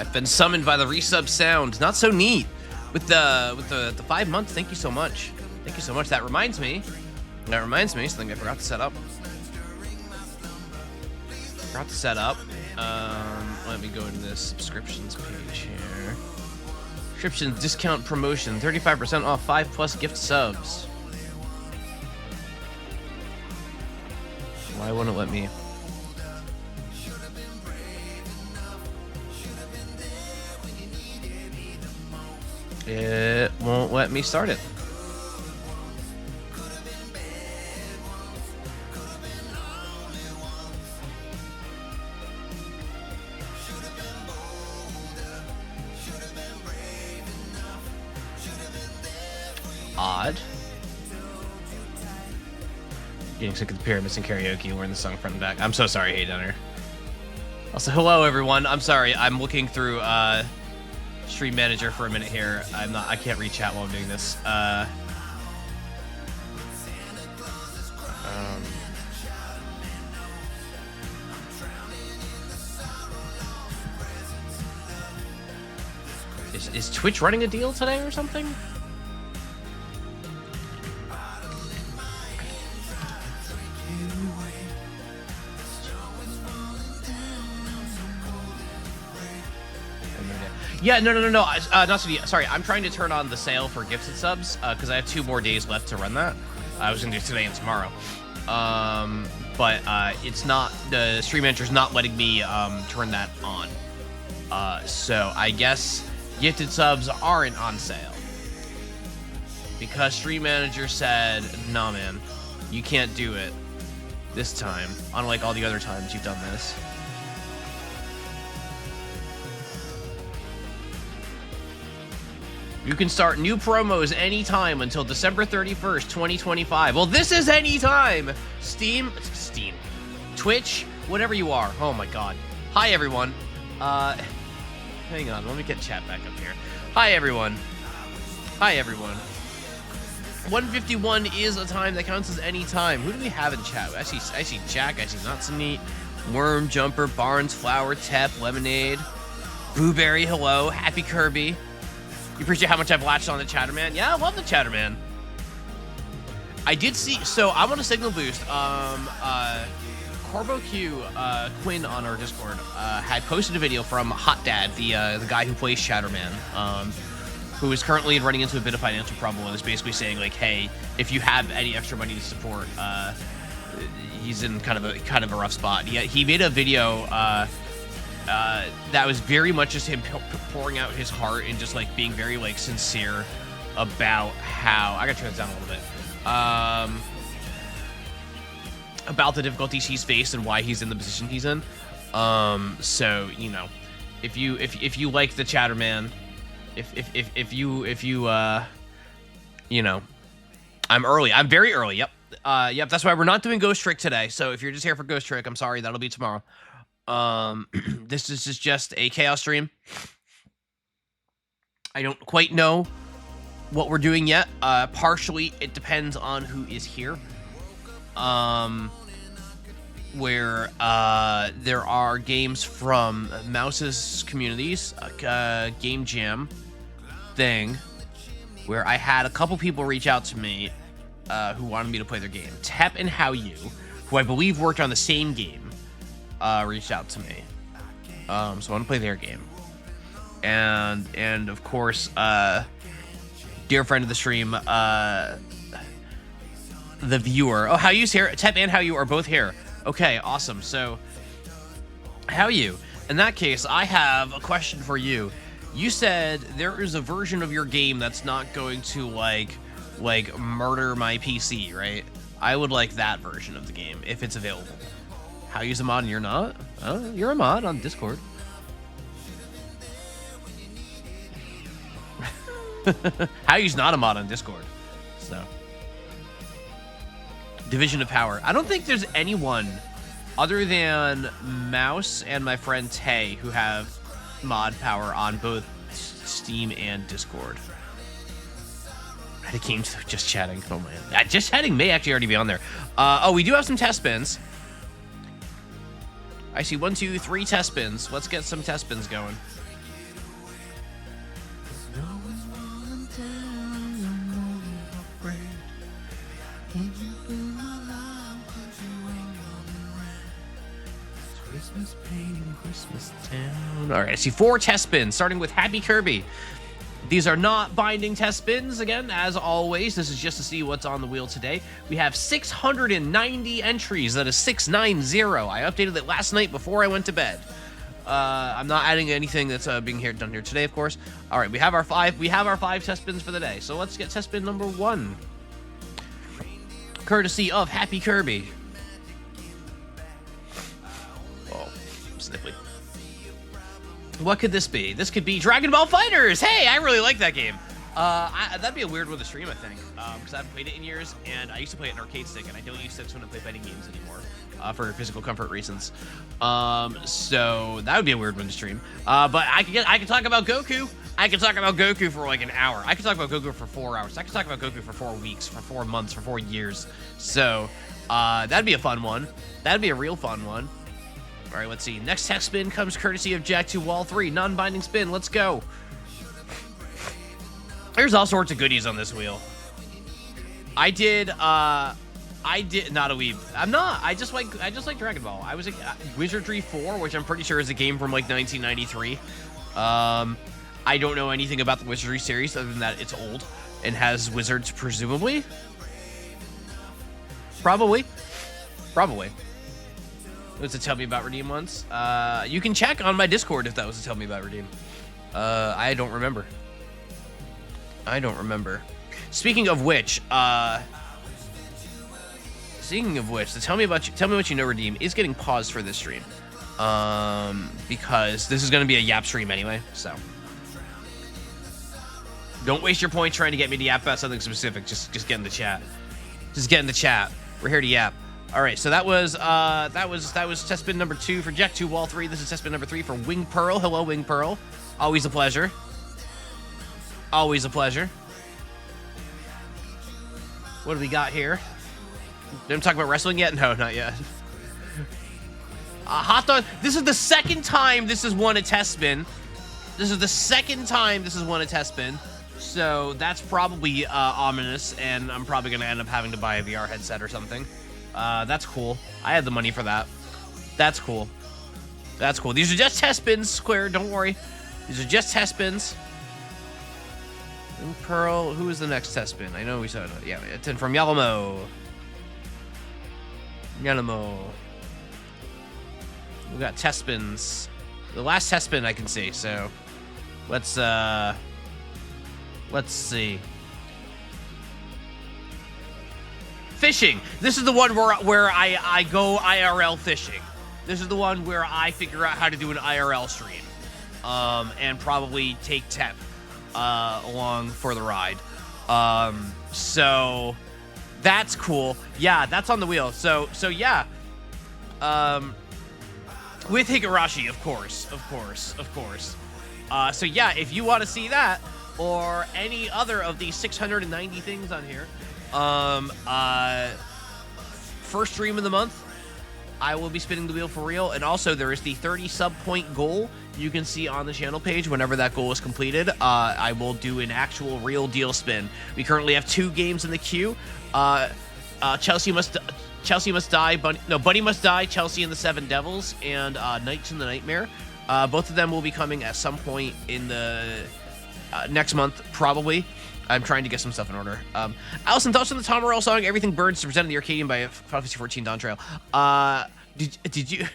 I've been summoned by the resub sound. Not so neat. With the 5 months, thank you so much. Thank you so much. That reminds me something I forgot to set up. Let me go into this subscriptions page here. Subscriptions discount promotion, 35% off 5+ gift subs. Why won't it let me? It won't let me start it. Odd. Getting sick of the pyramids and karaoke. We're in the song front and back. I'm so sorry, Hey Dunner. Also, hello everyone. I'm sorry. I'm looking through Stream Manager for a minute here. I can't read chat while I'm doing this. Is Twitch running a deal today or something? Yeah, no. Not so. Sorry, I'm trying to turn on the sale for gifted subs because I have 2 more days left to run that. I was gonna do today and tomorrow, but it's not. The Stream Manager's not letting me turn that on. So I guess gifted subs aren't on sale because Stream Manager said, "No, man, you can't do it this time." Unlike all the other times you've done this. You can start new promos anytime until December 31st, 2025. Well, this is anytime. Steam, Twitch, whatever you are. Oh my God. Hi, everyone. Hang on. Let me get chat back up here. Hi, everyone. 151 is a time that counts as any time. Who do we have in chat? I see Jack. I see Not So Neat. Worm, Jumper, Barnes, Flower, Tep, Lemonade, Blueberry, hello, Happy Kirby. You appreciate how much I've latched on the Chatterman? Yeah, I love the Chatterman. I did see, so I'm on a signal boost. Corbo Q, Quinn on our Discord, had posted a video from Hot Dad, the guy who plays Chatterman, who is currently running into a bit of financial problem and is basically saying like, hey, if you have any extra money to support, he's in kind of a rough spot. He made a video that was very much just him pouring out his heart and just like being very like sincere about how I gotta turn this down a little bit, about the difficulties he's faced and why he's in the position he's in. So you know, if you like the Chatterman, if you you know, I'm very early. Yep. That's why we're not doing Ghost Trick today. So if you're just here for Ghost Trick, I'm sorry, that'll be tomorrow. This is just a chaos stream. I don't quite know what we're doing yet. Partially, it depends on who is here. Where there are games from Mouse's communities, game jam thing, where I had a couple people reach out to me who wanted me to play their game. Tep and How You, who I believe worked on the same game, reached out to me, so I want to play their game, and of course, dear friend of the stream, the viewer. Oh, How You's here. Tep and How You are both here. Okay, awesome. So, How You? In that case, I have a question for you. You said there is a version of your game that's not going to like murder my PC, right? I would like that version of the game if it's available. How You's a mod and you're not? Oh, you're a mod on Discord. How You's not a mod on Discord. So. Division of Power. I don't think there's anyone other than Mouse and my friend Tay who have mod power on both Steam and Discord. The game's just chatting. Oh man. Just chatting may actually already be on there. Oh, we do have some test spins. I see 1, 2, 3 test spins. Let's get some test spins going. All right, I see 4 test spins, starting with Happy Kirby. These are not binding test spins. Again, as always, this is just to see what's on the wheel today. We have 690 entries. That is 690. I updated it last night before I went to bed. I'm not adding anything that's being done here today, of course. All right, we have our 5. We have our 5 test spins for the day. So let's get test spin number 1, courtesy of Happy Kirby. Oh, sniffly. What could this be? This could be Dragon Ball FighterZ. Hey, I really like that game. That'd be a weird one to stream, I think, because I haven't played it in years, and I used to play it in arcade stick, and I don't use sticks when I play fighting games anymore, for physical comfort reasons. So that would be a weird one to stream. But I can talk about Goku. I can talk about Goku for like an hour. I can talk about Goku for 4 hours. I can talk about Goku for 4 weeks, for 4 months, for 4 years. So that'd be a fun one. That'd be a real fun one. All right, let's see. Next test spin comes courtesy of Jack to Wall 3. Non-binding spin. Let's go. There's all sorts of goodies on this wheel. I did not a weeb. I'm not. I just like Dragon Ball. I was a Wizardry 4, which I'm pretty sure is a game from like 1993. I don't know anything about the Wizardry series other than that it's old and has wizards, presumably. Probably. Was it Tell Me About Redeem once? You can check on my Discord if that was a Tell Me About Redeem. I don't remember. Speaking of which, the Tell Me What You Know Redeem is getting paused for this stream. Because this is going to be a Yap stream anyway, so. Don't waste your points trying to get me to yap about something specific. Just get in the chat. Just get in the chat. We're here to yap. All right, so that was test spin number 2 for Jack 2 Wall 3. This is test spin number 3 for Wing Pearl. Hello, Wing Pearl. Always a pleasure. Always a pleasure. What do we got here? Didn't talk about wrestling yet? No, not yet. Hot dog. This is the second time this has won a test spin. So that's probably ominous, and I'm probably going to end up having to buy a VR headset or something. That's cool. I had the money for that. That's cool. These are just test spins, Square. Don't worry. These are just test spins. And Pearl. Who is the next test spin? I know we saw it. Yeah, it's in from Yalamo. We got test spins. The last test spin I can see. So let's see. Fishing. This is the one where I go IRL fishing. This is the one where I figure out how to do an IRL stream. And probably take Tep along for the ride. So that's cool. Yeah, that's on the wheel. So yeah. With Higurashi, of course. So yeah, if you want to see that or any other of these 690 things on here, first stream of the month, I will be spinning the wheel for real. And also there is the 30 sub point goal you can see on the channel page. Whenever that goal is completed, I will do an actual real deal spin. We currently have 2 games in the queue. Chelsea Must Die, Bunny Must Die, Chelsea and the Seven Devils, and Knights in the Nightmare. Both of them will be coming at some point in the next month, probably. I'm trying to get some stuff in order. Allison, thoughts on the Tom Morello song, Everything Burns, presented the Arcadian by Final Fantasy 14 Dawn Trail. Did you...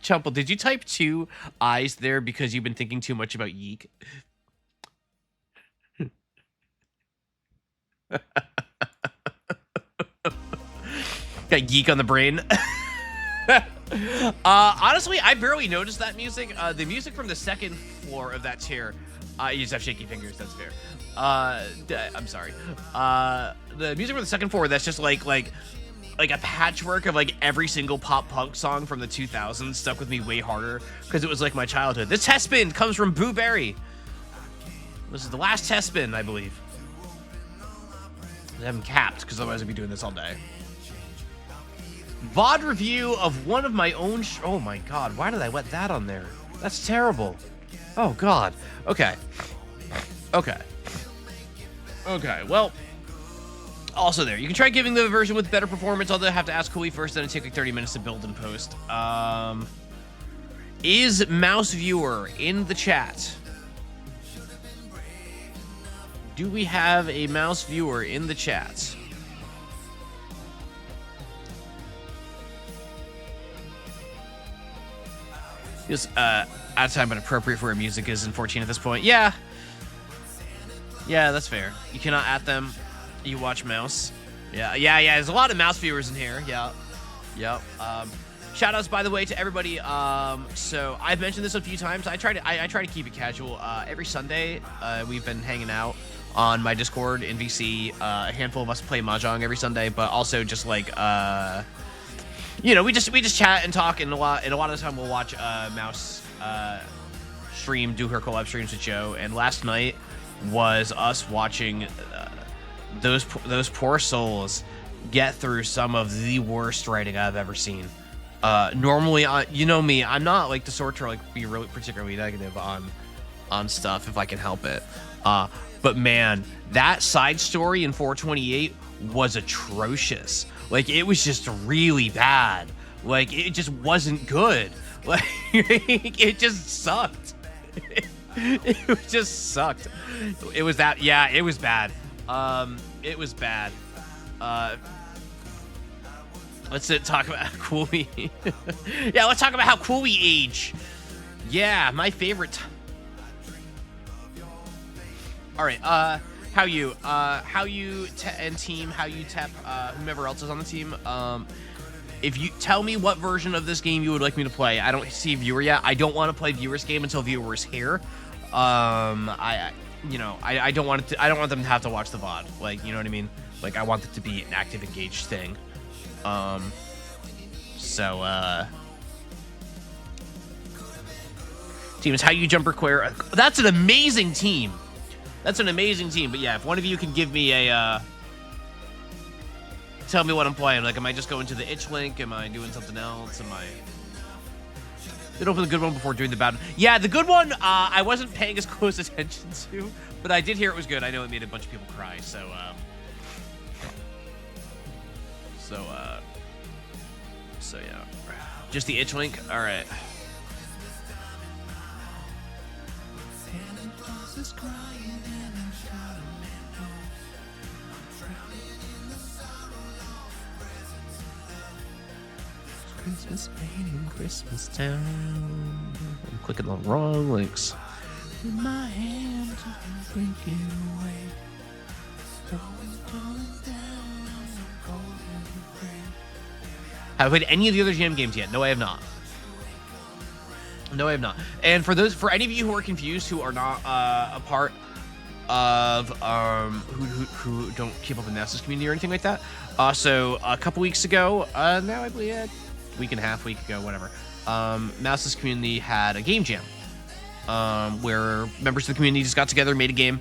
Chumple, did you type 2 eyes there because you've been thinking too much about Yeek? Got Geek on the brain. Honestly, I barely noticed that music. The music from the second floor of that chair. You just have shaky fingers. That's fair. I'm sorry. The music from the second floor. That's just like a patchwork of like every single pop punk song from the 2000s. Stuck with me way harder because it was like my childhood. This test spin comes from Boo Berry. This is the last test spin, I believe. I haven't capped because otherwise I'd be doing this all day. VOD review of one of my own oh my god, why did I let that on there? That's terrible. Oh god. Okay, well, also there. You can try giving the version with better performance, although I have to ask Cooley first, then it take like 30 minutes to build and post. Is Mouse Viewer in the chat? Do we have a Mouse Viewer in the chat? Just out of time, but appropriate for where music is in 14 at this point. Yeah. Yeah, that's fair. You cannot at them. You watch Mouse. Yeah. There's a lot of Mouse viewers in here. Yeah. Yep. Shout outs, by the way, to everybody. So I've mentioned this a few times. I try to keep it casual. Every Sunday, we've been hanging out on my Discord in VC. A handful of us play Mahjong every Sunday, but also just like we just chat and talk, and a lot of the time we'll watch Mouse stream, do her collab streams with Joe. And last night was us watching those poor souls get through some of the worst writing I've ever seen. Normally, you know me, I'm not like the sort to like be really particularly negative on stuff if I can help it. But man, that side story in 428 was atrocious. Like, it was just really bad. Like, it just wasn't good. Like, it just sucked. It just sucked. It was that, yeah, it was bad. It was bad. Let's talk about how cool we... yeah, let's talk about how cool we age. Yeah, my favorite... All right, how you and team, how you tap, whomever else is on the team. If you tell me what version of this game you would like me to play. I don't see viewer yet. I don't want to play viewers game until viewers here. I don't want it to, I don't want them to have to watch the VOD. Like, you know what I mean? Like, I want it to be an active, engaged thing. Team is how you jumper queer. That's an amazing team. That's an amazing team. But yeah, if one of you can give me a, tell me what I'm playing. Like, am I just going to the itch link? Am I doing something else? Am I... Did open the good one before doing the bad one. Yeah, the good one, I wasn't paying as close attention to, but I did hear it was good. I know it made a bunch of people cry, so yeah. Just the itch link? All right. Christmas rain in Christmas town. I'm clicking the wrong links. In my hands, I'm drinking away. Have I played any of the other Jam games yet? No, I have not. No, I have not. And for any of you who are confused, who are not a part of who don't keep up with NASA's community or anything like that. So a couple weeks ago, now I believe a week and a half, week ago, whatever. NASA's community had a game jam, where members of the community just got together, made a game,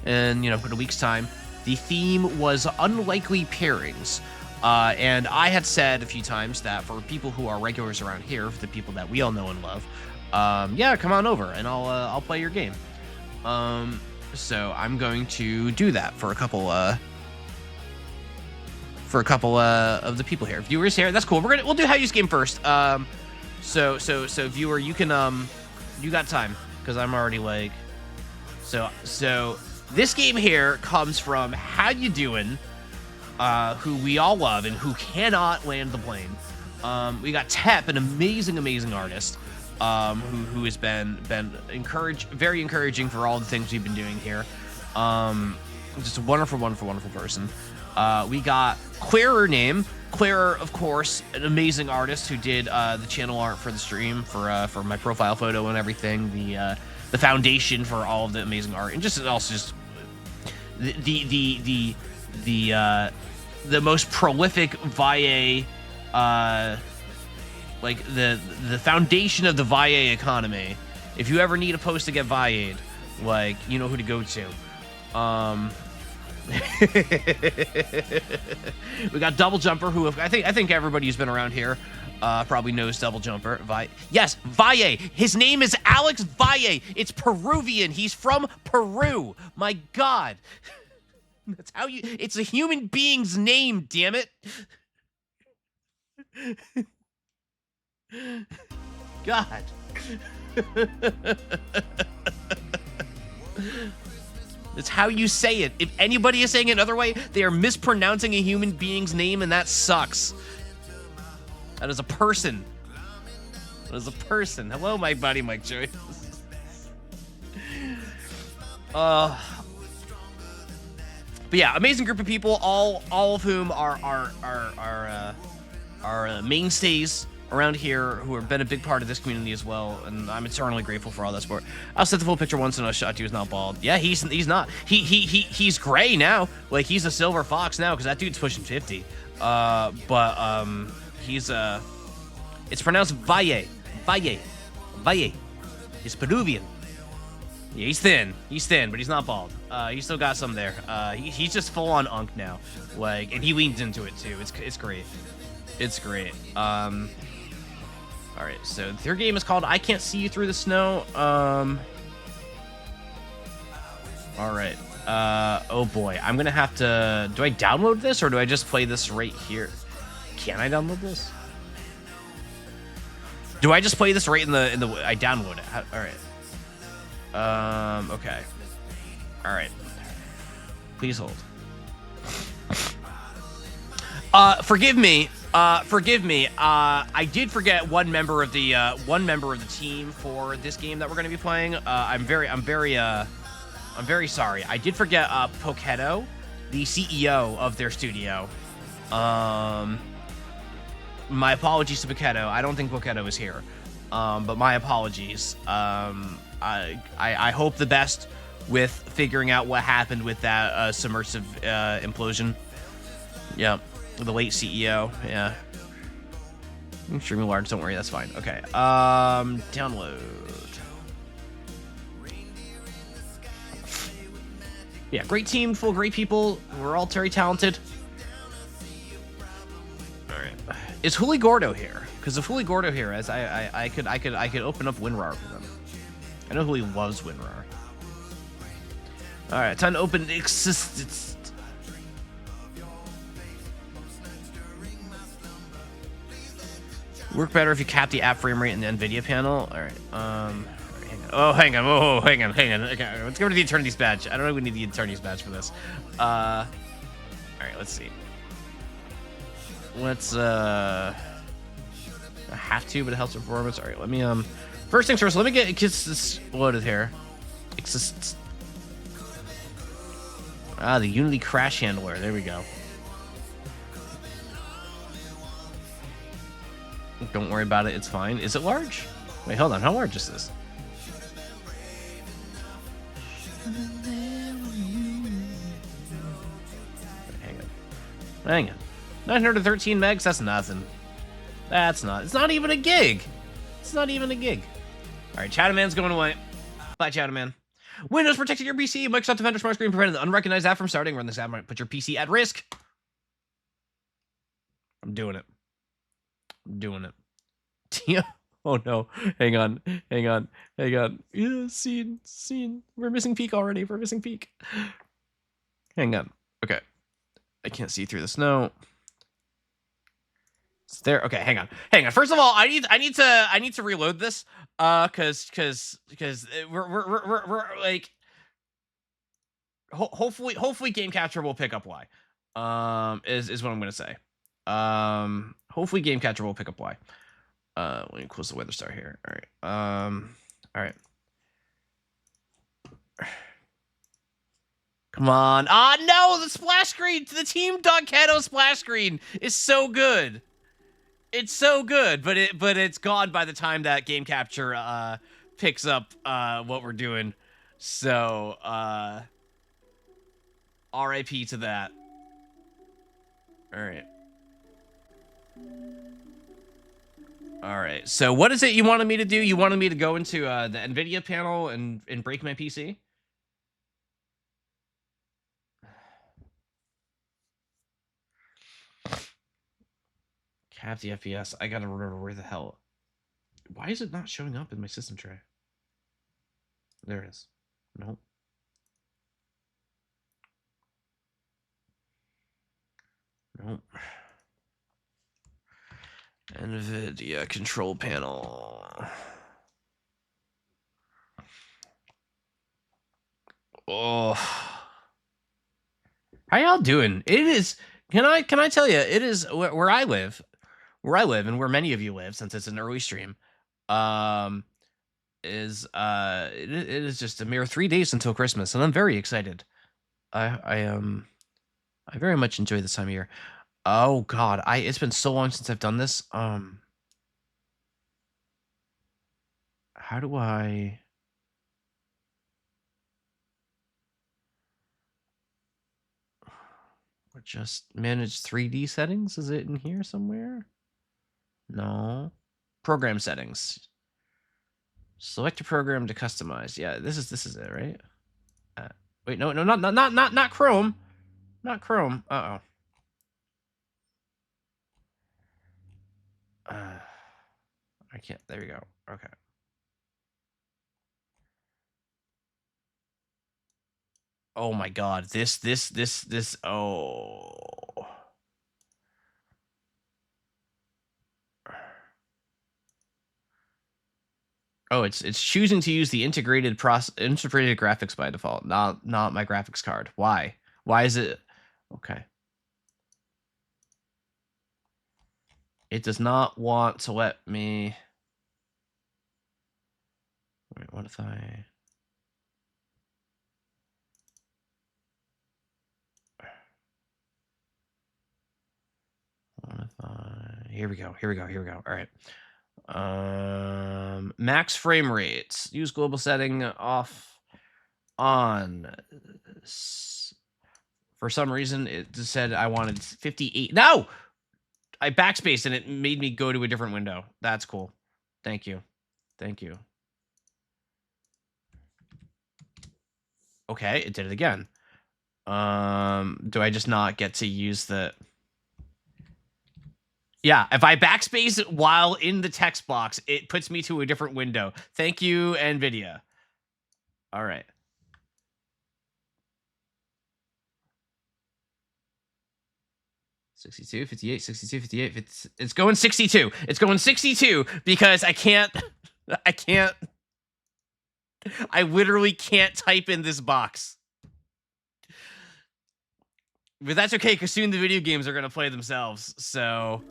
and in a week's time, the theme was unlikely pairings. And I had said a few times that for people who are regulars around here, for the people that we all know and love, yeah, come on over and I'll play your game. So I'm going to do that for a couple of the people here. Viewers here, that's cool. We'll do how you use game first. So viewer, you can you got time because I'm already like so this game here comes from How You Doing, who we all love and who cannot land the plane. We got Tep, an amazing artist, who has been very encouraging for all the things we've been doing here. Just a wonderful person. We got Claire, of course, an amazing artist who did the channel art for the stream, for my profile photo and everything. The foundation for all of the amazing art, and also the most prolific VIA, like the foundation of the VIA economy. If you ever need a post to get VIA'd, like, you know who to go to. We got Double Jumper, who I think everybody who's been around here probably knows Double Jumper. Yes, Valle. His name is Alex Valle. It's Peruvian. He's from Peru. My God. That's how it's a human being's name, damn it. God. It's how you say it. If anybody is saying it another way, they are mispronouncing a human being's name, and that sucks. That is a person. That is a person. Hello, my buddy, Mike Joyce. But yeah, amazing group of people, all of whom are mainstays around here, who have been a big part of this community as well, and I'm eternally grateful for all that support. I'll set the full picture once, and I'll shot you is not bald. Yeah, he's not. He's gray now. Like, he's a silver fox now, because that dude's pushing 50. He's it's pronounced Valle. He's Peruvian. Yeah, he's thin, but he's not bald. He's still got some there. He's just full on unk now, like, and he leans into it too. It's great. It's great. All right, so their game is called I Can't See You Through the Snow. All right. Oh boy, I'm gonna have to. Do I download this or do I just play this right here? Can I download this? Do I just play this right in the? I download it. All right. Okay. All right. Please hold. Forgive me. I did forget one member of the team for this game that we're going to be playing. I'm very sorry. I did forget Poketo, the CEO of their studio. My apologies to Poketo. I don't think Poketo is here. But my apologies. I hope the best with figuring out what happened with that submersive implosion. Yeah, the late CEO. Yeah. Extremely large. Don't worry, that's fine. Okay. Download. Yeah, great team, full of great people. We're all very talented. All right. Is Huli Gordo here? Because if Huli Gordo here is, I could open up WinRAR for them. I know Huli loves WinRAR. All right, time to open existence. Work better if you cap the app frame rate in the NVIDIA panel. All right. Hang on. Oh, hang on. Okay, let's go to the Eternity's badge. I don't know if we need the Eternity's badge for this. All right, let's see. Let's I have to, but it helps performance. All right, let me first things first. Let me get this loaded here. Exists. The Unity crash handler. There we go. Don't worry about it. It's fine. Is it large? Wait, hold on. How large is this? Hang on. 913 megs? That's nothing. It's not even a gig. It's not even a gig. All right, Chowderman's going away. Bye, Chowderman. Windows protected your PC. Microsoft Defender Smart Screen prevented the unrecognized app from starting. Run this app might put your PC at risk. I'm doing it. Oh no. Hang on. Yeah, scene. We're missing peak already. Hang on. Okay. I can't see through the snow. It's there. Okay, hang on. First of all, I need to reload this. Cause we're like, hopefully game capture will pick up why. Is what I'm gonna say. Hopefully game capture will pick up why. Let me close the weather star here. All right. All right. Come on. No, the splash screen, the Team Donketo splash screen is so good. It's so good, but it's gone by the time that game capture picks up what we're doing. So RIP to that. All right. So what is it you wanted me to do? You wanted me to go into the NVIDIA panel and break my PC? Cap the FPS. I gotta remember where the hell. Why is it not showing up in my system tray? There it is. Nope. NVIDIA control panel. Oh, how y'all doing? It is. Can I tell you? It is where I live, and where many of you live, since it's an early stream. Um, it is just a mere 3 days until Christmas, and I'm very excited. I very much enjoy this time of year. Oh God, it's been so long since I've done this. How do I? Just manage 3D settings? Is it in here somewhere? No. Program settings. Select a program to customize. Yeah, this is it, right? Wait, no, not Chrome. Not Chrome. Uh-oh. I can't. There we go. Okay. Oh my God. This. Oh. Oh, it's choosing to use the integrated graphics by default, not my graphics card. Why? Why is it? Okay. It does not want to let me. Wait, what if I? Here we go. All right. Max frame rates. Use global setting off on. For some reason, it just said I wanted 58. No! I backspaced and it made me go to a different window. That's cool. Thank you. Okay, it did it again. Do I just not get to use the... Yeah, if I backspace while in the text box, it puts me to a different window. Thank you, NVIDIA. All right. $62, $58, $62, $58. It's going 62. It's going 62 because I can't. I literally can't type in this box. But that's okay, because soon the video games are going to play themselves, so...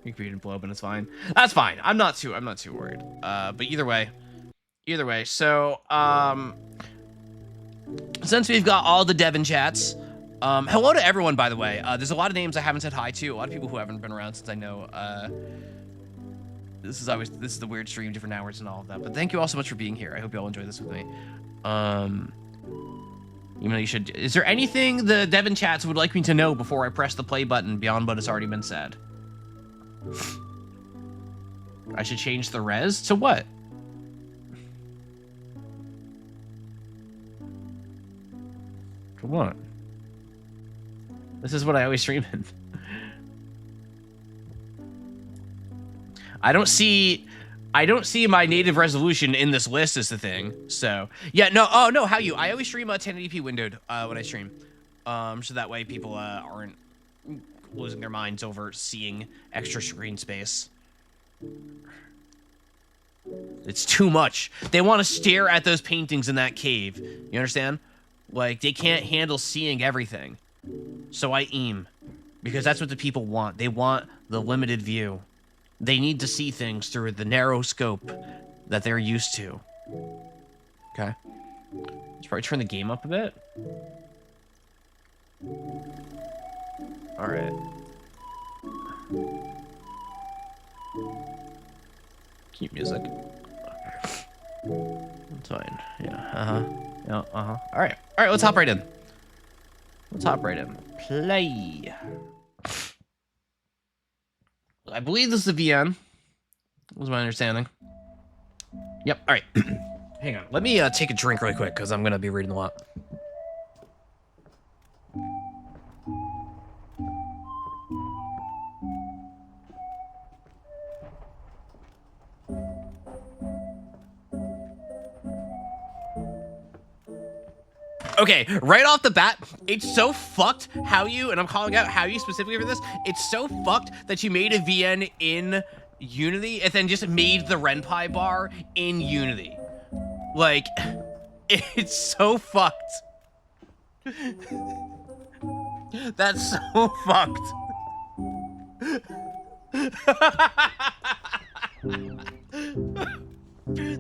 You can blow up and it's fine. That's fine. I'm not too worried. But either way, so since we've got all the Devon chats, hello to everyone, by the way. There's a lot of names I haven't said hi to, a lot of people who haven't been around since I know. This is the weird stream, different hours and all of that. But thank you all so much for being here. I hope you all enjoy this with me. You know, you should. Is there anything the Devon chats would like me to know before I press the play button beyond what has already been said? I should change the res to what? To what? This is what I always stream in. I don't see my native resolution in this list is the thing. So yeah, no. Oh no, how you? I always stream 1080p windowed when I stream, so that way people aren't losing their minds over seeing extra screen space. It's too much. They want to stare at those paintings in that cave. You understand? Like they can't handle seeing everything. So I aim, because that's what the people want. They want the limited view. They need to see things through the narrow scope that they're used to. Okay. Let's probably turn the game up a bit. All right. Keep music. It's fine. Yeah. Yeah. All right. Let's hop right in. Play. I believe this is the VN. Was my understanding. Yep. All right. Hang on. Let me take a drink really quick because I'm gonna be reading a lot. Okay, right off the bat, it's so fucked how you, and I'm calling out how you specifically for this, it's so fucked that you made a VN in Unity and then just made the Ren'Py bar in Unity. Like, it's so fucked. That's so fucked.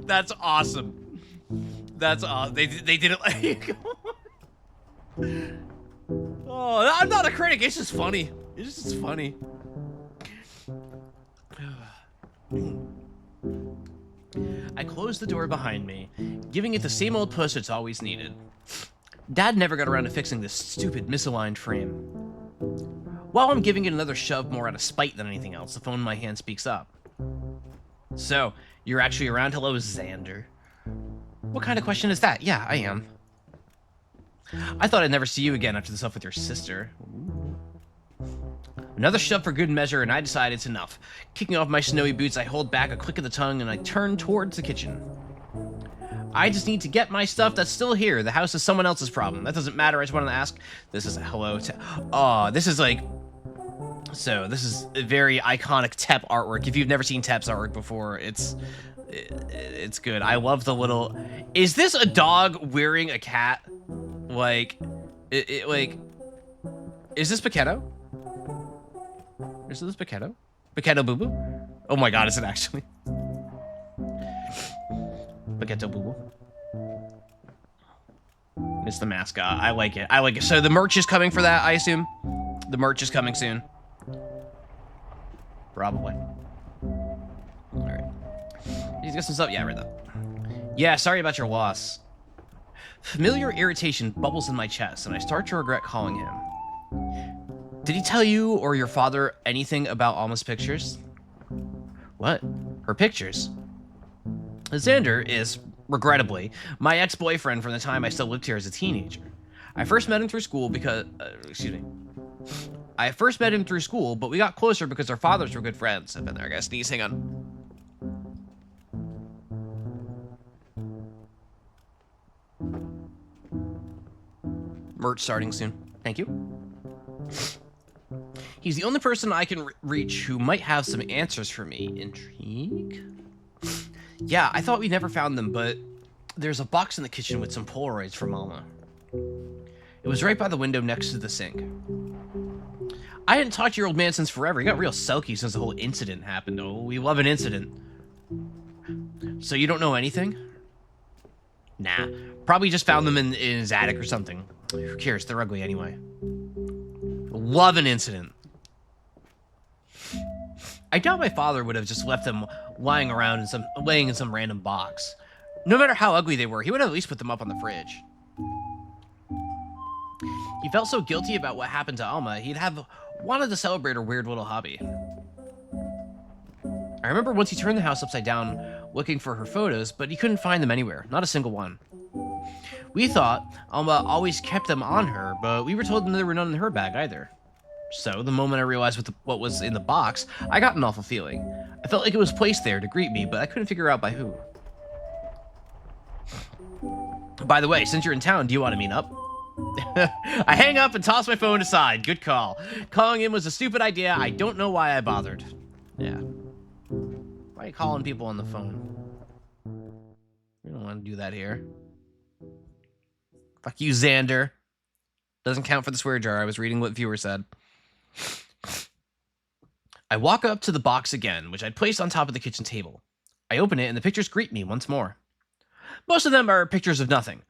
That's awesome. That's awesome. They did it like. Oh, I'm not a critic. It's just funny. It's just funny. I closed the door behind me, giving it the same old push it's always needed. Dad never got around to fixing this stupid misaligned frame. While I'm giving it another shove more out of spite than anything else, the phone in my hand speaks up. So, you're actually around? Hello, Xander. What kind of question is that? Yeah, I am. I thought I'd never see you again after the stuff with your sister. Another shove for good measure, and I decide it's enough. Kicking off my snowy boots, I hold back a click of the tongue, and I turn towards the kitchen. I just need to get my stuff that's still here. The house is someone else's problem. That doesn't matter. I just wanted to ask. This is a hello. Oh, this is like... So, this is a very iconic Tep artwork. If you've never seen Tep's artwork before, it's good. I love the little... Is this a dog wearing a cat? Like, like... Is this Paquetto? Is this Paquetto? Paquetto Boo Boo? Oh my god, is it actually? Paquetto Boo Boo. It's the mascot. I like it. I like it. So the merch is coming for that, I assume? The merch is coming soon. Probably. Alright. He's got some stuff. Yeah, I read that. Yeah, sorry about your loss. Familiar irritation bubbles in my chest, and I start to regret calling him. Did he tell you or your father anything about Alma's pictures? What? Her pictures? Xander is, regrettably, my ex-boyfriend from the time I still lived here as a teenager. I first met him through school because... I first met him through school, but we got closer because our fathers were good friends. I've been there, guys. Sneeze, hang on. Merch starting soon. Thank you. He's the only person I can reach who might have some answers for me. Intrigue? Yeah, I thought we never found them, but there's a box in the kitchen with some Polaroids from Alma. It was right by the window next to the sink. I hadn't talked to your old man since forever. He got real sulky since the whole incident happened. Oh, we love an incident. So you don't know anything? Nah. Probably just found them in his attic or something. Who cares? They're ugly anyway. Love an incident. I doubt my father would have just left them lying around in laying in some random box. No matter how ugly they were, he would have at least put them up on the fridge. He felt so guilty about what happened to Alma, he'd have wanted to celebrate her weird little hobby. I remember once he turned the house upside down looking for her photos, but he couldn't find them anywhere, not a single one. We thought Alma always kept them on her, but we were told there were none in her bag either. So, the moment I realized what was in the box, I got an awful feeling. I felt like it was placed there to greet me, but I couldn't figure out by who. By the way, since you're in town, do you want to meet up? I hang up and toss my phone aside. Good call. Calling him was a stupid idea. I don't know why I bothered. Yeah. Why are you calling people on the phone? We don't want to do that here. Fuck you, Xander. Doesn't count for the swear jar. I was reading what viewer said. I walk up to the box again, which I'd placed on top of the kitchen table. I open it, and the pictures greet me once more. Most of them are pictures of nothing.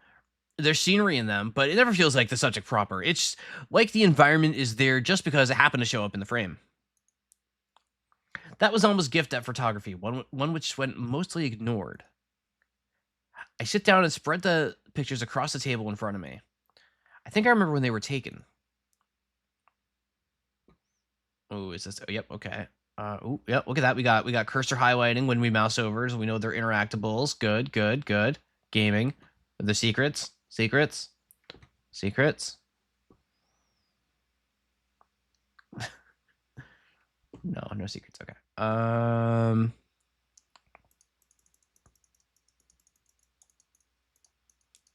There's scenery in them, but it never feels like the subject proper. It's like the environment is there just because it happened to show up in the frame. That was Alma's gift at photography, one which went mostly ignored. I sit down and spread the pictures across the table in front of me. I think I remember when they were taken. Oh, is this? Oh, yep, okay. Oh, yep, look at that. We got cursor highlighting when we mouse over, so we know they're interactables. Good, good, good. Gaming. The secrets. Secrets. Secrets. No secrets. Okay.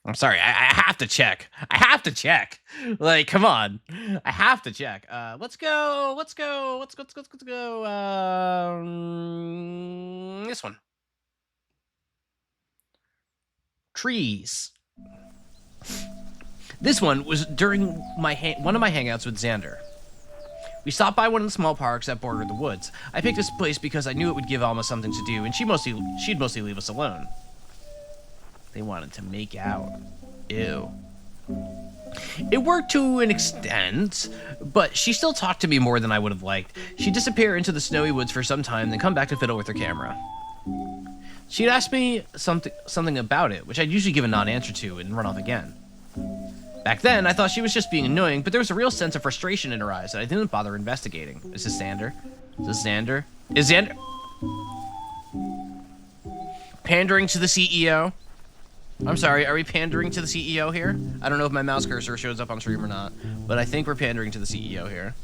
I'm sorry. I have to check. I have to check. Like, come on. I have to check. Let's go. Let's go. Let's go. This one. Trees. This one was during one of my hangouts with Xander. We stopped by one of the small parks that bordered the woods. I picked this place because I knew it would give Alma something to do, and she'd mostly leave us alone. They wanted to make out. Ew. It worked to an extent, but she still talked to me more than I would have liked. She'd disappear into the snowy woods for some time, then come back to fiddle with her camera. She'd ask me something about it, which I'd usually give a non-answer to and run off again. Back then, I thought she was just being annoying, but there was a real sense of frustration in her eyes, and I didn't bother investigating. Is this Xander? Is this Xander? Is Xander pandering to the CEO? I'm sorry, are we pandering to the CEO here? I don't know if my mouse cursor shows up on stream or not, but I think we're pandering to the CEO here.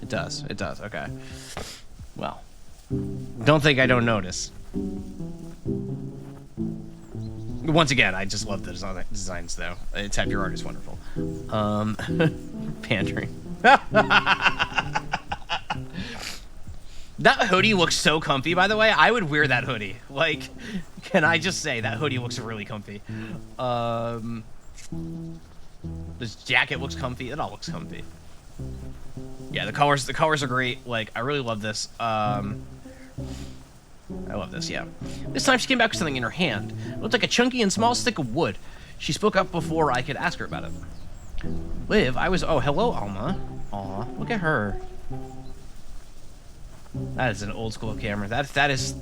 It does, okay. Well, don't think I don't notice. Once again, I just love the designs, though. Tap Your Art is wonderful. Pandering. That hoodie looks so comfy, by the way. I would wear that hoodie. Like, can I just say that hoodie looks really comfy. This jacket looks comfy. It all looks comfy. Yeah, the colors are great. Like, I really love this. I love this, yeah. This time she came back with something in her hand. It looked like a chunky and small stick of wood. She spoke up before I could ask her about it. Liv, oh, hello, Alma. Aw, look at her. That is an old school camera. That is...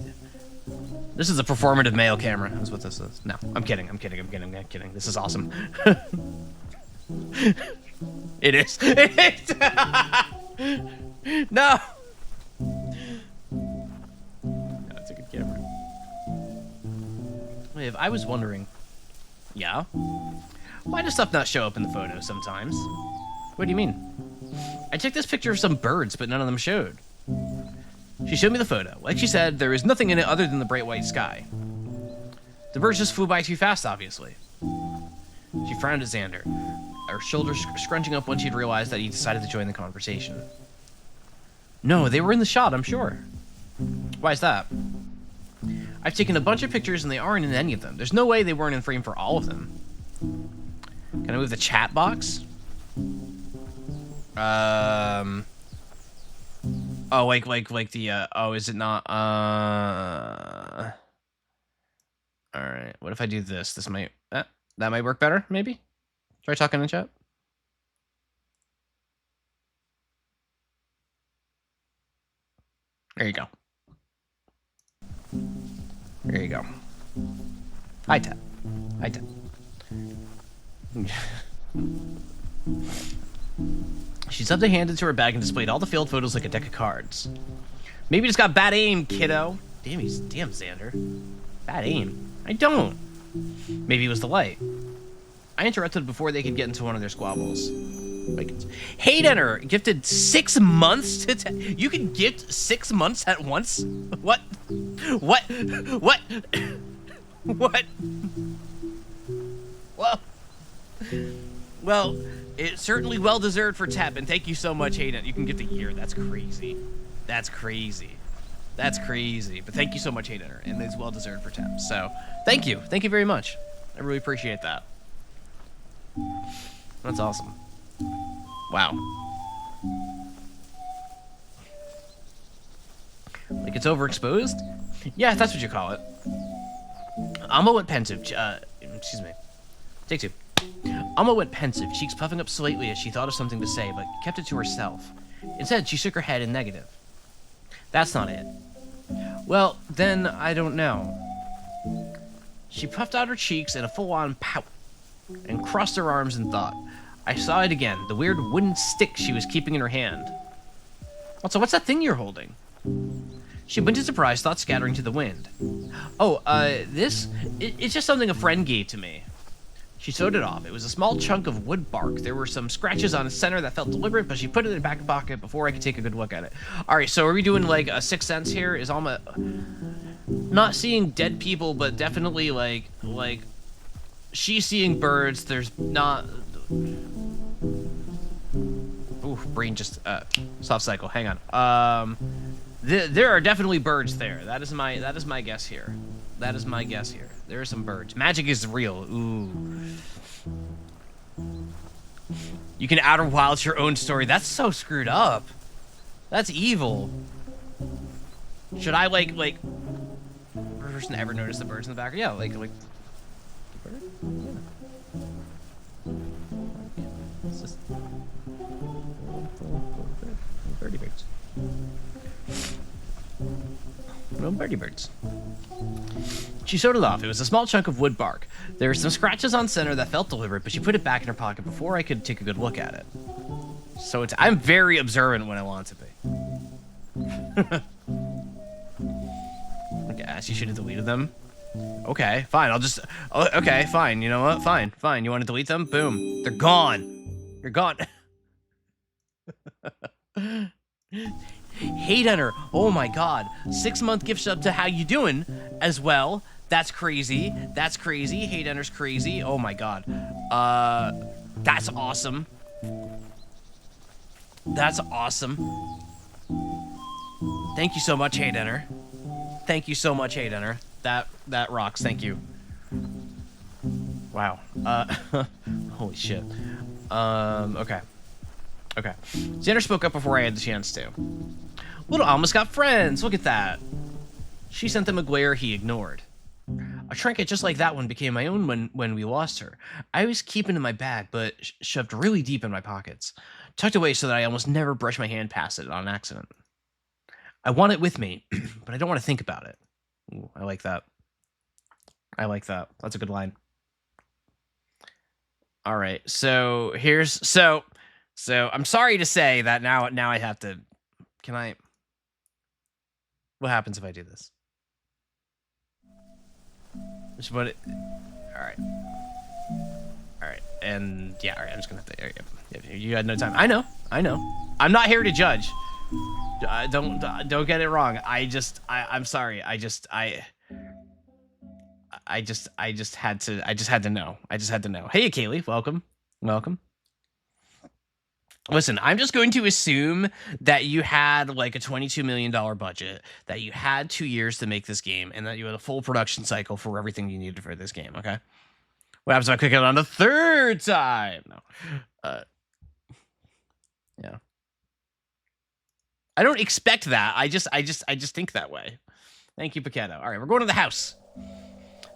This is a performative male camera. That's what this is. No, I'm kidding. This is awesome. It is. No! That's a good camera. Liv, I was wondering... Yeah? Why does stuff not show up in the photo sometimes? What do you mean? I took this picture of some birds, but none of them showed. She showed me the photo. Like she said, there is nothing in it other than the bright white sky. The birds just flew by too fast, obviously. She frowned at Xander, her shoulders scrunching up when she'd realized that he decided to join the conversation. No, they were in the shot, I'm sure. Why is that? I've taken a bunch of pictures and they aren't in any of them. There's no way they weren't in frame for all of them. Can I move the chat box? Oh, like the, oh, is it not, alright, what if I do this? This might, that might work better, maybe? Try talking in chat. There you go. There you go. Hi, Ted. Hi, Ted. She stuffed a hand into her bag and displayed all the failed photos like a deck of cards. Maybe just got bad aim, kiddo. Damn, Xander. Bad aim. I don't. Maybe it was the light. I interrupted before they could get into one of their squabbles. Like, Hate Enter gifted 6 months to you can gift 6 months at once? What? What? What? What? Well, it's certainly well-deserved for Tep, and thank you so much, Hayden. You can get the year. That's crazy. That's crazy. That's crazy. But thank you so much, Hayden, and it's well-deserved for Tep. So, thank you. Thank you very much. I really appreciate that. That's awesome. Wow. Like it's overexposed? Yeah, that's what you call it. Alma went pensive. Excuse me. Take two. Alma went pensive, cheeks puffing up slightly as she thought of something to say, but kept it to herself. Instead, she shook her head in negative. That's not it. Well, then, I don't know. She puffed out her cheeks in a full-on pout and crossed her arms in thought. I saw it again, the weird wooden stick she was keeping in her hand. Also, what's that thing you're holding? She blinked in surprise, thoughts scattering to the wind. Oh, it's just something a friend gave to me. She sewed it off. It was a small chunk of wood bark. There were some scratches on its center that felt deliberate, but she put it in her back pocket before I could take a good look at it. All right, so are we doing like a 6th Sense here? Is Alma... not seeing dead people, but definitely like she's seeing birds. There's not. Ooh, brain just soft cycle. Hang on. There are definitely birds there. That is my guess here. That is my guess here. There are some birds. Magic is real. Ooh. You can Outer Wilds your own story. That's so screwed up. That's evil. Should I like person ever notice the birds in the background? Yeah, like bird? Yeah. It's just birdie birds. Little birdie birds. She showed it off. It was a small chunk of wood bark. There were some scratches on center that felt deliberate, but she put it back in her pocket before I could take a good look at it. So I'm very observant when I want to be. Okay, I you should have deleted them. Okay, fine. I'll just. Oh, okay, fine. You know what? Fine. You want to delete them? Boom. They're gone. You're gone. Hey, Dunner. Oh my God. 6-month gift sub to How You Doing as well. That's crazy. That's crazy. Hey, Dunner's crazy. Oh my God. That's awesome. That's awesome. Thank you so much, Hey Dunner. Thank you so much, Hey Dunner. That rocks. Thank you. Wow. Holy shit. Okay. Xander spoke up before I had the chance to. Little Alma's got friends. Look at that. She sent them a glare he ignored. A trinket just like that one became my own when we lost her. I always keep it in my bag, but shoved really deep in my pockets. Tucked away so that I almost never brush my hand past it on accident. I want it with me, but I don't want to think about it. Ooh, I like that. I like that. That's a good line. All right, so here's so I'm sorry to say that now I have to. Can I? What happens if I do this? All right, and yeah, all right. I'm just gonna have to. You had no time. I know. I'm not here to judge. Don't get it wrong. I'm sorry. I just had to know. Hey, Kaylee, welcome. Listen, I'm just going to assume that you had like a $22 million budget, that you had 2 years to make this game, and that you had a full production cycle for everything you needed for this game, okay? What happens if I click it on the third time? No. Yeah. I don't expect that. I just think that way. Thank you, Paquetto. All right, we're going to the house.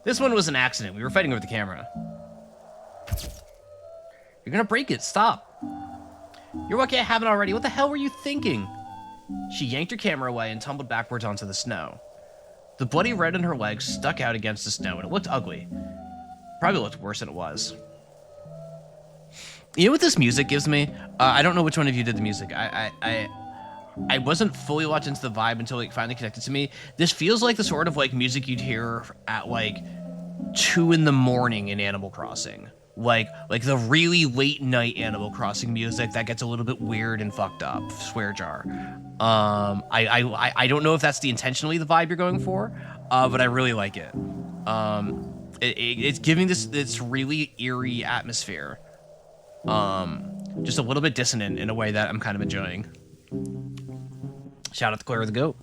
This one was an accident. We were fighting over the camera. You're gonna break it. Stop. You're lucky I haven't already. What the hell were you thinking? She yanked her camera away and tumbled backwards onto the snow. The bloody red in her legs stuck out against the snow, and it looked ugly. Probably looked worse than it was. You know what this music gives me? I don't know which one of you did the music. I wasn't fully locked into the vibe until it finally connected to me. This feels like the sort of like music you'd hear at like 2 in the morning in Animal Crossing. Like the really late night Animal Crossing music that gets a little bit weird and fucked up. Swear jar. I don't know if that's intentionally the vibe you're going for, but I really like it. It's giving this really eerie atmosphere. Just a little bit dissonant in a way that I'm kind of enjoying. Shout out to Claire the Goat.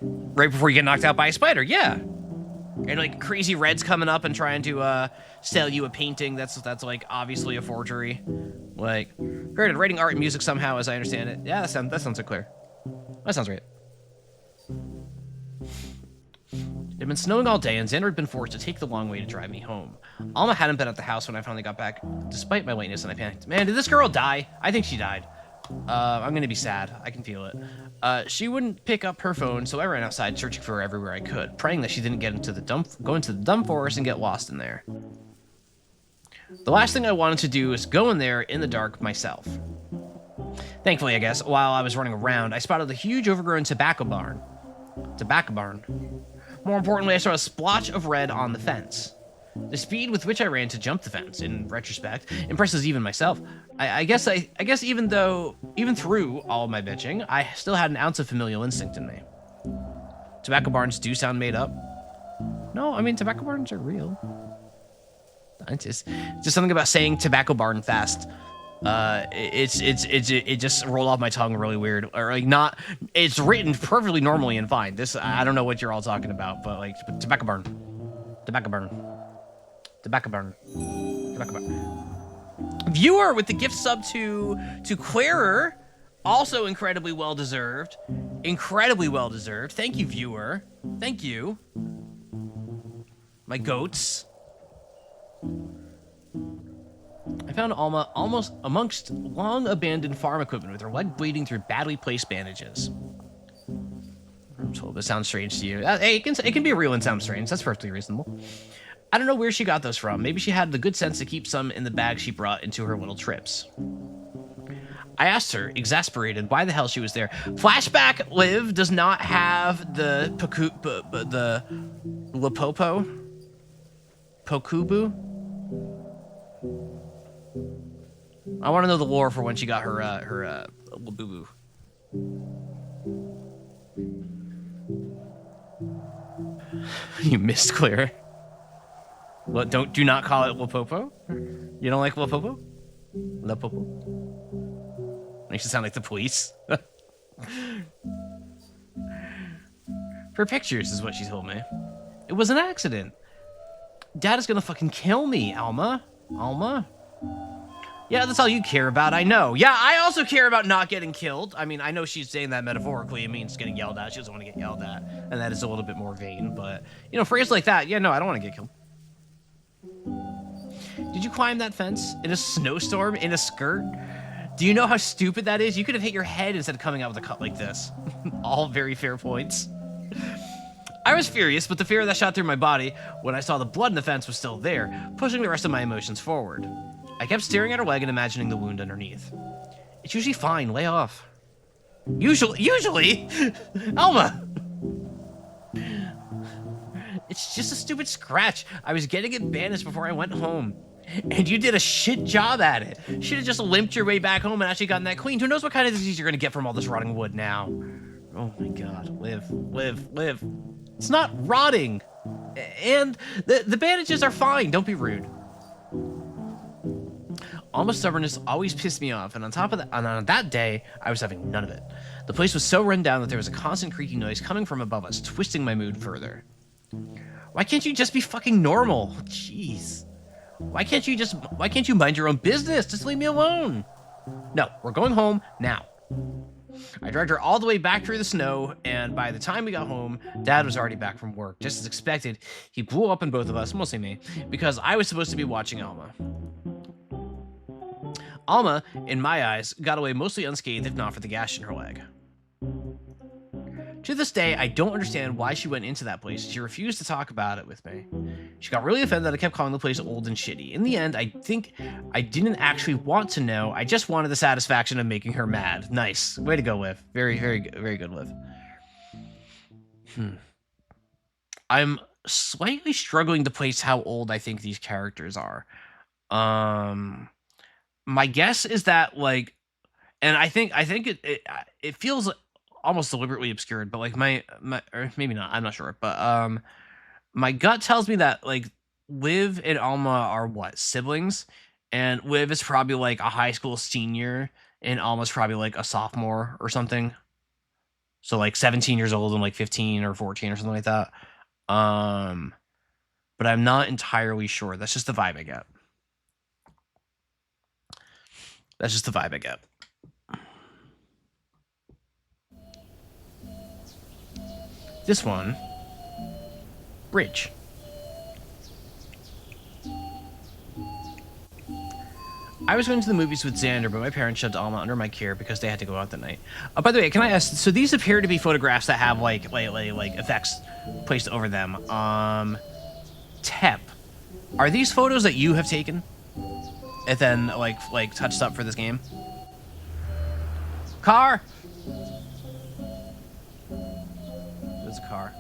Right before you get knocked out by a spider, yeah. And like crazy red's coming up and trying to sell you a painting that's like obviously a forgery. Like, great at writing art and music somehow, as I understand it. Yeah, that sounds so clear. That sounds right. It had been snowing all day, and Xander had been forced to take the long way to drive me home. Alma hadn't been at the house when I finally got back, despite my lateness, and I panicked. Man, did this girl die? I think she died. I'm gonna be sad. I can feel it. She wouldn't pick up her phone, so I ran outside searching for her everywhere I could, praying that she didn't go into the dump forest and get lost in there. The last thing I wanted to do was go in there in the dark myself. Thankfully, I guess, while I was running around, I spotted a huge overgrown tobacco barn. More importantly, I saw a splotch of red on the fence. The speed with which I ran to jump the fence, in retrospect, impresses even myself. I guess even through all of my bitching, I still had an ounce of familial instinct in me. Tobacco barns do sound made up. No, I mean, tobacco barns are real. Just something about saying tobacco barn fast. It just rolled off my tongue really weird, or like not. It's written perfectly normally and fine. This I don't know what you're all talking about, but like tobacco barn, tobacco barn, tobacco barn, tobacco barn. Viewer with the gift sub to Queerer, also incredibly well deserved, incredibly well deserved. Thank you, viewer. Thank you. My goats. I found Alma almost amongst long-abandoned farm equipment with her leg bleeding through badly placed bandages. I'm told this sounds strange to you. Hey, it can be real and sound strange. That's perfectly reasonable. I don't know where she got those from. Maybe she had the good sense to keep some in the bag she brought into her little trips. I asked her, exasperated, why the hell she was there. Flashback Liv does not have the Lapopo? Pokubu? I want to know the lore for when she got her Labubu. You missed Claire. What? Do not call it Lapopo. You don't like Lapopo? Lapopo. Makes it sound like the police. For pictures is what she told me. It was an accident. Dad is gonna fucking kill me, Alma. Alma. Yeah, that's all you care about, I know. Yeah, I also care about not getting killed. I mean, I know she's saying that metaphorically. It means getting yelled at. She doesn't want to get yelled at. And that is a little bit more vain. But, you know, phrases like that, yeah, no, I don't want to get killed. Did you climb that fence in a snowstorm in a skirt? Do you know how stupid that is? You could have hit your head instead of coming out with a cut like this. All very fair points. I was furious, but the fear that shot through my body when I saw the blood in the fence was still there, pushing the rest of my emotions forward. I kept staring at her leg and imagining the wound underneath. It's usually fine, lay off. Usually? Alma! It's just a stupid scratch. I was getting it bandaged before I went home. And you did a shit job at it. Should have just limped your way back home and actually gotten that cleaned. Who knows what kind of disease you're gonna get from all this rotting wood now. Oh my god, live. It's not rotting. And the bandages are fine, don't be rude. Almost stubbornness always pissed me off, and on top of that, on that day, I was having none of it. The place was so run down that there was a constant creaking noise coming from above us, twisting my mood further. Why can't you just be fucking normal? Jeez. Why can't you mind your own business? Just leave me alone. No, we're going home now. I dragged her all the way back through the snow, and by the time we got home, Dad was already back from work. Just as expected, he blew up on both of us, mostly me, because I was supposed to be watching Alma. Alma, in my eyes, got away mostly unscathed if not for the gash in her leg. To this day, I don't understand why she went into that place. She refused to talk about it with me. She got really offended that I kept calling the place old and shitty. In the end, I think I didn't actually want to know. I just wanted the satisfaction of making her mad. Nice. Way to go, Liv. Very good, Liv. I'm slightly struggling to place how old I think these characters are. My guess is that, like, and I think it feels almost deliberately obscured, but like my or maybe not, I'm not sure, but my gut tells me that like Liv and Alma are what, siblings, and Liv is probably like a high school senior and Alma's probably like a sophomore or something, so like 17 years old and like 15 or 14 or something like that. But I'm not entirely sure. That's just the vibe I get. That's just the vibe I get. This one, bridge. I was going to the movies with Xander, but my parents shoved Alma under my care because they had to go out that night. By the way, can I ask? So these appear to be photographs that have like effects placed over them. Tep, are these photos that you have taken? And then like touched up for this game? Car. There's a car.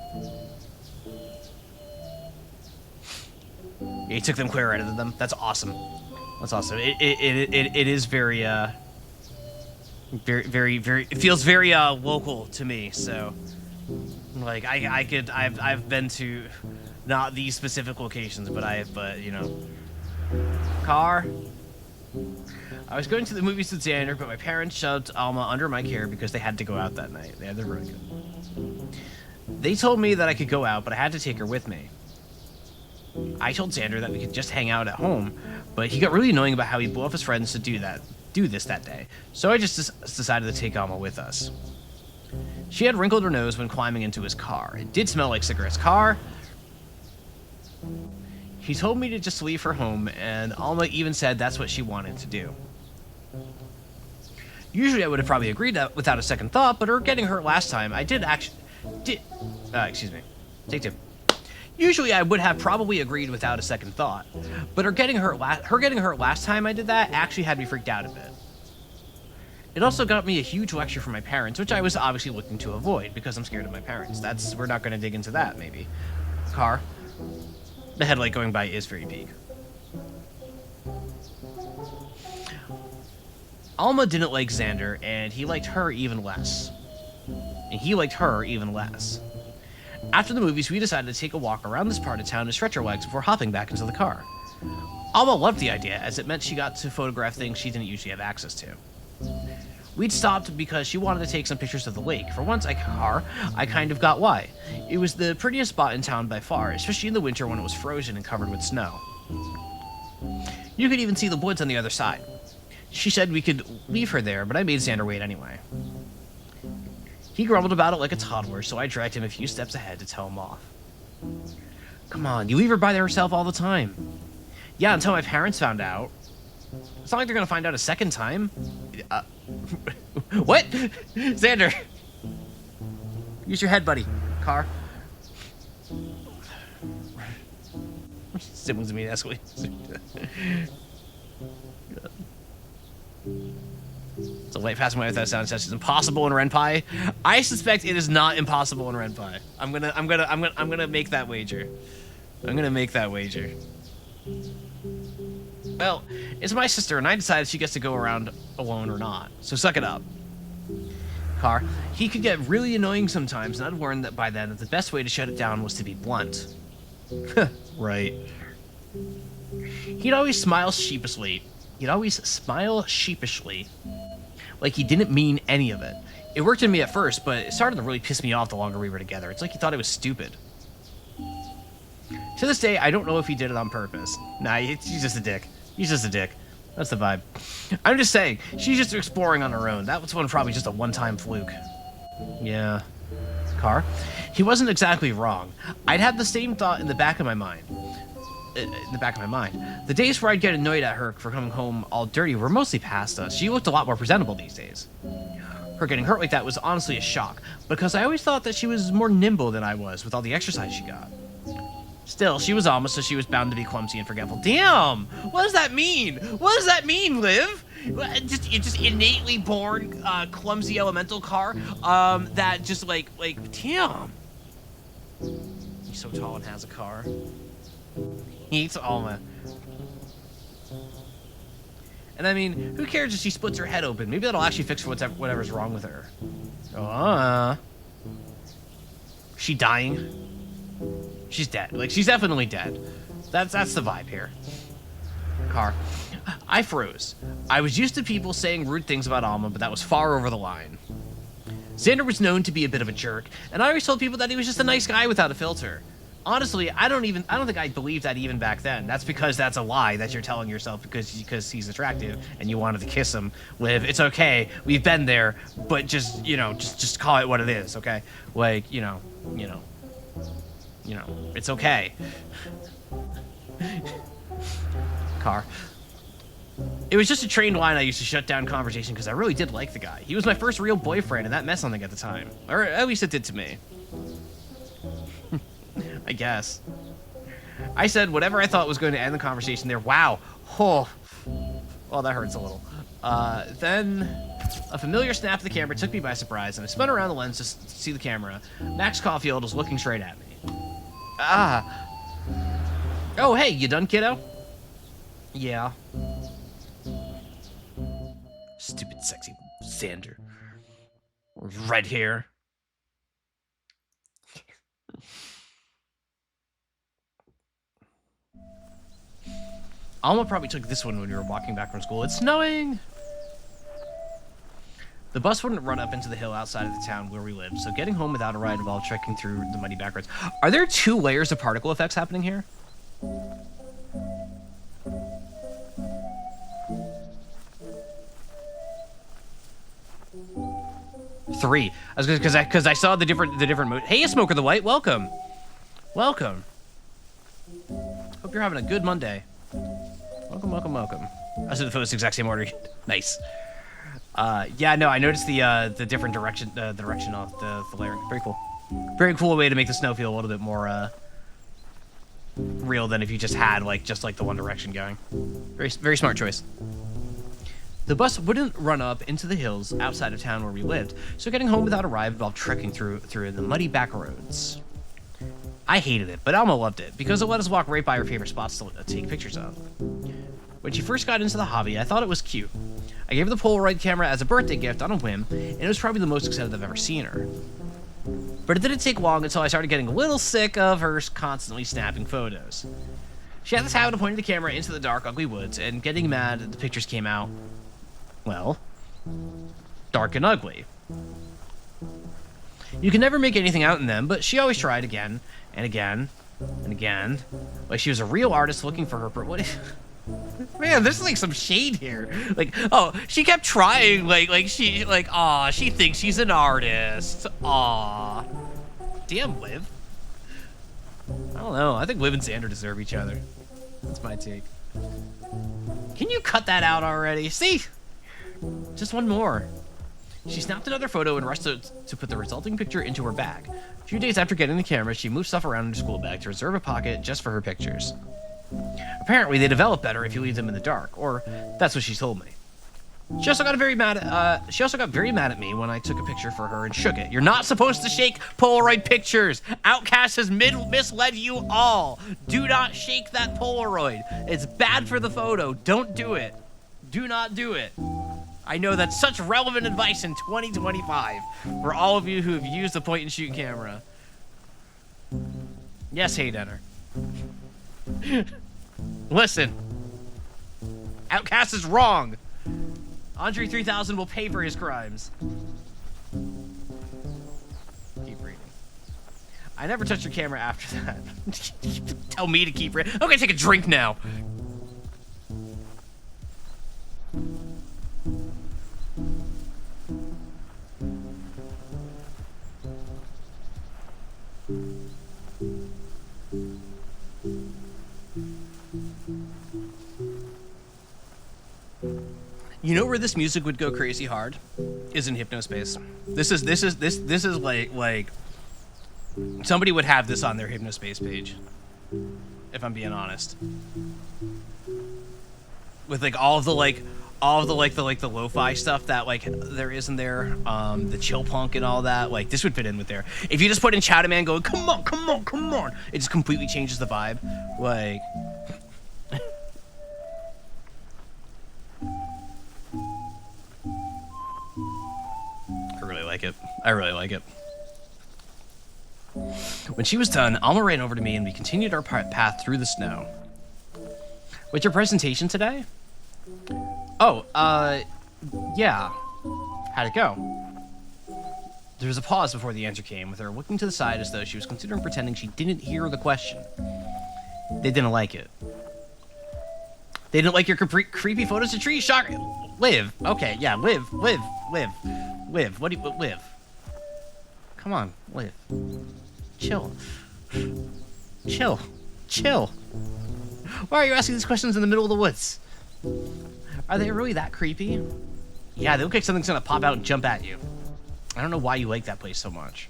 Yeah, he took them clear, edited them. That's awesome. That's awesome. It is very very it feels very local to me. So Like, I've been to not these specific locations, but, you know. Car. I was going to the movies with Xander, but my parents shoved Alma under my care because they had to go out that night. They had their road. They told me that I could go out, but I had to take her with me. I told Xander that we could just hang out at home, but he got really annoying about how he blew off his friends to do this that day. So I just decided to take Alma with us. She had wrinkled her nose when climbing into his car. It did smell like cigarettes. Car. He told me to just leave her home, and Alma even said that's what she wanted to do. Usually I would have probably agreed that without a second thought, but her getting hurt last time, I did actually... excuse me. Take two. Usually I would have probably agreed without a second thought, but her getting hurt last time I did that actually had me freaked out a bit. It also got me a huge lecture from my parents, which I was obviously looking to avoid because I'm scared of my parents. We're not going to dig into that, maybe. Car. The headlight going by is very big. Alma didn't like Xander, and he liked her even less. After the movies, we decided to take a walk around this part of town to stretch our legs before hopping back into the car. Alma loved the idea, as it meant she got to photograph things she didn't usually have access to. We'd stopped because she wanted to take some pictures of the lake. For once, I kind of got why. It was the prettiest spot in town by far, especially in the winter when it was frozen and covered with snow. You could even see the woods on the other side. She said we could leave her there, but I made Xander wait anyway. He grumbled about it like a toddler, so I dragged him a few steps ahead to tell him off. Come on, you leave her by herself all the time. Yeah, until my parents found out. It's not like they're gonna find out a second time. What? Xander! Use your head, buddy. Car. Siblings immediately escalate. So light passing away without sound such is impossible in Renpai. I suspect it is not impossible in Renpai. I'm gonna make that wager. Well, it's my sister, and I decided she gets to go around alone or not. So suck it up. Car. He could get really annoying sometimes, and I'd learned that by then that the best way to shut it down was to be blunt. Right. He'd always smile sheepishly. Like he didn't mean any of it. It worked on me at first, but it started to really piss me off the longer we were together. It's like he thought it was stupid. To this day, I don't know if he did it on purpose. Nah, he's just a dick. That's the vibe. I'm just saying, she's just exploring on her own. That was probably just a one-time fluke. Yeah. Car. He wasn't exactly wrong. I'd had the same thought in the back of my mind. The days where I'd get annoyed at her for coming home all dirty were mostly past us. She looked a lot more presentable these days. Her getting hurt like that was honestly a shock, because I always thought that she was more nimble than I was with all the exercise she got. Still, she was Alma, so she was bound to be clumsy and forgetful. Damn! What does that mean? Liv? Just innately born, clumsy elemental car, that just, like, damn. He's so tall and has a car. He hates Alma. And I mean, who cares if she splits her head open? Maybe that'll actually fix whatever's wrong with her. She dying? She's dead. Like, she's definitely dead. That's the vibe here. Car. I froze. I was used to people saying rude things about Alma, but that was far over the line. Xander was known to be a bit of a jerk, and I always told people that he was just a nice guy without a filter. Honestly, I don't think I believed that even back then. That's because that's a lie that you're telling yourself because he's attractive and you wanted to kiss him. Liv, it's okay. We've been there, but just call it what it is, okay? Like, it's okay. Car. It was just a trained line I used to shut down conversation because I really did like the guy. He was my first real boyfriend, and that meant something at the time. Or at least it did to me. I guess. I said whatever I thought was going to end the conversation there. Wow. Oh, that hurts a little. Then a familiar snap of the camera took me by surprise, and I spun around the lens to see the camera. Max Caulfield was looking straight at me. Oh, hey, you done, kiddo? Yeah. Stupid, sexy Xander. Red hair. Alma probably took this one when we were walking back from school. It's snowing! The bus wouldn't run up into the hill outside of the town where we lived, so getting home without a ride involved trekking through the muddy back roads. Are there 2 layers of particle effects happening here? 3. I was because I saw the different mood. Hey, Smoker the White, welcome. Welcome. Hope you're having a good Monday. Welcome, welcome, welcome. I said the photos exact same order. Nice. Yeah, no, I noticed the different direction, the direction of the layering. Very cool. Very cool way to make the snow feel a little bit more real than if you just had just the one direction going. Very smart choice. The bus wouldn't run up into the hills outside of town where we lived, so getting home without a ride involved trekking through the muddy back roads. I hated it, but Alma loved it, because it let us walk right by her favorite spots to take pictures of. When she first got into the hobby, I thought it was cute. I gave her the Polaroid camera as a birthday gift on a whim, and it was probably the most excited I've ever seen her. But it didn't take long until I started getting a little sick of her constantly snapping photos. She had this habit of pointing the camera into the dark, ugly woods, and getting mad that the pictures came out, well, dark and ugly. You can never make anything out in them, but she always tried again, and again, and again. Like she was a real artist looking for her... What? Man, there's some shade here. Oh, she kept trying, aw, she thinks she's an artist. Aw. Damn, Liv. I don't know, I think Liv and Xander deserve each other. That's my take. Can you cut that out already? See? Just one more. She snapped another photo and rushed to put the resulting picture into her bag. A few days after getting the camera, she moved stuff around in her school bag to reserve a pocket just for her pictures. Apparently, they develop better if you leave them in the dark, or that's what she told me. She also got very mad at me when I took a picture for her and shook it. You're not supposed to shake Polaroid pictures. Outcast has misled you all. Do not shake that Polaroid. It's bad for the photo. Don't do it. Do not do it. I know that's such relevant advice in 2025 for all of you who have used the point-and-shoot camera. Yes, Haydenner. Listen. Outcast is wrong. Andre 3000 will pay for his crimes. Keep reading. I never touched your camera after that. Tell me to keep reading. I'm gonna take a drink now. You know where this music would go crazy hard? Is in Hypnospace. This is like somebody would have this on their Hypnospace page. If I'm being honest. With all of the lo-fi stuff that there is in there, the chill punk and all that, this would fit in with there. If you just put in Chowderman going, come on, come on, come on, it just completely changes the vibe. I really like it. When she was done, Alma ran over to me and we continued our path through the snow. What's your presentation today? Oh, yeah. How'd it go? There was a pause before the answer came, with her looking to the side as though she was considering pretending she didn't hear the question. They didn't like it. They didn't like your creepy photos of trees? Shocker. Liv. Okay, yeah, Liv. What do you... Liv. Come on, Liv. Chill. Chill. Why are you asking these questions in the middle of the woods? Are they really that creepy? Yeah, they look like something's gonna pop out and jump at you. I don't know why you like that place so much.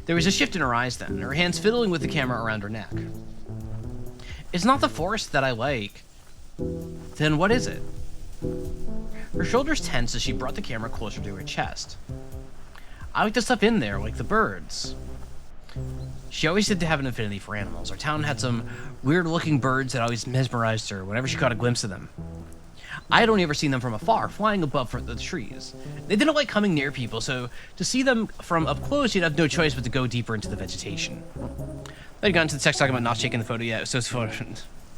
There was a shift in her eyes then, her hands fiddling with the camera around her neck. It's not the forest that I like. Then what is it? Her shoulders tensed as she brought the camera closer to her chest. I like the stuff in there, like the birds. She always did have an affinity for animals. Our town had some weird-looking birds that always mesmerized her whenever she caught a glimpse of them. I had only ever seen them from afar, flying above the trees. They didn't like coming near people, so to see them from up close, you'd have no choice but to go deeper into the vegetation. I'd gotten to the text talking about not shaking the photo yet, so it's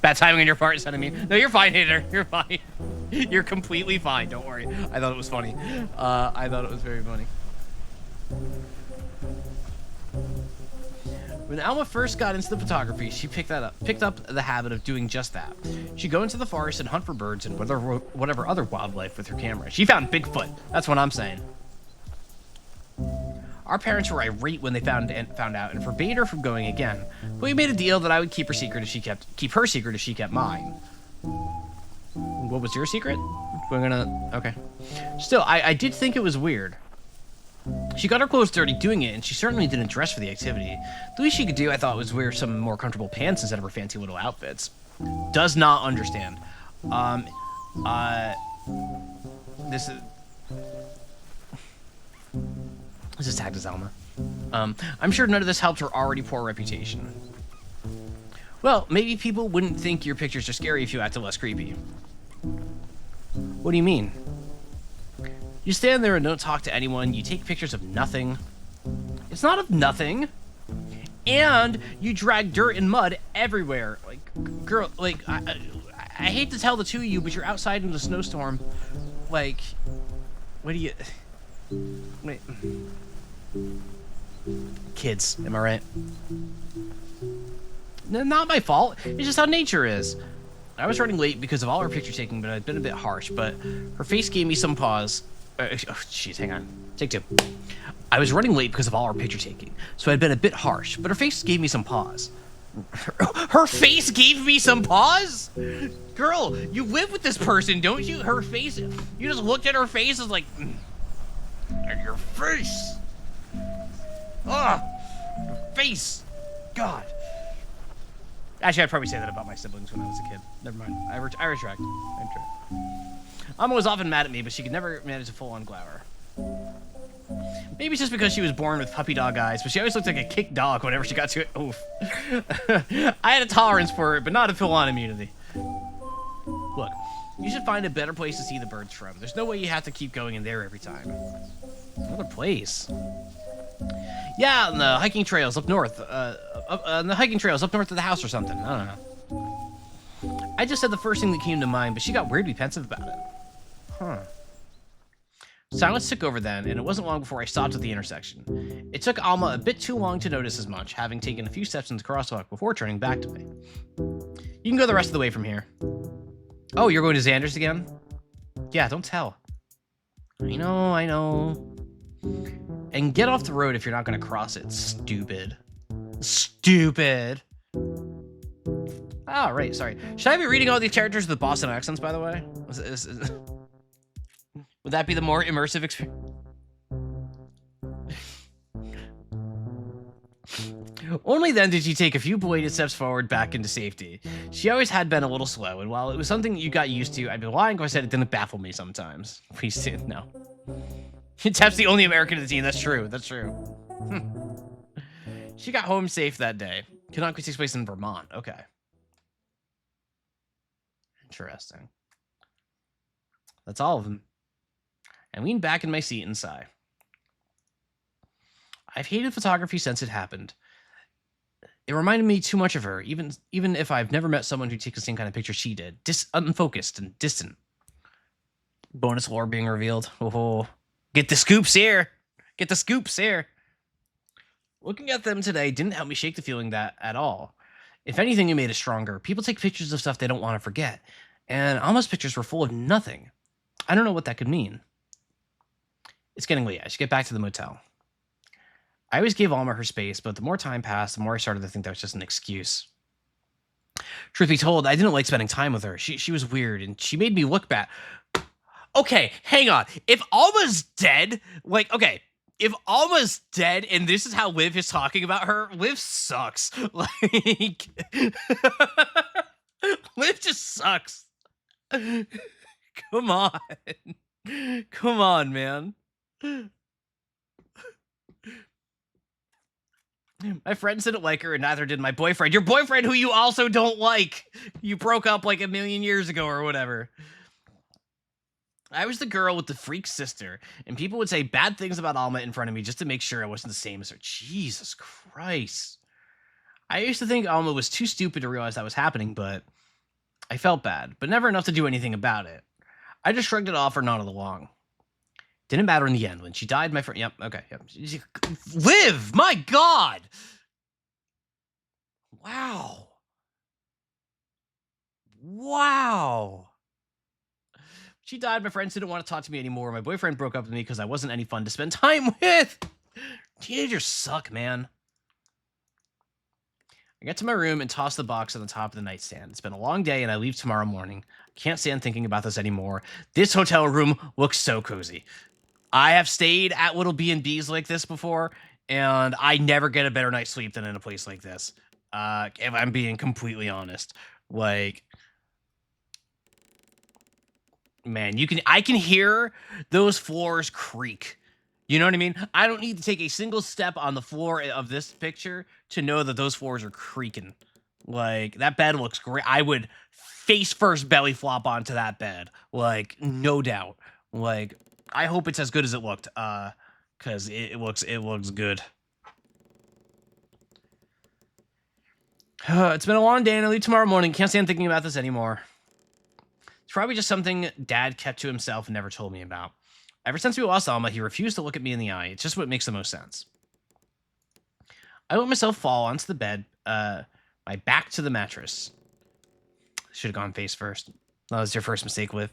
bad timing on your part, sending me. No, you're fine, Hater. You're fine. You're completely fine. Don't worry. I thought it was funny. I thought it was very funny. When Alma first got into the photography, she picked up the habit of doing just that. She'd go into the forest and hunt for birds and whatever other wildlife with her camera. She found Bigfoot. That's what I'm saying. Our parents were irate when they found out and forbade her from going again. But we made a deal that I would keep her secret if she kept mine. What was your secret? Okay. Still, I did think it was weird. She got her clothes dirty doing it, and she certainly didn't dress for the activity. The least she could do, I thought, was wear some more comfortable pants instead of her fancy little outfits. Does not understand. This is tagged as Alma. I'm sure none of this helped her already poor reputation. Well, maybe people wouldn't think your pictures are scary if you acted less creepy. What do you mean? You stand there and don't talk to anyone. You take pictures of nothing. It's not of nothing. And you drag dirt and mud everywhere. Like, girl, like, I hate to tell the two of you, but you're outside in the snowstorm. Like, what do you... Wait. Kids, am I right? No, not my fault. It's just how nature is. I was running late because of all her picture taking, but I'd been a bit harsh, but her face gave me some pause. Oh, jeez, hang on. Take two. I was running late because of all her picture taking, so I'd been a bit harsh, but her face gave me some pause. Her face gave me some pause? Girl, you live with this person, don't you? Her face, you just looked at her face and was like, and your face. Ugh, your face. God. Actually, I'd probably say that about my siblings when I was a kid. Never mind. I retract. Mama was often mad at me, but she could never manage a full-on glower. Maybe it's just because she was born with puppy dog eyes, but she always looked like a kicked dog whenever she got to it. Oof. I had a tolerance for it, but not a full-on immunity. Look, you should find a better place to see the birds from. There's no way you have to keep going in there every time. Another place? Yeah, on the hiking trails up north. On the hiking trails up north of the house or something. I don't know. I just said the first thing that came to mind, but she got weirdly pensive about it. Huh. Silence took over then, and it wasn't long before I stopped at the intersection. It took Alma a bit too long to notice as much, having taken a few steps in the crosswalk before turning back to me. You can go the rest of the way from here. Oh, you're going to Xander's again? Yeah, don't tell. I know. And get off the road if you're not going to cross it, stupid. Stupid. Ah, right, sorry. Should I be reading all these characters with Boston accents, by the way? Would that be the more immersive experience? Only then did she take a few belated steps forward back into safety. She always had been a little slow, and while it was something you got used to, I'd be lying if I said it didn't baffle me sometimes. Please did, no. Tep's the only American in the team, that's true, that's true. She got home safe that day. Konami takes place in Vermont, okay. Interesting. That's all of them. I lean back in my seat and sigh. I've hated photography since it happened. It reminded me too much of her, even if I've never met someone who takes the same kind of picture she did. Unfocused and distant. Bonus lore being revealed. Oh, get the scoops here. Get the scoops here. Looking at them today didn't help me shake the feeling that at all. If anything, it made it stronger. People take pictures of stuff they don't want to forget. And Alma's pictures were full of nothing. I don't know what that could mean. It's getting late. I should get back to the motel. I always gave Alma her space, but the more time passed, the more I started to think that was just an excuse. Truth be told, I didn't like spending time with her. She was weird, and she made me look bad. Okay, hang on. If Alma's dead, if Alma's dead and this is how Liv is talking about her, Liv sucks. Like, Liv just sucks. Come on. Come on, man. My friends didn't like her, and neither did my boyfriend. Your boyfriend, who you also don't like. You broke up like 1,000,000 years ago or whatever. I was the girl with the freak sister, and people would say bad things about Alma in front of me just to make sure I wasn't the same as her. Jesus Christ. I used to think Alma was too stupid to realize that was happening, but I felt bad, but never enough to do anything about it. I just shrugged it off or nodded along. Didn't matter in the end. When she died, my friend... Yep, okay, yep. Live! My God! Wow. Wow. She died, my friends didn't want to talk to me anymore. My boyfriend broke up with me because I wasn't any fun to spend time with. Teenagers suck, man. I get to my room and toss the box on the top of the nightstand. It's been a long day and I leave tomorrow morning. I can't stand thinking about this anymore. This hotel room looks so cozy. I have stayed at little B&Bs like this before, and I never get a better night's sleep than in a place like this. If I'm being completely honest. Like, man, I can hear those floors creak. You know what I mean? I don't need to take a single step on the floor of this picture to know that those floors are creaking. Like, that bed looks great. I would face first belly flop onto that bed. Like, no doubt. Like, I hope it's as good as it looked. Because it looks good. It's been a long day and I leave tomorrow morning. Can't stand thinking about this anymore. It's probably just something Dad kept to himself and never told me about. Ever since we lost Alma, he refused to look at me in the eye. It's just what makes the most sense. I let myself fall onto the bed, my back to the mattress. Should have gone face first. That was your first mistake, Liv.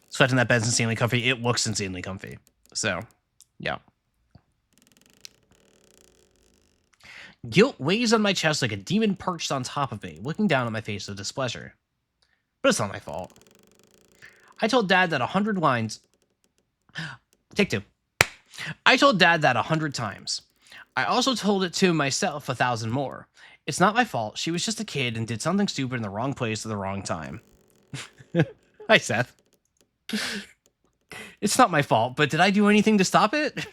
Sweating that bed's insanely comfy. It looks insanely comfy. So, yeah. Guilt weighs on my chest like a demon perched on top of me, looking down at my face with displeasure. But it's not my fault. I told Dad that 100 lines... Take two. I told Dad that 100 times. I also told it to myself 1,000 more. It's not my fault. She was just a kid and did something stupid in the wrong place at the wrong time. Hi, Seth. It's not my fault, but did I do anything to stop it?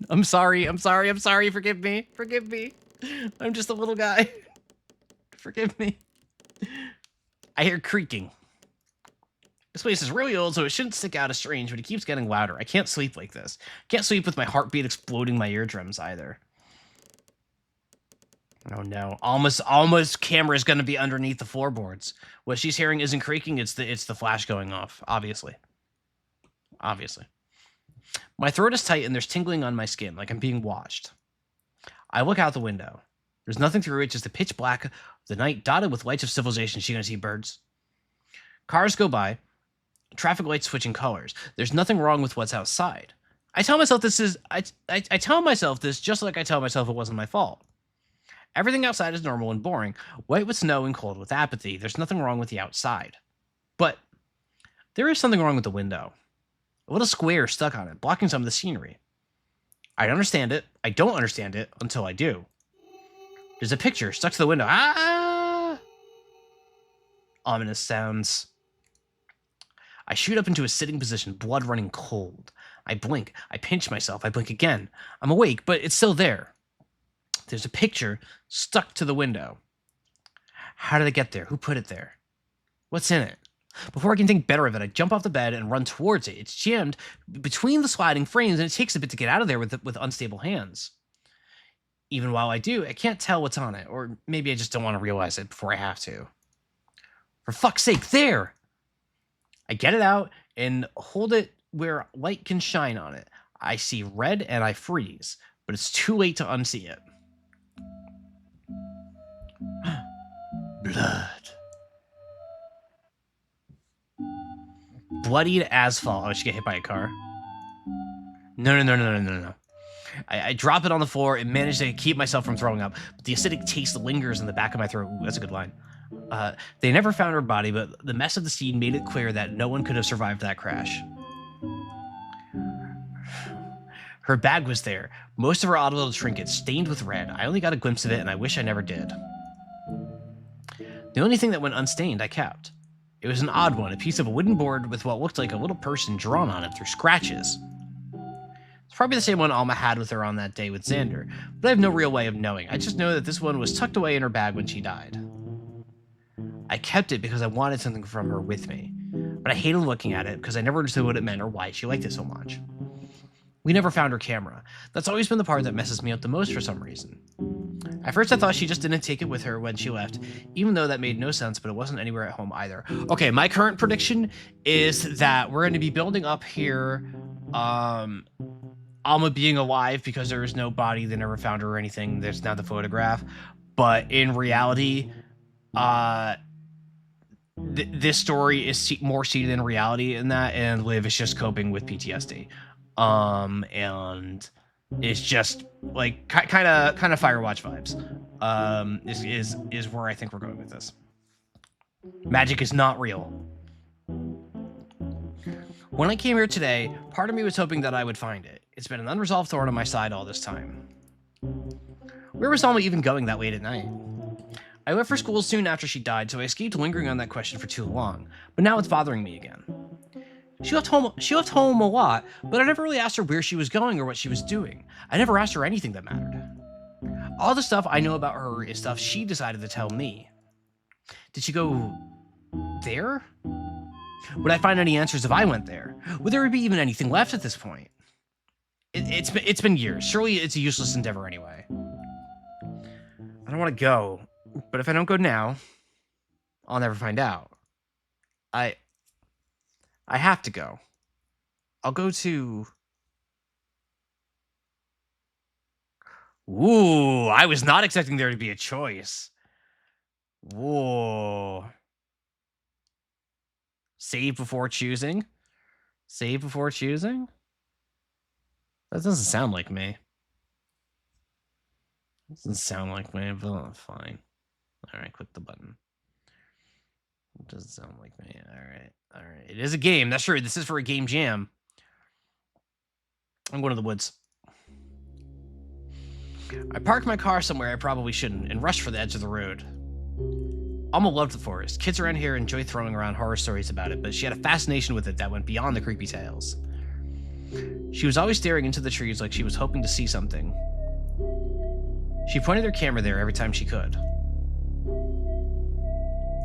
I'm sorry. Forgive me. I'm just a little guy. Forgive me. I hear creaking. This place is really old, so it shouldn't stick out as strange, but it keeps getting louder. I can't sleep like this. Can't sleep with my heartbeat exploding my eardrums either. Oh no. Alma's camera is going to be underneath the floorboards. What she's hearing isn't creaking, it's the flash going off, obviously. Obviously. My throat is tight and there's tingling on my skin, like I'm being watched. I look out the window. There's nothing through it, just the pitch black of the night dotted with lights of civilization. She gonna see birds? Cars go by. Traffic lights switching colors. There's nothing wrong with what's outside. I tell myself this is... I tell myself this just like I tell myself it wasn't my fault. Everything outside is normal and boring. White with snow and cold with apathy. There's nothing wrong with the outside. But there is something wrong with the window. A little square stuck on it, blocking some of the scenery. I understand it. I don't understand it until I do. There's a picture stuck to the window. Ah! Ominous sounds. I shoot up into a sitting position, blood running cold. I blink. I pinch myself. I blink again. I'm awake, but it's still there. There's a picture stuck to the window. How did it get there? Who put it there? What's in it? Before I can think better of it, I jump off the bed and run towards it. It's jammed between the sliding frames, and it takes a bit to get out of there with unstable hands. Even while I do, I can't tell what's on it, or maybe I just don't want to realize it before I have to. For fuck's sake, there! I get it out and hold it where light can shine on it. I see red and I freeze, but it's too late to unsee it. Blood. Bloodied asphalt. Oh, I should get hit by a car. No. I drop it on the floor and manage to keep myself from throwing up, but the acidic taste lingers in the back of my throat. Ooh, that's a good line. They never found her body, but the mess of the scene made it clear that no one could have survived that crash. Her bag was there, most of her odd little trinkets stained with red. I only got a glimpse of it, and I wish I never did. The only thing that went unstained I kept. It was an odd one, a piece of a wooden board with what looked like a little person drawn on it through scratches. It's probably the same one Alma had with her on that day with Xander, but I have no real way of knowing. I just know that this one was tucked away in her bag when she died. I kept it because I wanted something from her with me. but I hated looking at it because I never understood what it meant or why she liked it so much. We never found her camera. That's always been the part that messes me up the most for some reason. At first I thought she just didn't take it with her when she left, even though that made no sense, but it wasn't anywhere at home either. Okay, my current prediction is that we're going to be building up here Alma being alive because there was no body, they never found her or anything. There's not the photograph. But in reality, this story is more seated in reality in that, and Liv is just coping with PTSD. And it's just like kind of Firewatch vibes. Is where I think we're going with this. Magic is not real. When I came here today, part of me was hoping that I would find it. It's been an unresolved thorn on my side all this time. Where was Alma even going that late at night? I left for school soon after she died, so I escaped lingering on that question for too long, but now it's bothering me again. She left home a lot, but I never really asked her where she was going or what she was doing. I never asked her anything that mattered. All the stuff I know about her is stuff she decided to tell me. Did she go there? Would I find any answers if I went there? Would there be even anything left at this point? It's been years. Surely it's a useless endeavor anyway. I don't want to go, but if I don't go now, I'll never find out. I have to go. I'll go to... Ooh, I was not expecting there to be a choice. Whoa. Save before choosing? Save before choosing? That doesn't sound like me. Doesn't sound like me, but fine. Alright, click the button. It doesn't sound like me. Alright. It is a game. That's true. This is for a game jam. I'm going to the woods. I parked my car somewhere I probably shouldn't and rushed for the edge of the road. Alma loved the forest. Kids around here enjoy throwing around horror stories about it, but she had a fascination with it that went beyond the creepy tales. She was always staring into the trees like she was hoping to see something. She pointed her camera there every time she could.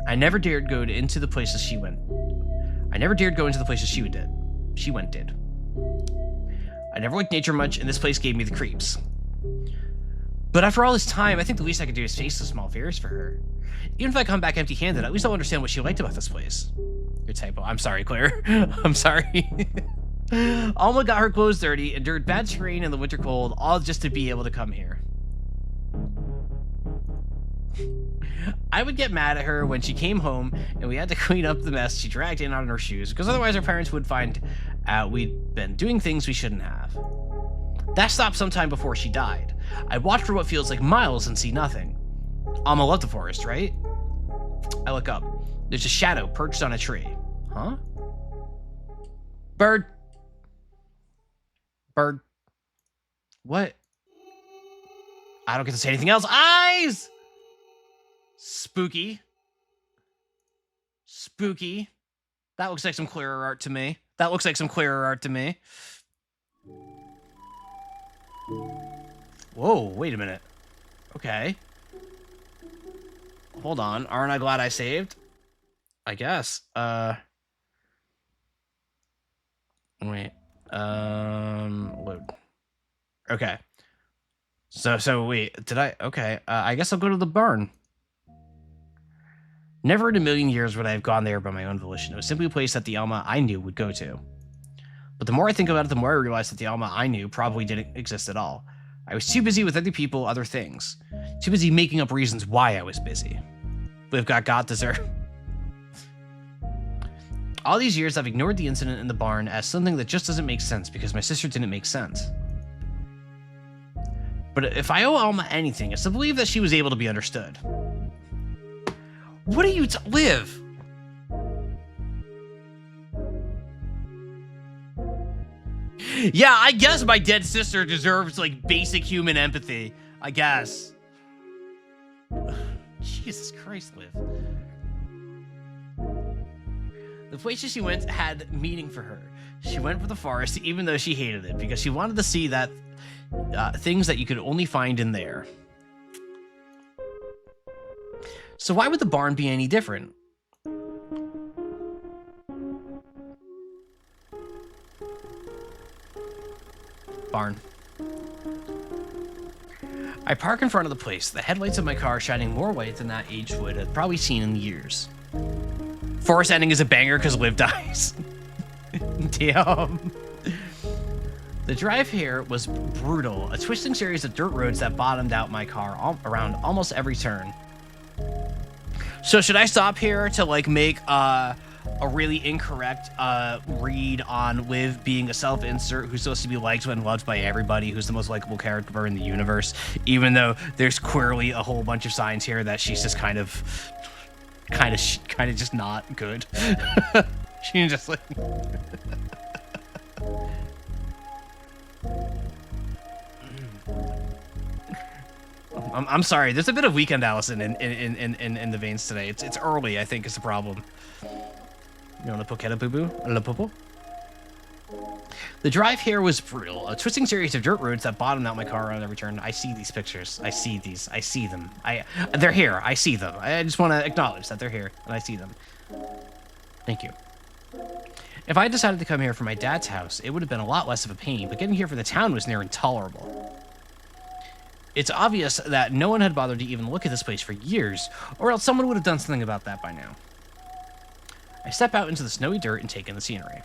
I never dared go into the places she went. I never dared go into the places she did. I never liked nature much, and this place gave me the creeps. But after all this time, I think the least I could do is face the small fears for her. Even if I come back empty-handed, at least I'll understand what she liked about this place. Your typo. I'm sorry, Claire. I'm sorry. Alma got her clothes dirty, endured bad terrain in the winter cold, all just to be able to come here. I would get mad at her when she came home and we had to clean up the mess she dragged in on her shoes, because otherwise our parents would find out we'd been doing things we shouldn't have. That stopped sometime before she died. I watched for what feels like miles and see nothing. Alma loved the forest, right? I look up. There's a shadow perched on a tree. Huh? Bird. What? I don't get to say anything else. Eyes! Spooky. That looks like some clearer art to me. Whoa, wait a minute. Okay. Hold on. Aren't I glad I saved? I guess. Wait. Load. Okay. So wait, did I? Okay. I guess I'll go to the barn. Never in a million years would I have gone there by my own volition. It was simply a place that the Alma I knew would go to. But the more I think about it, the more I realize that the Alma I knew probably didn't exist at all. I was too busy with other people, other things. Too busy making up reasons why I was busy. We've got dessert. All these years, I've ignored the incident in the barn as something that just doesn't make sense because my sister didn't make sense. But if I owe Alma anything, it's to believe that she was able to be understood. What are you Liv? Yeah, I guess my dead sister deserves, like, basic human empathy. I guess. Jesus Christ, Liv. The places she went had meaning for her. She went for the forest even though she hated it because she wanted to see that things that you could only find in there. So why would the barn be any different? barn. I park in front of the place, the headlights of my car shining more white than that aged wood had probably seen in years. Forest ending is a banger because Liv dies. Damn. The drive here was brutal, a twisting series of dirt roads that bottomed out my car around almost every turn. So should I stop here to like make a really incorrect read on Liv being a self-insert who's supposed to be liked and loved by everybody, who's the most likable character in the universe, even though there's clearly a whole bunch of signs here that she's just kind of just not good. She's just like I'm sorry. There's a bit of Weekend Allison in the veins today. It's early, I think, is the problem. You know, the Poketa Boo Boo? Le Popo? The drive here was brutal. A twisting series of dirt roads that bottomed out my car on every turn. I see these pictures. I see these. I see them. They're here. I see them. I just want to acknowledge that they're here, and I see them. Thank you. If I had decided to come here for my dad's house, it would have been a lot less of a pain, but getting here for the town was near intolerable. It's obvious that no one had bothered to even look at this place for years, or else someone would have done something about that by now. I step out into the snowy dirt and take in the scenery.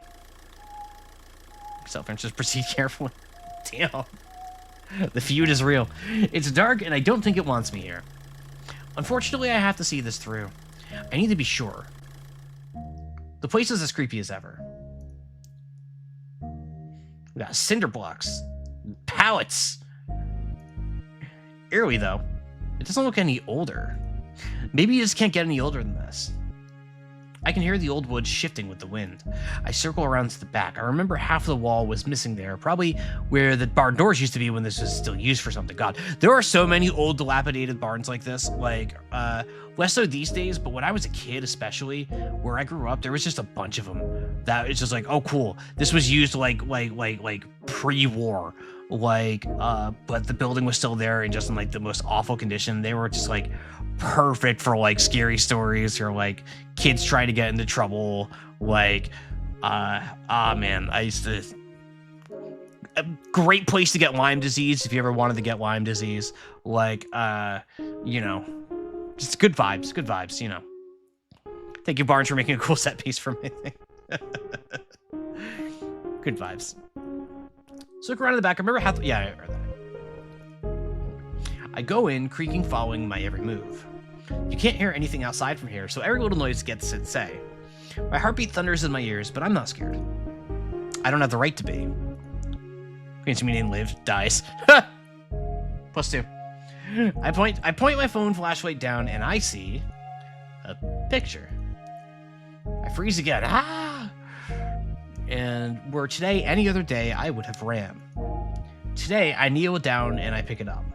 Self-interest, proceed carefully. Damn. The feud is real. It's dark, and I don't think it wants me here. Unfortunately, I have to see this through. I need to be sure. The place is as creepy as ever. We got cinder blocks. Pallets. Eerily, though, it doesn't look any older. Maybe you just can't get any older than this. I can hear the old wood shifting with the wind. I circle around to the back. I remember half of the wall was missing there, probably where the barn doors used to be when this was still used for something. God, there are so many old dilapidated barns like this, like, less so these days, but when I was a kid especially, where I grew up, there was just a bunch of them. That it's just like, oh cool, this was used like pre-war. But the building was still there and just in like the most awful condition. They were just like perfect for like scary stories or like kids trying to get into trouble. Like, man, I used to. A great place to get Lyme disease if you ever wanted to get Lyme disease. Like, you know, just good vibes, you know. Thank you, Barnes, for making a cool set piece for me. Good vibes. So look around in the back. I remember how... Yeah, I read that. I go in, creaking, following my every move. You can't hear anything outside from here, so every little noise gets its say. My heartbeat thunders in my ears, but I'm not scared. I don't have the right to be. Against me and Liv dies. +2. I point my phone flashlight down, and I see a picture. I freeze again. Ah! And were today any other day, I would have ran. Today, I kneel down and I pick it up.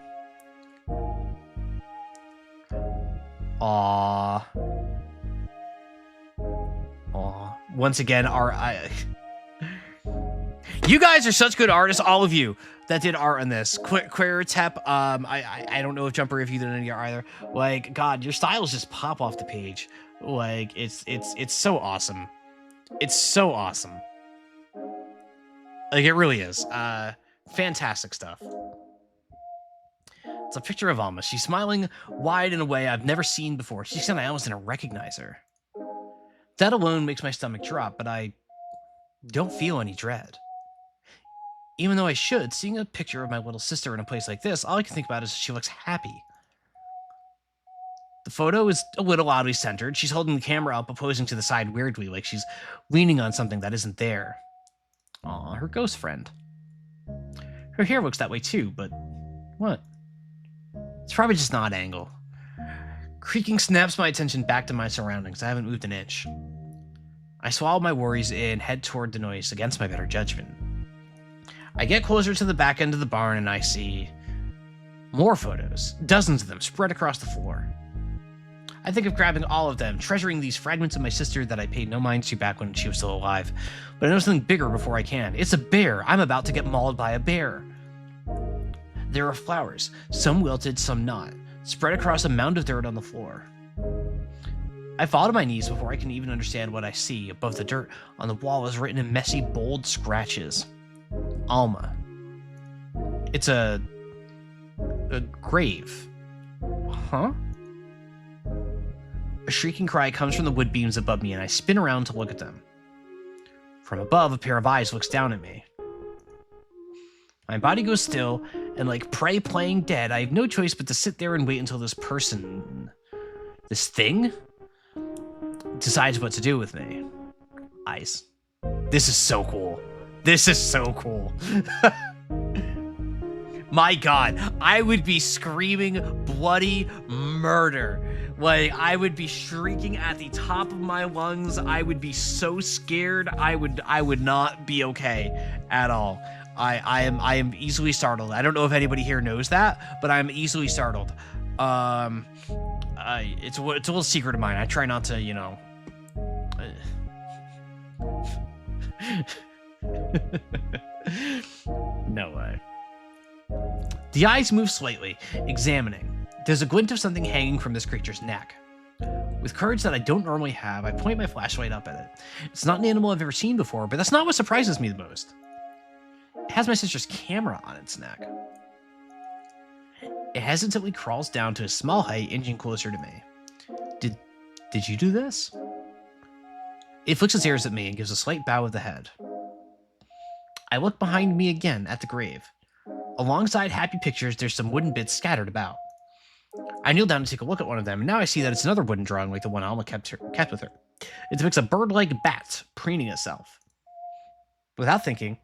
Aww. Aww. Once again, you guys are such good artists, all of you that did art on this. Queer Tep, I don't know if Jumper, if you did any art either. Like, God, your styles just pop off the page. Like, it's so awesome. It's so awesome. Like, it really is. Fantastic stuff. It's a picture of Alma. She's smiling wide in a way I've never seen before. She said I almost didn't recognize her. That alone makes my stomach drop, but I don't feel any dread. Even though I should, seeing a picture of my little sister in a place like this, all I can think about is she looks happy. The photo is a little oddly centered. She's holding the camera up, posing to the side weirdly, like she's leaning on something that isn't there. Aw, her ghost friend. Her hair looks that way too, but what? It's probably just an odd angle. Creaking snaps my attention back to my surroundings. I haven't moved an inch. I swallow my worries and head toward the noise against my better judgment. I get closer to the back end of the barn and I see more photos, dozens of them spread across the floor. I think of grabbing all of them, treasuring these fragments of my sister that I paid no mind to back when she was still alive. But I know something bigger before I can. It's a bear. I'm about to get mauled by a bear. There are flowers, some wilted, some not, spread across a mound of dirt on the floor. I fall to my knees before I can even understand what I see. Above the dirt on the wall is written in messy, bold scratches. Alma. It's a grave. Huh? A shrieking cry comes from the wood beams above me, and I spin around to look at them. From above, a pair of eyes looks down at me. My body goes still, and like prey playing dead, I have no choice but to sit there and wait until this thing, decides what to do with me. Eyes. This is so cool. This is so cool. My God, I would be screaming bloody murder. Like, I would be shrieking at the top of my lungs. I would be so scared. I would not be okay at all. I am easily startled. I don't know if anybody here knows that, but I'm easily startled. It's a little secret of mine. I try not to, you know. No way. The eyes move slightly, examining. There's a glint of something hanging from this creature's neck. With courage that I don't normally have, I point my flashlight up at it. It's not an animal I've ever seen before, but that's not what surprises me the most. It has my sister's camera on its neck. It hesitantly crawls down to a small height, inching closer to me. Did you do this? It flicks its ears at me and gives a slight bow of the head. I look behind me again at the grave. Alongside happy pictures, there's some wooden bits scattered about. I kneel down to take a look at one of them, and now I see that it's another wooden drawing like the one Alma kept with her. It depicts a bird-like bat preening itself. Without thinking,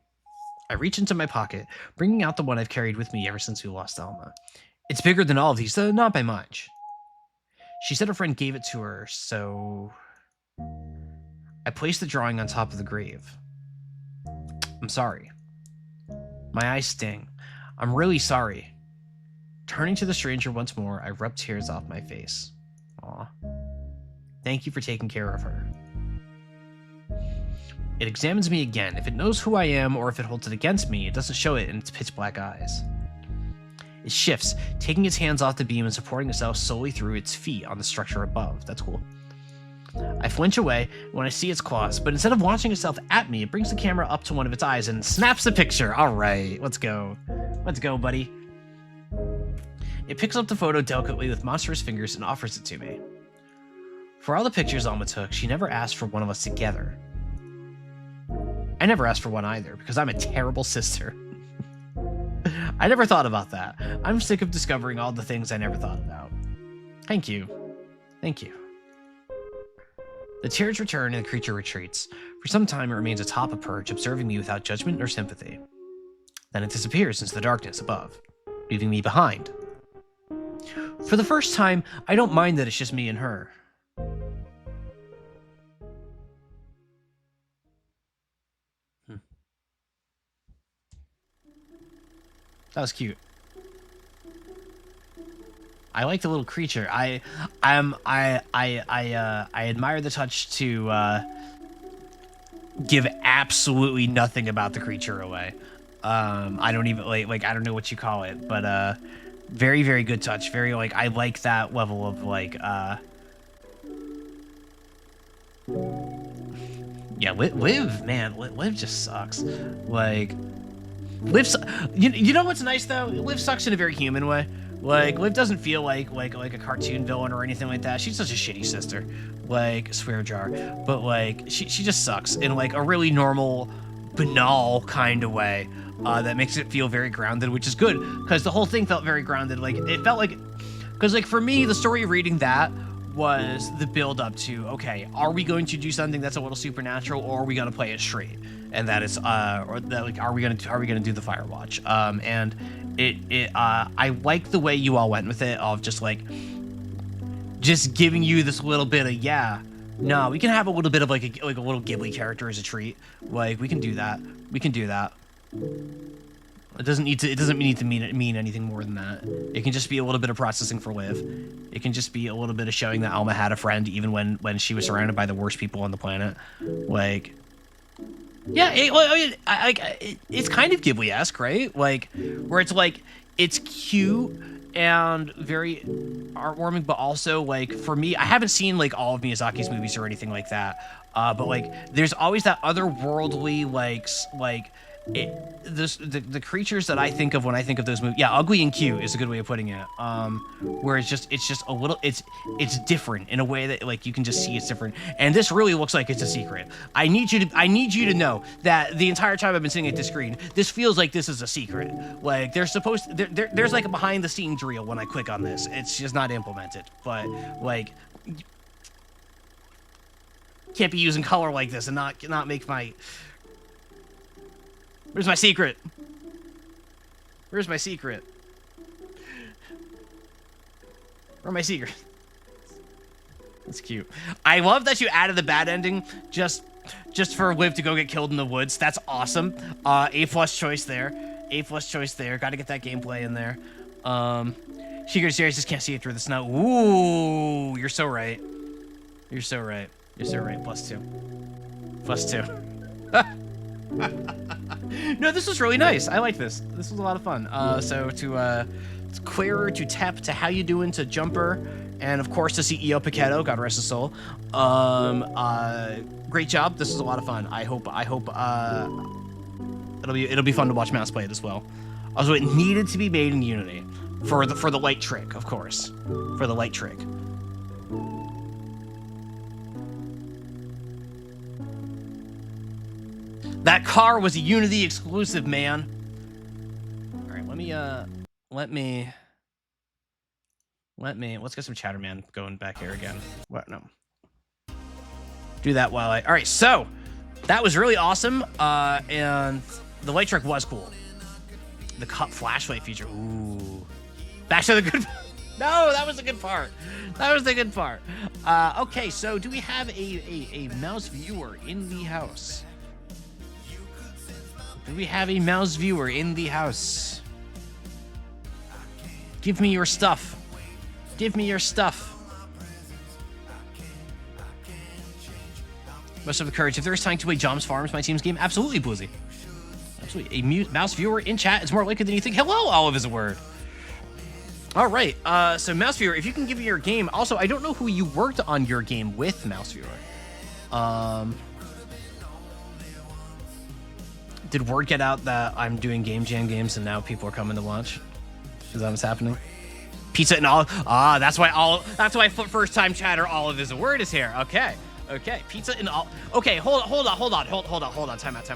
I reach into my pocket, bringing out the one I've carried with me ever since we lost Alma. It's bigger than all of these, though not by much. She said her friend gave it to her, so... I placed the drawing on top of the grave. I'm sorry. My eyes sting. I'm really sorry. Turning to the stranger once more, I rub tears off my face. Aw. Thank you for taking care of her. It examines me again. If it knows who I am or if it holds it against me, it doesn't show it in its pitch black eyes. It shifts, taking its hands off the beam and supporting itself solely through its feet on the structure above. That's cool. I flinch away when I see its claws, but instead of launching itself at me, it brings the camera up to one of its eyes and snaps a picture. All right, let's go. Let's go, buddy. It picks up the photo delicately with monstrous fingers and offers it to me. For all the pictures Alma took, she never asked for one of us together. I never asked for one either, because I'm a terrible sister. I never thought about that. I'm sick of discovering all the things I never thought about. Thank you. Thank you. The tears return and the creature retreats. For some time it remains atop a perch, observing me without judgment or sympathy. Then it disappears into the darkness above, leaving me behind. For the first time, I don't mind that it's just me and her. That was cute. I like the little creature. I admire the touch to give absolutely nothing about the creature away. I don't even like I don't know what you call it, but very, very good touch. Very like I like that level of like yeah, Liv, man, Liv just sucks. Like Liv, you know what's nice though? Liv sucks in a very human way. Like, Liv doesn't feel like a cartoon villain or anything like that. She's such a shitty sister. Like, swear jar. But, like, she just sucks in, like, a really normal, banal kind of way that makes it feel very grounded, which is good, because the whole thing felt very grounded. Like, it felt like... Because, like, for me, the story of reading that was the build-up to, okay, are we going to do something that's a little supernatural, or are we going to play it straight? And that is, or that, like, are we gonna do the Firewatch? And I like the way you all went with it, of just like, just giving you this little bit of, yeah, no, we can have a little bit of like a little Ghibli character as a treat. Like, we can do that. We can do that. It doesn't need to mean anything more than that. It can just be a little bit of processing for Liv. It can just be a little bit of showing that Alma had a friend, even when she was surrounded by the worst people on the planet. Like. Yeah, it's kind of Ghibli-esque, right? Like, where it's like, it's cute and very heartwarming, but also, like, for me, I haven't seen, like, all of Miyazaki's movies or anything like that, but, like, there's always that otherworldly, like the creatures that I think of when I think of those movies, yeah, ugly and cute is a good way of putting it. Where it's just a little, it's different in a way that like you can just see it's different. And this really looks like it's a secret. I need you to know that the entire time I've been sitting at this screen, this feels like this is a secret. Like there's like a behind the scenes reel when I click on this. It's just not implemented, but like. Can't be using color like this and not make my. Where's my secret? Where's my secret? Where's my secret? That's cute. I love that you added the bad ending just for Liv to go get killed in the woods. That's awesome. A+ choice there. A+ choice there. Got to get that gameplay in there. Secret Series just can't see it through the snow. Ooh, you're so right. You're so right. You're so right. +2. +2. No, this was really nice. I like this. This was a lot of fun. So to Clearer, to Tep, to How You Doing, to Jumper, and of course to CEO Paquetto, God rest his soul. Great job. This was a lot of fun. I hope it'll be fun to watch Mouse play it as well. Also, it needed to be made in Unity for the light trick, of course, for the light trick. That car was a Unity exclusive, man. All right, let's get some chatter, man, going back here again. What? No. Do that while all right, so that was really awesome. And the light trick was cool. The cup flashlight feature. Ooh. Back to the good. No, that was the good part. That was the good part. Okay, so do we have a mouse viewer in the house? Do we have a mouse viewer in the house? Give me your stuff. Give me your stuff. Must have the courage. If there is time to play Jom's Farms, my team's game, absolutely, Blizzy. Absolutely. A mouse viewer in chat is more likely than you think. Hello, Olive is a word. All right. So mouse viewer, if you can give me your game. Also, I don't know who you worked on your game with, mouse viewer. Did word get out that I'm doing Game Jam games and now people are coming to watch? Is that what's happening? Pizza and Olive. Ah, that's why first time chatter Olive is a word is here. Okay. Okay. Pizza and Olive. Okay, hold on. Time out.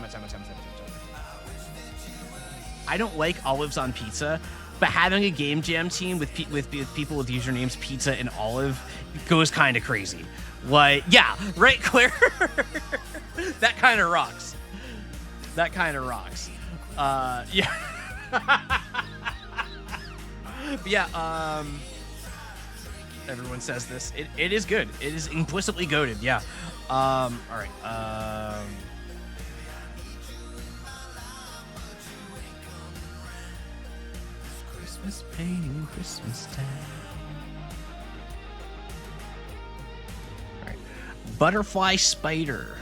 I don't like olives on pizza, but having a Game Jam team with people with usernames Pizza and Olive goes kind of crazy. Like, yeah, right, Claire? That kind of rocks. That kind of rocks. Yeah. Yeah, everyone says this. It is good. It is implicitly goated, yeah. All right. Christmas painting, Christmas time. All right. Butterfly spider.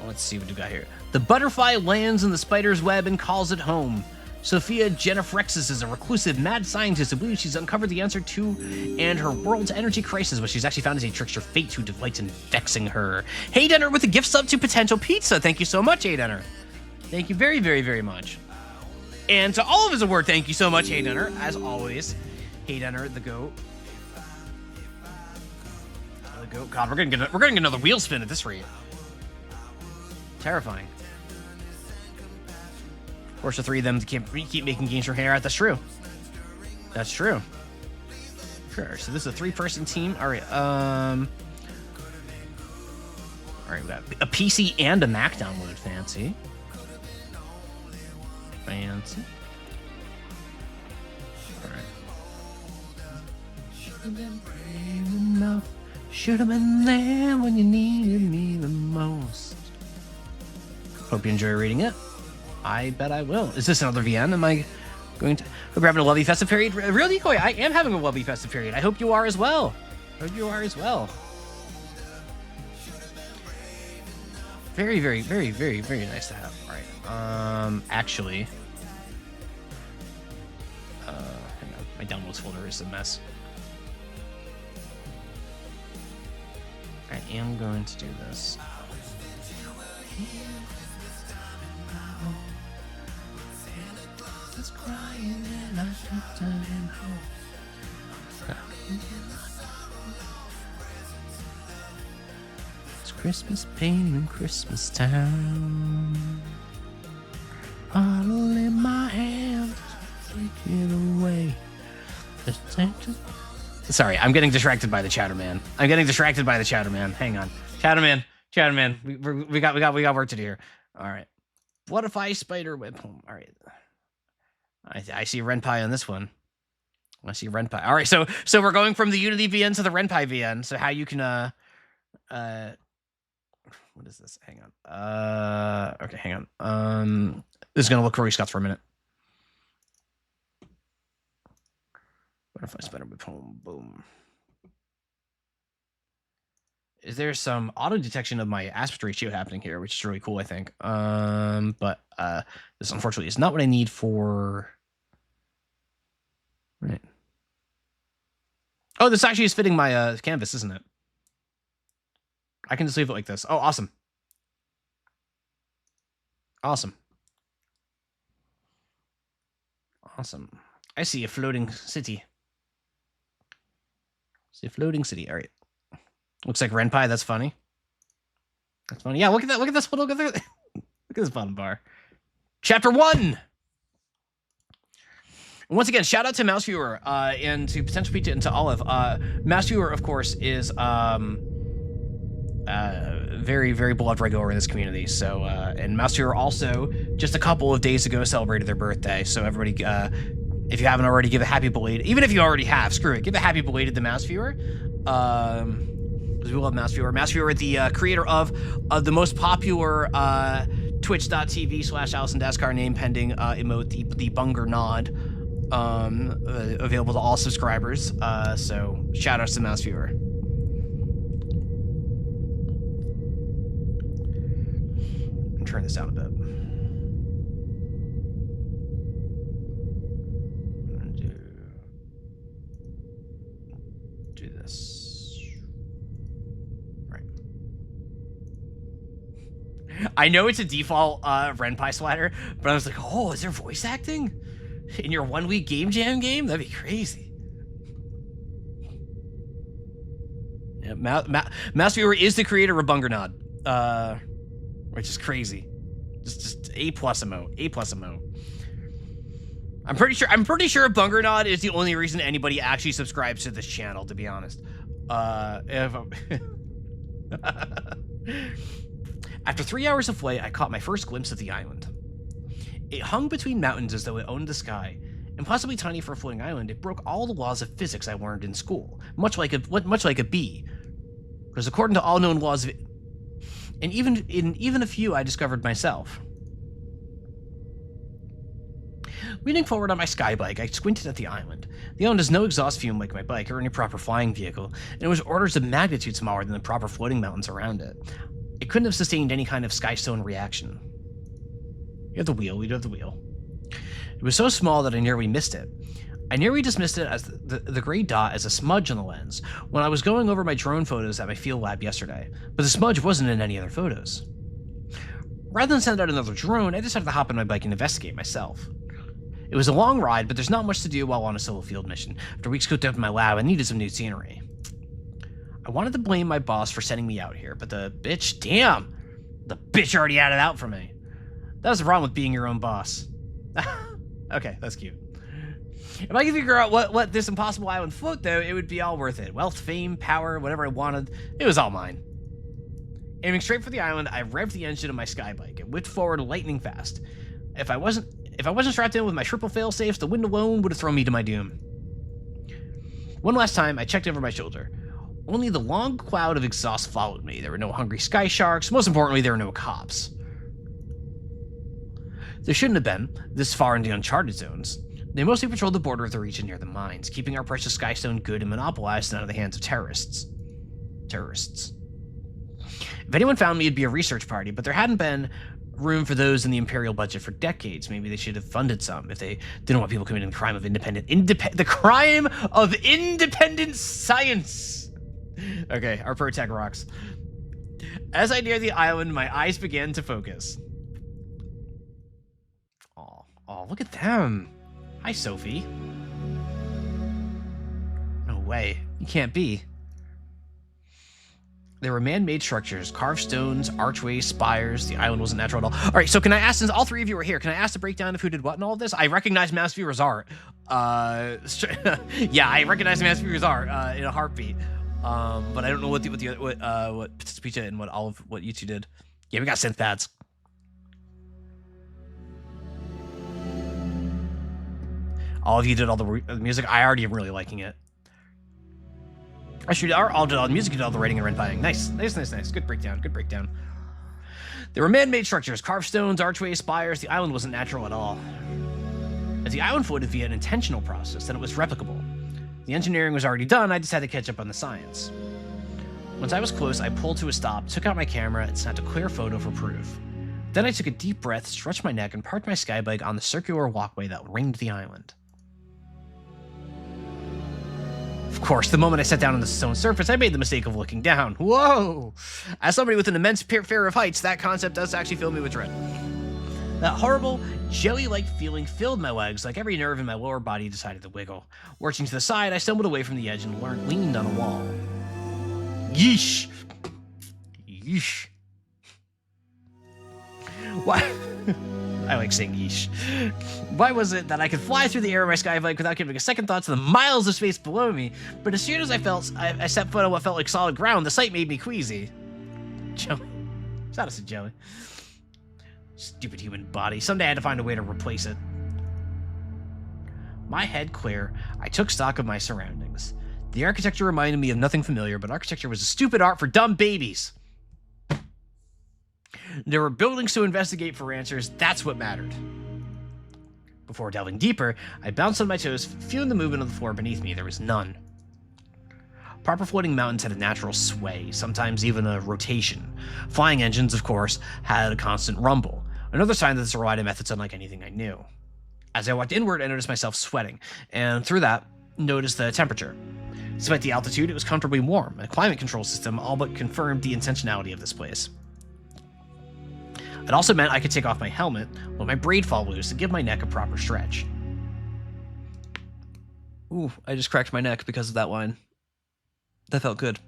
Let's see what we got here. The butterfly lands in the spider's web and calls it home. Sophia Genefrexis is a reclusive mad scientist who believes she's uncovered the answer to and her world's energy crisis, but she's actually found as a trickster fate who delights in vexing her. Hey Denner with a gift sub to Potential Pizza. Thank you so much, Hey Denner. Thank you very, very, very much. And to all of his award, thank you so much, Hey Denner, as always. Hey Denner, the goat. The goat. God, we're gonna get another wheel spin at this rate. Terrifying. Of course, the three of them keep making games for Hair. That's true. That's true. Sure. So this is a 3-person team. All right. All right. We got a PC and a Mac download. Fancy. Fancy. All right. Should have been there when you needed me the most. Hope you enjoy reading it. I bet I will. Is this another VN? Am I going to... Hope you're having a lovely festive period. Real Decoy, I am having a lovely festive period. I hope you are as well. Hope you are as well. Very, very, very, very, very nice to have. All right. Actually... hang on. My downloads folder is a mess. I am going to do this. It's crying and I keep turning home. It's Christmas pain in Christmas town. Bottle in my hand, take it away. Sorry, I'm getting distracted by the Chowderman. Hang on, Chowderman. We got work to do here. All right. What if I spider web home? All right. I see Ren'Py on this one. I see Ren'Py. All right, so we're going from the Unity VN to the Ren'Py VN. So how you can what is this? Hang on. Okay, hang on. This is gonna look Rory Scott for a minute. What if I spider web home? Boom. Is there some auto detection of my aspect ratio happening here, which is really cool, I think. But this unfortunately is not what I need for. Right. Oh, this actually is fitting my canvas, isn't it? I can just leave it like this. Oh, awesome. Awesome. Awesome. I see a floating city. All right. Looks like Ren'Py. That's funny. That's funny. Yeah, look at that. Look at this. Look at this bottom bar. Chapter 1. Once again, shout out to Mouse Viewer and to Potential Pizza and to Olive. Mouse Viewer, of course, is very, very beloved regular in this community. So, and Mouse Viewer also just a couple of days ago celebrated their birthday. So everybody, if you haven't already, give a happy belated. Even if you already have, screw it, give a happy belated to Mouse Viewer. Because we love Mouse Viewer. Mouse Viewer, the creator of the most popular twitch.tv/AllisonDascar name pending emote, the Bunger Nod. Available to all subscribers. So shout outs to Mouse Viewer. Turn this down a bit. I'm gonna do this. Right. I know it's a default Ren'Py slider, but I was like, oh, is there voice acting in your 1 week game jam game? That'd be crazy. Yeah, Mouse Viewer is the creator of Bunger Nod. Which is crazy. Just A+ emote. I'm pretty sure Bunger Nod is the only reason anybody actually subscribes to this channel, to be honest. After 3 hours of flight, I caught my first glimpse of the island. It hung between mountains as though it owned the sky. Impossibly tiny for a floating island, it broke all the laws of physics I learned in school, much like a bee. Because according to all known laws of and even a few I discovered myself. Leaning forward on my sky bike, I squinted at the island. The island has no exhaust fume like my bike or any proper flying vehicle, and it was orders of magnitude smaller than the proper floating mountains around it. It couldn't have sustained any kind of skystone reaction. You have the wheel. We do have the wheel. It was so small that I nearly missed it. I nearly dismissed it as the gray dot as a smudge on the lens when I was going over my drone photos at my field lab yesterday, but the smudge wasn't in any other photos. Rather than send out another drone, I decided to hop on my bike and investigate myself. It was a long ride, but there's not much to do while on a solo field mission. After weeks cooped up in my lab, I needed some new scenery. I wanted to blame my boss for sending me out here, but the bitch already had it out for me. That was the problem with being your own boss. Okay, that's cute. If I could figure out what this impossible island float, though, it would be all worth it. Wealth, fame, power, whatever I wanted, it was all mine. Aiming straight for the island, I revved the engine of my sky bike and whipped forward lightning fast. If I wasn't strapped in with my triple failsafes, the wind alone would have thrown me to my doom. One last time, I checked over my shoulder. Only the long cloud of exhaust followed me. There were no hungry sky sharks. Most importantly, there were no cops. There shouldn't have been, this far into uncharted zones. They mostly patrolled the border of the region near the mines, keeping our precious skystone good and monopolized and out of the hands of terrorists. If anyone found me, it'd be a research party, but there hadn't been room for those in the Imperial budget for decades. Maybe they should have funded some if they didn't want people committing the crime of independent science. Okay, our pro tech rocks. As I neared the island, my eyes began to focus. Oh, look at them. Hi, Sophie. No way. You can't be. There were man-made structures, carved stones, archways, spires. The island wasn't natural at all. All right, so can I ask, since all three of you are here, can I ask the breakdown of who did what in all of this? I recognize Mouse Viewer's art. Yeah, I recognize Mouse Viewer's art in a heartbeat. But I don't know what Pizza and what you two did. Yeah, we got synth pads. All of you did all the music. I already am really liking it. Actually, all did all the music, did all the writing and rendering. Nice. Good breakdown. There were man-made structures, carved stones, archways, spires. The island wasn't natural at all. If the island floated via an intentional process, then it was replicable. The engineering was already done, I just had to catch up on the science. Once I was close, I pulled to a stop, took out my camera, and snapped a clear photo for proof. Then I took a deep breath, stretched my neck, and parked my skybike on the circular walkway that ringed the island. Of course, the moment I sat down on the stone surface, I made the mistake of looking down. Whoa! As somebody with an immense fear of heights, that concept does actually fill me with dread. That horrible, jelly-like feeling filled my legs, like every nerve in my lower body decided to wiggle. Lurching to the side, I stumbled away from the edge and leaned on a wall. Yeesh! Yeesh. Why? I like saying yeesh. Why was it that I could fly through the air of my skybike without giving a second thought to the miles of space below me, but as soon as I stepped foot on what felt like solid ground, the sight made me queasy. Joey. Shout out to Joey. Stupid human body. Someday I had to find a way to replace it. My head clear, I took stock of my surroundings. The architecture reminded me of nothing familiar, but architecture was a stupid art for dumb babies. There were buildings to investigate for answers, that's what mattered. Before delving deeper, I bounced on my toes, feeling the movement of the floor beneath me. There was none. Proper floating mountains had a natural sway, sometimes even a rotation. Flying engines, of course, had a constant rumble, another sign that this relied on methods unlike anything I knew. As I walked inward, I noticed myself sweating, and through that, noticed the temperature. Despite the altitude, it was comfortably warm. A climate control system all but confirmed the intentionality of this place. It also meant I could take off my helmet, let my braid fall loose, and give my neck a proper stretch. Ooh, I just cracked my neck because of that line. That felt good.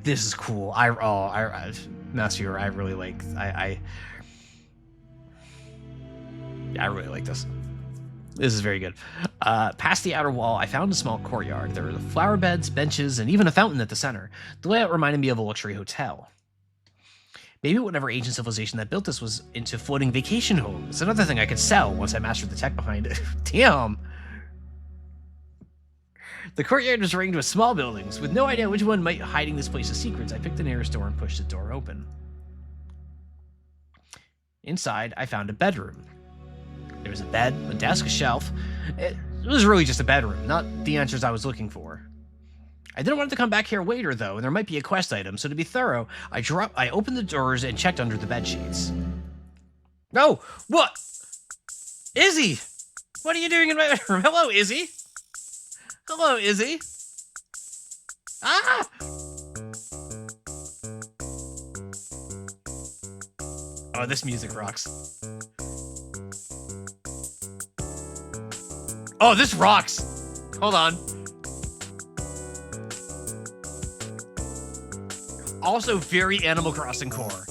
This is cool. Master, I really like. I really like this. This is very good. Past the outer wall, I found a small courtyard. There were flower beds, benches, and even a fountain at the center. The layout reminded me of a luxury hotel. Maybe whatever ancient civilization that built this was into floating vacation homes. Another thing I could sell once I mastered the tech behind it. Damn. The courtyard was ringed with small buildings. With no idea which one might be hiding this place's secrets, I picked the nearest door and pushed the door open. Inside, I found a bedroom. There was a bed, a desk, a shelf. It was really just a bedroom, not the answers I was looking for. I didn't want to come back here later, though, and there might be a quest item, so to be thorough, I opened the doors and checked under the bed sheets. Oh, what? Izzy! What are you doing in my bedroom? Hello, Izzy! Hello, Izzy! Ah! Oh, this music rocks. Oh, this rocks! Hold on. Also very Animal Crossing core.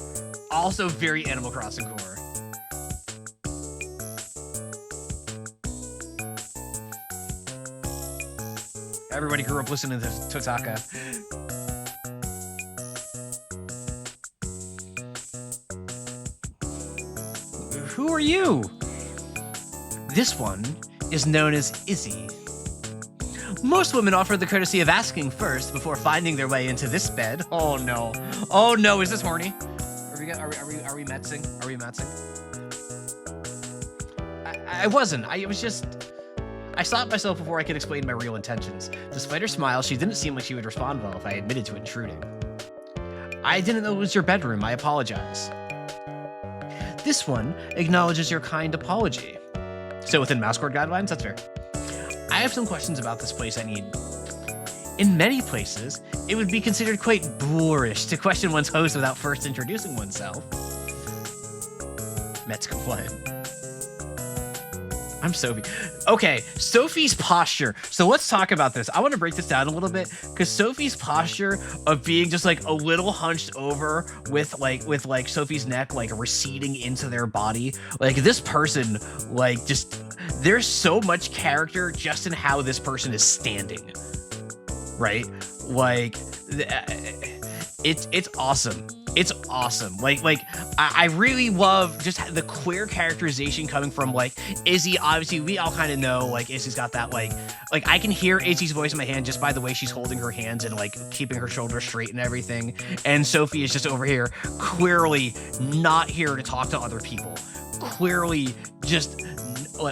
Also very Animal Crossing core. Everybody grew up listening to Totaka. Who are you? This one is known as Izzy. Most women offer the courtesy of asking first before finding their way into this bed. Oh no. Oh no, is this horny? Are we metzing? Are we metzing? I wasn't. It was just... I stopped myself before I could explain my real intentions. Despite her smile, she didn't seem like she would respond well if I admitted to intruding. I didn't know it was your bedroom. I apologize. This one acknowledges your kind apology. So within mouse cord guidelines, that's fair. I have some questions about this place I need In many places, it would be considered quite boorish to question one's host without first introducing oneself. Mets complain. I'm Sophie. Okay, Sophie's posture. So let's talk about this. I want to break this down a little bit because Sophie's posture of being just like a little hunched over with like Sophie's neck like receding into their body. Like this person, like just there's so much character just in how this person is standing. Right? Like it's awesome. It's awesome. Like I really love just the queer characterization coming from like Izzy. Obviously, we all kind of know like Izzy's got that like I can hear Izzy's voice in my hand just by the way she's holding her hands and like keeping her shoulders straight and everything. And Sophie is just over here clearly not here to talk to other people. Clearly just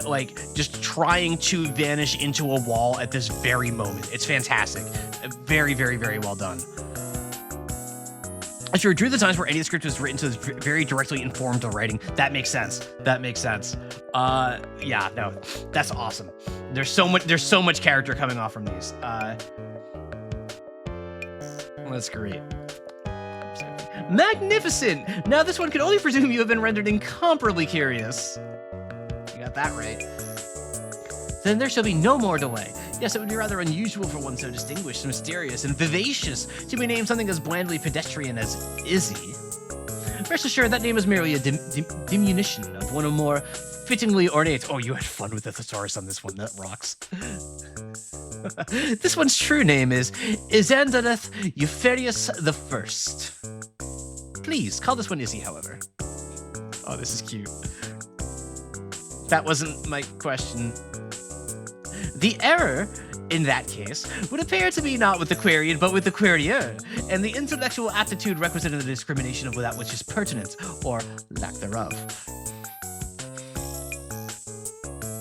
like just trying to vanish into a wall at this very moment. It's fantastic. Very, very, very well done. I sure drew the times where any of the script was written, so it's very directly informed the writing. That makes sense. That makes sense. Yeah, no, that's awesome. There's so much character coming off from these. That's great. Magnificent. Now this one can only presume you have been rendered incomparably curious. You got that right. Then there shall be no more delay. Yes, it would be rather unusual for one so distinguished, mysterious, and vivacious to be named something as blandly pedestrian as Izzy. Rest assured, that name is merely a diminution of one or more fittingly ornate. Oh, you had fun with the thesaurus on this one. That rocks. This one's true name is Isandaleth Eupherius the First. Please, call this one Izzy, however. Oh, this is cute. That wasn't my question. The error, in that case, would appear to be not with the queried, but with the querier, and the intellectual aptitude requisite in the discrimination of that which is pertinent, or lack thereof.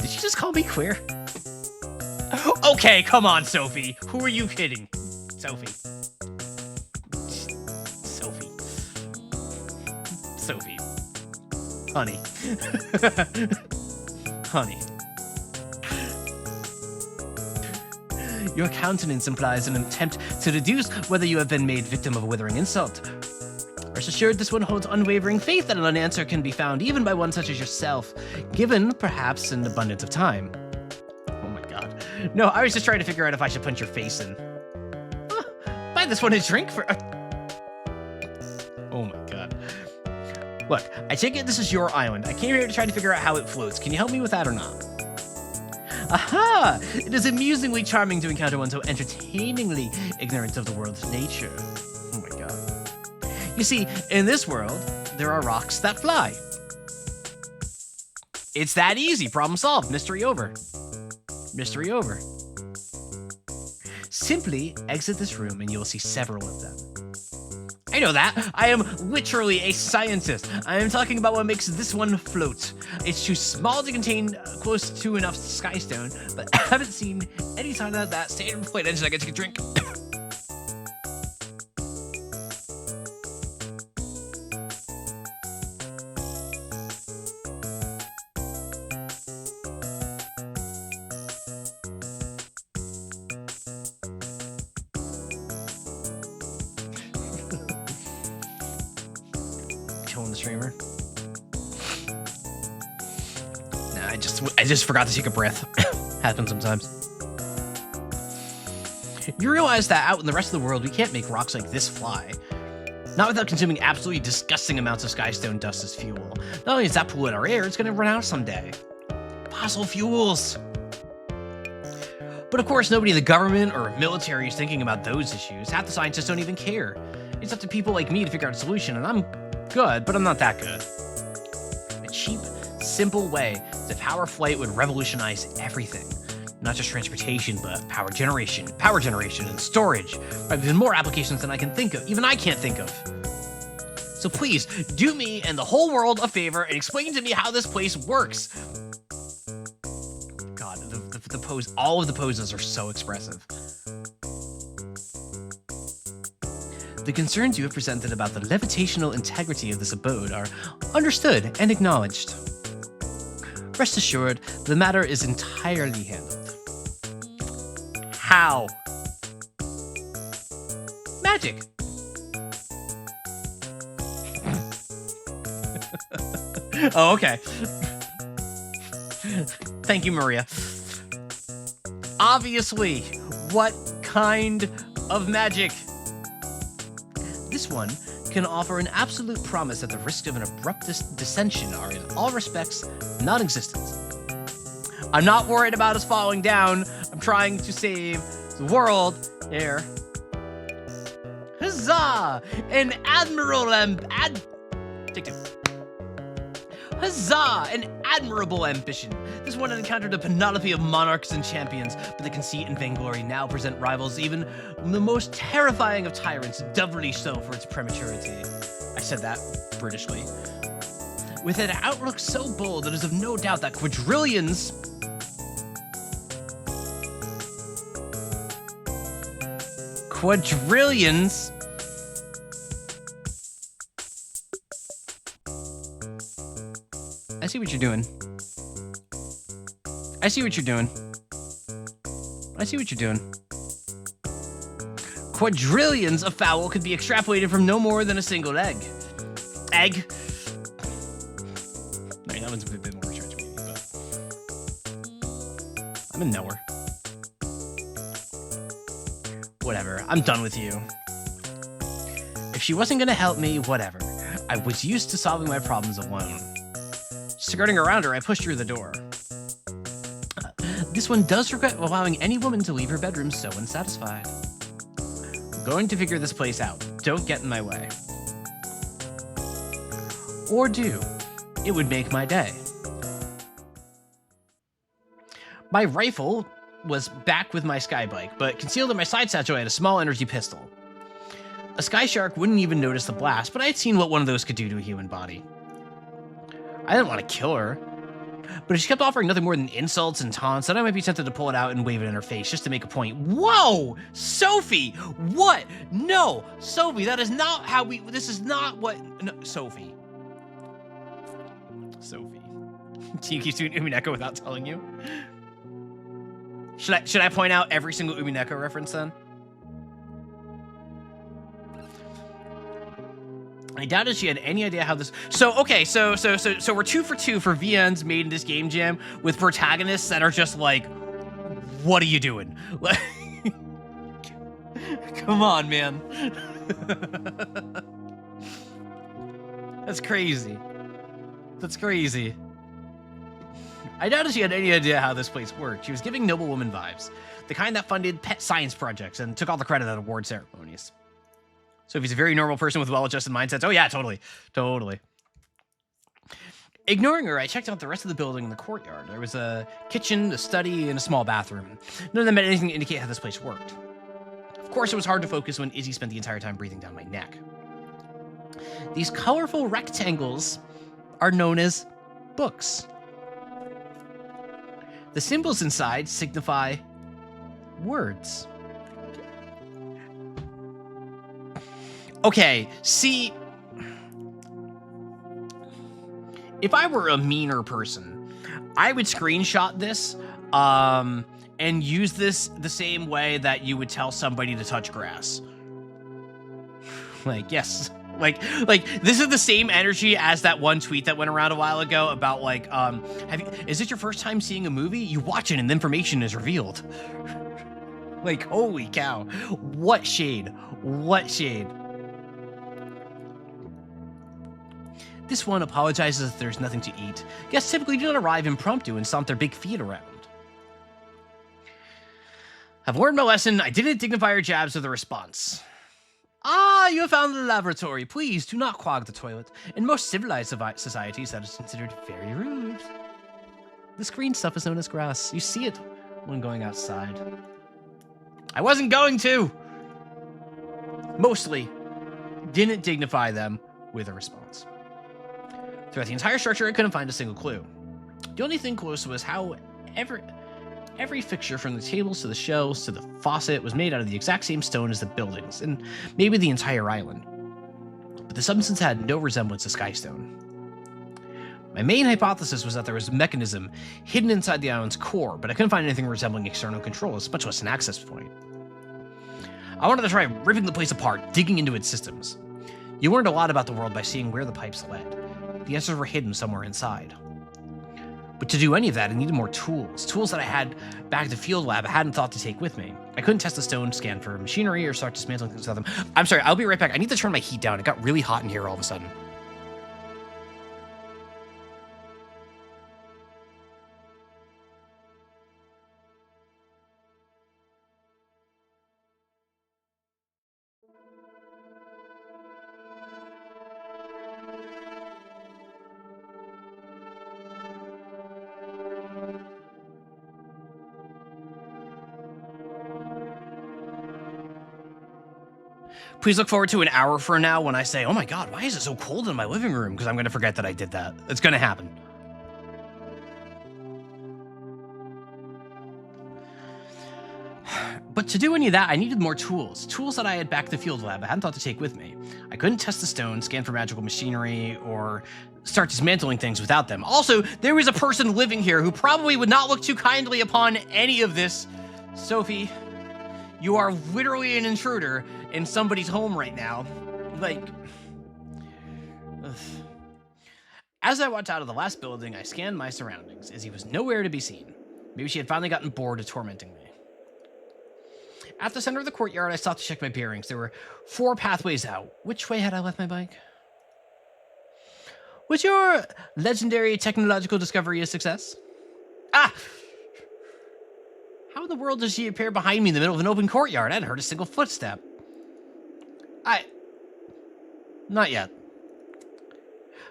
Did you just call me queer? Okay, come on, Sophie. Who are you kidding? Sophie. Sophie. Honey. Honey. Your countenance implies an attempt to deduce whether you have been made victim of a withering insult. Rest assured, this one holds unwavering faith that an answer can be found even by one such as yourself, given, perhaps, an abundance of time. Oh my god. No, I was just trying to figure out if I should punch your face in. Buy this one a drink for... Oh my god. Look, I take it this is your island. I came here to try to figure out how it floats. Can you help me with that or not? Aha! It is amusingly charming to encounter one so entertainingly ignorant of the world's nature. Oh my god. You see, in this world, there are rocks that fly. It's that easy. Problem solved. Mystery over. Mystery over. Simply exit this room and you will see several of them. I know that. I am literally a scientist. I am talking about what makes this one float. It's too small to contain close to enough skystone, but I haven't seen any sign of that. Stay in plate engine. I get to take a drink. Killing the streamer. Nah, I just forgot to take a breath. Happens sometimes. You realize that out in the rest of the world, we can't make rocks like this fly. Not without consuming absolutely disgusting amounts of skystone dust as fuel. Not only does that pollute our air, it's gonna run out someday. Fossil fuels. But of course, nobody in the government or military is thinking about those issues. Half the scientists don't even care. It's up to people like me to figure out a solution, and I'm good, but I'm not that good. A cheap, simple way to power flight would revolutionize everything. Not just transportation, but power generation, and storage. Even more applications than I can think of, even I can't think of. So please, do me and the whole world a favor and explain to me how this place works. God, the pose, all of the poses are so expressive. The concerns you have presented about the levitational integrity of this abode are understood and acknowledged. Rest assured, the matter is entirely handled. How? Magic. Oh, okay. Thank you, Maria. Obviously, what kind of magic? This one can offer an absolute promise that the risks of an abrupt dissension are in all respects non-existent. I'm not worried about us falling down. I'm trying to save the world here. Huzzah! An Huzzah! An admirable ambition. This one had encountered a panoply of monarchs and champions, but the conceit and vainglory now present rivals even the most terrifying of tyrants, doubly so for its prematurity. I said that Britishly. With an outlook so bold, it is of no doubt that quadrillions I see what you're doing. I see what you're doing. I see what you're doing. Quadrillions of fowl could be extrapolated from no more than a single egg. Egg. I mean, that one's a bit more stretchy, but I'm a knower. Whatever, I'm done with you. If she wasn't gonna help me, whatever. I was used to solving my problems alone. Skirting around her, I pushed through the door. This one does regret allowing any woman to leave her bedroom so unsatisfied. I'm going to figure this place out. Don't get in my way. Or do. It would make my day. My rifle was back with my sky bike, but concealed in my side satchel I had a small energy pistol. A sky shark wouldn't even notice the blast, but I had seen what one of those could do to a human body. I didn't want to kill her, but if she kept offering nothing more than insults and taunts, then I might be tempted to pull it out and wave it in her face just to make a point. Whoa! Sophie! What? No! Sophie, that is not how we... This is not what... No, Sophie. Sophie. Do you keep doing Umineko without telling you? Should I point out every single Umineko reference then? I doubted she had any idea how this... So, okay, so we're 2 for 2 for VNs made in this game jam with protagonists that are just like, what are you doing? Come on, man. That's crazy. That's crazy. I doubted she had any idea how this place worked. She was giving noblewoman vibes, the kind that funded pet science projects and took all the credit at award ceremonies. So if he's a very normal person with well-adjusted mindsets, oh yeah, totally. Ignoring her, I checked out the rest of the building in the courtyard. There was a kitchen, a study, and a small bathroom. None of them had anything to indicate how this place worked. Of course, it was hard to focus when Izzy spent the entire time breathing down my neck. These colorful rectangles are known as books. The symbols inside signify words. Okay, see, if I were a meaner person, I would screenshot this and use this the same way that you would tell somebody to touch grass. Like, yes. Like this is the same energy as that one tweet that went around a while ago about like, is it your first time seeing a movie? You watch it and the information is revealed. Like, holy cow. What shade? What shade? This one apologizes if there's nothing to eat. Guests typically do not arrive impromptu and stomp their big feet around. I've learned my lesson. I didn't dignify her jabs with a response. Ah, you have found the laboratory. Please do not clog the toilet. In most civilized societies, that is considered very rude. This green stuff is known as grass. You see it when going outside. I wasn't going to. Mostly didn't dignify them with a response. Throughout the entire structure, I couldn't find a single clue. The only thing close was how every fixture from the tables to the shelves to the faucet was made out of the exact same stone as the buildings, and maybe the entire island. But the substance had no resemblance to skystone. My main hypothesis was that there was a mechanism hidden inside the island's core, but I couldn't find anything resembling external controls, much less an access point. I wanted to try ripping the place apart, digging into its systems. You learned a lot about the world by seeing where the pipes led. The answers were hidden somewhere inside. But to do any of that, I needed more tools. Tools that I had back at the field lab I hadn't thought to take with me. I couldn't test the stone, scan for machinery, or start dismantling things with them. I'm sorry, I'll be right back. I need to turn my heat down. It got really hot in here all of a sudden. Please look forward to an hour from now when I say, oh my god, why is it so cold in my living room? Because I'm going to forget that I did that. It's going to happen. But to do any of that, I needed more tools. Tools that I had back at the field lab I hadn't thought to take with me. I couldn't test the stone, scan for magical machinery, or start dismantling things without them. Also, there was a person living here who probably would not look too kindly upon any of this. Sophie, you are literally an intruder in somebody's home right now. Like, ugh. As I walked out of the last building, I scanned my surroundings. Izzy was nowhere to be seen. Maybe she had finally gotten bored of tormenting me. At the center of the courtyard, I stopped to check my bearings. There were 4 pathways out. Which way had I left my bike? Was your legendary technological discovery a success? Ah! How in the world does she appear behind me in the middle of an open courtyard? I hadn't heard a single footstep. Not yet.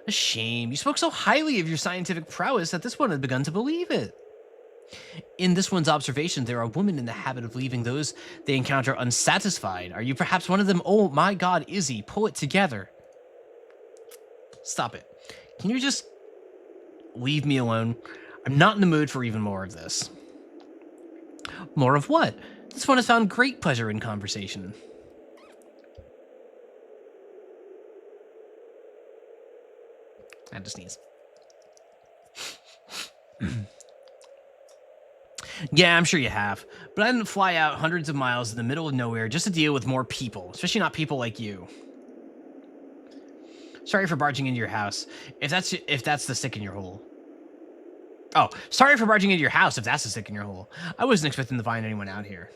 A shame. You spoke so highly of your scientific prowess that this one had begun to believe it. In this one's observation, there are women in the habit of leaving those they encounter unsatisfied. Are you perhaps one of them? Oh my god, Izzy, pull it together. Stop it. Can you just leave me alone? I'm not in the mood for even more of this. More of what? This one has found great pleasure in conversation. I had to sneeze. Yeah, I'm sure you have. But I didn't fly out hundreds of miles in the middle of nowhere just to deal with more people, especially not people like you. Sorry for barging into your house. If that's the stick in your hole. Oh, sorry for barging into your house if that's the stick in your hole. I wasn't expecting to find anyone out here.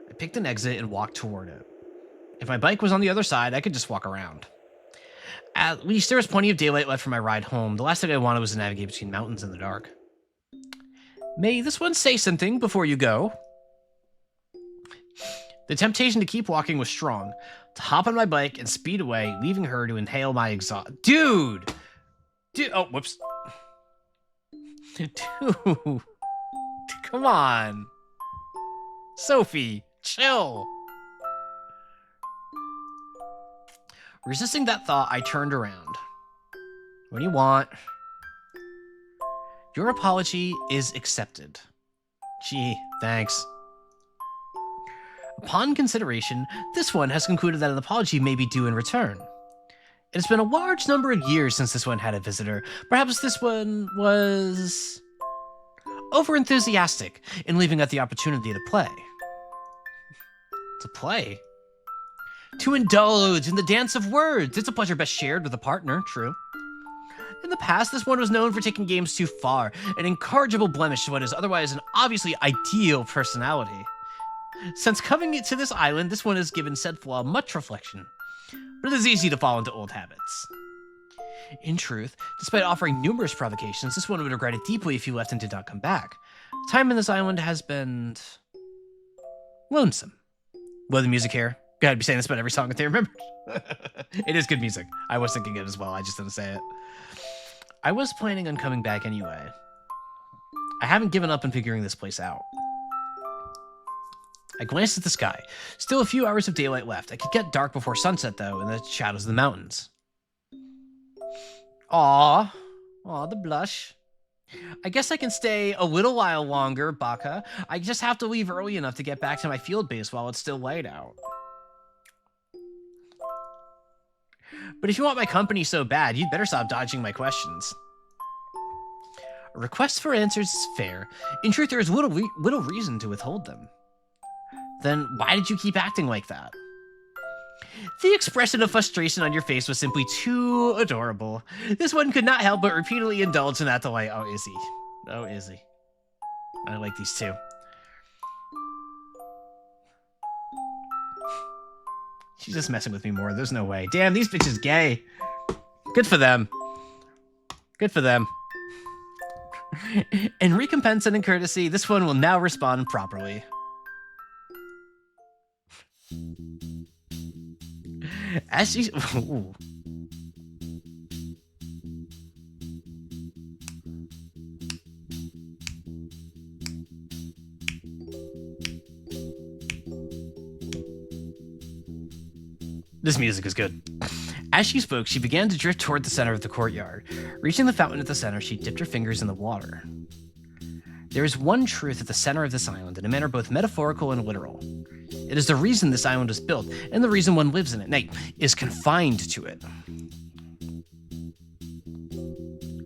I picked an exit and walked toward it. If my bike was on the other side, I could just walk around. At least there was plenty of daylight left for my ride home. The last thing I wanted was to navigate between mountains in the dark. May this one say something before you go? The temptation to keep walking was strong. To hop on my bike and speed away, leaving her to inhale my exhaust. Dude! Oh, whoops. Dude. Come on. Sophie, chill. Resisting that thought, I turned around. What do you want? Your apology is accepted. Gee, thanks. Upon consideration, this one has concluded that an apology may be due in return. It has been a large number of years since this one had a visitor. Perhaps this one was over-enthusiastic in leaving out the opportunity to play. To play? To indulge in the dance of words. It's a pleasure best shared with a partner, true. In the past, this one was known for taking games too far, an incorrigible blemish to what is otherwise an obviously ideal personality. Since coming to this island, this one has given said flaw much reflection, but it is easy to fall into old habits. In truth, despite offering numerous provocations, this one would regret it deeply if you left and did not come back. Time in this island has been lonesome. Love the music here. Go ahead, be saying this about every song that they remembered. It is good music. I was thinking it as well. I just didn't say it. I was planning on coming back anyway. I haven't given up on figuring this place out. I glanced at the sky. Still a few hours of daylight left. It could get dark before sunset, though, in the shadows of the mountains. Aw, the blush. I guess I can stay a little while longer, Baka. I just have to leave early enough to get back to my field base while it's still light out. But if you want my company so bad, you'd better stop dodging my questions. A request for answers is fair. In truth, there is little reason to withhold them. Then why did you keep acting like that? The expression of frustration on your face was simply too adorable. This one could not help but repeatedly indulge in that delight. Oh, Izzy. Oh, Izzy. I like these two. She's just messing with me more. There's no way. Damn, these bitches gay. Good for them. Good for them. In recompense and in courtesy, this one will now respond properly. As she's... Ooh. This music is good. As she spoke, she began to drift toward the center of the courtyard. Reaching the fountain at the center, she dipped her fingers in the water. There is one truth at the center of this island, in a manner both metaphorical and literal. It is the reason this island was built, and the reason one lives in it, nay, is confined to it.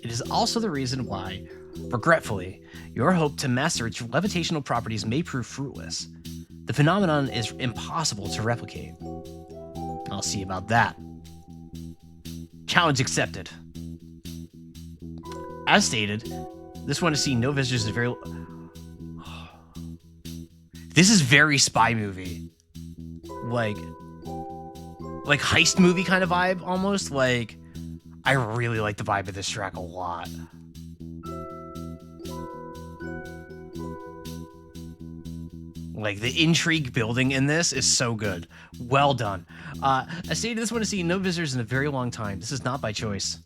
It is also the reason why, regretfully, your hope to master its levitational properties may prove fruitless. The phenomenon is impossible to replicate. I'll see about that. Challenge accepted. As stated, this one to see no visitors is very... This is very spy movie. Like heist movie kind of vibe, almost. Like, I really like the vibe of this track a lot. Like, the intrigue building in this is so good. Well done. I stated this one to see no visitors in a very long time. This is not by choice.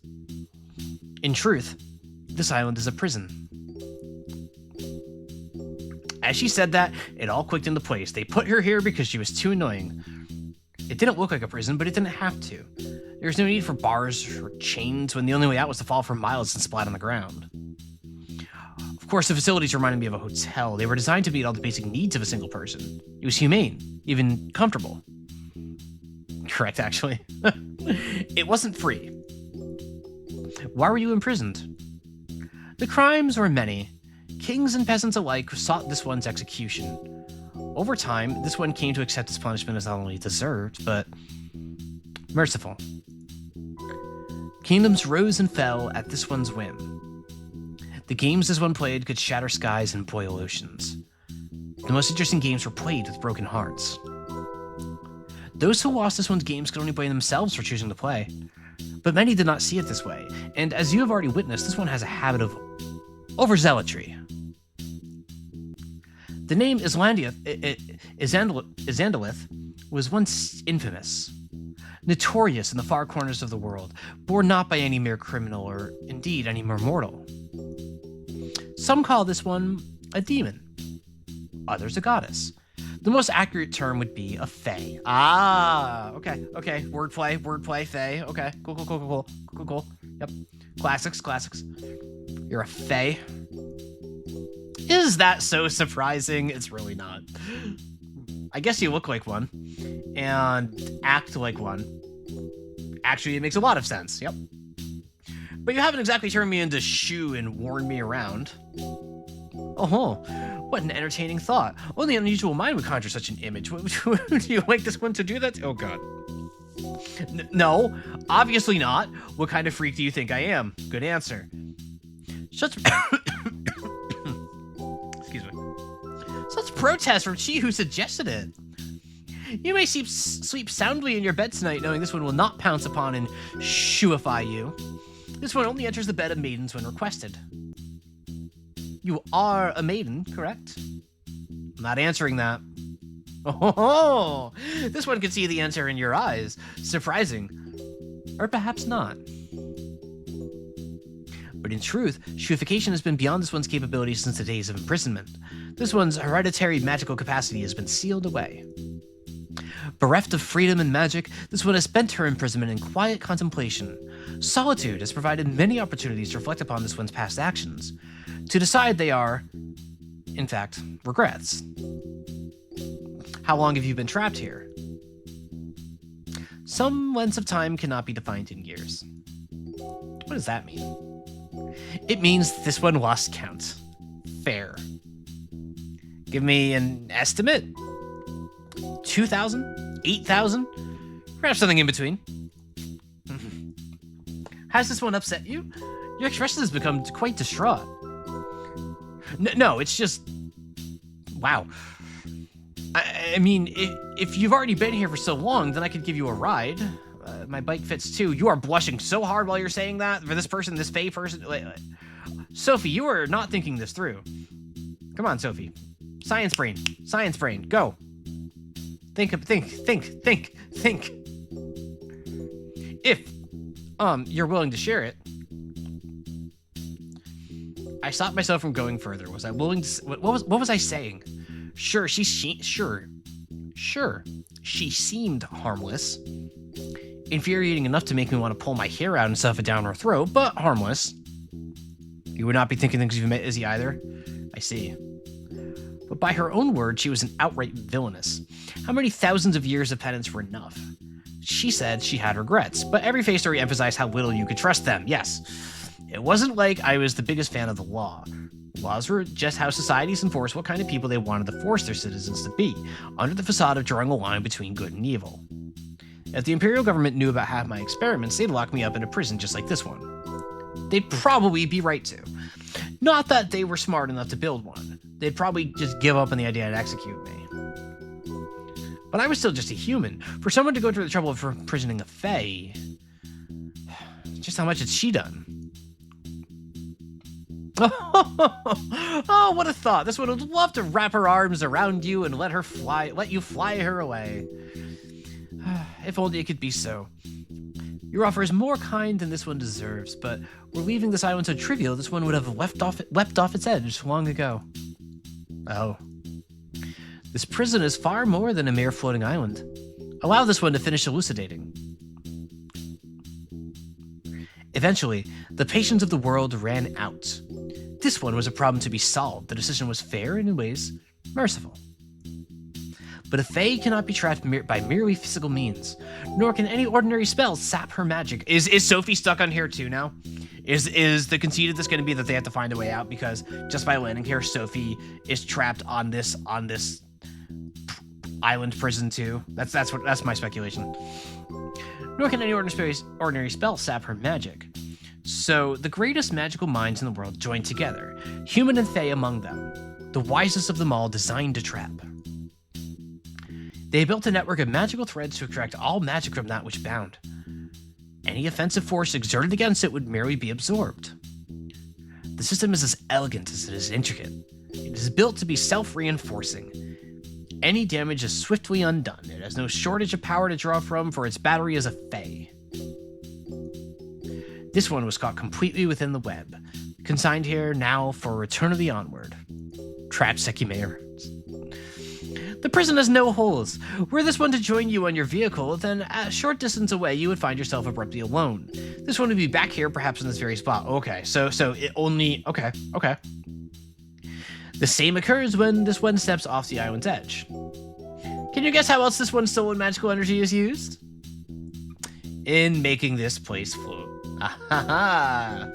In truth, this island is a prison. As she said that, it all clicked into place. They put her here because she was too annoying. It didn't look like a prison, but it didn't have to. There was no need for bars or chains when the only way out was to fall for miles and splat on the ground. Of course, the facilities reminded me of a hotel. They were designed to meet all the basic needs of a single person. It was humane, even comfortable. Correct, actually. It wasn't free. Why were you imprisoned? The crimes were many. Kings and peasants alike sought this one's execution. Over time, this one came to accept his punishment as not only deserved, but merciful. Kingdoms rose and fell at this one's whim. The games this one played could shatter skies and boil oceans. The most interesting games were played with broken hearts. Those who lost this one's games could only blame themselves for choosing to play. But many did not see it this way, and as you have already witnessed, this one has a habit of overzealotry. The name Isandalith was once infamous, notorious in the far corners of the world, born not by any mere criminal or indeed any mere mortal. Some call this one a demon, others a goddess. The most accurate term would be a fae. Ah, okay. Wordplay, fae. Okay, cool. Yep, classics. You're a fae. Is that so surprising? It's really not. I guess you look like one and act like one. Actually, it makes a lot of sense. Yep. But you haven't exactly turned me into shoe and worn me around. Oh, what an entertaining thought. Only an unusual mind would conjure such an image. Do you like this one to do that? Oh, God. No, obviously not. What kind of freak do you think I am? Good answer. Such... Excuse me. Such protest from she who suggested it. You may sleep soundly in your bed tonight knowing this one will not pounce upon and shooify you. This one only enters the bed of maidens when requested. You are a maiden, correct? I'm not answering that. Oh, this one can see the answer in your eyes. Surprising. Or perhaps not. But in truth, shooification has been beyond this one's capabilities since the days of imprisonment. This one's hereditary magical capacity has been sealed away. Bereft of freedom and magic, this one has spent her imprisonment in quiet contemplation. Solitude has provided many opportunities to reflect upon this one's past actions, to decide they are, in fact, regrets. How long have you been trapped here? Some lengths of time cannot be defined in years. What does that mean? It means this one lost count. Fair. Give me an estimate? 2,000? 8,000? Perhaps something in between. Has this one upset you? Your expression has become quite distraught. No, it's just... Wow. I mean, if you've already been here for so long, then I could give you a ride. My bike fits too. You are blushing so hard while you're saying that for this person, this Faye person. Wait. Sophie, you are not thinking this through. Come on, Sophie. Science brain. Science brain. Go. Think. If, you're willing to share it. I stopped myself from going further. Was I willing to? What was I saying? Sure, she seemed harmless. Infuriating enough to make me want to pull my hair out and stuff it down her throat, but harmless. You would not be thinking things you've met Izzy either? I see. But by her own word, she was an outright villainous. How many thousands of years of penance were enough? She said she had regrets, but every Faye story emphasized how little you could trust them, yes. It wasn't like I was the biggest fan of the law. Laws were just how societies enforce what kind of people they wanted to force their citizens to be, under the facade of drawing a line between good and evil. If the Imperial government knew about half my experiments, they'd lock me up in a prison just like this one. They'd probably be right to. Not that they were smart enough to build one. They'd probably just give up on the idea to execute me. But I was still just a human. For someone to go through the trouble of imprisoning a Fae, just how much had she done? Oh, what a thought. This one would love to wrap her arms around you and let you fly her away. If only it could be so. Your offer is more kind than this one deserves, but we're leaving this island so trivial this one would have leapt off its edge long ago. Oh. This prison is far more than a mere floating island. Allow this one to finish elucidating. Eventually, the patience of the world ran out. This one was a problem to be solved. The decision was fair and in ways merciful. But a Fae cannot be trapped by merely physical means, nor can any ordinary spell sap her magic. Is Sophie stuck on here too now? Is the conceit of this going to be that they have to find a way out because just by landing here, Sophie is trapped on this island prison too? That's my speculation. Nor can any ordinary spell sap her magic. So the greatest magical minds in the world joined together, human and Fae among them, the wisest of them all designed to trap. They built a network of magical threads to extract all magic from that which bound. Any offensive force exerted against it would merely be absorbed. The system is as elegant as it is intricate. It is built to be self-reinforcing. Any damage is swiftly undone. It has no shortage of power to draw from, for its battery is a Fae. This one was caught completely within the web, consigned here now for eternity onward. Trapped Sekimair. The prison has no holes. Were this one to join you on your vehicle, then a short distance away you would find yourself abruptly alone. This one would be back here, perhaps in this very spot. Okay, so it only... Okay. The same occurs when this one steps off the island's edge. Can you guess how else this one's stolen magical energy is used? In making this place float. Ahaha!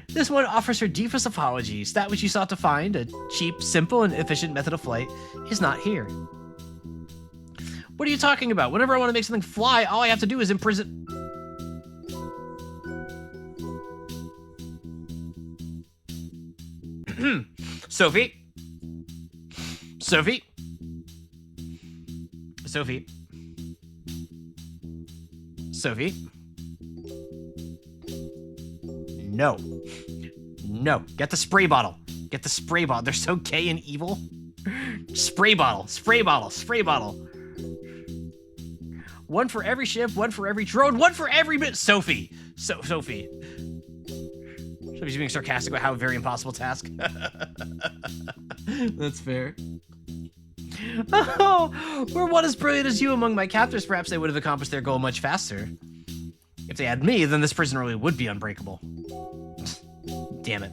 This one offers her deepest apologies. That which you sought to find, a cheap, simple, and efficient method of flight, is not here. What are you talking about? Whenever I want to make something fly, all I have to do is imprison... Sophie? No. Get the spray bottle. They're so gay and evil. Spray bottle. One for every ship, one for every drone, one for every bit. Sophie. Sophie's being sarcastic about how very impossible task. That's fair. Oh, were one as brilliant as you among my captors, perhaps they would have accomplished their goal much faster. If they had me, then this prison really would be unbreakable. Damn it.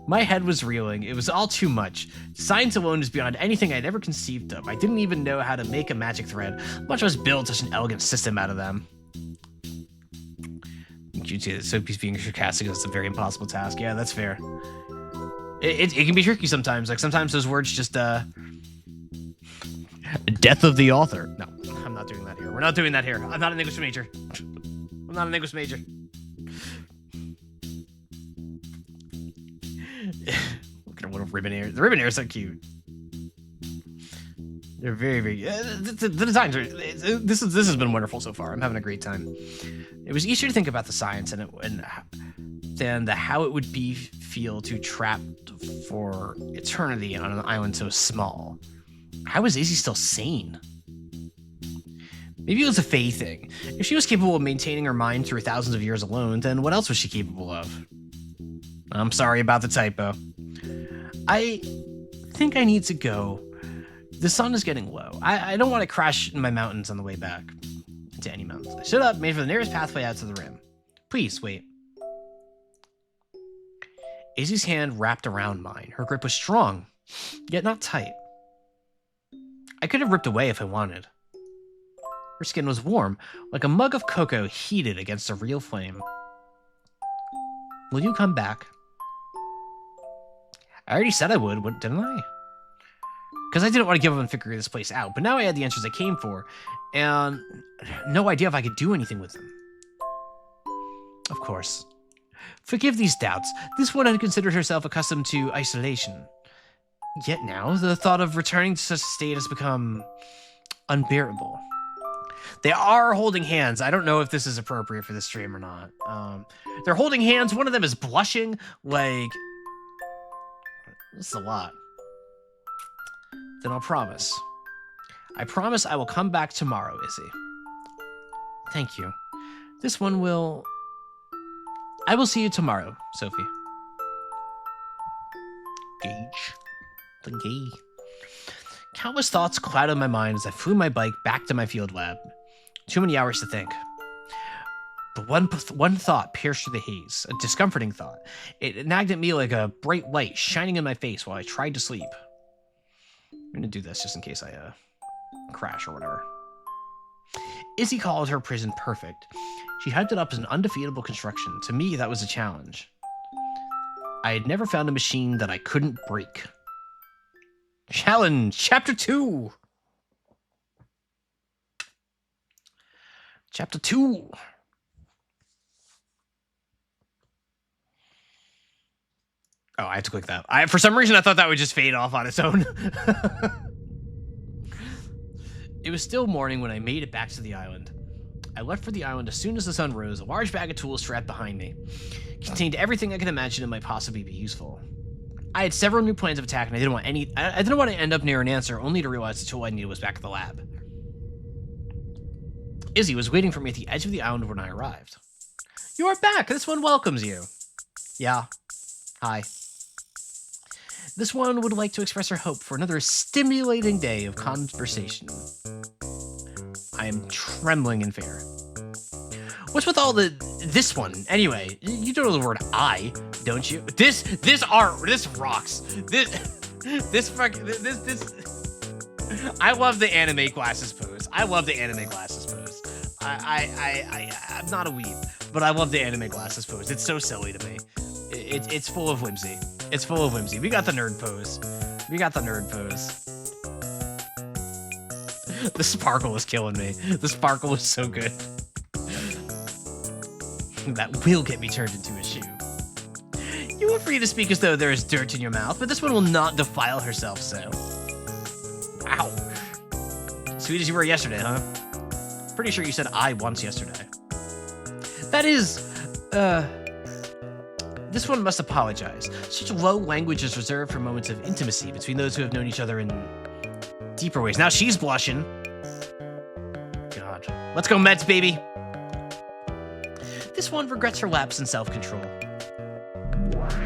My head was reeling. It was all too much. Science alone is beyond anything I'd ever conceived of. I didn't even know how to make a magic thread, much less build such an elegant system out of them. Sophie's being sarcastic. It's a very impossible task. Yeah, that's fair. It can be tricky sometimes. Like, sometimes those words just, death of the author. No, I'm not doing that here. We're not doing that here. I'm not an English major. I'm not an English major. Look at what a ribbon ear. The ribbon ears are so cute. They're very, very. The designs are. This has been wonderful so far. I'm having a great time. It was easier to think about the science than the how it would feel to trapped for eternity on an island so small. How is Izzy still sane? Maybe it was a Faye thing. If she was capable of maintaining her mind through thousands of years alone, then what else was she capable of? I'm sorry about the typo. I think I need to go. The sun is getting low. I don't want to crash in my mountains on the way back. Into any mountains. I stood up, made for the nearest pathway out to the rim. Please, wait. Izzy's hand wrapped around mine. Her grip was strong, yet not tight. I could have ripped away if I wanted. Her skin was warm, like a mug of cocoa heated against a real flame. Will you come back? I already said I would, didn't I? Because I didn't want to give up and figure this place out, but now I had the answers I came for, and no idea if I could do anything with them. Of course. Forgive these doubts. This one had considered herself accustomed to isolation. Yet now, the thought of returning to such a state has become unbearable. They are holding hands. I don't know if this is appropriate for this stream or not. They're holding hands. One of them is blushing. Like, this is a lot. Then I'll promise. I promise I will come back tomorrow, Izzy. Thank you. This one will... I will see you tomorrow, Sophie. Gage. The gay. Countless thoughts clouded my mind as I flew my bike back to my field lab. Too many hours to think. But one thought pierced through the haze, a discomforting thought. It nagged at me like a bright light shining in my face while I tried to sleep. I'm gonna do this just in case I crash or whatever. Izzy called her prison perfect. She hyped it up as an undefeatable construction. To me, that was a challenge. I had never found a machine that I couldn't break. Challenge, Chapter 2! Chapter 2! Oh, I have to click that. For some reason, I thought that would just fade off on its own. It was still morning when I made it back to the island. I left for the island as soon as the sun rose. A large bag of tools strapped behind me. It contained everything I could imagine it might possibly be useful. I had several new plans of attack, and I didn't want to end up near an answer, only to realize the tool I needed was back at the lab. Izzy was waiting for me at the edge of the island when I arrived. You are back! This one welcomes you. Yeah. Hi. This one would like to express her hope for another stimulating day of conversation. I am trembling in fear. What's with all this one? Anyway, you don't know the word I, don't you? This art, this rocks. This. I love the anime glasses pose. I love the anime glasses pose. I'm not a weeb, but I love the anime glasses pose. It's so silly to me. It's full of whimsy. It's full of whimsy. We got the nerd pose. The sparkle is killing me. The sparkle is so good. That will get me turned into a shoe. You are free to speak as though there is dirt in your mouth, but this one will not defile herself so. Wow. Sweet as you were yesterday, huh? Pretty sure you said I once yesterday. That is, this one must apologize. Such low language is reserved for moments of intimacy between those who have known each other in deeper ways. Now she's blushing. God. Let's go Mets, baby. This one regrets her lapse in self-control.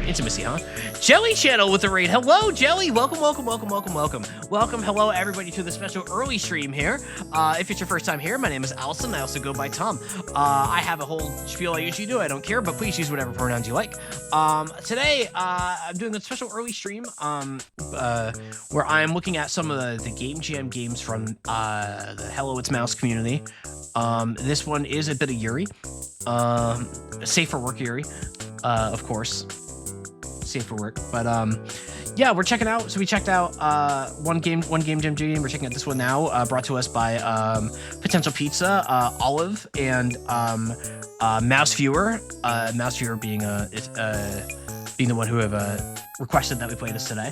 Intimacy, huh? Jelly Channel with the raid. Hello, Jelly. Welcome. Welcome, hello, everybody, to the special early stream here. If it's your first time here, my name is Allison. I also go by Tom. I have a whole spiel I usually do. I don't care, but please use whatever pronouns you like. Today, I'm doing a special early stream where I'm looking at some of the Game Jam games from the Hello It's Mouse community. This one is a bit of Yuri. Safe for work Yuri, of course. Safe for work, but yeah, we're checking out. So we checked out one game jam game. We're checking out this one now, brought to us by Potential Pizza, Olive, and Mouse Viewer. Mouse Viewer being the one who have requested that we play this today.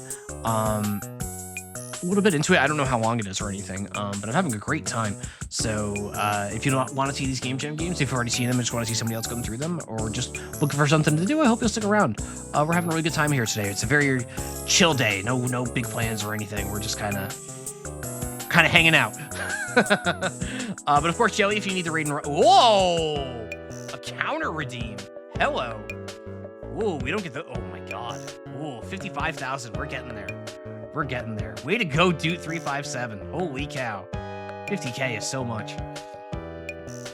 A little bit into it. I don't know how long it is or anything, but I'm having a great time. So if you don't want to see these Game Jam games, if you've already seen them and just want to see somebody else going through them, or just looking for something to do, I hope you'll stick around. We're having a really good time here today. It's a very chill day. No big plans or anything. We're just kind of hanging out. But of course, Jelly, if you need to read and whoa, a counter redeem. Hello. Whoa, we don't get the. Oh my god. Whoa, 55,000. We're getting there. We're getting there. Way to go, Dude357. Holy cow. 50K is so much.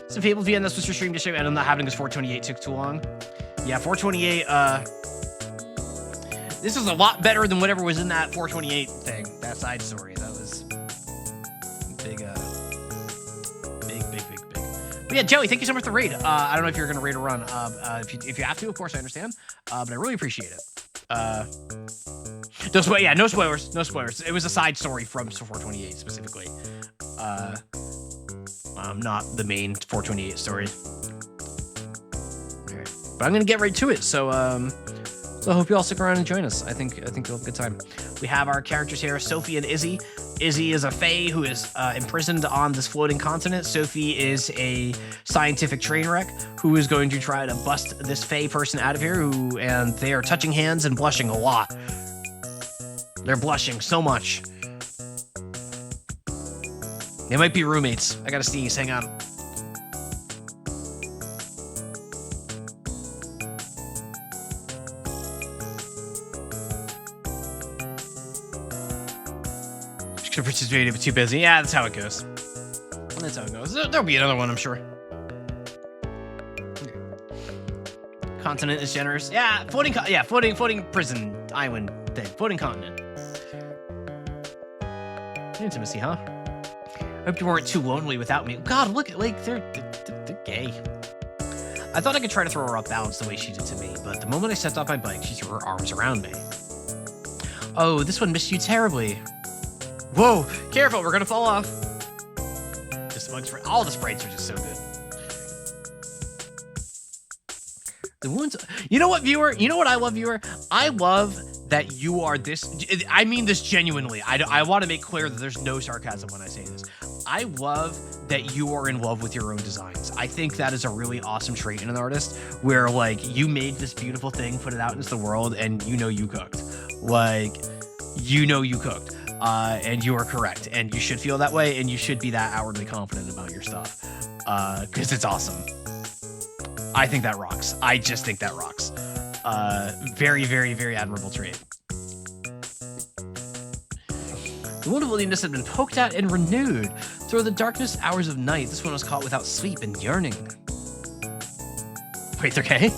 So Fable VN, this was your stream to show, and I'm not having this 428 took too long. Yeah, 428, this is a lot better than whatever was in that 428 thing, that side story. That was big. But yeah, Jelly, thank you so much for the raid. I don't know if you're going to raid or run. If you have to, of course, I understand. But I really appreciate it. No spoilers. No spoilers. It was a side story from 428 specifically. Not the main 428 story. Okay. But I'm gonna get right to it. So I hope you all stick around and join us. I think you'll have a good time. We have our characters here, Sophie and Izzy. Izzy is a fae who is imprisoned on this floating continent. Sophie is a scientific train wreck who is going to try to bust this fae person out of here. And they are touching hands and blushing a lot. They're blushing so much. They might be roommates. I gotta sneeze. Hang on. Just gonna participate but too busy. Yeah, that's how it goes. That's how it goes. There'll be another one, I'm sure. Continent is generous. Yeah, floating prison island thing. Floating continent. Intimacy, huh? I hope you weren't too lonely without me. God, look at, like, they're gay. I thought I could try to throw her off balance the way she did to me, but the moment I stepped off my bike, she threw her arms around me. Oh, this one missed you terribly. Whoa, careful, we're gonna fall off. All the sprites are just so good. The wounds. You know what, viewer? You know what I love, viewer? I love that you are this. I mean this genuinely. I want to make clear that there's no sarcasm when I say this. I love that you are in love with your own designs. I think that is a really awesome trait in an artist, where like you made this beautiful thing, put it out into the world, and you cooked. Like, you cooked. And you are correct, and you should feel that way, and you should be that outwardly confident about your stuff, because it's awesome. I think that rocks. I just think that rocks. Very, very, very admirable trait. The wound of willingness had been poked at and renewed. Through the darkest hours of night, this one was caught without sleep and yearning. Wait, they're gay?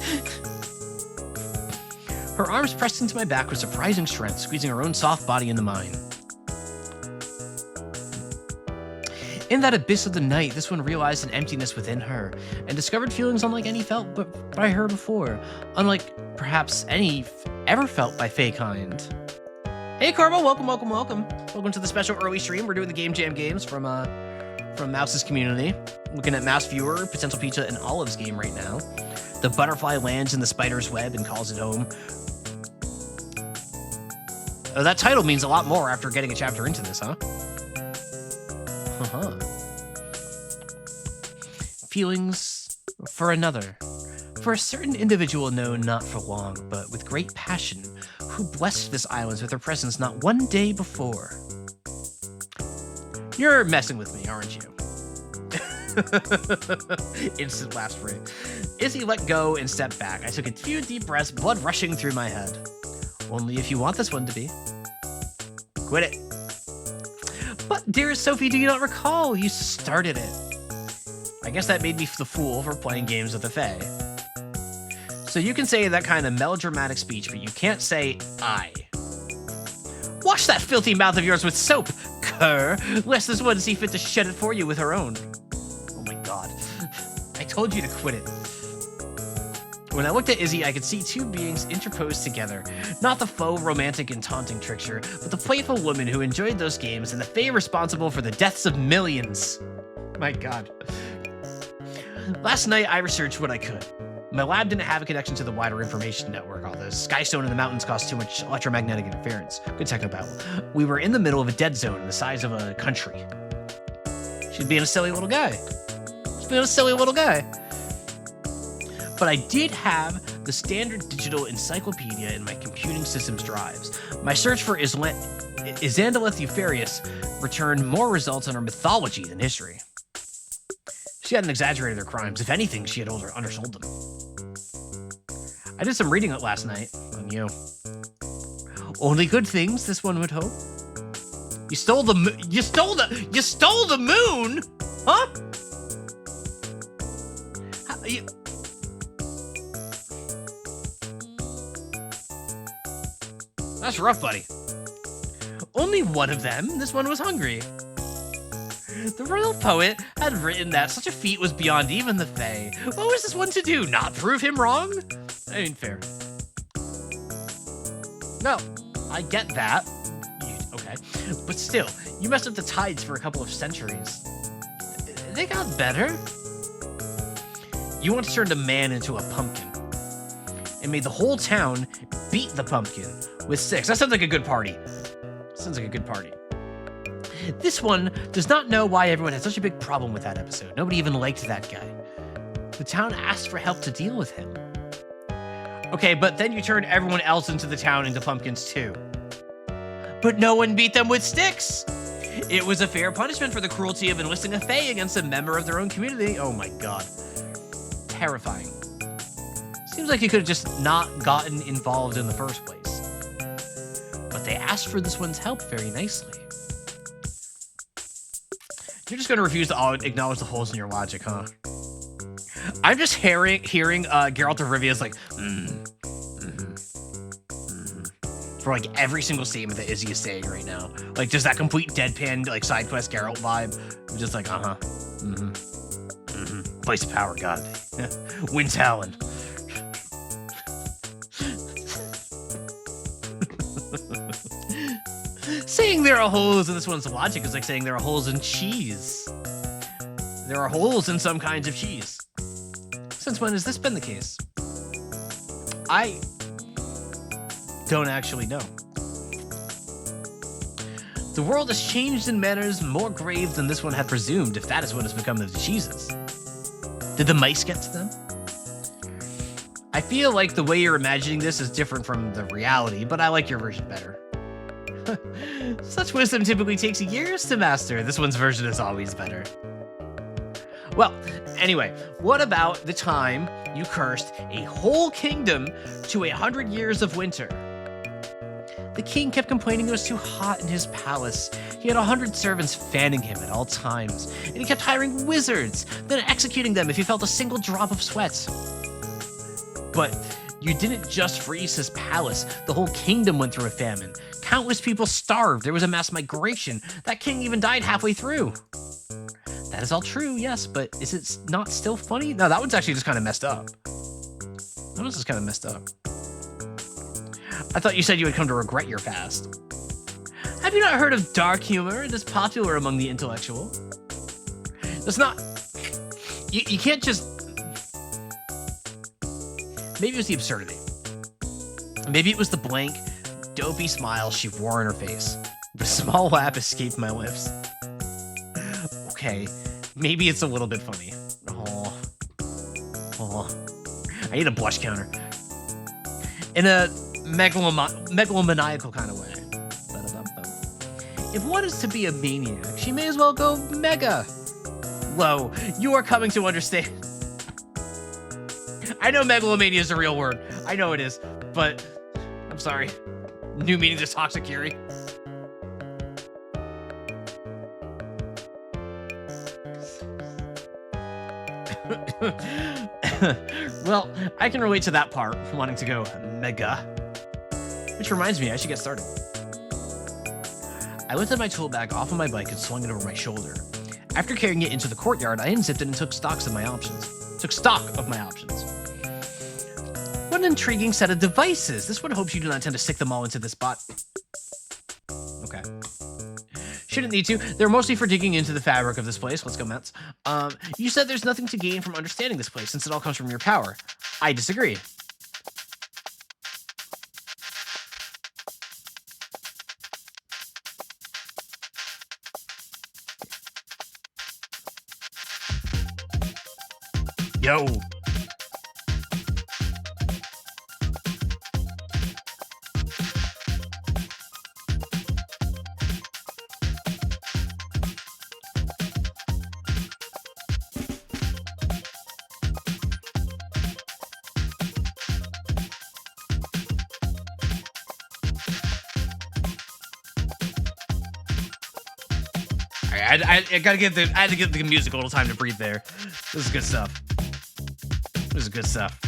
Her arms pressed into my back with surprising strength, squeezing her own soft body into mine. In that abyss of the night, this one realized an emptiness within her, and discovered feelings unlike any felt by her before, unlike perhaps any ever felt by fae kind. Hey Carbo, welcome. Welcome to the special early stream. We're doing the Game Jam games from Mouse's community. Looking at Mouse Viewer, Potential Pizza, and Olive's game right now. The butterfly lands in the spider's web and calls it home. Oh, that title means a lot more after getting a chapter into this, huh? Feelings for another. For a certain individual known not for long, but with great passion, who blessed this island with her presence not one day before. You're messing with me, aren't you? Instant laugh spray. Izzy let go and stepped back. I took a few deep breaths, blood rushing through my head. Only if you want this one to be. Quit it. But, dearest Sophie, do you not recall? You started it. I guess that made me the fool for playing games with the Fae. So you can say that kind of melodramatic speech, but you can't say I. Wash that filthy mouth of yours with soap, cur, lest this one see fit to shed it for you with her own. Oh my god. I told you to quit it. When I looked at Izzy, I could see two beings interposed together. Not the faux romantic and taunting trickster, but the playful woman who enjoyed those games and the Fae responsible for the deaths of millions. My god. Last night, I researched what I could. My lab didn't have a connection to the wider information network. All the skystone in the mountains caused too much electromagnetic interference. Good technobabble. We were in the middle of a dead zone the size of a country. She's being a silly little guy. But I did have the standard digital encyclopedia in my computing system's drives. My search for Isandalith Eupharius returned more results on her mythology than history. She hadn't exaggerated her crimes. If anything, she had undersold them. I did some reading last night on you. Only good things, this one would hope. You stole the moon? Huh? That's rough, buddy. Only one of them. This one was hungry. The royal poet had written that such a feat was beyond even the Fae. What was this one to do? Not prove him wrong? I mean, fair. No, I get that. Okay. But still, you messed up the tides for a couple of centuries. They got better. You once turned a man into a pumpkin and made the whole town beat the pumpkin with sticks. That sounds like a good party. This one does not know why everyone had such a big problem with that episode. Nobody even liked that guy. The town asked for help to deal with him. Okay, but then you turned everyone else into the town into pumpkins too. But no one beat them with sticks. It was a fair punishment for the cruelty of enlisting a Fae against a member of their own community. Oh my god. Terrifying. Seems like you could have just not gotten involved in the first place. But they asked for this one's help very nicely. You're just going to refuse to acknowledge the holes in your logic, huh? I'm just hearing Geralt of Rivia's like, for like every single statement that Izzy is saying right now. Like just that complete deadpan, like side quest Geralt vibe. I'm just like, Place of power, god. Wind's howling. Saying there are holes in this one's logic is like saying there are holes in cheese. There are holes in some kinds of cheese. Since when has this been the case? I don't actually know. The world has changed in manners more grave than this one had presumed, if that is what has become of the cheeses. Did the mice get to them? I feel like the way you're imagining this is different from the reality, but I like your version better. Such wisdom typically takes years to master. This one's version is always better. Well, anyway, what about the time you cursed a whole kingdom to 100 years of winter? The king kept complaining it was too hot in his palace. He had 100 servants fanning him at all times, and he kept hiring wizards, then executing them if he felt a single drop of sweat. But you didn't just freeze his palace. The whole kingdom went through a famine. Countless people starved. There was a mass migration. That king even died halfway through. That is all true, yes, but is it not still funny? No, that one's actually just kind of messed up. That one's just kind of messed up. I thought you said you had come to regret your past. Have you not heard of dark humor? It is popular among the intellectual. That's not... You can't just... Maybe it was the absurdity. Maybe it was the blank, dopey smile she wore on her face. The small laugh escaped my lips. Okay, maybe it's a little bit funny. Oh. I need a blush counter. In a megalomaniacal kind of way. If one is to be a maniac, she may as well go mega. Lo, you are coming to understand. I know megalomania is a real word. I know it is, but I'm sorry. New meaning to toxic fury. Well, I can relate to that part, wanting to go mega. Which reminds me, I should get started. I lifted my tool bag off of my bike and swung it over my shoulder. After carrying it into the courtyard, I unzipped it and took stock of my options. What an intriguing set of devices. This one hopes you do not tend to stick them all into this bot. Okay. Shouldn't need to. They're mostly for digging into the fabric of this place. Let's go, Mets. You said there's nothing to gain from understanding this place since it all comes from your power. I disagree. Yo. I gotta get the. I had to give the music a little time to breathe there. This is good stuff. This is good stuff.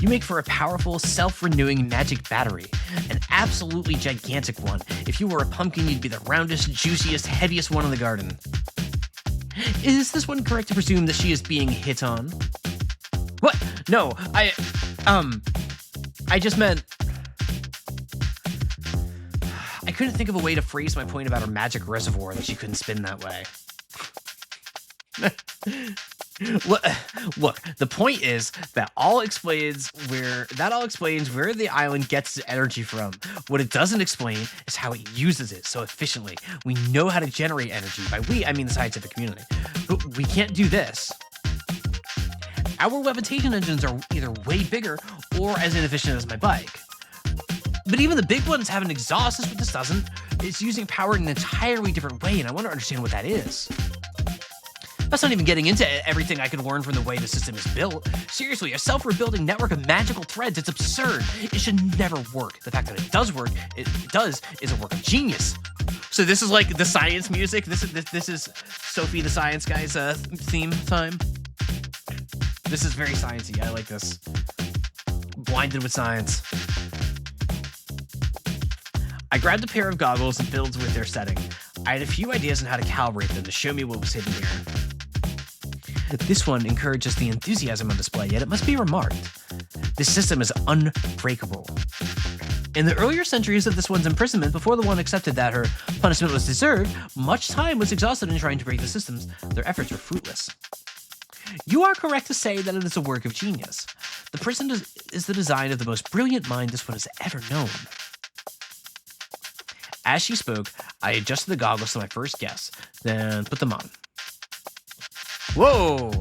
You make for a powerful, self-renewing magic battery. An absolutely gigantic one. If you were a pumpkin, you'd be the roundest, juiciest, heaviest one in the garden. Is this one correct to presume that she is being hit on? What? No, I just meant... I couldn't think of a way to phrase my point about her magic reservoir that she couldn't spin that way. Look, the point is that all explains where the island gets its energy from. What it doesn't explain is how it uses it so efficiently. We know how to generate energy. By we, I mean the scientific community. But we can't do this. Our levitation engines are either way bigger or as inefficient as my bike. But even the big ones have an exhaust. That's what this doesn't. It's using power in an entirely different way, and I want to understand what that is. That's not even getting into everything I could learn from the way the system is built. Seriously, a self-rebuilding network of magical threads, it's absurd. It should never work. The fact that it does work, is a work of genius. So this is like the science music. This is Sophie the Science Guy's theme time. This is very sciencey. I like this. Blinded with science. I grabbed a pair of goggles and fiddled with their setting. I had a few ideas on how to calibrate them to show me what was hidden here. This one encourages the enthusiasm on display, yet it must be remarked. This system is unbreakable. In the earlier centuries of this one's imprisonment, before the one accepted that her punishment was deserved, much time was exhausted in trying to break the systems. Their efforts were fruitless. You are correct to say that it is a work of genius. The prison is the design of the most brilliant mind this one has ever known. As she spoke, I adjusted the goggles to my first guess, then put them on. Whoa!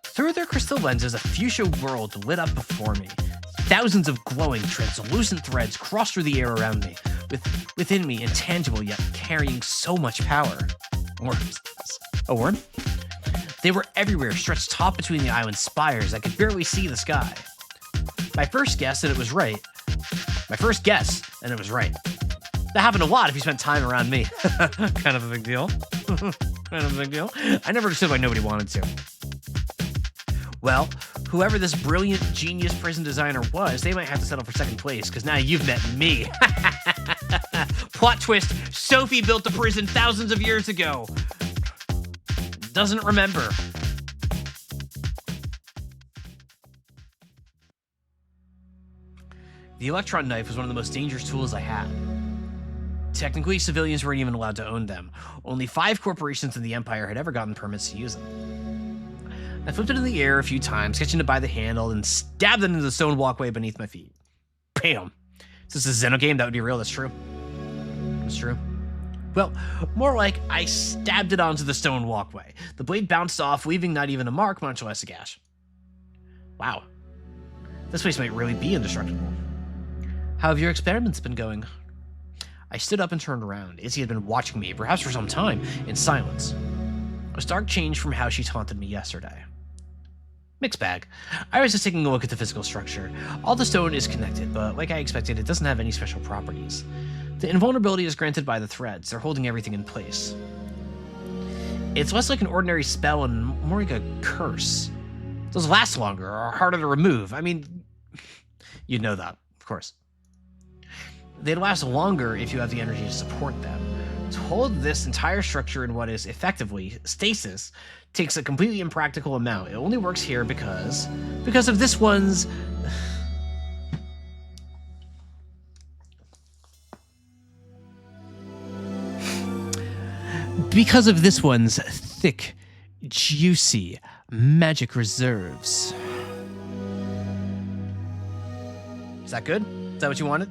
Through their crystal lenses, a fuchsia world lit up before me. Thousands of glowing, translucent threads crossed through the air around me, within me, intangible yet carrying so much power. Worms. A worm? They were everywhere, stretched taut between the island's spires. I could barely see the sky. My first guess, and it was right. That happened a lot if you spent time around me. Kind of a big deal. I never understood why nobody wanted to. Well, whoever this brilliant genius prison designer was, they might have to settle for second place, because now you've met me. Plot twist, Sophie built the prison thousands of years ago. Doesn't remember. The electron knife was one of the most dangerous tools I had. Technically, civilians weren't even allowed to own them. Only 5 corporations in the Empire had ever gotten permits to use them. I flipped it in the air a few times, catching it by the handle, and stabbed it into the stone walkway beneath my feet. Bam! Is this a Xeno game? That would be real, that's true. That's true. Well, more like I stabbed it onto the stone walkway. The blade bounced off, leaving not even a mark, much less a gash. Wow. This place might really be indestructible. How have your experiments been going? I stood up and turned around. Izzy had been watching me, perhaps for some time, in silence. A stark change from how she taunted me yesterday. Mixed bag. I was just taking a look at the physical structure. All the stone is connected, but like I expected, it doesn't have any special properties. The invulnerability is granted by the threads. They're holding everything in place. It's less like an ordinary spell and more like a curse. Those last longer, or are harder to remove. I mean, you'd know that, of course. They'd last longer if you have the energy to support them. To hold this entire structure in what is effectively stasis takes a completely impractical amount. It only works here because of this one's... because of this one's thick, juicy magic reserves. Is that good? Is that what you wanted?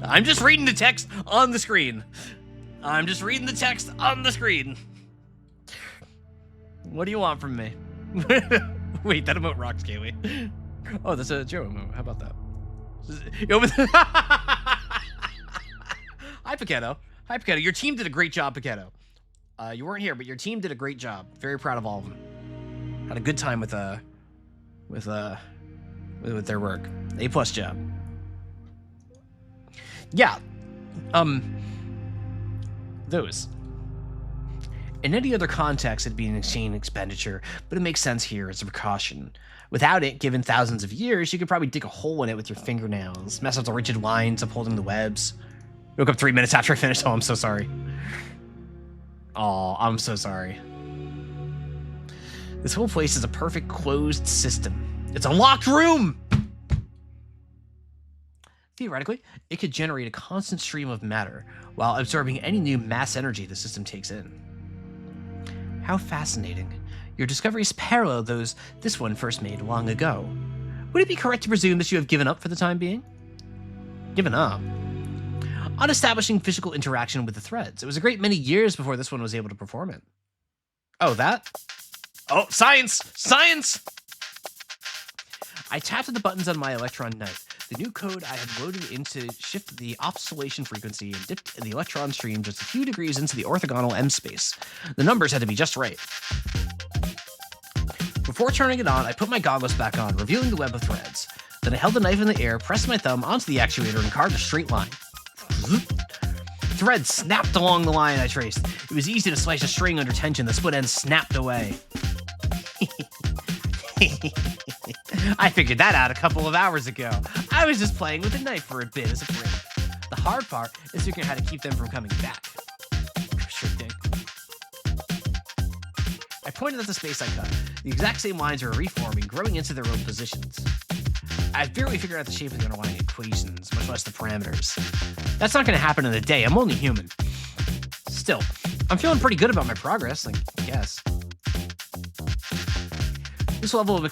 I'm just reading the text on the screen. I'm just reading the text on the screen. What do you want from me? Wait, that emote rocks, Kaylee. Oh, that's a Joe emote. How about that? Hi, Paquetto. Hi, Paquetto. Your team did a great job, Paquetto. You weren't here, but your team did a great job. Very proud of all of them. Had a good time with their work. A+ job. Yeah. Those. In any other context, it'd be an insane expenditure, but it makes sense here as a precaution. Without it, given thousands of years, you could probably dig a hole in it with your fingernails, mess up the rigid lines upholding the webs. Woke up 3 minutes after I finished. Oh, I'm so sorry. Oh, I'm so sorry. This whole place is a perfect closed system. It's a locked room! Theoretically, it could generate a constant stream of matter while absorbing any new mass energy the system takes in. How fascinating. Your discoveries parallel those this one first made long ago. Would it be correct to presume that you have given up for the time being? Given up? On establishing physical interaction with the threads. It was a great many years before this one was able to perform it. Oh, that? Oh, science! Science! I tapped at the buttons on my electron knife. The new code I had loaded in to shift the oscillation frequency and dipped the electron stream just a few degrees into the orthogonal M space. The numbers had to be just right. Before turning it on, I put my goggles back on, revealing the web of threads. Then I held the knife in the air, pressed my thumb onto the actuator, and carved a straight line. Thread snapped along the line I traced. It was easy to slice a string under tension. The split end snapped away. I figured that out a couple of hours ago. I was just playing with the knife for a bit as a break. The hard part is figuring out how to keep them from coming back. Sure thing. I pointed at the space I cut. The exact same lines were reforming, growing into their own positions. I've barely figured out the shape of the underlying equations, much less the parameters. That's not going to happen in a day. I'm only human. Still, I'm feeling pretty good about my progress, I guess. This level of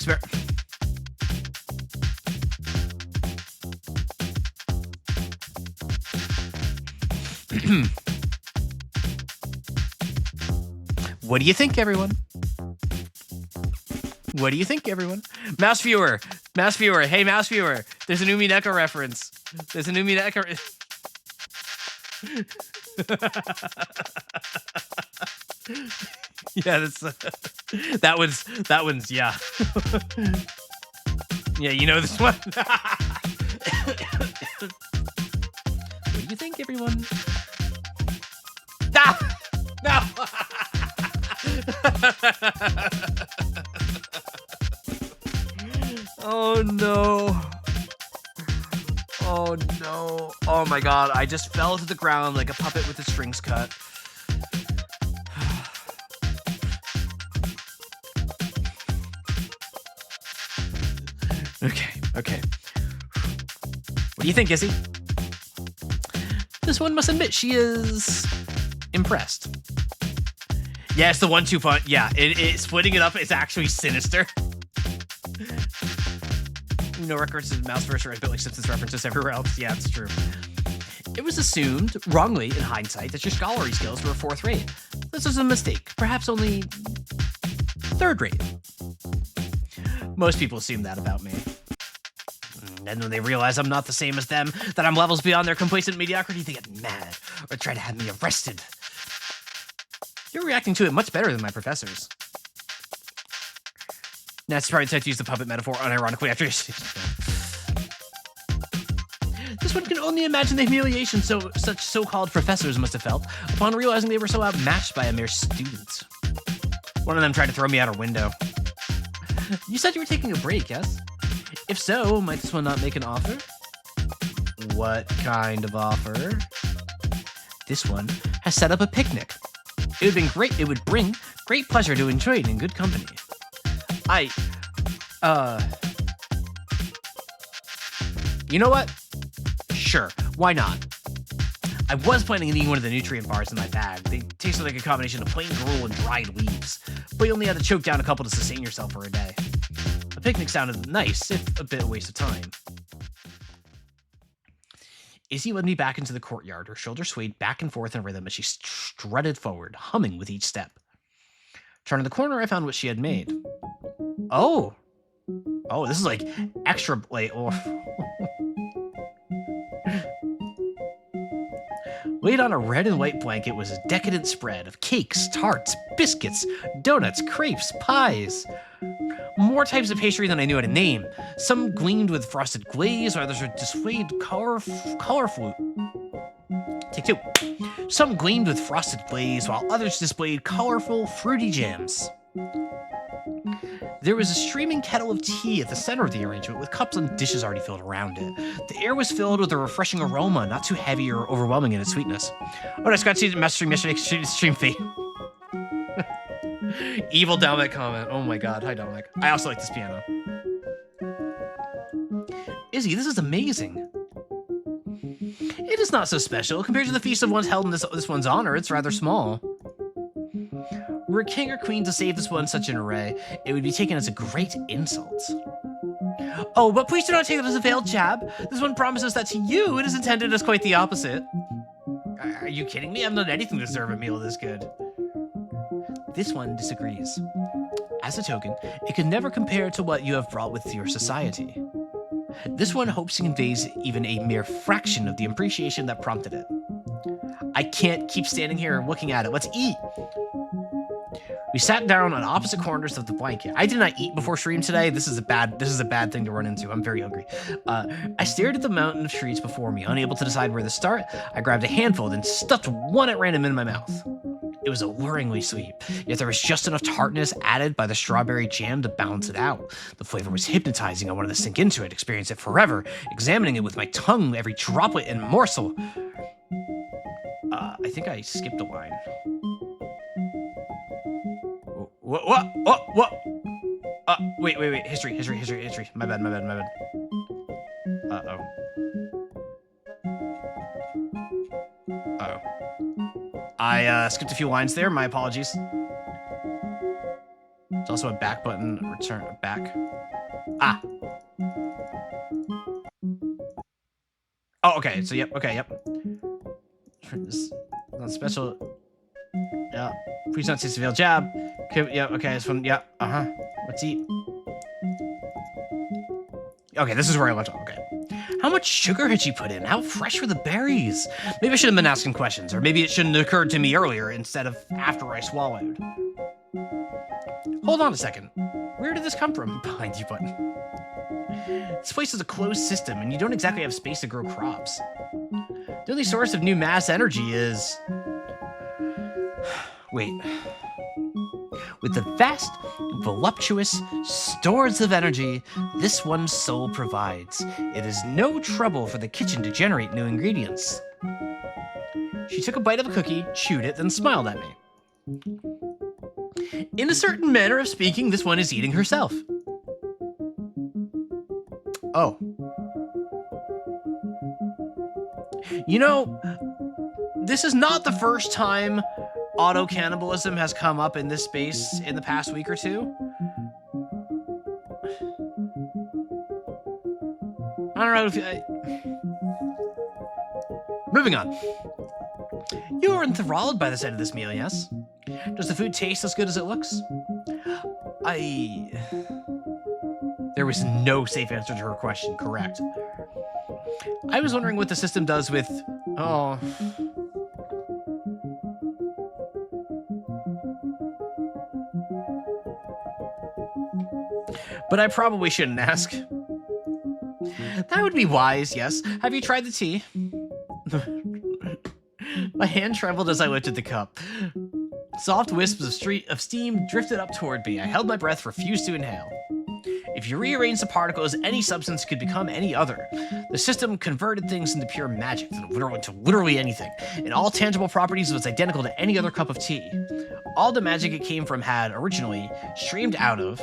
What do you think, everyone? What do you think, everyone? Mouse viewer. Mouse viewer. Hey, mouse viewer. There's a new Mineko reference. There's a new Mineko... Yeah, that's... that one's, yeah. Yeah, you know this one. What do you think, everyone? Ah! No! Oh no. Oh no. Oh my god, I just fell to the ground like a puppet with the strings cut. Okay. What do you think, Izzy? This one must admit she is impressed. Yeah, it's the 1-2 punch. Yeah, splitting it up is actually sinister. No records of mouse version are built like Simpsons references everywhere else. Yeah, it's true. It was assumed, wrongly in hindsight, that your scholarly skills were 4th rate. This was a mistake, perhaps only 3rd rate. Most people assume that about me. And then when they realize I'm not the same as them, that I'm levels beyond their complacent mediocrity, they get mad or try to have me arrested. You're reacting to it much better than my professors. That's probably tried to use the puppet metaphor unironically after This one can only imagine the humiliation such so-called professors must have felt upon realizing they were so outmatched by a mere student. One of them tried to throw me out a window. You said you were taking a break, yes? If so, might this one not make an offer? What kind of offer? This one has set up a picnic. It would bring great pleasure to enjoy it in good company. You know what? Sure, why not? I was planning on eating one of the nutrient bars in my bag. They tasted like a combination of plain gruel and dried leaves, but you only had to choke down a couple to sustain yourself for a day. A picnic sounded nice, if a bit of a waste of time. Izzy led me back into the courtyard. Her shoulders swayed back and forth in rhythm as she strutted forward, humming with each step. Turning the corner, I found what she had made. Oh, this is like extra, Laid on a red and white blanket was a decadent spread of cakes, tarts, biscuits, donuts, crepes, pies. More types of pastry than I knew how to name. Some gleamed with frosted glaze, while others were displayed colorful. Take two. Some gleamed with frosted glaze, while others displayed colorful, fruity jams. There was a streaming kettle of tea at the center of the arrangement, with cups and dishes already filled around it. The air was filled with a refreshing aroma, not too heavy or overwhelming in its sweetness. Oh, I just got to see the message stream yesterday, stream fee. Evil Dominic comment. Oh my god, hi Dominic. I also like this piano. Izzy, this is amazing. It is not so special. Compared to the feast of ones held in this one's honor, it's rather small. Were a king or queen to save this one such an array, it would be taken as a great insult. Oh, but please do not take it as a veiled jab. This one promises that to you, it is intended as quite the opposite. Are you kidding me? I haven't done anything to deserve a meal this good. This one disagrees. As a token, it could never compare to what you have brought with your society. This one hopes it conveys even a mere fraction of the appreciation that prompted it. I can't keep standing here and looking at it. Let's eat. We sat down on opposite corners of the blanket. I did not eat before stream today. This is a bad thing to run into. I'm very hungry. I stared at the mountain of treats before me, unable to decide where to start. I grabbed a handful, then stuffed one at random in my mouth. It was alluringly sweet, yet there was just enough tartness added by the strawberry jam to balance it out. The flavor was hypnotizing. I wanted to sink into it, experience it forever, examining it with my tongue, every droplet and morsel. I think I skipped a line. What? Wait. History. My bad. Uh-oh. I skipped a few lines there. My apologies. There's also a back button. Return back. Oh, okay. So, yep. This is not special. Yeah. Please don't taste the veiled jab. Okay, yeah, okay, this one, yeah, Let's eat. Okay, this is where I left off, okay. How much sugar had she put in? How fresh were the berries? Maybe I should have been asking questions, or maybe it shouldn't have occurred to me earlier instead of after I swallowed. Hold on a second. Where did this come from? Behind you button. This place is a closed system, and you don't exactly have space to grow crops. The only source of new mass energy is... Wait. With the vast, voluptuous stores of energy this one's soul provides, it is no trouble for the kitchen to generate new ingredients. She took a bite of a cookie, chewed it, then smiled at me. In a certain manner of speaking, this one is eating herself. Oh. You know, this is not the first time auto-cannibalism has come up in this space in the past week or two. I don't know if Moving on. You are enthralled by the sight of this meal, yes? Does the food taste as good as it looks? There was no safe answer to her question, correct. I was wondering what the system does with... Oh... But I probably shouldn't ask. That would be wise, yes. Have you tried the tea? My hand trembled as I lifted the cup. Soft wisps of steam drifted up toward me. I held my breath, refused to inhale. If you rearrange the particles, any substance could become any other. The system converted things into pure magic, into literally anything, and all tangible properties was identical to any other cup of tea. All the magic it came from had, originally, streamed out of...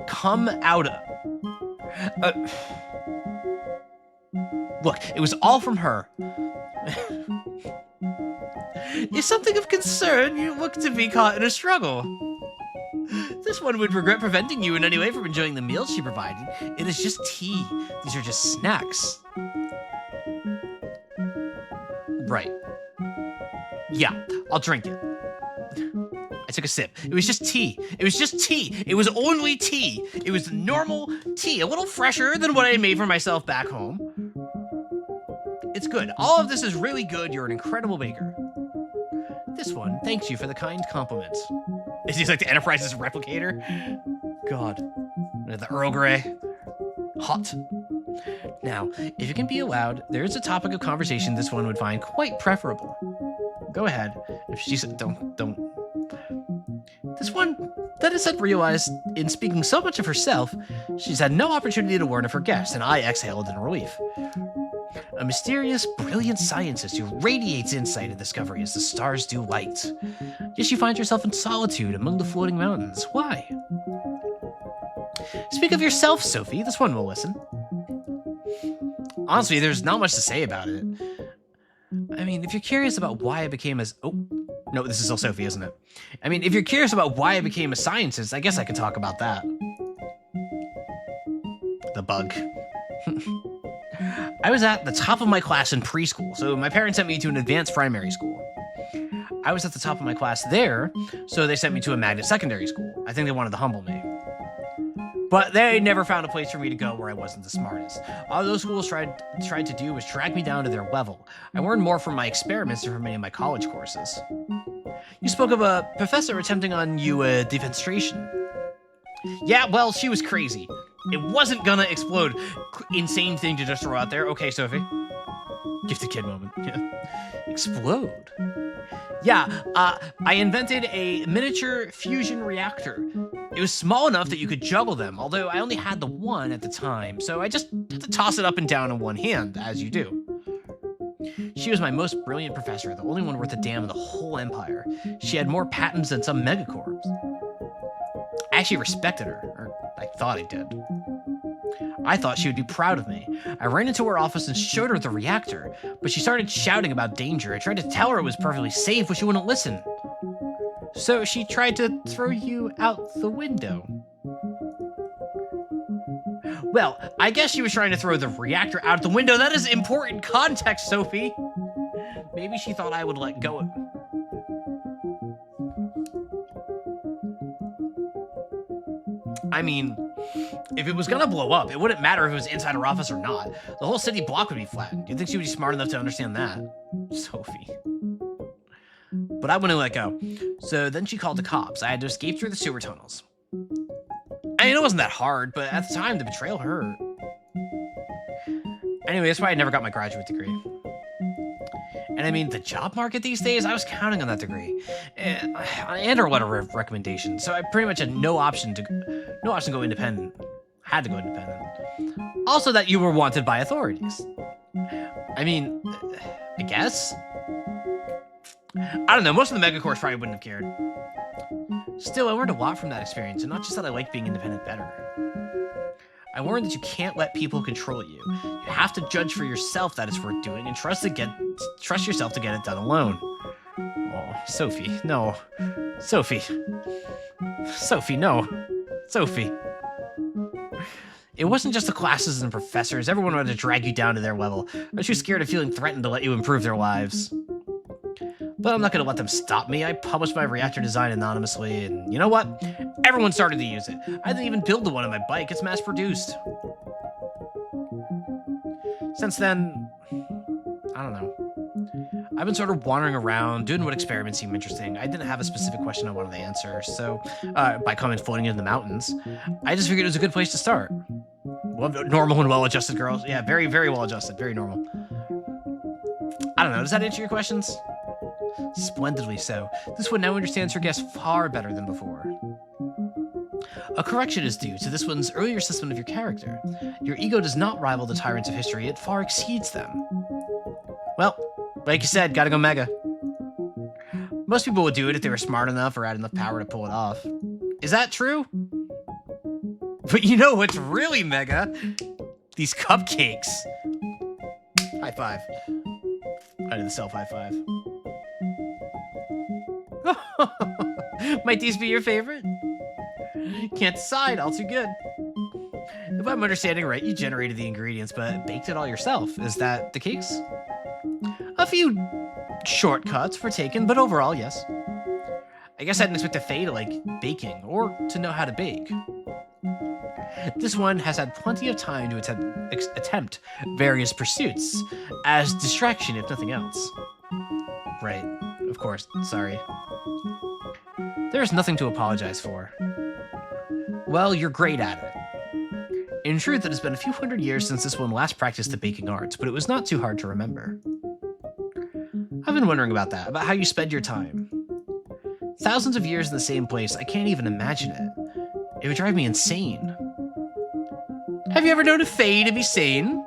come out of... Look, it was all from her. Is something of concern? You look to be caught in a struggle. This one would regret preventing you in any way from enjoying the meals she provided. It is just tea. These are just snacks. Right. Yeah, I'll drink it. I took a sip. It was just tea. It was just tea. It was only tea. It was normal tea, a little fresher than what I made for myself back home. It's good. All of this is really good. You're an incredible baker. This one thanks you for the kind compliments. Is he like the Enterprise's replicator? God. The Earl Grey. Hot. Now, if it can be allowed, there is a topic of conversation this one would find quite preferable. Go ahead. If she said, don't. This one, that is realized in speaking so much of herself, she's had no opportunity to learn of her guest, and I exhaled in relief. A mysterious, brilliant scientist who radiates insight and discovery as the stars do light. Yet she finds herself in solitude among the floating mountains. Why? Speak of yourself, Sophie. This one will listen. Honestly, there's not much to say about it. I mean, if you're curious about why I became as... Oh, no, this is still Sophie, isn't it? I mean, if you're curious about why I became a scientist, I guess I can talk about that. The bug. I was at the top of my class in preschool, so my parents sent me to an advanced primary school. I was at the top of my class there, so they sent me to a magnet secondary school. I think they wanted to humble me. But they never found a place for me to go where I wasn't the smartest. All those schools tried to do was drag me down to their level. I learned more from my experiments than from many of my college courses. You spoke of a professor attempting on you a demonstration. Yeah, well, she was crazy. It wasn't gonna explode. Insane thing to just throw out there. Okay, Sophie. Gifted kid moment. Yeah. Explode. Yeah, I invented a miniature fusion reactor. It was small enough that you could juggle them, although I only had the one at the time, so I just had to toss it up and down in one hand, as you do. She was my most brilliant professor, the only one worth a damn in the whole empire. She had more patents than some megacorps. I actually respected her, or I thought I did. I thought she would be proud of me. I ran into her office and showed her the reactor, but she started shouting about danger. I tried to tell her it was perfectly safe, but she wouldn't listen. So she tried to throw you out the window. Well, I guess she was trying to throw the reactor out the window. That is important context, Sophie. Maybe she thought I would let go of... I mean, if it was gonna blow up, it wouldn't matter if it was inside her office or not. The whole city block would be flattened. Do you think she would be smart enough to understand that? Sophie. But I wouldn't let go. So then she called the cops. I had to escape through the sewer tunnels. I mean, it wasn't that hard, but at the time, the betrayal hurt. Anyway, that's why I never got my graduate degree. And I mean, the job market these days, I was counting on that degree. And a letter of recommendation, so I pretty much had no option to go independent. Had to go independent. Also that you were wanted by authorities. I mean, I guess? I don't know, most of the megacorps probably wouldn't have cared. Still, I learned a lot from that experience, and not just that I liked being independent better. I learned that you can't let people control you. You have to judge for yourself that it's worth doing, and trust yourself to get it done alone. Oh, Sophie, no. Sophie. Sophie, no. Sophie. It wasn't just the classes and professors. Everyone wanted to drag you down to their level. I was too scared of feeling threatened to let you improve their lives. But I'm not going to let them stop me. I published my reactor design anonymously, and you know what? Everyone started to use it. I didn't even build the one on my bike. It's mass-produced. Since then, I don't know. I've been sort of wandering around, doing what experiments seem interesting. I didn't have a specific question I wanted to answer, so by comment floating in the mountains, I just figured it was a good place to start. Well, normal and well-adjusted girls. Yeah, very, very well-adjusted. Very normal. I don't know. Does that answer your questions? Splendidly so. This one now understands her guest far better than before. A correction is due to this one's earlier assessment of your character. Your ego does not rival the tyrants of history, it far exceeds them. Well, like you said, gotta go mega. Most people would do it if they were smart enough or had enough power to pull it off. Is that true? But you know what's really mega? These cupcakes. High five. I did the self high five. Might these be your favorite? Can't decide, all too good. If I'm understanding right, you generated the ingredients, but baked it all yourself. Is that the case? A few shortcuts were taken, but overall, yes. I guess I didn't expect a Fae to like baking, or to know how to bake. This one has had plenty of time to attempt various pursuits, as distraction if nothing else. Right, of course, sorry. There's nothing to apologize for. Well, you're great at it. In truth, it has been a few hundred years since this one last practiced the baking arts, but it was not too hard to remember. I've been wondering about that, about how you spend your time. Thousands of years in the same place, I can't even imagine it. It would drive me insane. Have you ever known a Fae to be sane?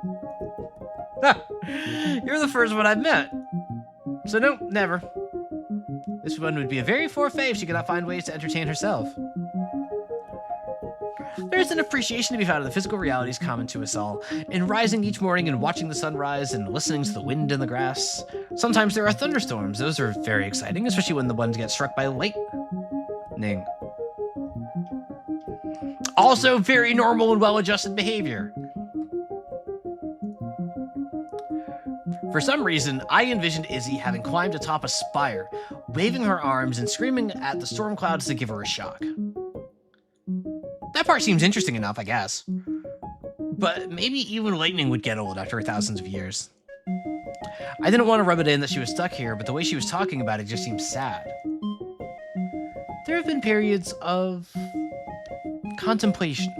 You're the first one I've met. So no, never. This one would be a very poor Fae if she could not find ways to entertain herself. There's an appreciation to be found in the physical realities common to us all, in rising each morning and watching the sunrise and listening to the wind in the grass. Sometimes there are thunderstorms. Those are very exciting, especially when the ones get struck by lightning. Also very normal and well-adjusted behavior. For some reason, I envisioned Izzy having climbed atop a spire, waving her arms and screaming at the storm clouds to give her a shock. That part seems interesting enough, I guess. But maybe even lightning would get old after thousands of years. I didn't want to rub it in that she was stuck here, but the way she was talking about it just seems sad. There have been periods of contemplation,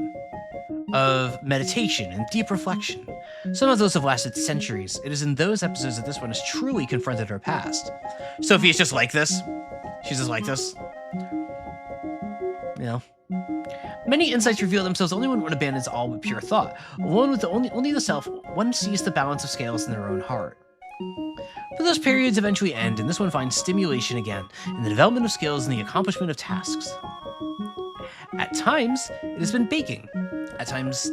of meditation and deep reflection. Some of those have lasted centuries. It is in those episodes that this one has truly confronted her past. Sophie's just like this. She's just like this. You know. Many insights reveal themselves only when one abandons all with pure thought. One with only the self, one sees the balance of scales in their own heart. But those periods eventually end, and this one finds stimulation again in the development of skills and the accomplishment of tasks. At times, it has been baking. At times,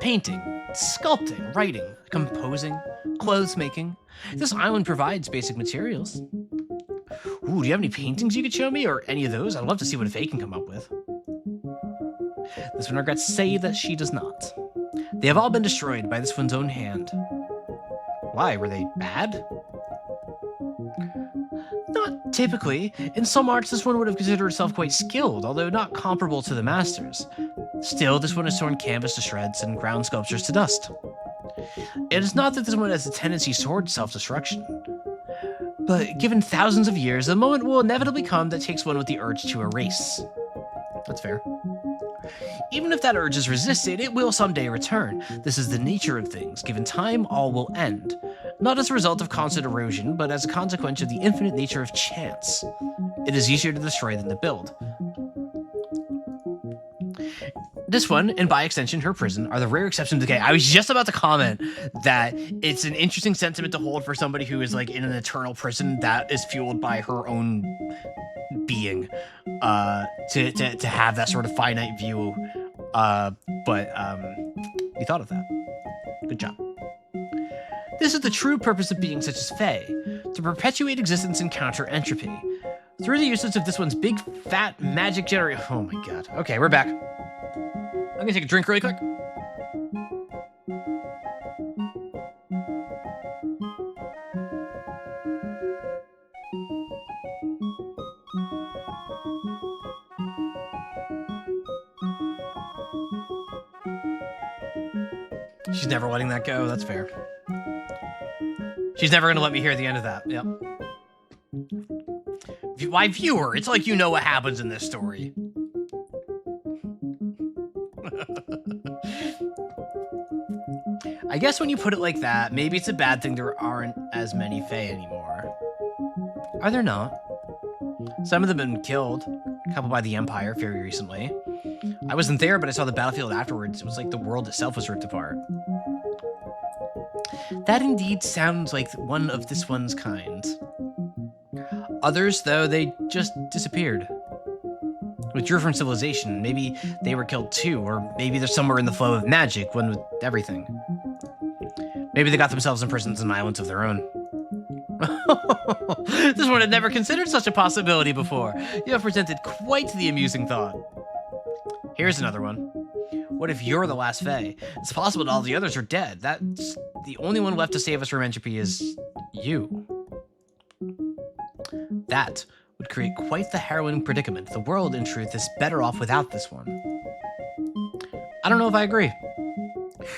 painting, sculpting, writing, composing, clothes making. This island provides basic materials. Ooh, do you have any paintings you could show me, or any of those? I'd love to see what a Fae can come up with. This one regrets to say that she does not. They have all been destroyed by this one's own hand. Why, were they bad? Not typically. In some arts, this one would have considered herself quite skilled, although not comparable to the masters. Still, this one has torn canvas to shreds and ground sculptures to dust. It is not that this one has a tendency towards self-destruction. But given thousands of years, a moment will inevitably come that takes one with the urge to erase. That's fair. Even if that urge is resisted, it will someday return. This is the nature of things. Given time, all will end. Not as a result of constant erosion, but as a consequence of the infinite nature of chance. It is easier to destroy than to build. This one, and by extension her prison, are the rare exception to the case. I was just about to comment that it's an interesting sentiment to hold for somebody who is like in an eternal prison that is fueled by her own being, to have that sort of finite view. But you thought of that. Good job. This is the true purpose of beings such as Fae, to perpetuate existence and counter entropy. Through the usage of this one's big, fat, magic generator. Oh my god. Okay, we're back. I'm gonna take a drink really quick. She's never letting that go. That's fair. She's never going to let me hear the end of that. Yep. Why, viewer, it's like you know what happens in this story. I guess when you put it like that, maybe it's a bad thing there aren't as many Fae anymore. Are there not? Some of them have been killed. A couple by the Empire very recently. I wasn't there, but I saw the battlefield afterwards. It was like the world itself was ripped apart. That indeed sounds like one of this one's kind. Others, though, they just disappeared. Withdrew from civilization. Maybe they were killed too, or maybe they're somewhere in the flow of magic, one with everything. Maybe they got themselves in prisons and islands of their own. This one had never considered such a possibility before. You have presented quite the amusing thought. Here's another one. What if you're the last Fae? It's possible that all the others are dead. That's the only one left to save us from entropy is you. That would create quite the harrowing predicament. The world, in truth, is better off without this one. I don't know if I agree.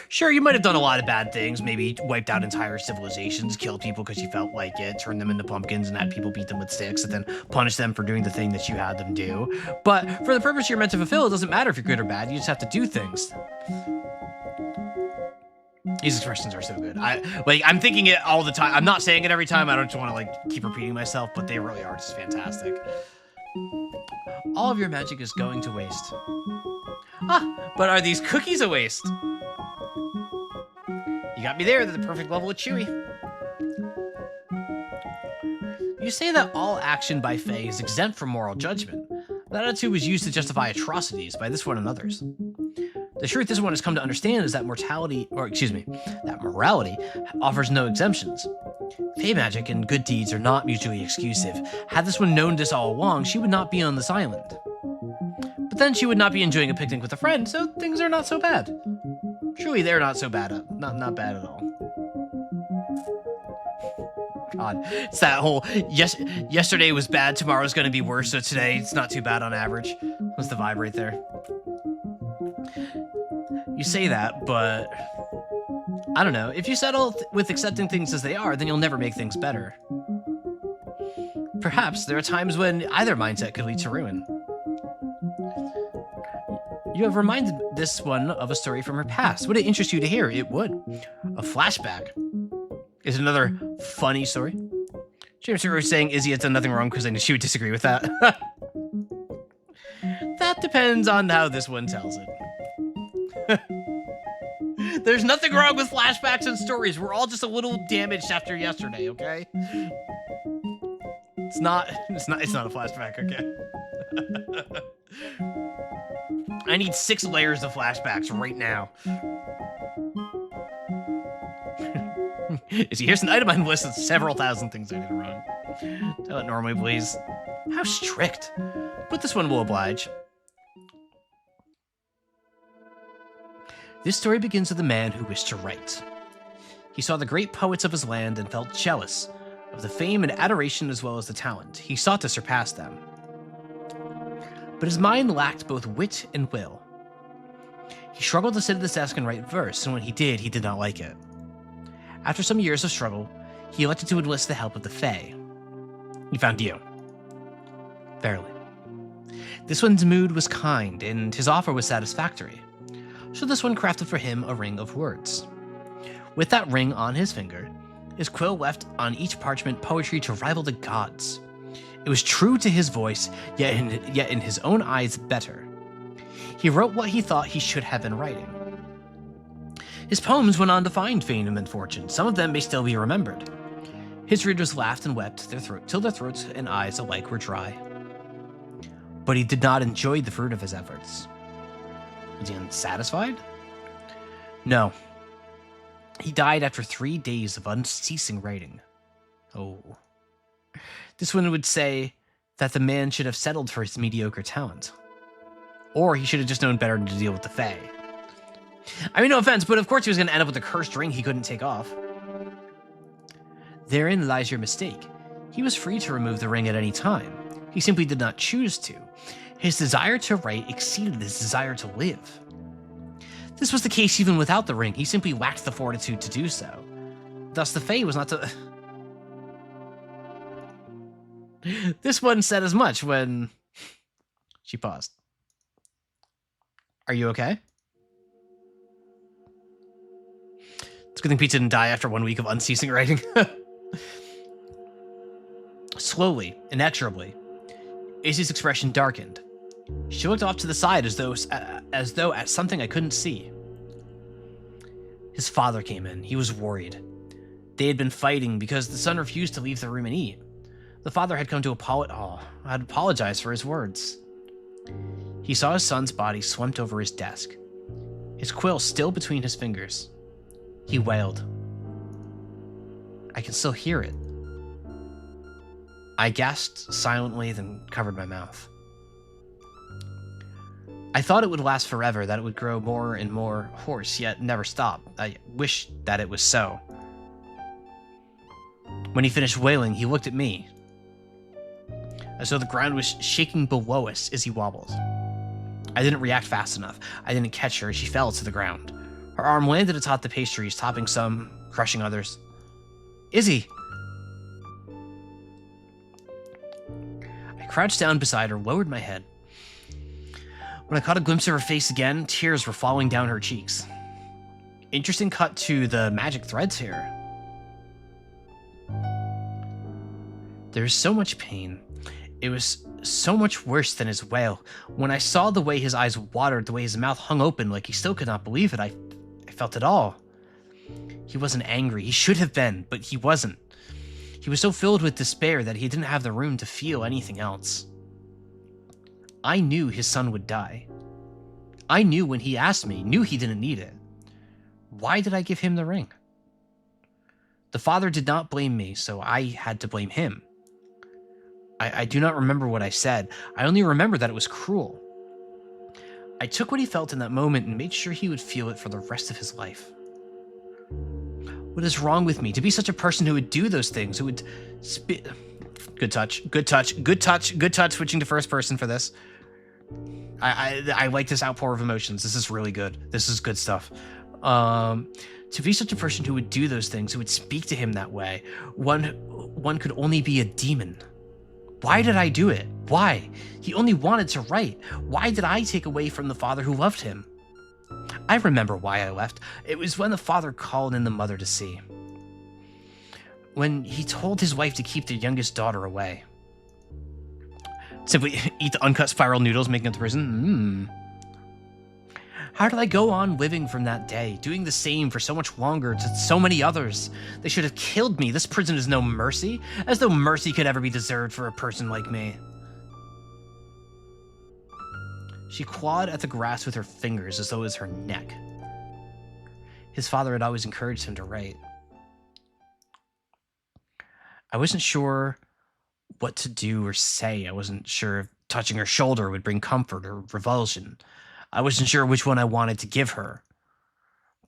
Sure, you might have done a lot of bad things, maybe wiped out entire civilizations, killed people because you felt like it, turned them into pumpkins and had people beat them with sticks, and then punish them for doing the thing that you had them do. But for the purpose you're meant to fulfill, it doesn't matter if you're good or bad, you just have to do things. These expressions are so good. I'm thinking it all the time. I'm not saying it every time. I don't just want to keep repeating myself, but they really are just fantastic. All of your magic is going to waste. Ah, but are these cookies a waste? You got me there. They're the perfect level of chewy. You say that all action by Fae is exempt from moral judgment. That attitude was used to justify atrocities by this one and others. The truth this one has come to understand is that morality offers no exemptions. Fae magic and good deeds are not mutually exclusive. Had this one known this all along, she would not be on this island. But then she would not be enjoying a picnic with a friend, so things are not so bad. Truly, they're not so bad. Not bad at all. God, it's that whole yesterday was bad, tomorrow's going to be worse, so today it's not too bad on average. That's the vibe right there. You say that, but I don't know. If you settle with accepting things as they are, then you'll never make things better. Perhaps there are times when either mindset could lead to ruin. You have reminded this one of a story from her past. Would it interest you to hear? It would. A flashback. Is it another funny story? James was saying Izzy had done nothing wrong because I knew she would disagree with that. That depends on how this one tells it. There's nothing wrong with flashbacks and stories. We're all just a little damaged after yesterday, okay? It's not a flashback, okay? I need 6 layers of flashbacks right now. Is here's an item on the list of several thousand things I did wrong. Tell it normally, please. How strict. But this one will oblige. This story begins with a man who wished to write. He saw the great poets of his land and felt jealous of the fame and adoration as well as the talent. He sought to surpass them. But his mind lacked both wit and will. He struggled to sit at his desk and write verse, and when he did not like it. After some years of struggle, he elected to enlist the help of the Fae. He found you. Fairly. This one's mood was kind, and his offer was satisfactory. So this one crafted for him a ring of words. With that ring on his finger, his quill left on each parchment poetry to rival the gods. It was true to his voice, yet in his own eyes better. He wrote what he thought he should have been writing. His poems went on to find fame and fortune. Some of them may still be remembered. His readers laughed and wept till their throats and eyes alike were dry. But he did not enjoy the fruit of his efforts. Was he unsatisfied? No. He died after 3 days of unceasing writing. Oh. This one would say that the man should have settled for his mediocre talent. Or he should have just known better than to deal with the Fae. I mean, no offense, but of course he was going to end up with a cursed ring he couldn't take off. Therein lies your mistake. He was free to remove the ring at any time. He simply did not choose to. His desire to write exceeded his desire to live. This was the case even without the ring. He simply lacked the fortitude to do so. Thus, the Fae was not to... This one said as much when... She paused. Are you okay? It's a good thing Pizza didn't die after 1 week of unceasing writing. Slowly, inexorably, Izzy's expression darkened. She looked off to the side as though at something I couldn't see. His father came in. He was worried. They had been fighting because the son refused to leave the room and eat. The father had come to apologize for his words. He saw his son's body slumped over his desk, his quill still between his fingers. He wailed. I can still hear it. I gasped silently, then covered my mouth. I thought it would last forever, that it would grow more and more hoarse, yet never stop. I wished that it was so. When he finished wailing, he looked at me, as though the ground was shaking below us as he wobbled. I didn't react fast enough. I didn't catch her as she fell to the ground. Her arm landed atop the pastries, topping some, crushing others. Izzy! I crouched down beside her, lowered my head. When I caught a glimpse of her face again, tears were falling down her cheeks. Interesting cut to the magic threads here. There's so much pain. It was so much worse than his wail. When I saw the way his eyes watered, the way his mouth hung open like he still could not believe it, I felt it all. He wasn't angry. He should have been, but he wasn't. He was so filled with despair that he didn't have the room to feel anything else. I knew his son would die. I knew when he asked me, knew he didn't need it. Why did I give him the ring? The father did not blame me, so I had to blame him. I do not remember what I said. I only remember that it was cruel. I took what he felt in that moment and made sure he would feel it for the rest of his life. What is wrong with me? To be such a person who would do those things, who would spit... Good touch, good touch, good touch, good touch, switching to first person for this. I like this outpour of emotions. This is really good. This is good stuff. To be such a person who would do those things, who would speak to him that way, one could only be a demon. Why did I do it? Why? He only wanted to write. Why did I take away from the father who loved him? I remember why I left. It was when the father called in the mother to see. When he told his wife to keep their youngest daughter away. Simply eat the uncut spiral noodles making it to prison? How did I go on living from that day, doing the same for so much longer to so many others? They should have killed me. This prison is no mercy, as though mercy could ever be deserved for a person like me. She clawed at the grass with her fingers as though it was her neck. His father had always encouraged him to write. I wasn't sure what to do or say. I wasn't sure if touching her shoulder would bring comfort or revulsion. I wasn't sure which one I wanted to give her.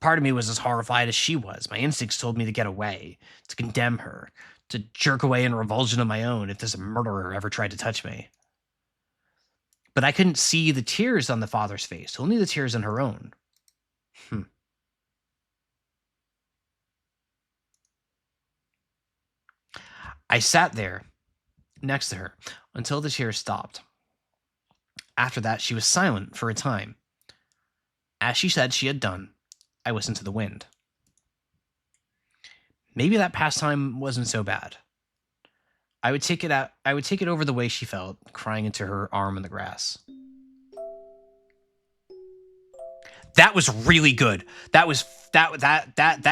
Part of me was as horrified as she was. My instincts told me to get away, to condemn her, to jerk away in revulsion of my own if this murderer ever tried to touch me. But I couldn't see the tears on the father's face, only the tears on her own. I sat there, next to her, until the tears stopped. After that, she was silent for a time. As she said she had done, I listened to the wind. Maybe that pastime wasn't so bad. I would take it over the way she felt, crying into her arm in the grass. That was really good. That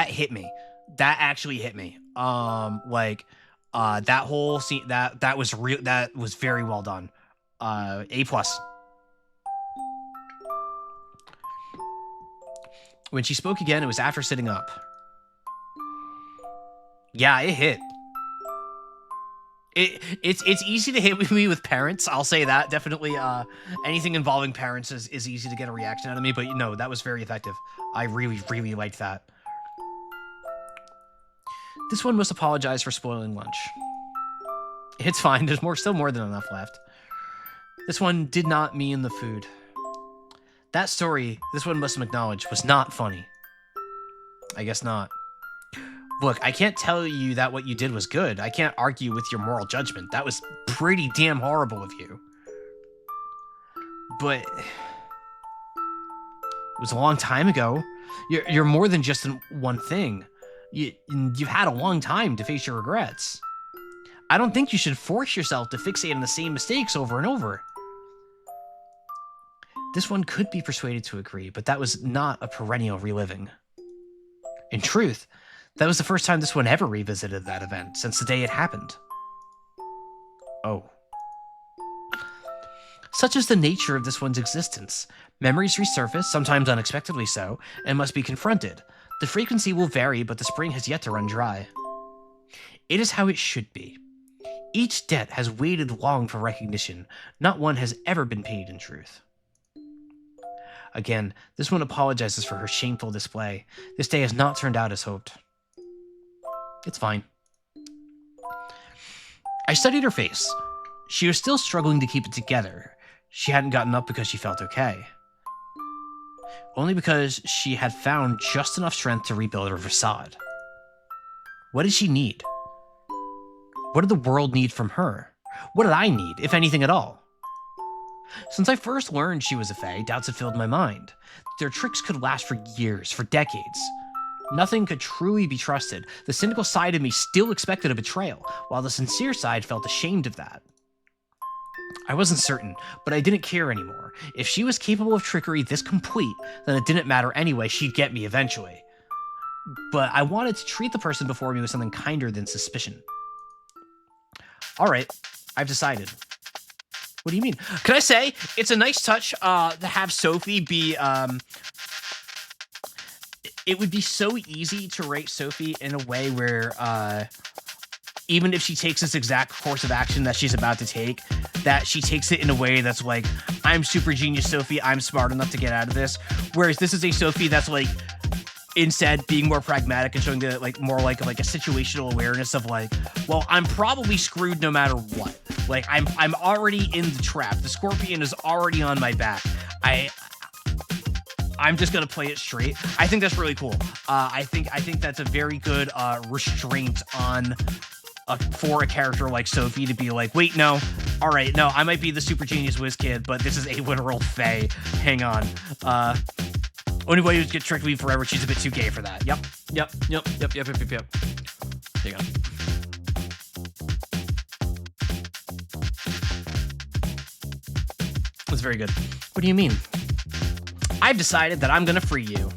hit me. That actually hit me. That whole scene, that was very well done. A+. When she spoke again, it was after sitting up. Yeah, it hit. It's easy to hit me with parents. I'll say that. Definitely anything involving parents is easy to get a reaction out of me, but no, that was very effective. I really, really liked that. This one must apologize for spoiling lunch. It's fine. There's still more than enough left. This one did not mean the food. That story, this one must acknowledge, was not funny. I guess not. Look, I can't tell you that what you did was good. I can't argue with your moral judgment. That was pretty damn horrible of you. But it was a long time ago. You're more than just one thing. You've had a long time to face your regrets. I don't think you should force yourself to fixate on the same mistakes over and over. This one could be persuaded to agree, but that was not a perennial reliving. In truth, that was the first time this one ever revisited that event since the day it happened. Oh. Such is the nature of this one's existence. Memories resurface, sometimes unexpectedly so, and must be confronted. The frequency will vary, but the spring has yet to run dry. It is how it should be. Each debt has waited long for recognition. Not one has ever been paid in truth. Again, this one apologizes for her shameful display. This day has not turned out as hoped. It's fine. I studied her face. She was still struggling to keep it together. She hadn't gotten up because she felt okay. Only because she had found just enough strength to rebuild her facade. What did she need? What did the world need from her? What did I need, if anything at all? Since I first learned she was a fae, doubts had filled my mind. Their tricks could last for years, for decades. Nothing could truly be trusted. The cynical side of me still expected a betrayal, while the sincere side felt ashamed of that. I wasn't certain, but I didn't care anymore. If she was capable of trickery this complete, then it didn't matter anyway, she'd get me eventually. But I wanted to treat the person before me with something kinder than suspicion. Alright, I've decided. What do you mean? Can I say, it's a nice touch to have Sophie be, it would be so easy to write Sophie in a way where, even if she takes this exact course of action that she's about to take, that she takes it in a way that's like, I'm super genius Sophie, I'm smart enough to get out of this. Whereas this is a Sophie that's like, instead being more pragmatic and showing the like more like a situational awareness of like, well, I'm probably screwed no matter what. Like I'm already in the trap. The scorpion is already on my back. I'm just gonna play it straight. I think that's really cool. I think that's a very good restraint on for a character like Sophie to be like, wait, no, all right, no, I might be the super genius whiz kid, but this is a literal fae. Hang on. Only way you get tricked with forever. She's a bit too gay for that. Yep. Hang on. That's very good. What do you mean? I've decided that I'm gonna free you.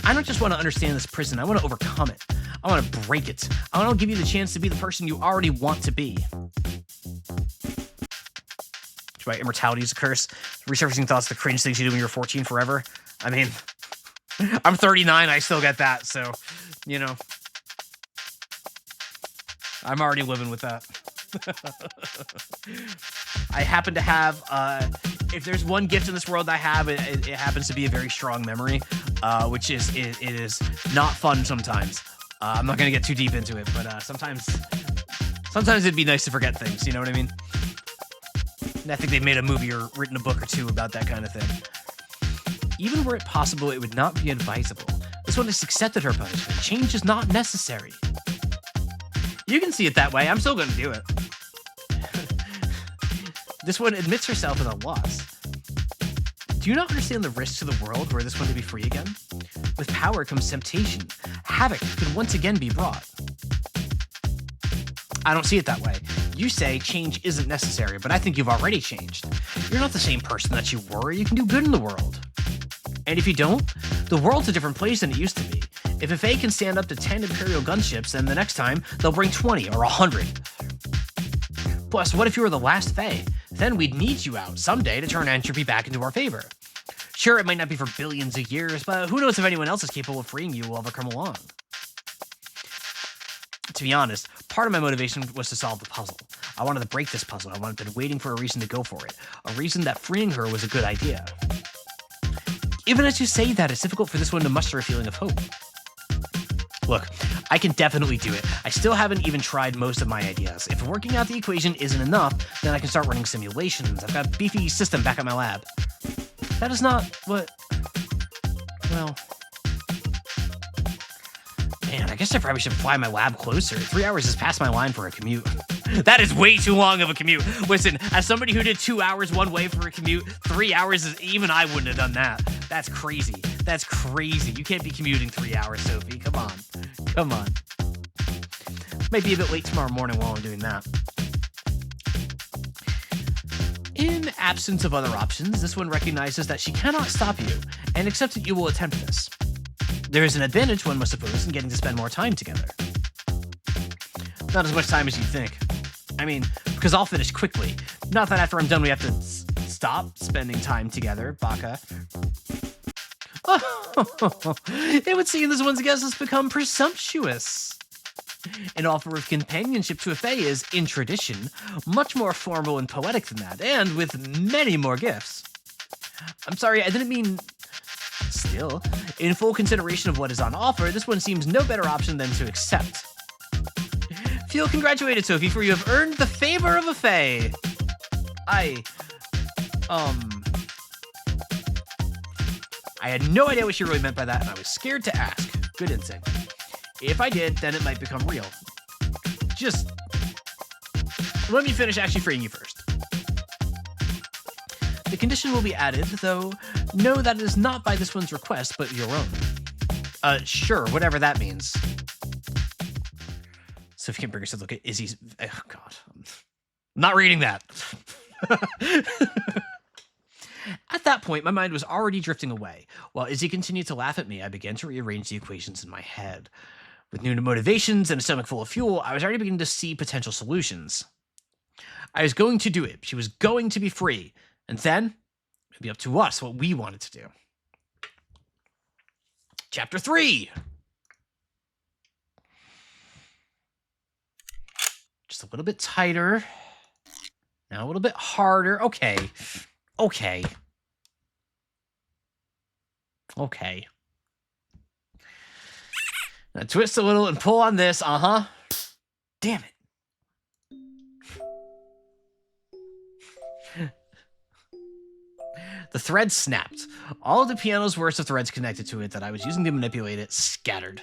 I don't just want to understand this prison. I want to overcome it. I want to break it. I want to give you the chance to be the person you already want to be. Right, immortality is a curse. Resurfacing thoughts, the cringe things you do when you're 14 forever. I mean, I'm 39, I still get that, so, you know. I'm already living with that. I happen to have, if there's one gift in this world I have, it happens to be a very strong memory, which is, it is not fun sometimes. I'm not going to get too deep into it, but sometimes it'd be nice to forget things, you know what I mean? And I think they've made a movie or written a book or two about that kind of thing. Even were it possible, it would not be advisable. This one has accepted her punishment. Change is not necessary. You can see it that way. I'm still going to do it. This one admits herself as a loss. Do you not understand the risks to the world were this one to be free again? With power comes temptation. Havoc could once again be brought. I don't see it that way. You say change isn't necessary, but I think you've already changed. You're not the same person that you were. You can do good in the world. And if you don't, the world's a different place than it used to be. If a Fae can stand up to 10 Imperial gunships, then the next time, they'll bring 20 or 100. Plus, what if you were the last Fae? Then we'd need you out someday to turn entropy back into our favor. Sure, it might not be for billions of years, but who knows if anyone else is capable of freeing you will ever come along. To be honest, part of my motivation was to solve the puzzle. I wanted to break this puzzle. I wanted to be waiting for a reason to go for it. A reason that freeing her was a good idea. Even as you say that, it's difficult for this one to muster a feeling of hope. Look, I can definitely do it. I still haven't even tried most of my ideas. If working out the equation isn't enough, then I can start running simulations. I've got a beefy system back at my lab. That is not what... Well... Man, I guess I probably should fly my lab closer. 3 hours is past my line for a commute. That is way too long of a commute. Listen, as somebody who did 2 hours one way for a commute, 3 hours is... Even I wouldn't have done that. That's crazy. That's crazy. You can't be commuting 3 hours, Sophie. Come on. Come on. Might be a bit late tomorrow morning while I'm doing that. In absence of other options, this one recognizes that she cannot stop you and accepts that you will attempt this. There is an advantage, one must suppose, in getting to spend more time together. Not as much time as you think. I mean, because I'll finish quickly. Not that after I'm done we have to stop spending time together, Baka. It would seem this one's guess has become presumptuous. An offer of companionship to a fae is, in tradition, much more formal and poetic than that, and with many more gifts. I'm sorry, I didn't mean... Still, in full consideration of what is on offer, this one seems no better option than to accept. Feel congratulated, Sophie, for you have earned the favor of a fae. I had no idea what she really meant by that, and I was scared to ask. Good instinct. If I did, then it might become real. Just let me finish actually freeing you first. The condition will be added, though know that it is not by this one's request, but your own. Sure, whatever that means. Sophie can bring herself to look at Izzy's... Oh, God. I'm not reading that. At that point, my mind was already drifting away. While Izzy continued to laugh at me, I began to rearrange the equations in my head. With new motivations and a stomach full of fuel, I was already beginning to see potential solutions. I was going to do it. She was going to be free. And then, it'd be up to us what we wanted to do. Chapter 3. Just a little bit tighter. Now a little bit harder. Okay. Okay. Okay. Now twist a little and pull on this. Uh-huh. Damn it. The thread snapped. All of the piano's worst of threads connected to it that I was using to manipulate it scattered.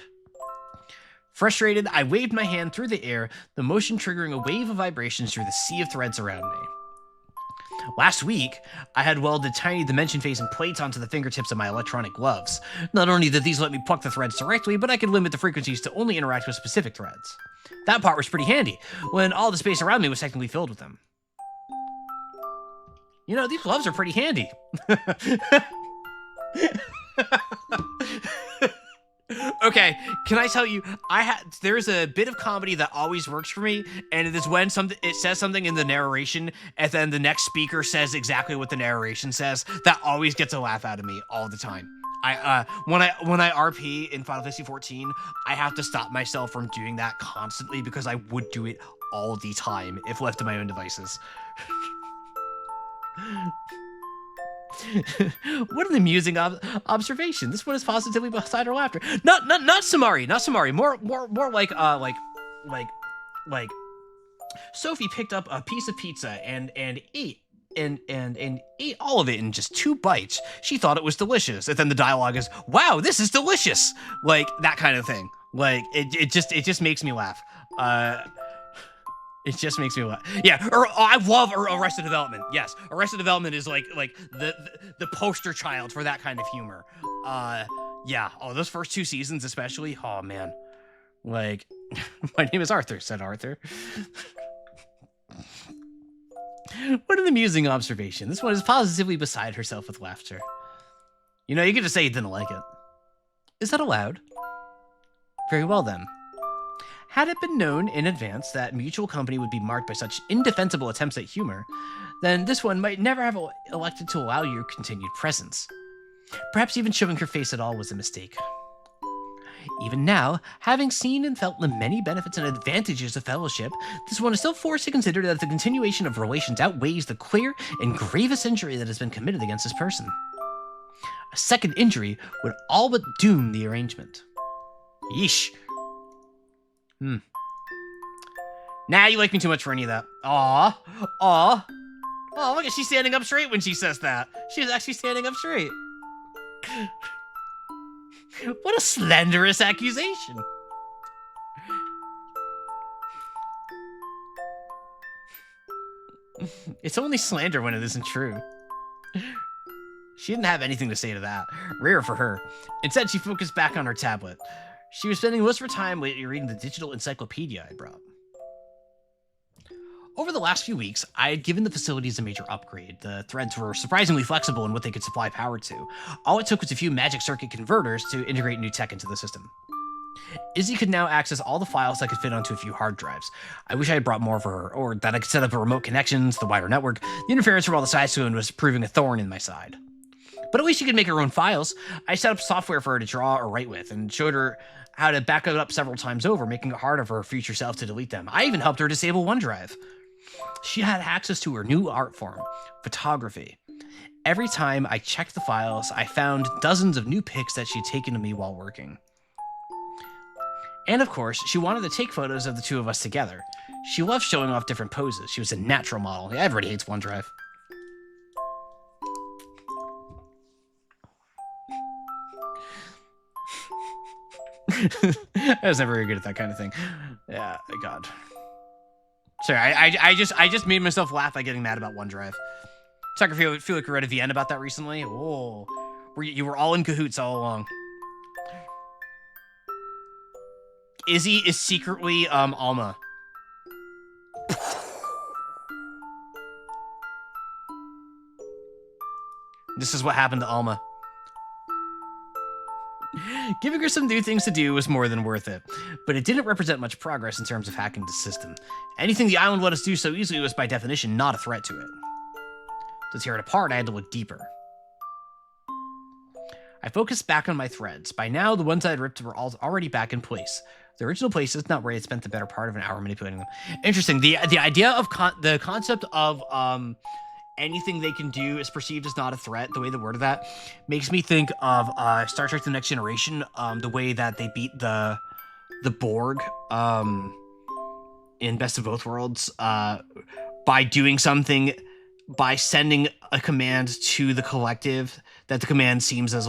Frustrated, I waved my hand through the air, the motion triggering a wave of vibrations through the sea of threads around me. Last week, I had welded tiny dimension-facing plates onto the fingertips of my electronic gloves. Not only did these let me pluck the threads directly, but I could limit the frequencies to only interact with specific threads. That part was pretty handy, when all the space around me was technically filled with them. You know, these gloves are pretty handy. Okay, can I tell you, there's a bit of comedy that always works for me, and it is when it says something in the narration, and then the next speaker says exactly what the narration says. That always gets a laugh out of me all the time. When I RP in Final Fantasy XIV, I have to stop myself from doing that constantly because I would do it all the time if left to my own devices. What an amusing observation. This one is positively beside her laughter. Not Samari, not Samari. More like Sophie picked up a piece of pizza and ate ate all of it in just 2 bites. She thought it was delicious. And then the dialogue is, "Wow, this is delicious." Like that kind of thing. Like it just makes me laugh. It just makes me laugh. Yeah, I love Arrested Development. Yes, Arrested Development is like the poster child for that kind of humor. Yeah. Oh, those first 2 seasons especially. Oh man, like, my name is Arthur," said Arthur. What an amusing observation. This one is positively beside herself with laughter. You know, you could just say you didn't like it. Is that allowed? Very well then. Had it been known in advance that mutual company would be marked by such indefensible attempts at humor, then this one might never have elected to allow your continued presence. Perhaps even showing her face at all was a mistake. Even now, having seen and felt the many benefits and advantages of fellowship, this one is still forced to consider that the continuation of relations outweighs the clear and grievous injury that has been committed against this person. A second injury would all but doom the arrangement. Yeesh. Nah, you like me too much for any of that. Aw. Aw. Oh, look at she's standing up straight when she says that. She's actually standing up straight. What a slanderous accusation. It's only slander when it isn't true. She didn't have anything to say to that. Rare for her. Instead, she focused back on her tablet. She was spending most of her time lately reading the digital encyclopedia I brought. Over the last few weeks, I had given the facilities a major upgrade. The threads were surprisingly flexible in what they could supply power to. All it took was a few magic circuit converters to integrate new tech into the system. Izzy could now access all the files that could fit onto a few hard drives. I wish I had brought more for her, or that I could set up a remote connections, the wider network. The interference from all the sides to it was proving a thorn in my side. But at least she could make her own files. I set up software for her to draw or write with, and showed her how to back it up several times over, making it harder for her future self to delete them. I even helped her disable OneDrive. She had access to her new art form, photography. Every time I checked the files, I found dozens of new pics that she'd taken of me while working. And of course, she wanted to take photos of the two of us together. She loved showing off different poses. She was a natural model. Everybody hates OneDrive. I was never very good at that kind of thing. Yeah, God. Sorry, I just made myself laugh by getting mad about OneDrive. Sucker, feel like we read a VN about that recently. Oh, you were all in cahoots all along. Izzy is secretly Alma. This is what happened to Alma. Giving her some new things to do was more than worth it, but it didn't represent much progress in terms of hacking the system. Anything the island let us do so easily was by definition not a threat to it. To tear it apart, I had to look deeper. I focused back on my threads. By now, the ones I had ripped were already back in place. The original places, not where I had spent the better part of an hour manipulating them. Interesting. The idea of the concept of anything they can do is perceived as not a threat, the way they worded that, makes me think of Star Trek The Next Generation, the way that they beat the Borg in Best of Both Worlds by doing something, by sending a command to the collective that the command seems as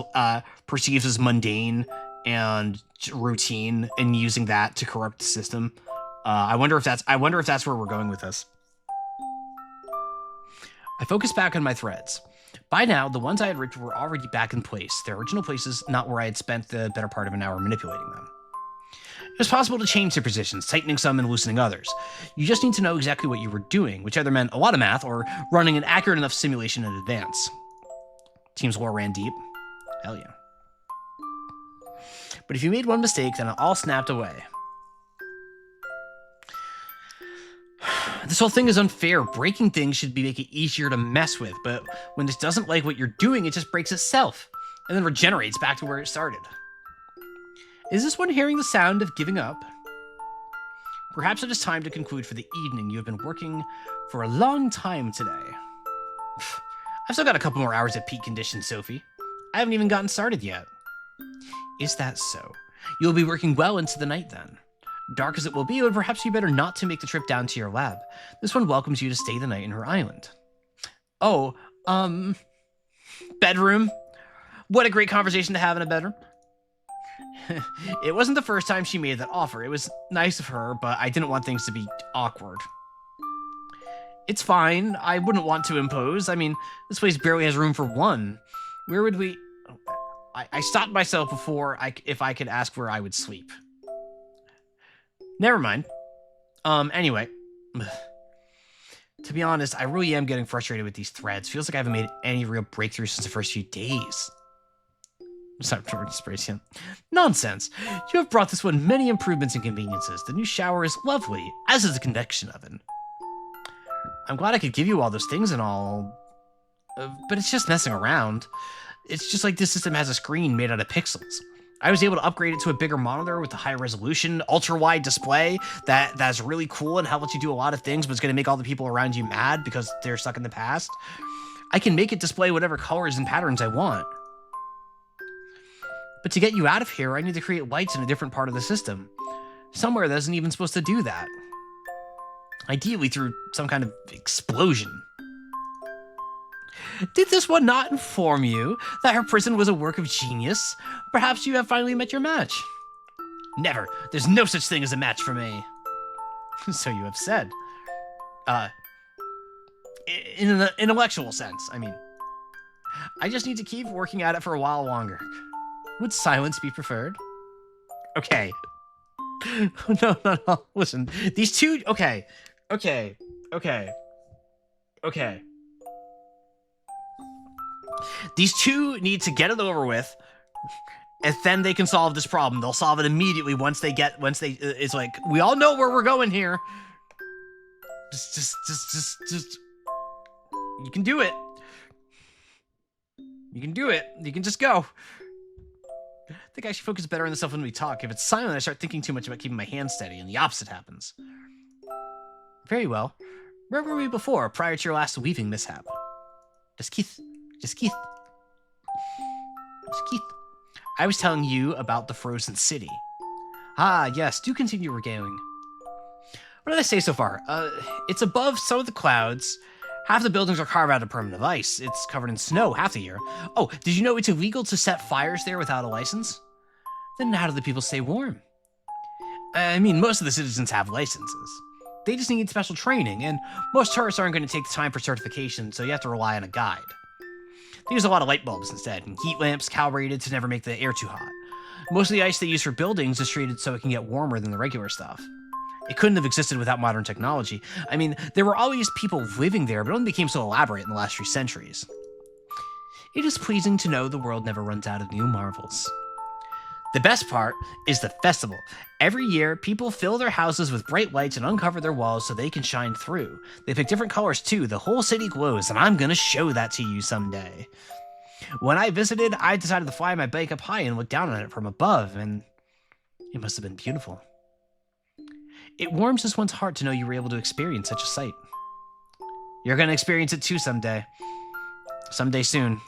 perceives as mundane and routine, and using that to corrupt the system. I wonder if that's where we're going with this. I focused back on my threads. By now, the ones I had ripped were already back in place, their original places, not where I had spent the better part of an hour manipulating them. It was possible to change their positions, tightening some and loosening others. You just need to know exactly what you were doing, which either meant a lot of math or running an accurate enough simulation in advance. Team's lore ran deep. Hell yeah. But if you made one mistake, then it all snapped away. This whole thing is unfair. Breaking things should make it easier to mess with, but when this doesn't like what you're doing, it just breaks itself, and then regenerates back to where it started. Is this one hearing the sound of giving up? Perhaps it is time to conclude for the evening. You have been working for a long time today. I've still got a couple more hours at peak condition, Sophie. I haven't even gotten started yet. Is that so? You'll be working well into the night then. Dark as it will be, it would perhaps be better not to make the trip down to your lab. This one welcomes you to stay the night in her island. Oh, bedroom? What a great conversation to have in a bedroom. It wasn't the first time she made that offer. It was nice of her, but I didn't want things to be awkward. It's fine. I wouldn't want to impose. I mean, this place barely has room for one. Where would we... I stopped myself before if I could ask where I would sleep. Never mind. Anyway. To be honest, I really am getting frustrated with these threads. Feels like I haven't made any real breakthrough since the first few days. Sorry, inspiration. Nonsense. You have brought this one many improvements and conveniences. The new shower is lovely, as is the convection oven. I'm glad I could give you all those things and all, but it's just messing around. It's just like this system has a screen made out of pixels. I was able to upgrade it to a bigger monitor with a high resolution, ultra-wide display that's really cool and helps you do a lot of things, but it's going to make all the people around you mad because they're stuck in the past. I can make it display whatever colors and patterns I want. But to get you out of here, I need to create lights in a different part of the system. Somewhere that isn't even supposed to do that. Ideally through some kind of explosion. Did this one not inform you that her prison was a work of genius? Perhaps you have finally met your match. Never. There's no such thing as a match for me. So you have said. In an intellectual sense, I mean. I just need to keep working at it for a while longer. Would silence be preferred? Okay. No. Listen, these two... Okay. These two need to get it over with, and then they can solve this problem. They'll solve it immediately once they... It's like, we all know where we're going here. Just... You can do it. You can do it. You can just go. I think I should focus better on this stuff when we talk. If it's silent, I start thinking too much about keeping my hand steady, and the opposite happens. Very well. Where were we before, prior to your last weaving mishap? Just Keith. I was telling you about the frozen city. Ah, yes, do continue regaling. What did I say so far? It's above some of the clouds. Half the buildings are carved out of permanent ice. It's covered in snow half the year. Oh, did you know it's illegal to set fires there without a license? Then how do the people stay warm? I mean, most of the citizens have licenses. They just need special training, and most tourists aren't going to take the time for certification, so you have to rely on a guide. They use a lot of light bulbs instead, and heat lamps calibrated to never make the air too hot. Most of the ice they use for buildings is treated so it can get warmer than the regular stuff. It couldn't have existed without modern technology. I mean, there were always people living there, but it only became so elaborate in the last few centuries. It is pleasing to know the world never runs out of new marvels. The best part is the festival. Every year, people fill their houses with bright lights and uncover their walls so they can shine through. They pick different colors too. The whole city glows, and I'm gonna show that to you someday. When I visited, I decided to fly my bike up high and look down on it from above, and it must have been beautiful. It warms just one's heart to know you were able to experience such a sight. You're gonna experience it too someday. Someday soon.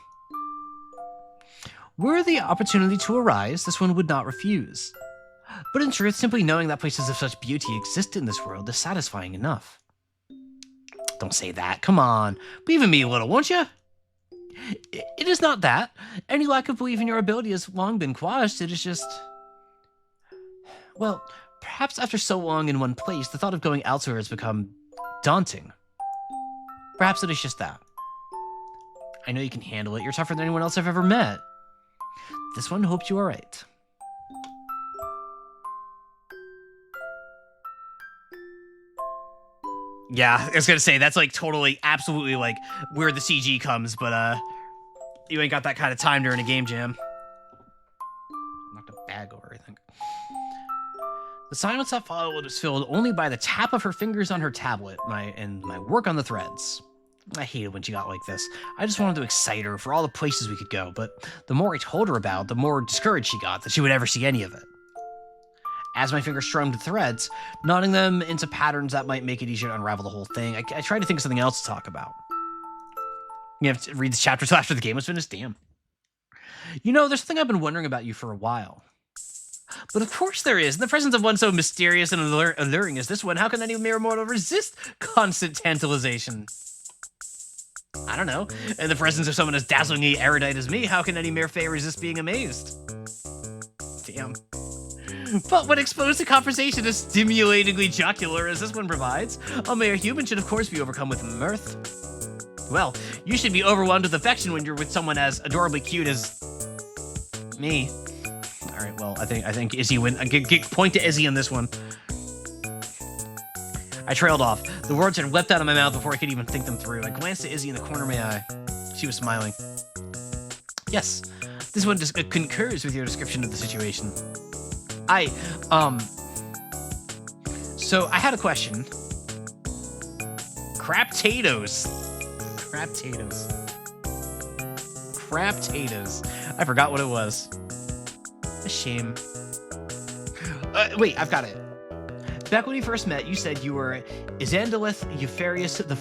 Were the opportunity to arise, this one would not refuse. But in truth, simply knowing that places of such beauty exist in this world is satisfying enough. Don't say that, come on. Believe in me a little, won't you? It is not that. Any lack of belief in your ability has long been quashed. It is just... Well, perhaps after so long in one place, the thought of going elsewhere has become daunting. Perhaps it is just that. I know you can handle it. You're tougher than anyone else I've ever met. This one hopes you are right. Yeah, I was gonna say, that's like totally, absolutely like where the CG comes, but you ain't got that kind of time during a game jam. Knocked a bag over, I think. The silence that followed was filled only by the tap of her fingers on her tablet and my work on the threads. I hated when she got like this. I just wanted to excite her for all the places we could go, but the more I told her about, the more discouraged she got that she would ever see any of it. As my fingers strummed the threads, knotting them into patterns that might make it easier to unravel the whole thing, I tried to think of something else to talk about. You have to read this chapter till after the game was finished? Damn. You know, there's something I've been wondering about you for a while. But of course there is. In the presence of one so mysterious and alluring as this one, how can any mere mortal resist constant tantalization? I don't know. In the presence of someone as dazzlingly erudite as me, how can any mere fae resist being amazed? Damn. But when exposed to conversation as stimulatingly jocular as this one provides, a mere human should of course be overcome with mirth. Well, you should be overwhelmed with affection when you're with someone as adorably cute as... me. Alright, well, I think Izzy win. Point to Izzy on this one. I trailed off. The words had leapt out of my mouth before I could even think them through. I glanced at Izzy in the corner of my eye. She was smiling. Yes, this one just concurs with your description of the situation. So I had a question. Crap-tatoes. I forgot what it was. A shame. Wait, I've got it. Back when we first met, you said you were Isandalith Eupharius I.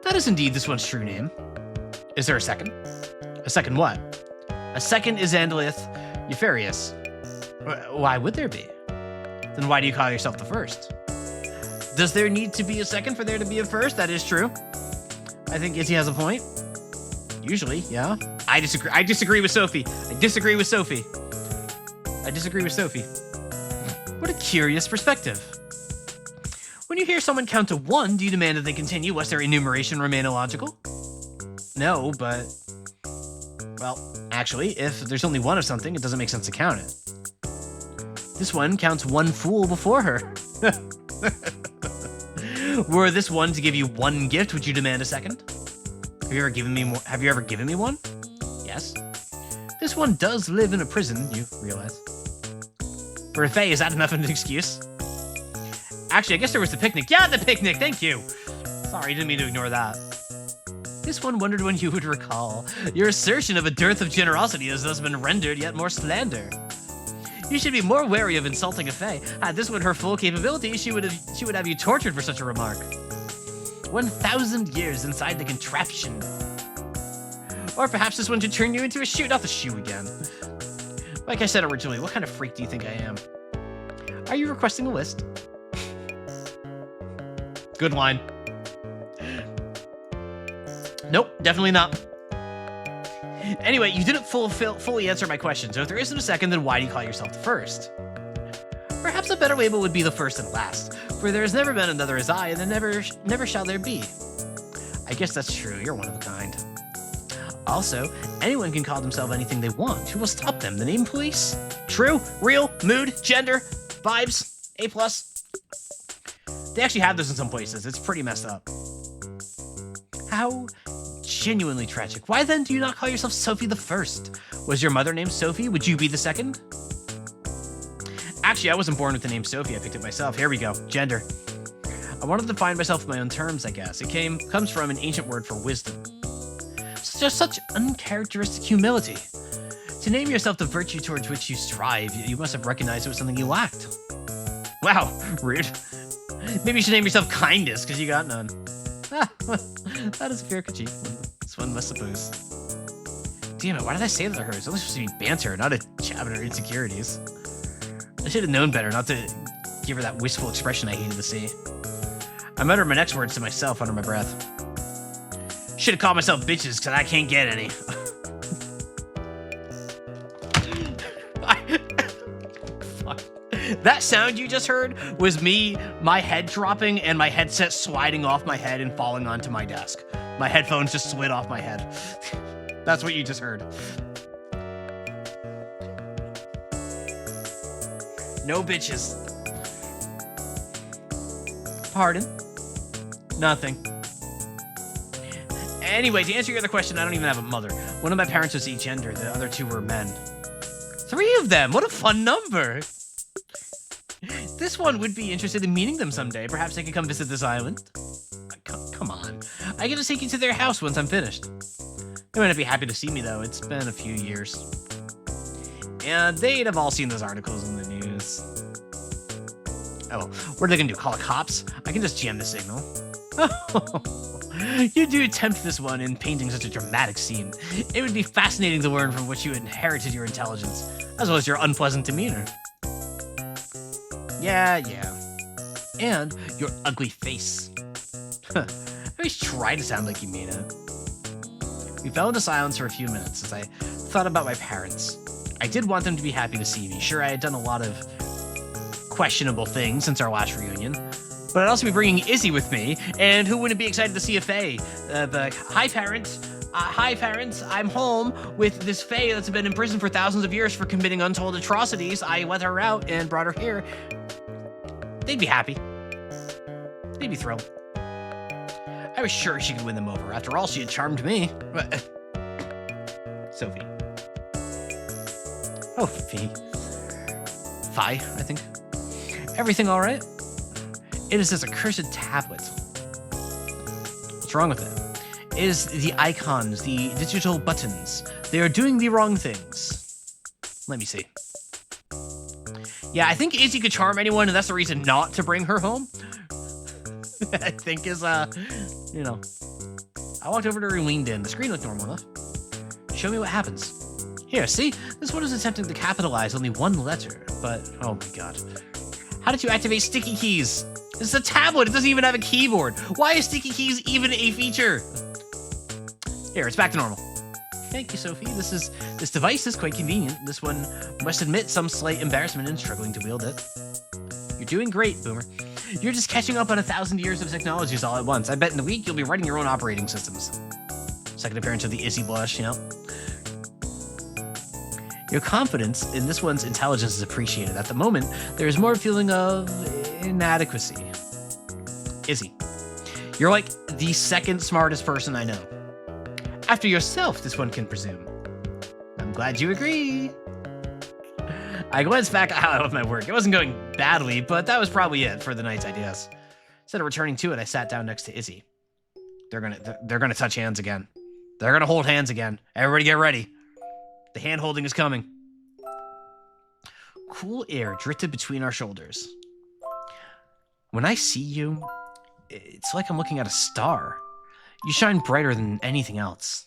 That is indeed this one's true name. Is there a second? A second what? A second Isandalith Eupharius. Why would there be? then why do you call yourself the first? Does there need to be a second for there to be a first? That is true. I think Izzy has a point. Usually, yeah. I disagree. I disagree with Sophie. I disagree with Sophie. I disagree with Sophie. What a curious perspective. When you hear someone count to 1, do you demand that they continue lest their enumeration remain illogical? No, but... Well, actually, if there's only 1 of something, it doesn't make sense to count it. This one counts 1 fool before her. Were this one to give you 1 gift, would you demand a second? Have you ever given me one? Yes. This one does live in a prison, you realize. For a fae, is that enough of an excuse? Actually, I guess there was the picnic. Yeah, the picnic, thank you! Sorry, didn't mean to ignore that. This one wondered when you would recall. Your assertion of a dearth of generosity has thus been rendered yet more slander. You should be more wary of insulting a fae. Had this one her full capability, she would have you tortured for such a remark. 1,000 years inside the contraption. Or perhaps this one should turn you into a shoe, not the shoe again. Like I said originally, what kind of freak do you think I am? Are you requesting a list? Good line. Nope, definitely not. Anyway, you didn't fully answer my question, so if there isn't a second, then why do you call yourself the first? Perhaps a better label would be the first and last, for there has never been another as I, and there never shall there be. I guess that's true, you're one of a kind. Also, anyone can call themselves anything they want. Who will stop them? The name police? True, real, mood, gender, vibes, A+. They actually have this in some places. It's pretty messed up. How genuinely tragic. Why then do you not call yourself Sophie the First? Was your mother named Sophie? Would you be the second? Actually, I wasn't born with the name Sophie. I picked it myself. Here we go. Gender. I wanted to define myself in my own terms, I guess. It comes from an ancient word for wisdom. It's just such uncharacteristic humility. To name yourself the virtue towards which you strive, you must have recognized it was something you lacked. Wow, rude. Maybe you should name yourself Kindness, because you got none. Ah, that is a fair critique. This one must suppose. Damn it, why did I say that to her? It's only supposed to be banter, not a jab at her insecurities. I should have known better not to give her that wistful expression I hated to see. I muttered my next words to myself under my breath. Should have called myself bitches, because I can't get any. Fuck. That sound you just heard was me, my head dropping, and my headset sliding off my head and falling onto my desk. My headphones just slid off my head. That's what you just heard. No bitches. Pardon? Nothing. Anyway, to answer your other question, I don't even have a mother. One of my parents was gender, the other 2 were men. 3 of them! What a fun number! This one would be interested in meeting them someday. Perhaps they could come visit this island. Come on. I get to take you to their house once I'm finished. They might not be happy to see me, though. It's been a few years. And they'd have all seen those articles in the news. Oh, what are they gonna do, call the cops? I can just jam the signal. You do attempt this one in painting such a dramatic scene. It would be fascinating to learn from which you inherited your intelligence, as well as your unpleasant demeanor. Yeah. And your ugly face. At least try to sound like you mean it. We fell into silence for a few minutes as I thought about my parents. I did want them to be happy to see me. Sure, I had done a lot of questionable things since our last reunion, but I'd also be bringing Izzy with me, and who wouldn't be excited to see a fae? Hi, parents. Hi, parents. I'm home with this fae that's been in prison for thousands of years for committing untold atrocities. I let her out and brought her here. They'd be happy. They'd be thrilled. I was sure she could win them over. After all, she had charmed me. Sophie. Oh, Fee. Fi, I think. Everything all right? It is this accursed tablet. What's wrong with it? It is the icons, the digital buttons. They are doing the wrong things. Let me see. Yeah, I think Izzy could charm anyone, and that's the reason not to bring her home. I think is, you know. I walked over to her and leaned in. The screen looked normal enough. Show me what happens. Here, see? This one is attempting to capitalize only one letter, but, oh my god. How did you activate sticky keys? This is a tablet. It doesn't even have a keyboard. Why is sticky keys even a feature? Here, it's back to normal. Thank you, Sophie. This device is quite convenient. This one must admit some slight embarrassment in struggling to wield it. You're doing great, Boomer. You're just catching up on 1,000 years of technologies all at once. I bet in a week you'll be writing your own operating systems. Second appearance of the Izzy blush, you know. Your confidence in this one's intelligence is appreciated. At the moment, there is more a feeling of inadequacy. Izzy, you're like the second smartest person I know. After yourself, this one can presume. I'm glad you agree. I glanced back out of my work. It wasn't going badly, but that was probably it for the night's ideas. Instead of returning to it, I sat down next to Izzy. They're gonna touch hands again. They're gonna hold hands again. Everybody get ready. The hand holding is coming. Cool air drifted between our shoulders. When I see you, it's like I'm looking at a star. You shine brighter than anything else.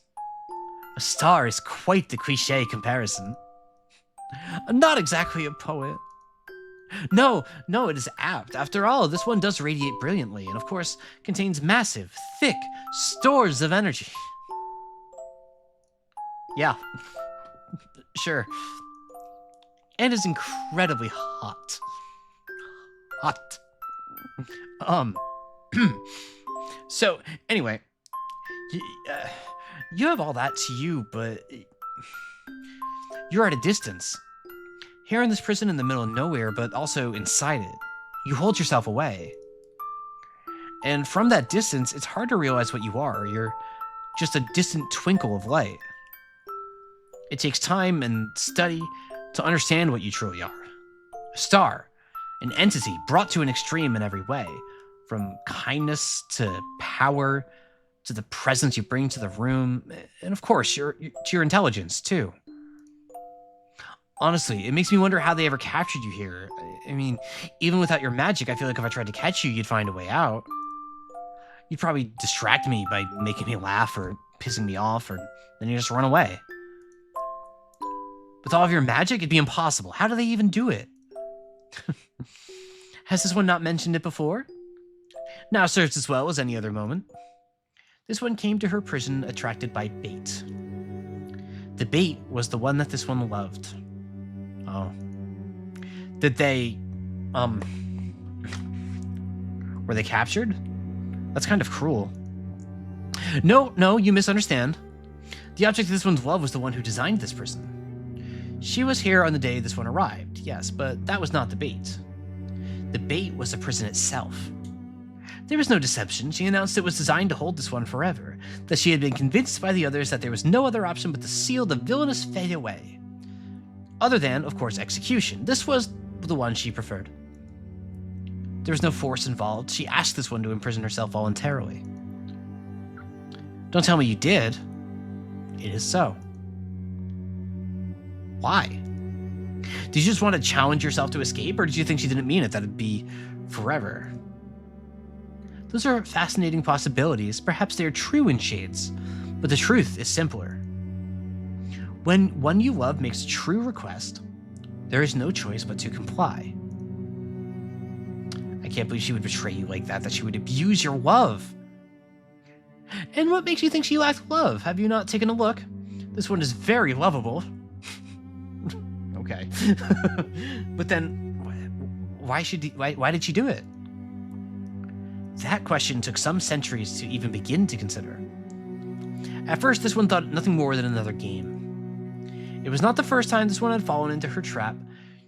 A star is quite the cliche comparison. I'm not exactly a poet. No, it is apt. After all, this one does radiate brilliantly, and of course, contains massive, thick stores of energy. Yeah, sure. And is incredibly hot. Hot. So, anyway, you have all that to you, but you're at a distance. Here in this prison in the middle of nowhere, but also inside it. You hold yourself away. And from that distance, it's hard to realize what you are. You're just a distant twinkle of light. It takes time and study to understand what you truly are. A star, an entity brought to an extreme in every way, from kindness to power to the presence you bring to the room, and of course, to your intelligence, too. Honestly, it makes me wonder how they ever captured you here. I mean, even without your magic, I feel like if I tried to catch you, you'd find a way out. You'd probably distract me by making me laugh or pissing me off, or then you just run away. With all of your magic, it'd be impossible. How do they even do it? Has this one not mentioned it before? Now serves as well as any other moment. This one came to her prison attracted by bait. The bait was the one that this one loved. Oh. Did they, were they captured? That's kind of cruel. No, you misunderstand. The object of this one's love was the one who designed this prison. She was here on the day this one arrived, yes, but that was not the bait. The bait was the prison itself. There was no deception. She announced it was designed to hold this one forever, that she had been convinced by the others that there was no other option but to seal the villainous fate away. Other than, of course, execution. This was the one she preferred. There was no force involved. She asked this one to imprison herself voluntarily. Don't tell me you did. It is so. Why? Did you just want to challenge yourself to escape, or did you think she didn't mean it, that it'd be forever? Those are fascinating possibilities. Perhaps they are true in shades, but the truth is simpler. When one you love makes a true request, there is no choice but to comply. I can't believe she would betray you like that she would abuse your love. And what makes you think she lacked love? Have you not taken a look? This one is very lovable. Okay. But then, why did she do it? That question took some centuries to even begin to consider. At first, this one thought nothing more than another game. It was not the first time this one had fallen into her trap.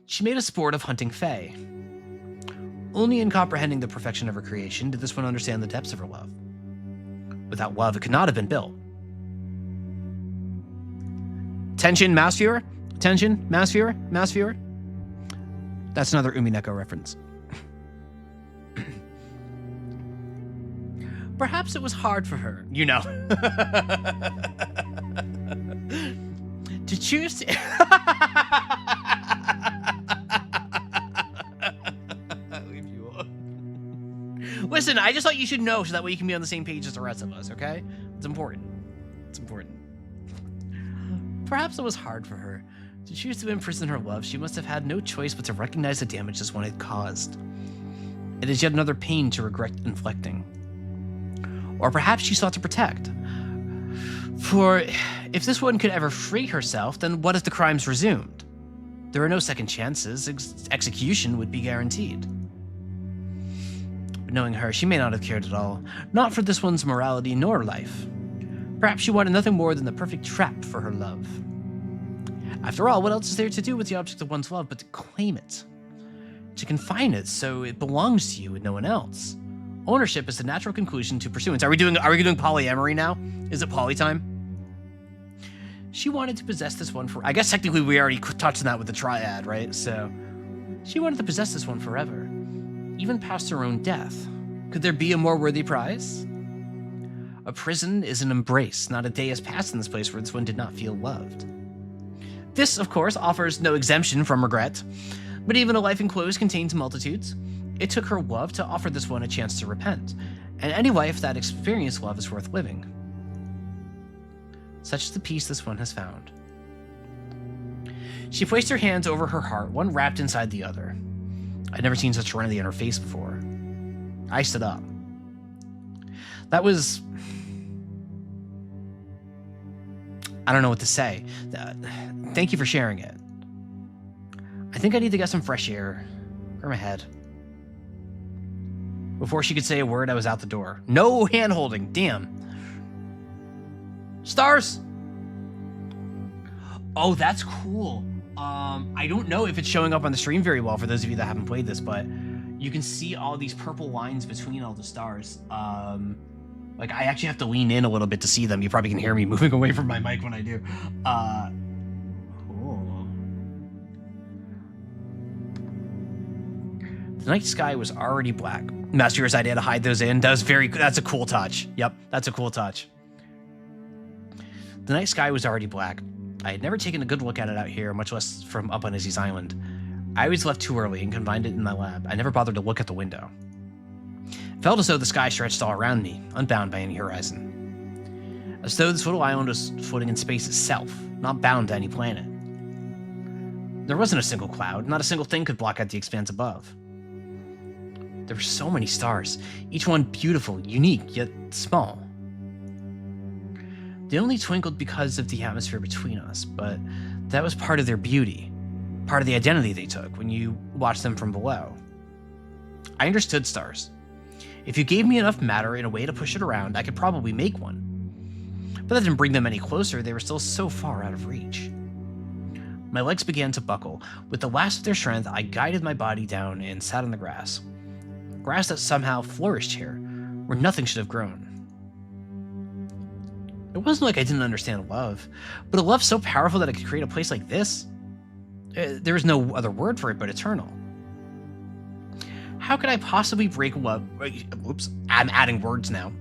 She made a sport of hunting Fae. Only in comprehending the perfection of her creation did this one understand the depths of her love. Without love, it could not have been built. Tension, mouse viewer? Tension, mouse viewer? Mouse viewer? That's another Umineko reference. Perhaps it was hard for her, you know. To choose to... I'll leave you alone. Listen, I just thought you should know so that way you can be on the same page as the rest of us, okay? It's important. It's important. Perhaps it was hard for her To choose to imprison her love, she must have had no choice but to recognize the damage this one had caused. It is yet another pain to regret inflicting. Or perhaps she sought to protect. For if this one could ever free herself, then what if the crime's resumed? There are no second chances. Execution would be guaranteed. But knowing her, she may not have cared at all. Not for this one's morality nor life. Perhaps she wanted nothing more than the perfect trap for her love. After all, what else is there to do with the object of one's love but to claim it? To confine it so it belongs to you and no one else. Ownership is the natural conclusion to pursuance. Are we doing polyamory now? Is it poly time? She wanted to possess this one for... I guess technically we already touched on that with the triad, right? So she wanted to possess this one forever, even past her own death. Could there be a more worthy prize? A prison is an embrace. Not a day has passed in this place where this one did not feel loved. This, of course, offers no exemption from regret, but even a life enclosed contains multitudes. It took her love to offer this one a chance to repent, and any life that experienced love is worth living. Such is the peace this one has found. She placed her hands over her heart, one wrapped inside the other. I'd never seen such serenity on her face before. I stood up. That was... I don't know what to say. Thank you for sharing it. I think I need to get some fresh air. Clear my head. Before she could say a word, I was out the door. No hand-holding. Damn. Stars! Oh, that's cool. I don't know if it's showing up on the stream very well for those of you that haven't played this, but you can see all these purple lines between all the stars. Like, I actually have to lean in a little bit to see them. You probably can hear me moving away from my mic when I do. Cool. The night sky was already black. Master's idea to hide those in. That's a cool touch. Yep, that's a cool touch. The night sky was already black. I had never taken a good look at it out here, much less from up on Izzy's Island. I always left too early and confined it in my lab. I never bothered to look at the window. It felt as though the sky stretched all around me, unbound by any horizon. As though this little island was floating in space itself, not bound to any planet. There wasn't a single cloud, not a single thing could block out the expanse above. There were so many stars, each one beautiful, unique, yet small. They only twinkled because of the atmosphere between us, but that was part of their beauty, part of the identity they took when you watched them from below. I understood stars. If you gave me enough matter in a way to push it around, I could probably make one. But that didn't bring them any closer, they were still so far out of reach. My legs began to buckle. With the last of their strength, I guided my body down and sat on the grass. Grass that somehow flourished here, where nothing should have grown. It wasn't like I didn't understand love, but a love so powerful that it could create a place like this? There is no other word for it but eternal. How could I possibly break love? Oops, I'm adding words now.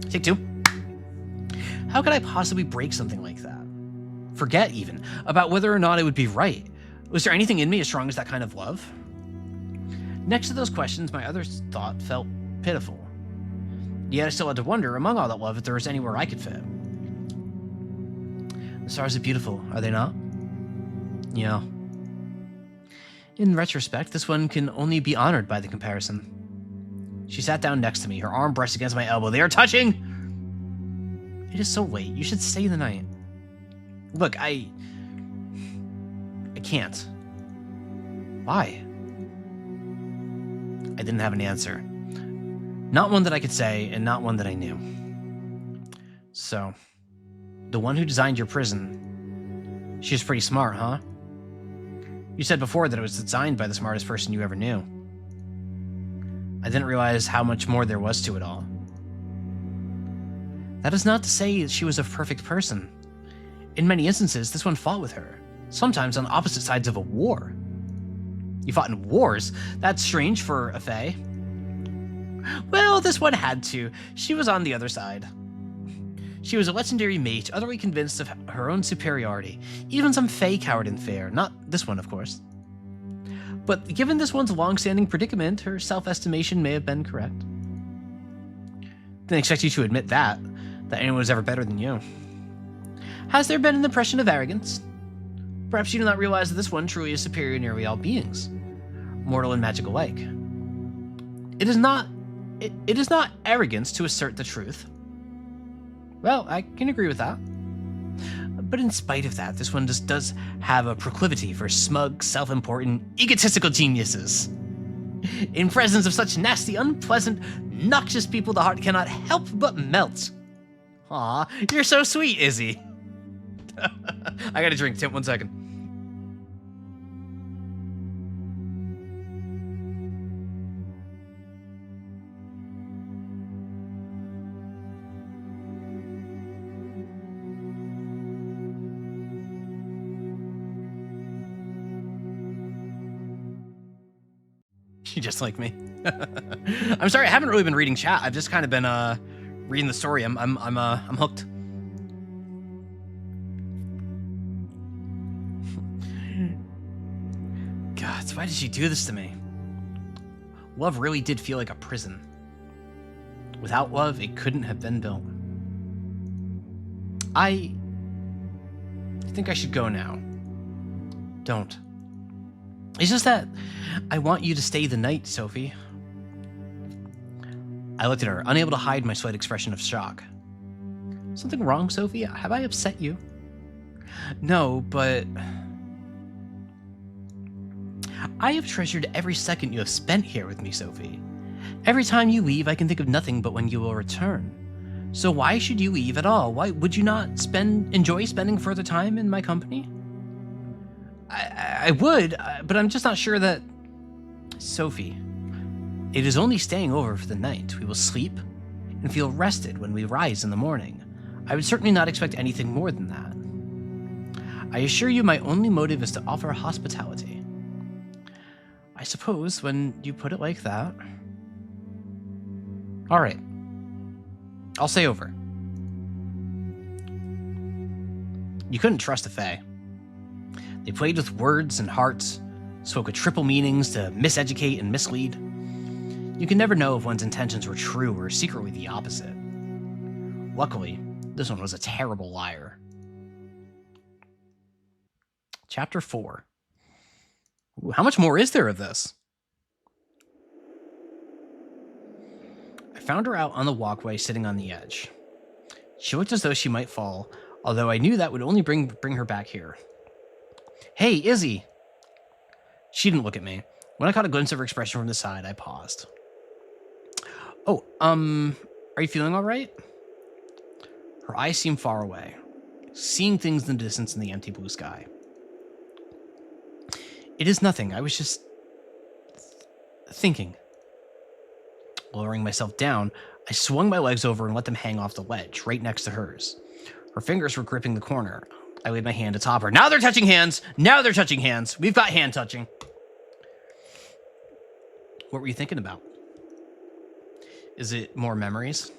Take two. How could I possibly break something like that? Forget even about whether or not it would be right. Was there anything in me as strong as that kind of love? Next to those questions, my other thought felt pitiful. Yet I still had to wonder, among all that love, if there was anywhere I could fit. The stars are beautiful, are they not? Yeah. In retrospect, this one can only be honored by the comparison. She sat down next to me, her arm brushed against my elbow. They are touching! It is so late. You should stay the night. Look, I can't. Why? I didn't have an answer. Not one that I could say, and not one that I knew. So, the one who designed your prison, she was pretty smart, huh? You said before that it was designed by the smartest person you ever knew. I didn't realize how much more there was to it all. That is not to say that she was a perfect person. In many instances, this one fought with her, sometimes on opposite sides of a war. You fought in wars? That's strange for a Fae. Well, this one had to. She was on the other side. She was a legendary mage, utterly convinced of her own superiority. Even some Fae cowered in fear. Not this one, of course. But given this one's long-standing predicament, her self-estimation may have been correct. Didn't expect you to admit that anyone was ever better than you. Has there been an impression of arrogance? Perhaps you do not realize that this one truly is superior to nearly all beings, mortal and magic alike. It is not arrogance to assert the truth. Well, I can agree with that. But in spite of that, this one just does have a proclivity for smug, self-important, egotistical geniuses. In presence of such nasty, unpleasant, noxious people, the heart cannot help but melt. Aw, you're so sweet, Izzy. I gotta drink, Tim, 1 second. You just like me. I'm sorry, I haven't really been reading chat. I've just kind of been reading the story. I'm hooked. God, why did she do this to me? Love really did feel like a prison. Without love, it couldn't have been built. I think I should go now. Don't. It's just that I want you to stay the night, Sophie. I looked at her, unable to hide my slight expression of shock. Something wrong, Sophie? Have I upset you? No, but I have treasured every second you have spent here with me, Sophie. Every time you leave, I can think of nothing but when you will return. So why should you leave at all? Why would you not enjoy spending further time in my company? I would, but I'm just not sure that... Sophie, it is only staying over for the night. We will sleep and feel rested when we rise in the morning. I would certainly not expect anything more than that. I assure you my only motive is to offer hospitality. I suppose when you put it like that... All right. I'll stay over. You couldn't trust the Fae. They played with words and hearts, spoke with triple meanings to miseducate and mislead. You can never know if one's intentions were true or secretly the opposite. Luckily, this one was a terrible liar. Chapter 4. Ooh, how much more is there of this? I found her out on the walkway sitting on the edge. She looked as though she might fall, although I knew that would only bring her back here. Hey, Izzy! She didn't look at me. When I caught a glimpse of her expression from the side, I paused. Oh, are you feeling all right? Her eyes seemed far away, seeing things in the distance in the empty blue sky. It is nothing. I was just thinking. Lowering myself down, I swung my legs over and let them hang off the ledge, right next to hers. Her fingers were gripping the corner. I laid my hand atop her. Now they're touching hands! Now they're touching hands! We've got hand touching. What were you thinking about? Is it more memories?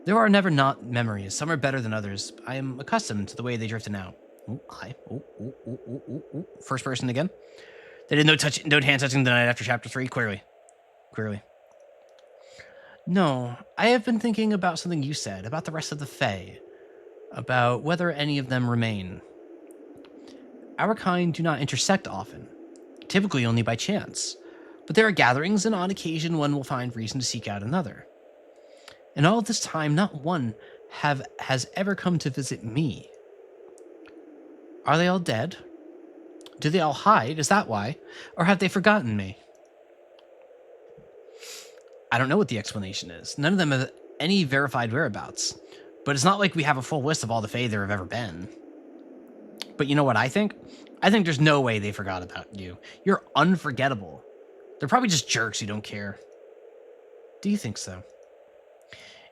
There are never not memories. Some are better than others. I am accustomed to the way they drifted out. Oh, hi. Oh. First person again. They did no hand touching the night after chapter 3. Clearly. No, I have been thinking about something you said, about the rest of the Fae, about whether any of them remain. Our kind do not intersect often, typically only by chance, but there are gatherings, and on occasion one will find reason to seek out another. In all this time, not one has ever come to visit me. Are they all dead? Do they all hide? Is that why? Or have they forgotten me? I don't know what the explanation is. None of them have any verified whereabouts. But it's not like we have a full list of all the Fae there have ever been. But you know what I think? I think there's no way they forgot about you. You're unforgettable. They're probably just jerks who don't care. Do you think so?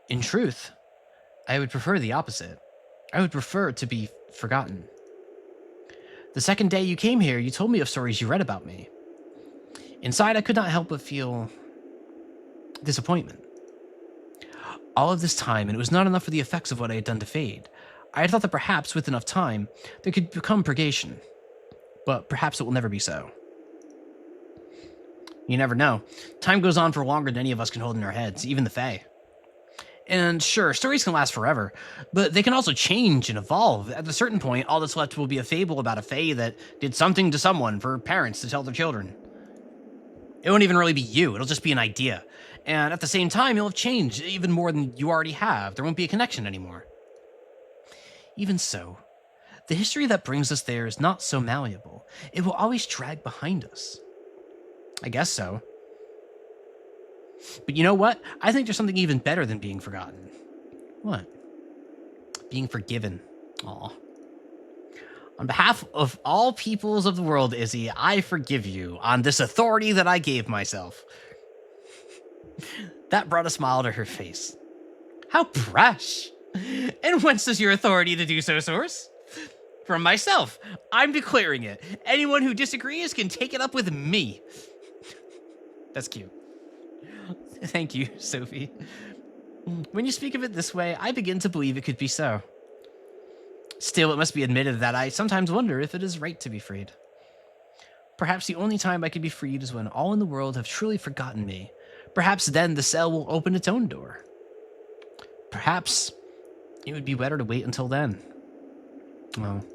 In truth, I would prefer the opposite. I would prefer to be forgotten. The second day you came here, you told me of stories you read about me. Inside, I could not help but feel disappointment. All of this time, and it was not enough for the effects of what I had done to fade. I had thought that perhaps, with enough time, there could become purgation. But perhaps it will never be so. You never know. Time goes on for longer than any of us can hold in our heads, even the Fae. And sure, stories can last forever, but they can also change and evolve. At a certain point, all that's left will be a fable about a fae that did something to someone for parents to tell their children. It won't even really be you, it'll just be an idea. And at the same time, you'll have changed even more than you already have. There won't be a connection anymore. Even so, the history that brings us there is not so malleable. It will always drag behind us. I guess so. But you know what? I think there's something even better than being forgotten. What? Being forgiven. Aw. On behalf of all peoples of the world, Izzy, I forgive you on this authority that I gave myself. That brought a smile to her face. How brash! And whence does your authority to do so source? From myself. I'm declaring it. Anyone who disagrees can take it up with me. That's cute. Thank you, Sophie. When you speak of it this way, I begin to believe it could be so. Still, it must be admitted that I sometimes wonder if it is right to be freed. Perhaps the only time I can be freed is when all in the world have truly forgotten me. Perhaps then the cell will open its own door. Perhaps it would be better to wait until then. Well,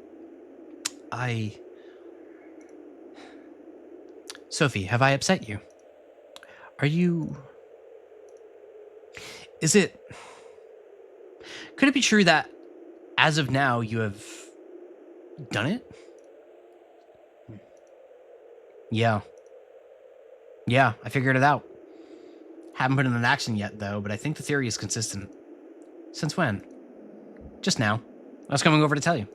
Sophie, have I upset you? Are you... Could it be true that, as of now, you have done it? Yeah. Yeah, I figured it out. Haven't put it in action yet, though, but I think the theory is consistent. Since when? Just now. I was coming over to tell you.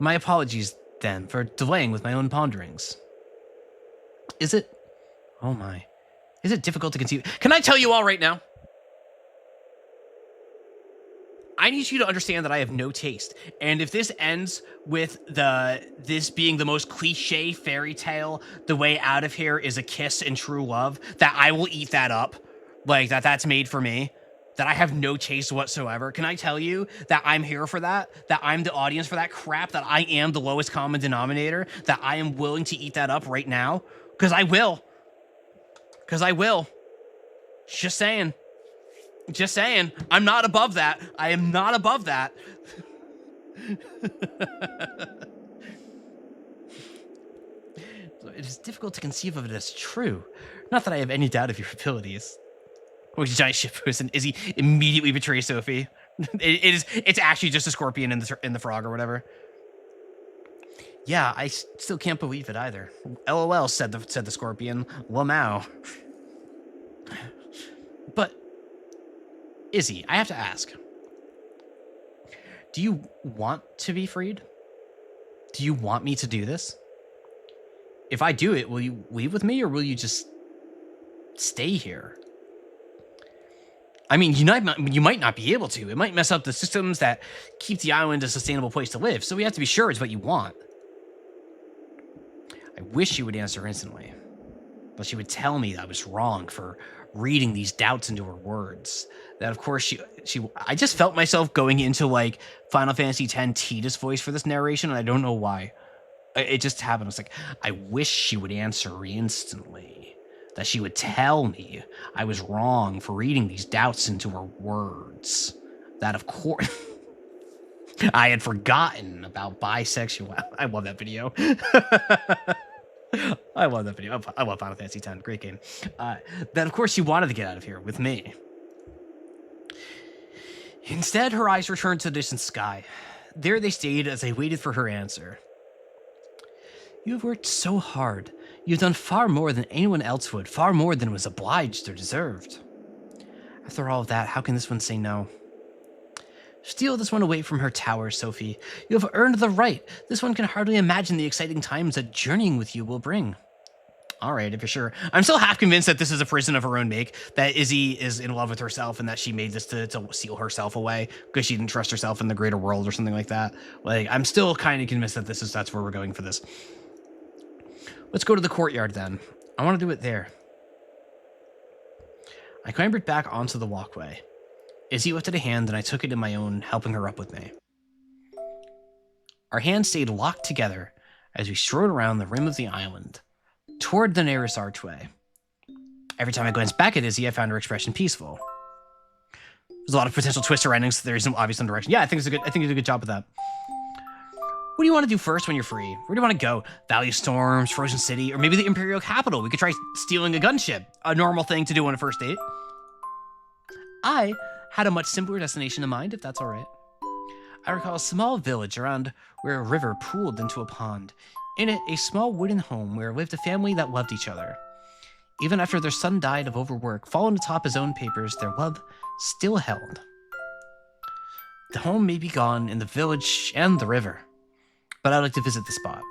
My apologies, then, for delaying with my own ponderings. Is it... Oh my. Is it difficult to conceive... Can I tell you all right now? I need you to understand that I have no taste. And if this ends with this being the most cliche fairy tale, the way out of here is a kiss and true love, that I will eat that up. Like, that's made for me. That I have no taste whatsoever. Can I tell you that I'm here for that? That I'm the audience for that crap? That I am the lowest common denominator? That I am willing to eat that up right now? Because I will. Because I will. Just saying. Just saying. I'm not above that. I am not above that. So it is difficult to conceive of it as true. Not that I have any doubt of your abilities. Oh, giant shitpost, and Izzy immediately betrays Sophie. It's actually just a scorpion in the frog or whatever. Yeah, I still can't believe it either. LOL, said the scorpion. Lamau. But Izzy, I have to ask. Do you want to be freed? Do you want me to do this? If I do it, will you leave with me or will you just stay here? I mean, you might not be able to. It might mess up the systems that keep the island a sustainable place to live, so we have to be sure it's what you want. I wish she would answer instantly, but she would tell me that I was wrong for reading these doubts into her words. That, of course, I just felt myself going into, like, Final Fantasy X Tidus voice for this narration, and I don't know why. It just happened. I was like, I wish she would answer instantly. That she would tell me I was wrong for reading these doubts into her words. That, of course, I had forgotten about bisexual. I love that video. I love that video. I love Final Fantasy X. Great game. That, of course, she wanted to get out of here with me. Instead, her eyes returned to the distant sky. There they stayed as I waited for her answer. You have worked so hard. You've done far more than anyone else would, far more than was obliged or deserved. After all of that, how can this one say no? Steal this one away from her tower, Sophie. You have earned the right. This one can hardly imagine the exciting times that journeying with you will bring. All right, if you're sure. I'm still half convinced that this is a prison of her own make, that Izzy is in love with herself and that she made this to seal herself away because she didn't trust herself in the greater world or something like that. Like, I'm still kind of convinced that that's where we're going for this. Let's go to the courtyard then. I want to do it there. I clambered back onto the walkway. Izzy lifted a hand and I took it in my own, helping her up with me. Our hands stayed locked together as we strode around the rim of the island, toward the nearest archway. Every time I glanced back at Izzy, I found her expression peaceful. There's a lot of potential twists or endings. There isn't obvious direction. Yeah, I think you did a good job with that. What do you want to do first when you're free? Where do you want to go? Valley of Storms, Frozen City, or maybe the Imperial Capital? We could try stealing a gunship. A normal thing to do on a first date. I had a much simpler destination in mind, if that's all right. I recall a small village around where a river pooled into a pond. In it, a small wooden home where lived a family that loved each other. Even after their son died of overwork, fallen atop his own papers, their love still held. The home may be gone in the village and the river, but I'd like to visit the spot.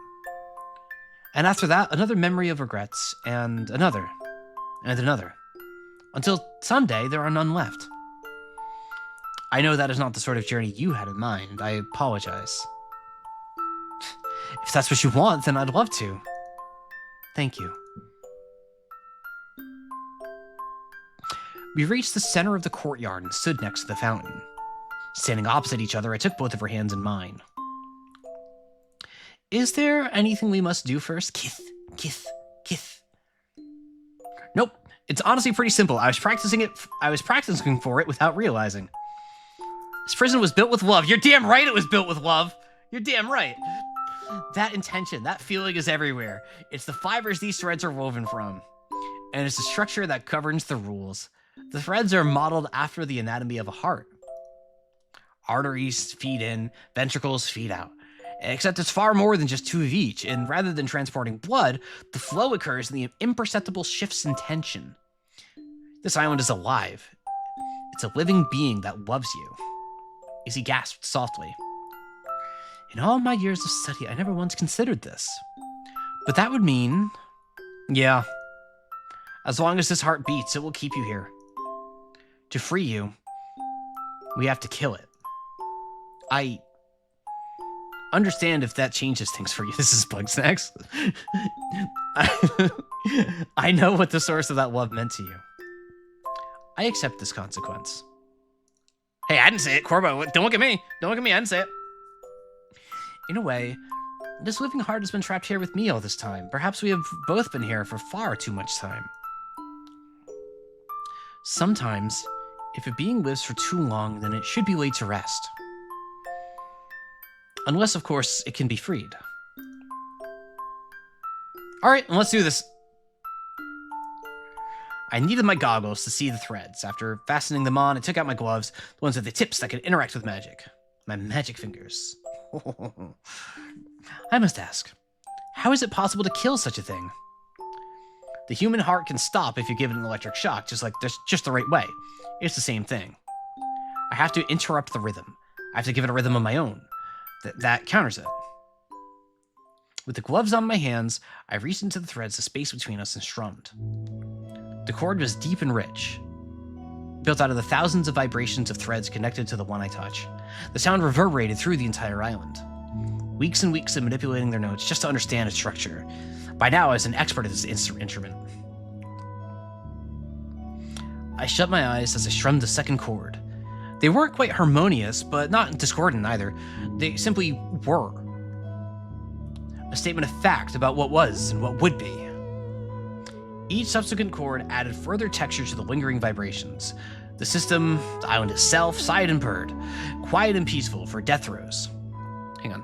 And after that, another memory of regrets, and another, and another, until someday there are none left. I know that is not the sort of journey you had in mind. I apologize. If that's what you want, then I'd love to. Thank you. We reached the center of the courtyard and stood next to the fountain. Standing opposite each other, I took both of her hands in mine. Is there anything we must do first? Kiss, kiss, kiss. Nope. It's honestly pretty simple. I was practicing for it without realizing. This prison was built with love. You're damn right it was built with love. You're damn right. That intention, that feeling is everywhere. It's the fibers these threads are woven from. And it's the structure that governs the rules. The threads are modeled after the anatomy of a heart. Arteries feed in, ventricles feed out. Except it's far more than just two of each, and rather than transporting blood, the flow occurs in the imperceptible shifts in tension. This island is alive. It's a living being that loves you. Izzy gasped softly. In all my years of study, I never once considered this. But that would mean... Yeah. As long as this heart beats, it will keep you here. To free you, we have to kill it. I understand if that changes things for you. This is Bugsnax. I know what the source of that love meant to you. I accept this consequence. Hey, I didn't say it, Corbo. Don't look at me. Don't look at me. I didn't say it. In a way, this living heart has been trapped here with me all this time. Perhaps we have both been here for far too much time. Sometimes, if a being lives for too long, then it should be laid to rest. Unless, of course, it can be freed. Alright, let's do this. I needed my goggles to see the threads. After fastening them on, I took out my gloves, the ones with the tips that could interact with magic. My magic fingers. I must ask, how is it possible to kill such a thing? The human heart can stop if you give it an electric shock, just the right way. It's the same thing. I have to interrupt the rhythm. I have to give it a rhythm of my own. That counters it. With the gloves on my hands, I reached into the threads, the space between us, and strummed. The chord was deep and rich, built out of the thousands of vibrations of threads connected to the one I touch. The sound reverberated through the entire island. Weeks and weeks of manipulating their notes just to understand its structure. By now, I was an expert at this instrument. I shut my eyes as I strummed the second chord. They weren't quite harmonious, but not discordant either. They simply were. A statement of fact about what was and what would be. Each subsequent chord added further texture to the lingering vibrations. The system, the island itself, sighed and purred, quiet and peaceful for death throes. Hang on.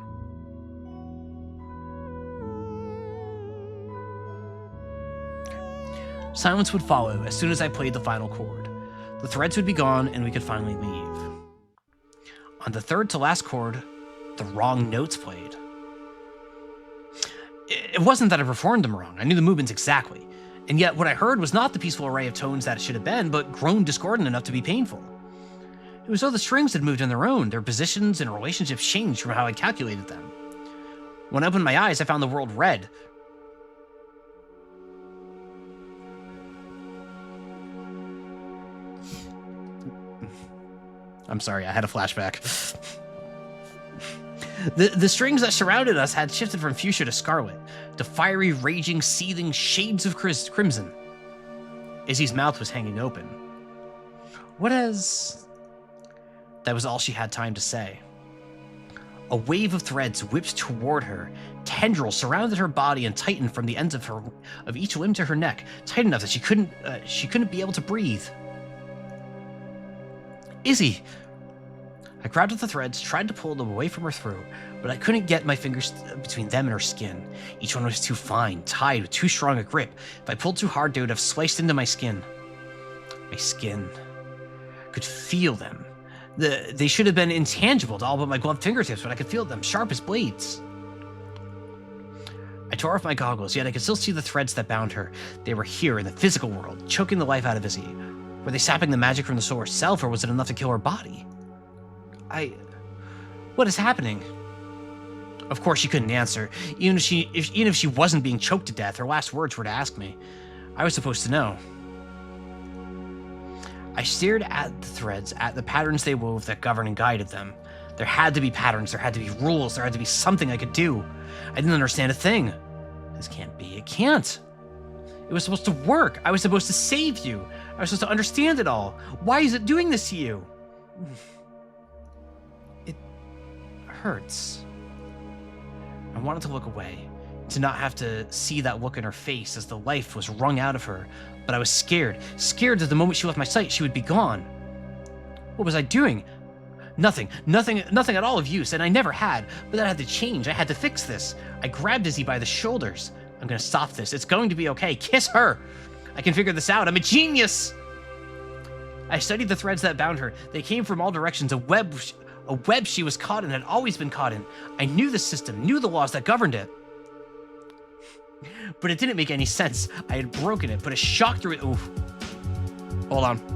Silence would follow as soon as I played the final chord. The threads would be gone and we could finally leave. On the third to last chord, the wrong notes played. It wasn't that I performed them wrong. I knew the movements exactly. And yet what I heard was not the peaceful array of tones that it should have been, but grown discordant enough to be painful. It was though the strings had moved on their own. Their positions and relationships changed from how I calculated them. When I opened my eyes, I found the world red. I'm sorry, I had a flashback. The strings that surrounded us had shifted from fuchsia to scarlet, to fiery, raging, seething shades of crimson. Izzy's mouth was hanging open. That was all she had time to say. A wave of threads whipped toward her. Tendrils surrounded her body and tightened from the ends of each limb to her neck, tight enough that she couldn't be able to breathe. Izzy! I grabbed at the threads, tried to pull them away from her throat, but I couldn't get my fingers between them and her skin. Each one was too fine, tied with too strong a grip. If I pulled too hard, they would have sliced into my skin. My skin. I could feel them. They should have been intangible to all but my gloved fingertips, but I could feel them, sharp as blades. I tore off my goggles, yet I could still see the threads that bound her. They were here in the physical world, choking the life out of Izzy. Were they sapping the magic from the soul herself, or was it enough to kill her body? What is happening? Of course, she couldn't answer. Even if she wasn't being choked to death, her last words were to ask me. I was supposed to know. I stared at the threads, at the patterns they wove that governed and guided them. There had to be patterns, there had to be rules, there had to be something I could do. I didn't understand a thing. This can't be, it can't. It was supposed to work. I was supposed to save you. I was supposed to understand it all. Why is it doing this to you? It hurts. I wanted to look away, to not have to see that look in her face as the life was wrung out of her, but I was scared that the moment she left my sight, she would be gone. What was I doing? Nothing at all of use, and I never had, but that had to change. I had to fix this. I grabbed Izzy by the shoulders. I'm gonna stop this. It's going to be okay. Kiss her. I can figure this out. I'm a genius. I studied the threads that bound her. They came from all directions, a web she was caught in, had always been caught in. I knew the system, knew the laws that governed it. But it didn't make any sense. I had broken it, put a shock through it. Oof. Hold on.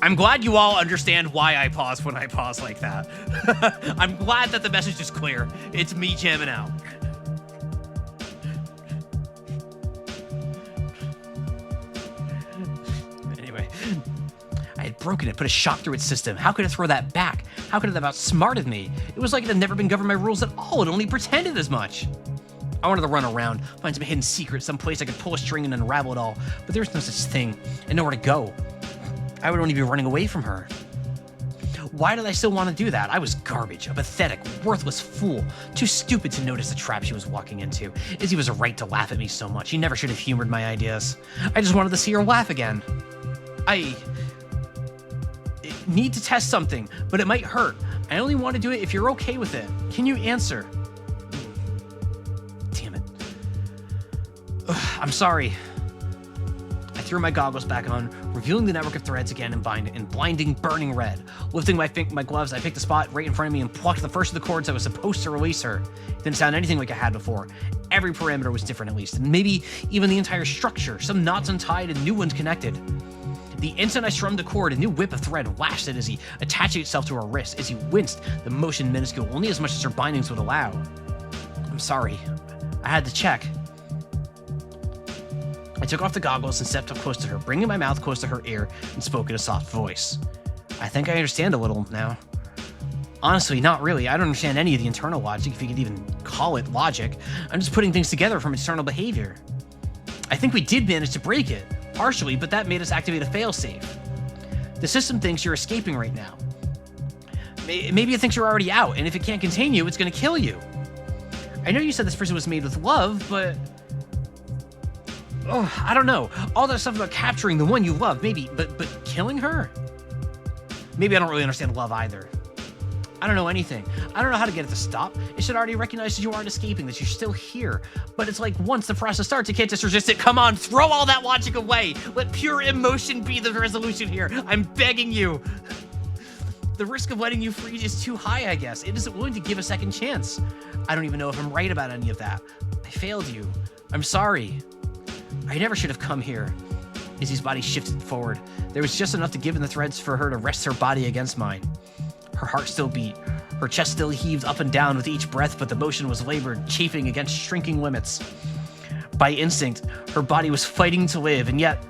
I'm glad you all understand why I pause when I pause like that. I'm glad that the message is clear. It's me jamming out. Anyway, I had broken it, put a shock through its system. How could it throw that back? How could it have outsmarted me? It was like it had never been governed by rules at all. It only pretended as much. I wanted to run around, find some hidden secret, some place I could pull a string and unravel it all, but there was no such thing, and nowhere to go. I would only be running away from her. Why did I still want to do that? I was garbage, a pathetic, worthless fool, too stupid to notice the trap she was walking into. Izzy was right to laugh at me so much. He never should have humored my ideas. I just wanted to see her laugh again. I need to test something, but it might hurt. I only want to do it if you're okay with it. Can you answer? Damn it. Ugh, I'm sorry. I threw my goggles back on, revealing the network of threads again in blinding, burning red. Lifting my gloves, I picked a spot right in front of me and plucked the first of the cords that was supposed to release her. It didn't sound anything like I had before. Every parameter was different at least, and maybe even the entire structure, some knots untied and new ones connected. The instant I strummed the cord, a new whip of thread lashed at Izzy, attaching itself to her wrist. Izzy winced, the motion minuscule, only as much as her bindings would allow. I'm sorry. I had to check. I took off the goggles and stepped up close to her, bringing my mouth close to her ear and spoke in a soft voice. I think I understand a little now. Honestly, not really. I don't understand any of the internal logic, if you could even call it logic. I'm just putting things together from external behavior. I think we did manage to break it, partially, but that made us activate a failsafe. The system thinks you're escaping right now. Maybe it thinks you're already out, and if it can't contain you, it's gonna kill you. I know you said this prison was made with love, but... Oh, I don't know. All that stuff about capturing the one you love, maybe, but killing her? Maybe I don't really understand love either. I don't know anything. I don't know how to get it to stop. It should already recognize that you aren't escaping, that you're still here. But it's like once the process starts, it can't just resist it. Come on, throw all that logic away. Let pure emotion be the resolution here. I'm begging you. The risk of letting you free is too high, I guess. It isn't willing to give a second chance. I don't even know if I'm right about any of that. I failed you. I'm sorry. I never should have come here. Izzy's body shifted forward. There was just enough to give in the threads for her to rest her body against mine. Her heart still beat. Her chest still heaved up and down with each breath, but the motion was labored, chafing against shrinking limits. By instinct, her body was fighting to live, and yet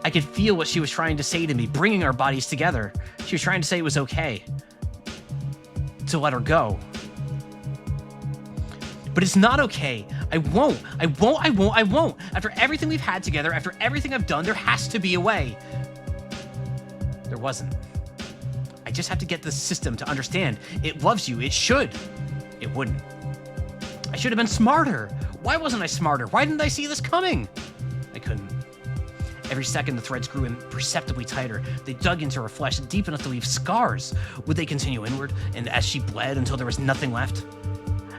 I could feel what she was trying to say to me, bringing our bodies together. She was trying to say it was okay to let her go. But it's not okay. I won't. After everything we've had together, after everything I've done, there has to be a way. There wasn't. I just have to get the system to understand. It loves you. It should. It wouldn't. I should have been smarter. Why wasn't I smarter? Why didn't I see this coming? I couldn't. Every second, the threads grew imperceptibly tighter. They dug into her flesh deep enough to leave scars. Would they continue inward, and as she bled until there was nothing left?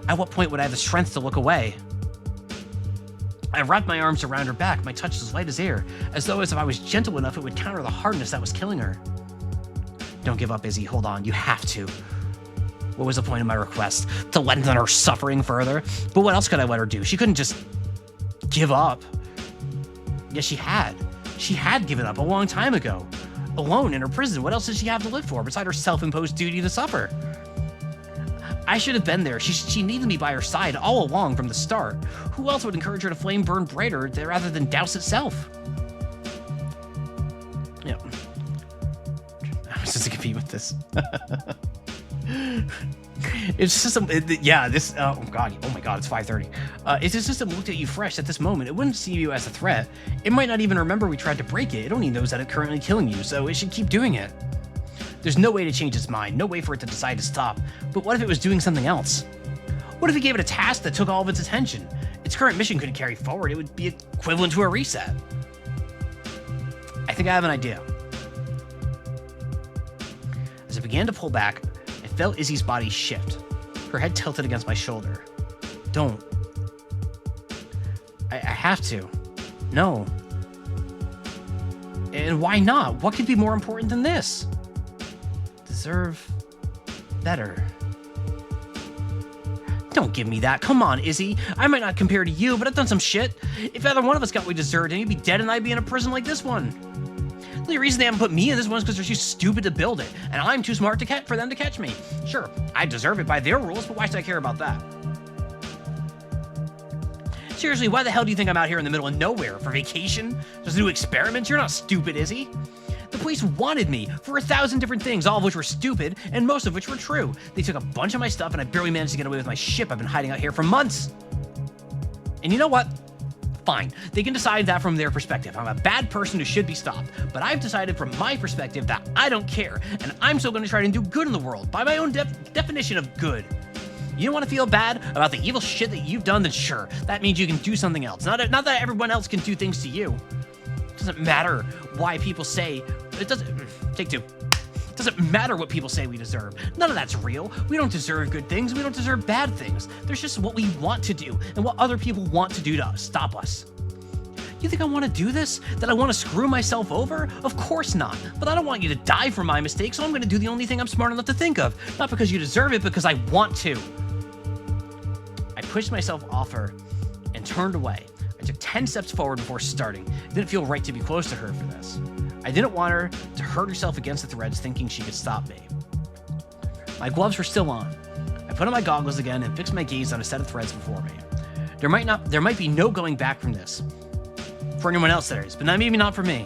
At what point would I have the strength to look away? I wrapped my arms around her back, my touch as light as air, as though if I was gentle enough, it would counter the hardness that was killing her. Don't give up, Izzy. Hold on. You have to. What was the point of my request? To lengthen her suffering further? But what else could I let her do? She couldn't just give up. Yes, she had. She had given up a long time ago. Alone in her prison, what else did she have to live for beside her self-imposed duty to suffer? I should have been there. She needed me by her side all along from the start. Who else would encourage her to flame burn brighter rather than douse itself? Yeah. I was just to compete with this. It's system, yeah, this, oh my god, it's 5:30. If the system looked at you fresh at this moment, it wouldn't see you as a threat. It might not even remember we tried to break it. It only knows that it's currently killing you, so it should keep doing it. There's no way to change its mind, no way for it to decide to stop. But what if it was doing something else? What if we gave it a task that took all of its attention? Its current mission couldn't carry forward. It would be equivalent to a reset. I think I have an idea. As I began to pull back, I felt Izzy's body shift. Her head tilted against my shoulder. Don't. I have to. No. And why not? What could be more important than this? Deserve better. Don't give me that. Come on, Izzy. I might not compare to you, but I've done some shit. If either one of us got what we deserved, then you'd be dead and I'd be in a prison like this one. The only reason they haven't put me in this one is because they're too stupid to build it, and I'm too smart for them to catch me. Sure, I deserve it by their rules, but why should I care about that? Seriously, why the hell do you think I'm out here in the middle of nowhere? For vacation? Just to do experiments? You're not stupid, Izzy. The police wanted me for 1,000 different things, all of which were stupid, and most of which were true. They took a bunch of my stuff, and I barely managed to get away with my ship I've been hiding out here for months. And you know what? Fine, they can decide that from their perspective. I'm a bad person who should be stopped, but I've decided from my perspective that I don't care, and I'm still going to try to do good in the world by my own definition of good. You don't want to feel bad about the evil shit that you've done, then sure, that means you can do something else. Not that everyone else can do things to you. It doesn't matter why people say, take two. It doesn't matter what people say we deserve. None of that's real. We don't deserve good things. We don't deserve bad things. There's just what we want to do and what other people want to do to stop us. You think I want to do this? That I want to screw myself over? Of course not. But I don't want you to die for my mistakes, so I'm going to do the only thing I'm smart enough to think of. Not because you deserve it, because I want to. I pushed myself off her and turned away. I took 10 steps forward before starting. It didn't feel right to be close to her for this. I didn't want her to hurt herself against the threads thinking she could stop me. My gloves were still on. I put on my goggles again and fixed my gaze on a set of threads before me. There might be no going back from this. For anyone else, that is, but maybe not for me.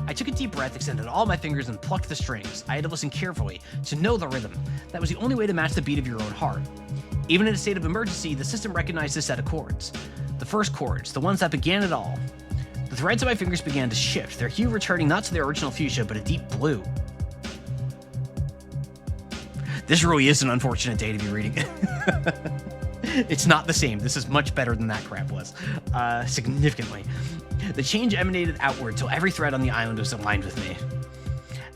I took a deep breath, extended all my fingers, and plucked the strings. I had to listen carefully to know the rhythm. That was the only way to match the beat of your own heart. Even in a state of emergency, the system recognized this set of chords. The first chords, the ones that began it all. The threads of my fingers began to shift, their hue returning not to their original fuchsia, but a deep blue. This really is an unfortunate day to be reading. It's not the same. This is much better than that crap was. Significantly. The change emanated outward till every thread on the island was aligned with me.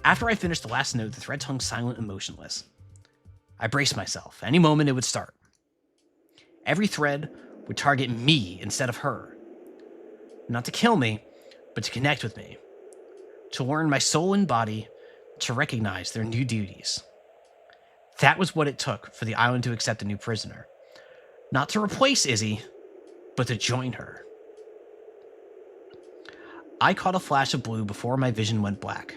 After I finished the last note, the thread hung silent and motionless. I braced myself. Any moment it would start. Every thread would target me instead of her. Not to kill me, but to connect with me. To learn my soul and body to recognize their new duties. That was what it took for the island to accept a new prisoner. Not to replace Izzy, but to join her. I caught a flash of blue before my vision went black.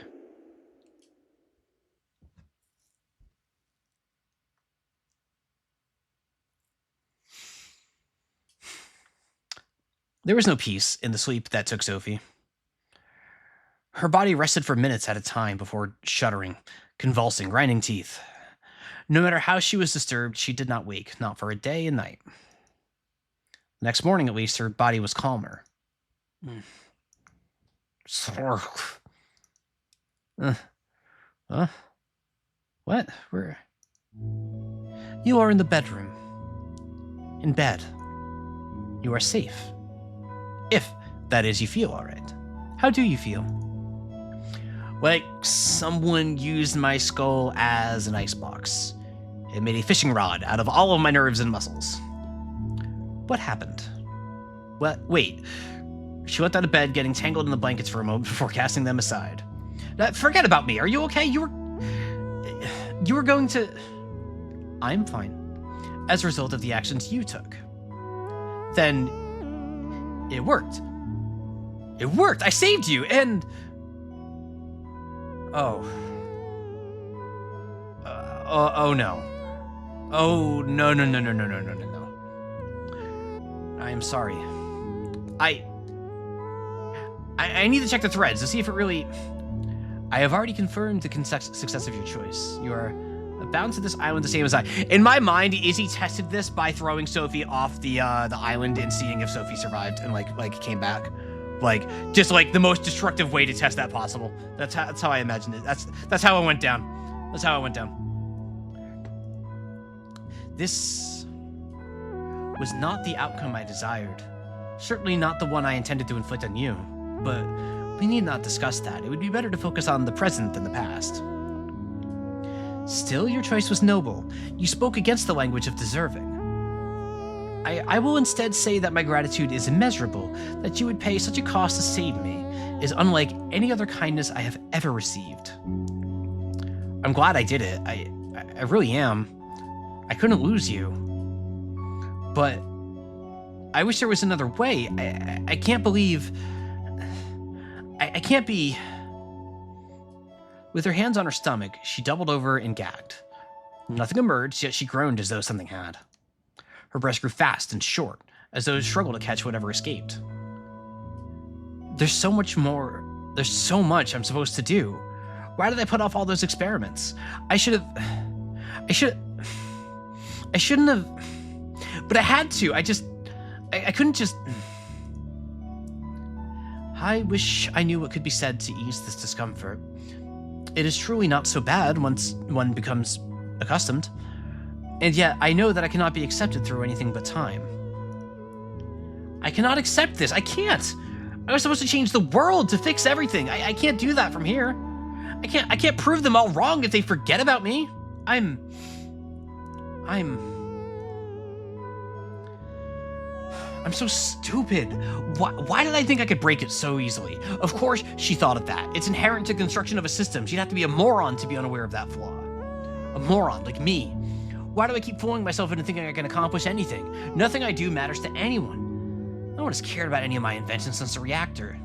There was no peace in the sleep that took Sophie. Her body rested for minutes at a time before shuddering, convulsing, grinding teeth. No matter how she was disturbed, she did not wake, not for a day and night. The next morning, at least, her body was calmer. Uh, uh, what? Where? You are in the bedroom. In bed. You are safe. If, that is, you feel alright. How do you feel? Like someone used my skull as an icebox. It made a fishing rod out of all of my nerves and muscles. What happened? What? Wait. She went out of bed, getting tangled in the blankets for a moment before casting them aside. Now, forget about me. Are you okay? You were going to... I'm fine. As a result of the actions you took. Then... it worked. It worked! I saved you, and... Oh. Oh no. Oh, no. I am sorry. I need to check the threads to see if it really... I have already confirmed the success of your choice. You are bound to this island the same as I. In my mind, Izzy tested this by throwing Sophie off the island and seeing if Sophie survived and like came back. Like, just like the most destructive way to test that possible. That's how I imagined it. That's how it went down. That's how it went down. This was not the outcome I desired. Certainly not the one I intended to inflict on you. But we need not discuss that. It would be better to focus on the present than the past. Still, your choice was noble. You spoke against the language of deserving. I will instead say that my gratitude is immeasurable. That you would pay such a cost to save me is unlike any other kindness I have ever received. I'm glad I did it. I really am. I couldn't lose you. But I wish there was another way. I can't believe... I can't be... With her hands on her stomach, she doubled over and gagged. Nothing emerged, yet she groaned as though something had. Her breath grew fast and short, as though it struggled to catch whatever escaped. There's so much more. There's so much I'm supposed to do. Why did I put off all those experiments? I shouldn't have... But I had to. I couldn't just... I wish I knew what could be said to ease this discomfort. It is truly not so bad once one becomes accustomed. And yet, I know that I cannot be accepted through anything but time. I cannot accept this. I can't. I was supposed to change the world to fix everything. I can't do that from here. I can't prove them all wrong if they forget about me. I'm so stupid. Why did I think I could break it so easily? Of course, she thought of that. It's inherent to construction of a system. She'd have to be a moron to be unaware of that flaw. A moron, like me. Why do I keep fooling myself into thinking I can accomplish anything? Nothing I do matters to anyone. No one has cared about any of my inventions since the reactor.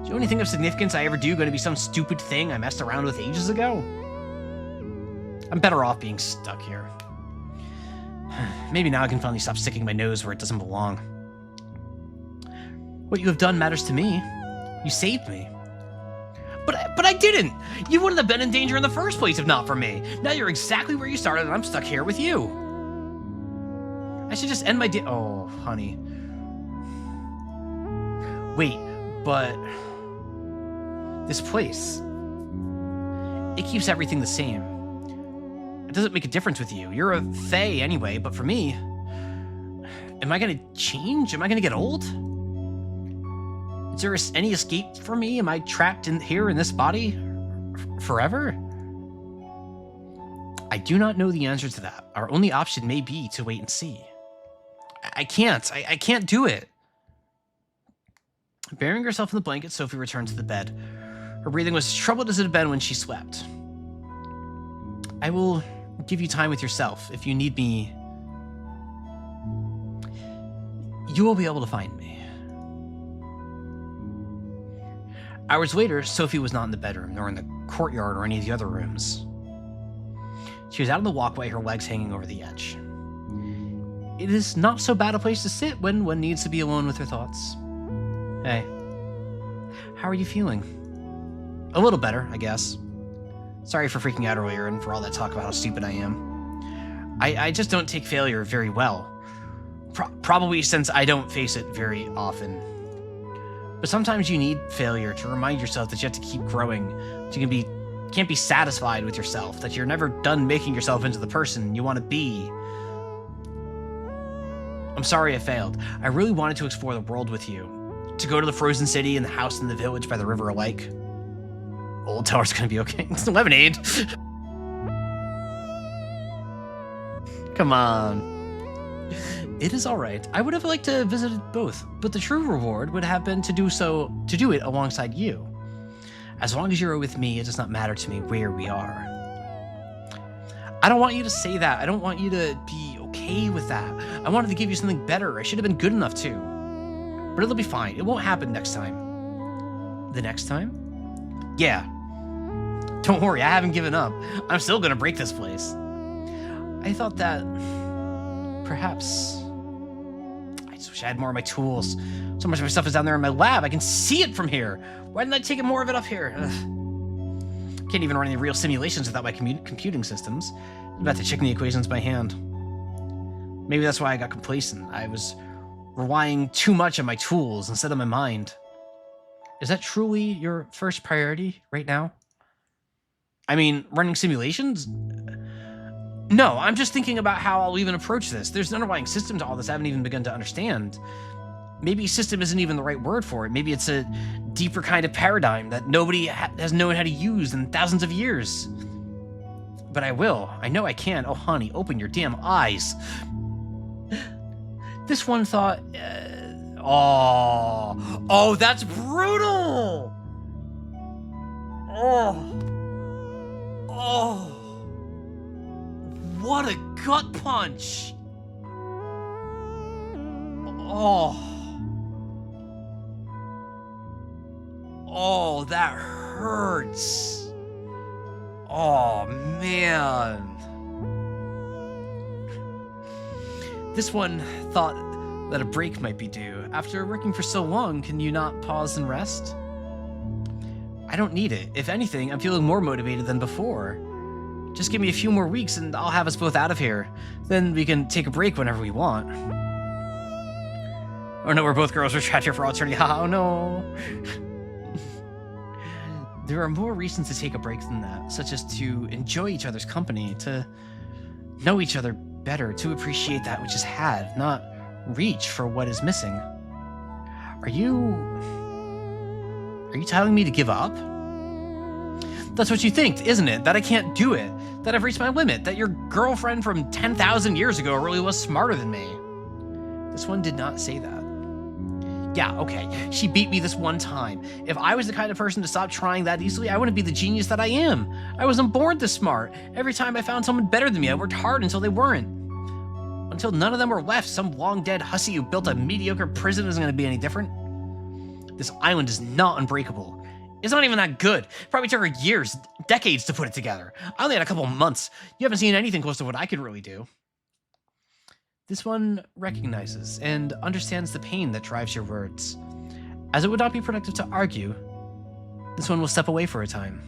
Is the only thing of significance I ever do going to be some stupid thing I messed around with ages ago? I'm better off being stuck here. Maybe now I can finally stop sticking my nose where it doesn't belong. What you have done matters to me. You saved me. But I didn't! You wouldn't have been in danger in the first place if not for me. Now you're exactly where you started and I'm stuck here with you. I should just end my day. Oh, honey. Wait, but... this place... it keeps everything the same. It doesn't make a difference with you. You're a Fae anyway, but for me... am I gonna change? Am I gonna get old? Is there any escape for me? Am I trapped here in this body forever? I do not know the answer to that. Our only option may be to wait and see. I can't. I can't do it. Burying herself in the blanket, Sophie returned to the bed. Her breathing was as troubled as it had been when she slept. I will give you time with yourself. If you need me, you will be able to find me. Hours later, Sophie was not in the bedroom, nor in the courtyard or any of the other rooms. She was out on the walkway, her legs hanging over the edge. It is not so bad a place to sit when one needs to be alone with her thoughts. Hey, how are you feeling? A little better, I guess. Sorry for freaking out earlier and for all that talk about how stupid I am. I just don't take failure very well. Probably since I don't face it very often. But sometimes you need failure to remind yourself that you have to keep growing. That you can't be satisfied with yourself. That you're never done making yourself into the person you want to be. I'm sorry I failed. I really wanted to explore the world with you. To go to the frozen city and the house in the village by the river alike. Old Tower's gonna be okay. It's lemonade. Come on. It is alright. I would have liked to visit both, but the true reward would have been to do it alongside you. As long as you're with me, it does not matter to me where we are. I don't want you to say that. I don't want you to be okay with that. I wanted to give you something better. I should have been good enough too. But it'll be fine. It won't happen next time. The next time? Yeah. Don't worry, I haven't given up. I'm still gonna break this place. I thought that perhaps I just wish I had more of my tools. So much of my stuff is down there in my lab. I can see it from here. Why didn't I take more of it up here? Ugh. Can't even run any real simulations without my computing systems. I'm about to check the equations by hand. Maybe that's why I got complacent. I was relying too much on my tools instead of my mind. Is that truly your first priority right now? I mean, running simulations? No, I'm just thinking about how I'll even approach this. There's an underlying system to all this I haven't even begun to understand. Maybe system isn't even the right word for it. Maybe it's a deeper kind of paradigm that nobody has known how to use in thousands of years. But I will. I know I can. Oh, honey, open your damn eyes. This one thought... Oh, that's brutal! Oh, what a gut punch! Oh, that hurts. Oh, man. This one thought that a break might be due. After working for so long, can you not pause and rest? I don't need it. If anything, I'm feeling more motivated than before. Just give me a few more weeks and I'll have us both out of here. Then we can take a break whenever we want. Oh no, we're both girls. We're trapped here for all eternity. Oh no. There are more reasons to take a break than that, such as to enjoy each other's company, to know each other better, to appreciate that which is had, not reach for what is missing. Are you telling me to give up? That's what you think, isn't it? That I can't do it, that I've reached my limit, that your girlfriend from 10,000 years ago really was smarter than me. This one did not say that. Yeah, okay, she beat me this one time. If I was the kind of person to stop trying that easily, I wouldn't be the genius that I am. I wasn't born this smart. Every time I found someone better than me, I worked hard until they weren't. Until none of them were left, some long-dead hussy who built a mediocre prison isn't going to be any different. This island is not unbreakable. It's not even that good. It probably took her years, decades to put it together. I only had a couple months. You haven't seen anything close to what I could really do. This one recognizes and understands the pain that drives your words. As it would not be productive to argue, this one will step away for a time.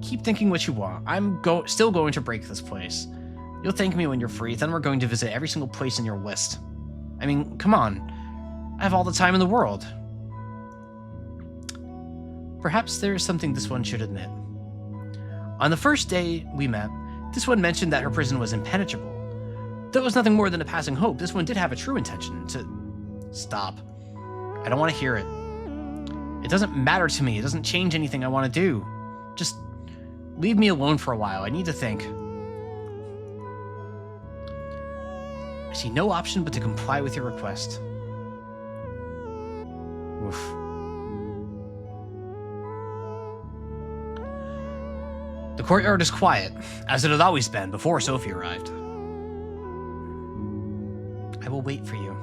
Keep thinking what you want. I'm still going to break this place. You'll thank me when you're free, then we're going to visit every single place in your list. I mean, come on. I have all the time in the world. Perhaps there is something this one should admit. On the first day we met, this one mentioned that her prison was impenetrable. Though it was nothing more than a passing hope, this one did have a true intention to... Stop. I don't want to hear it. It doesn't matter to me. It doesn't change anything I want to do. Just leave me alone for a while. I need to think. I see no option but to comply with your request. Oof. The courtyard is quiet, as it had always been before Sophie arrived. I will wait for you.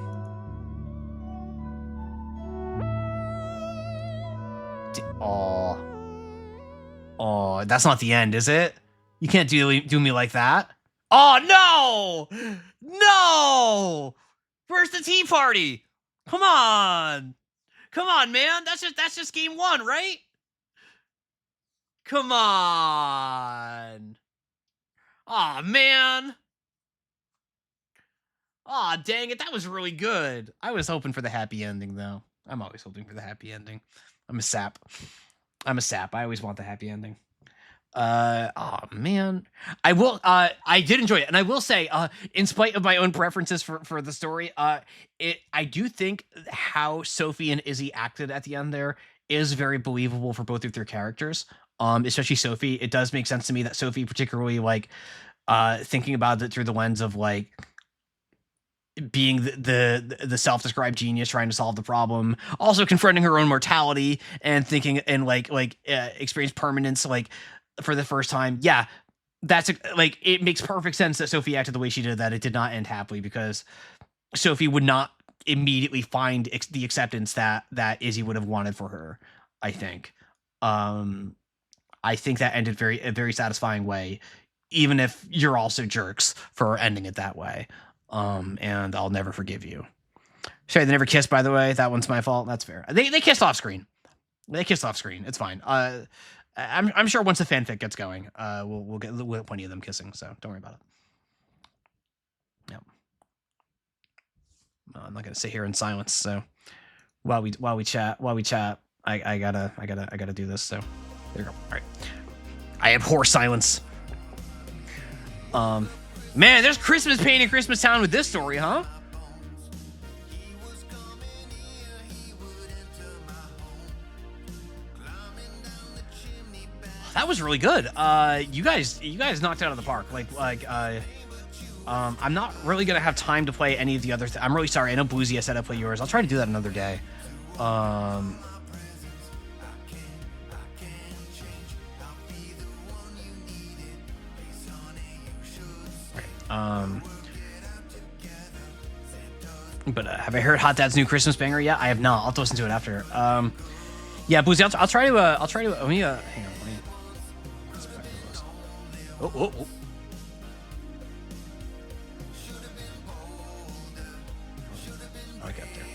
Oh, that's not the end, is it? You can't do me like that. Oh, no! No! Where's the tea party? Come on! Come on, man! That's just game one, right? Come on! Aw, man! Aw, dang it, that was really good. I was hoping for the happy ending, though. I'm always hoping for the happy ending. I'm a sap. I'm a sap. I always want the happy ending. Oh man, I did enjoy it, and I will say, in spite of my own preferences for the story, I do think how Sophie and Izzy acted at the end there is very believable for both of their characters. Especially Sophie. It does make sense to me that Sophie, particularly like, thinking about it through the lens of like being the self-described genius trying to solve the problem, also confronting her own mortality and thinking and experience permanence like for the first time. Yeah, that's like it makes perfect sense that Sophie acted the way she did, that it did not end happily, because Sophie would not immediately find the acceptance that Izzy would have wanted for her. I think I think that ended a very satisfying way, even if you're also jerks for ending it that way. And I'll never forgive you. Sorry, they never kissed, by the way. That one's my fault. That's fair. They kissed off screen. They kissed off screen. It's fine. I'm sure once the fanfic gets going, we'll get plenty of them kissing. So don't worry about it. Yep. I'm not gonna sit here in silence. So while we chat, I gotta do this. So there you go. All right. I abhor silence. Man, there's Christmas pain in Christmas Town with this story, huh? That was really good. You guys knocked it out of the park. I'm not really gonna have time to play any of the other. I'm really sorry. I know Boozy, I said I'd play yours. I'll try to do that another day. But have I heard Hot Dad's new Christmas banger yet? I have not. I'll have to listen to it after. Yeah, Boozy, I'll try to. Let me. Hang on. Let me. Oh. I'll get up there.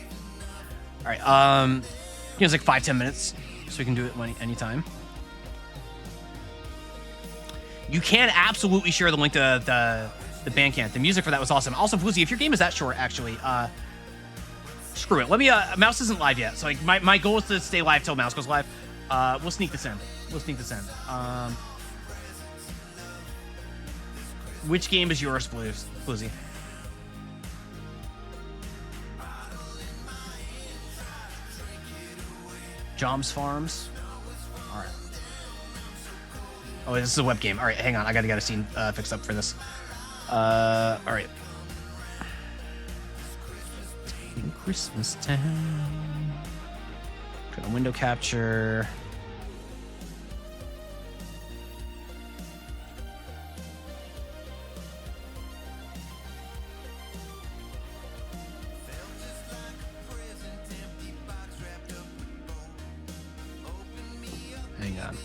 All right. It's like 5-10 minutes, so we can do it anytime. You can absolutely share the link to the Bandcamp. The music for that was awesome. Also, Boozy, if your game is that short, actually, screw it. Let me. Mouse isn't live yet, so like my goal is to stay live till Mouse goes live. We'll sneak this in. Which game is yours, Boozy? Jom's Farms. All right. Oh, this is a web game. All right, hang on. I gotta get a scene fixed up for this. All right. In Christmas Town. Go to window capture. Hang on.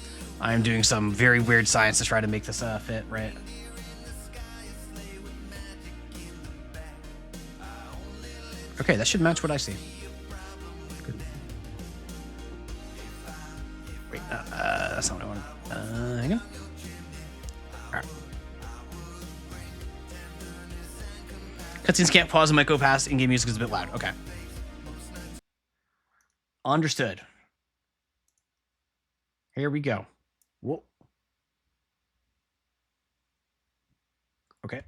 I'm doing some very weird science to try to make this fit, right? Okay, that should match what I see. Good. Wait, that's not what I wanted. Hang on. All right. Cutscenes can't pause and might go past. In-game music is a bit loud. Okay. Understood. Here we go. Whoa. Okay.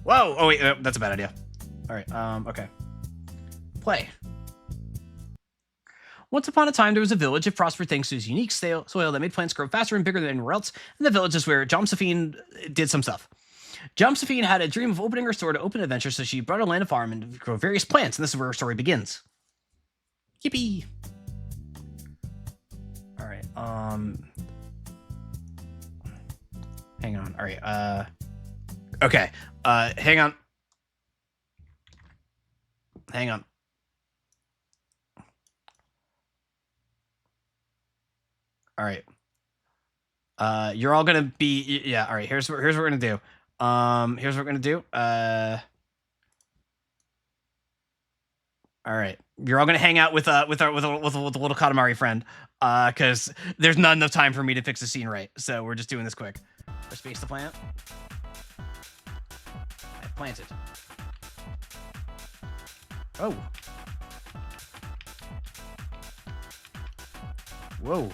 Whoa! Oh wait, that's a bad idea. All right. Okay. Play. Once upon a time, there was a village that prospered thanks to its unique soil that made plants grow faster and bigger than anywhere else. And the village is where Josephine did some stuff. Josephine had a dream of opening her store to open adventure, so she brought her land a farm and grow various plants. And this is where her story begins. Yippee! All right. Hang on. All right. Okay. Hang on. All right. You're all gonna be, yeah. All right. Here's what we're gonna do. Here's what we're gonna do. All right. You're all gonna hang out with a little Katamari friend, because there's not enough time for me to fix the scene right. So we're just doing this quick. Press space to plant. I planted. Oh. Whoa.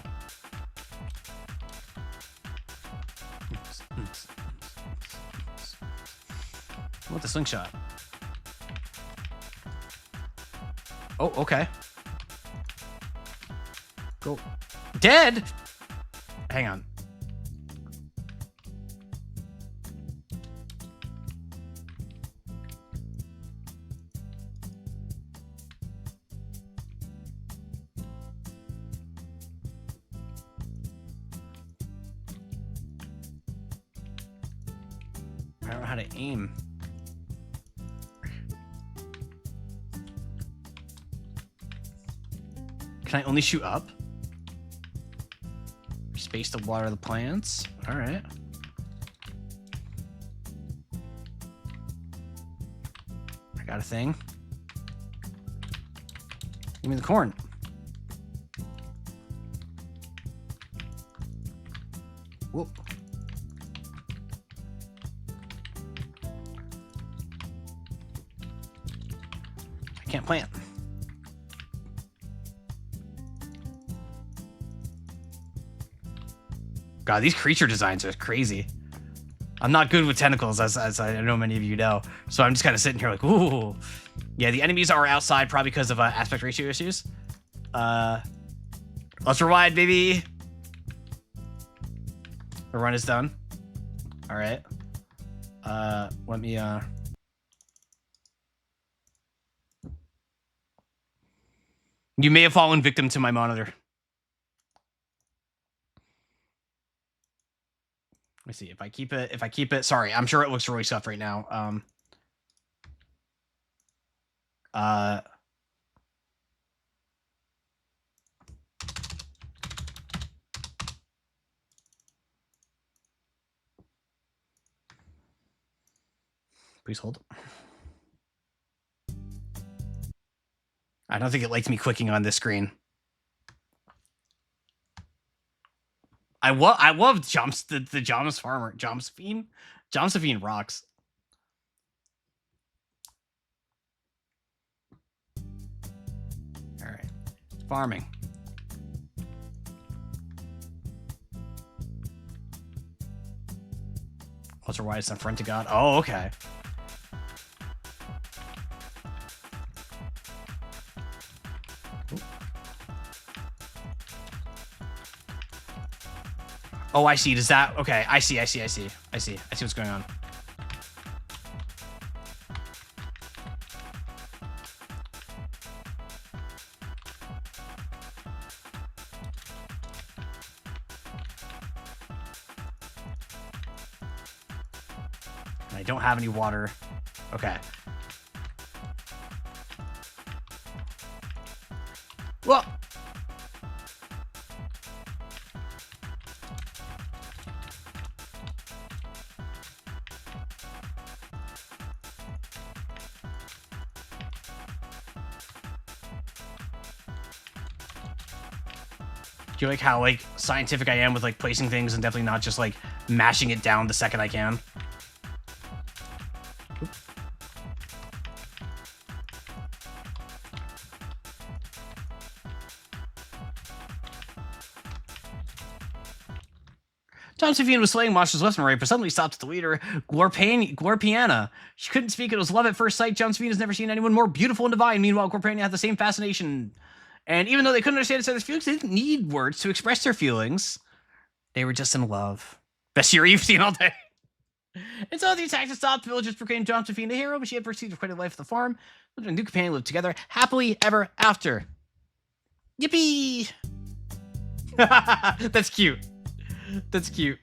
I want the slingshot. Oh, okay. Go. Dead? Hang on. I don't know how to aim. Can I only shoot up? Space to water the plants. All right. I got a thing. Give me the corn. Whoop. I can't plant. God, these creature designs are crazy. I'm not good with tentacles, as I know many of you know. So I'm just kind of sitting here like, ooh. Yeah, the enemies are outside probably because of aspect ratio issues. Ultra wide, baby. The run is done. All right. Let me, You may have fallen victim to my monitor. Let me see if I keep it. Sorry, I'm sure it looks really scuffed right now. Please hold. I don't think it likes me clicking on this screen. I love jumps the Joms farmer. Jomsafine rocks. Alright. Farming. Ultra wide is in front to God. Oh, okay. Oh, I see. Does that... Okay, I see what's going on. I don't have any water. Okay. Well... Do you like how like scientific I am with like placing things and definitely not just like mashing it down the second I can? Josephine was slaying monsters left and right, but suddenly stopped at the leader, Glorpiana. She couldn't speak. It was love at first sight. Josephine has never seen anyone more beautiful and divine. Meanwhile, Glorpiana had the same fascination. And even though they couldn't understand each other's feelings, they didn't need words to express their feelings. They were just in love. Best year you've seen all day. And so the attack had stopped. The villagers proclaimed Josephine the hero, but she had pursued a quite a life at the farm. Her and new companion lived together happily ever after. Yippee! That's cute. That's cute.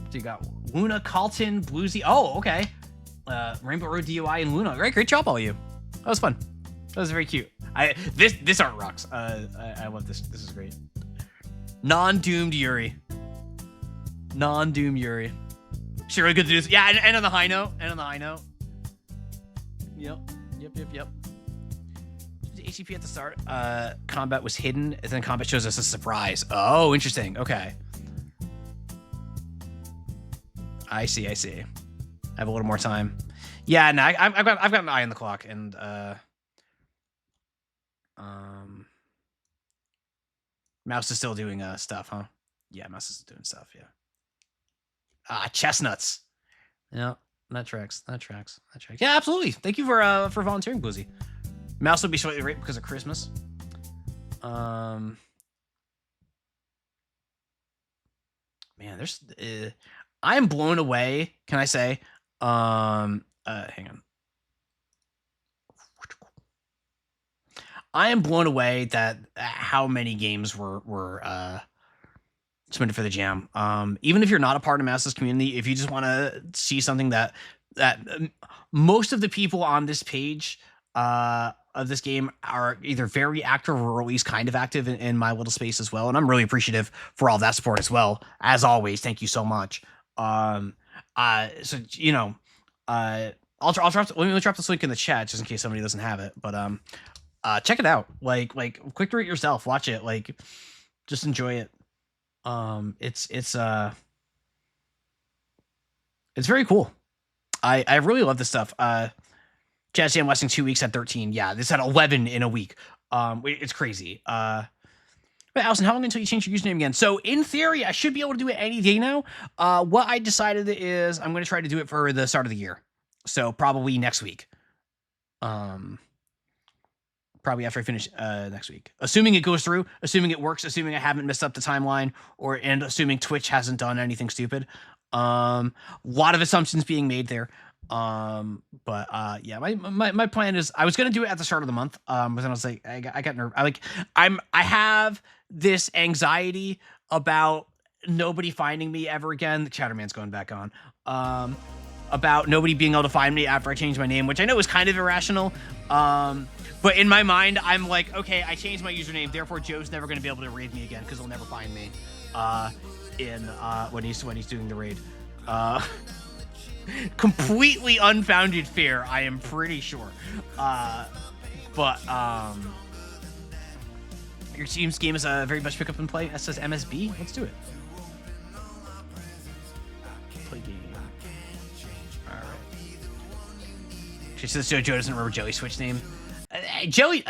So you got Luna, Carlton, Bluesy. Oh, okay. Rainbow Road DUI and Luna. Great job, all of you. That was fun. That was very cute. This art rocks. I love this. This is great. Non-doomed Yuri. Non-doomed Yuri. Sure, really good to do. Yeah, and on the high note. Yep. The HCP at the start. Combat was hidden, and then combat shows us a surprise. Oh, interesting. Okay. I see. I have a little more time. Yeah, no, I've got an eye on the clock, and Mouse is still doing stuff, huh? Yeah, Mouse is doing stuff. Yeah. Chestnuts. Yeah, that tracks. That tracks. That tracks. Yeah, absolutely. Thank you for volunteering, Boozy. Mouse will be slightly late because of Christmas. Man, there's. I am blown away. Can I say? Hang on. I am blown away that how many games were submitted for the jam. Even if you're not a part of Mouse's community, if you just want to see something that most of the people on this page of this game are either very active or at least kind of active in my little space as well, and I'm really appreciative for all that support as well. As always, thank you so much. So you know, I'll drop. Let me drop this link in the chat just in case somebody doesn't have it. But check it out. Like quick through it yourself. Watch it. Like, just enjoy it. It's very cool. I really love this stuff. Jazz Jam lasting 2 weeks at 13. Yeah, this had 11 in a week. It's crazy. But Allison, how long until you change your username again? So in theory, I should be able to do it any day now. What I decided is I'm going to try to do it for the start of the year. So probably next week. Probably after I finish next week. Assuming it goes through, assuming it works, assuming I haven't messed up the timeline, and assuming Twitch hasn't done anything stupid. A lot of assumptions being made there. But yeah, my plan is I was gonna do it at the start of the month. But then I was like, I got nervous. I have this anxiety about nobody finding me ever again. The Chatterman's going back on. About nobody being able to find me after I change my name, which I know is kind of irrational. But in my mind, I'm like, okay, I changed my username, therefore Joe's never going to be able to raid me again because he'll never find me when he's doing the raid. Completely unfounded fear, I am pretty sure. But your team's game is a very much pick up and play. That says MSB. Let's do it. Play game. All right. She says Joe doesn't remember Joey's Switch name. Joey,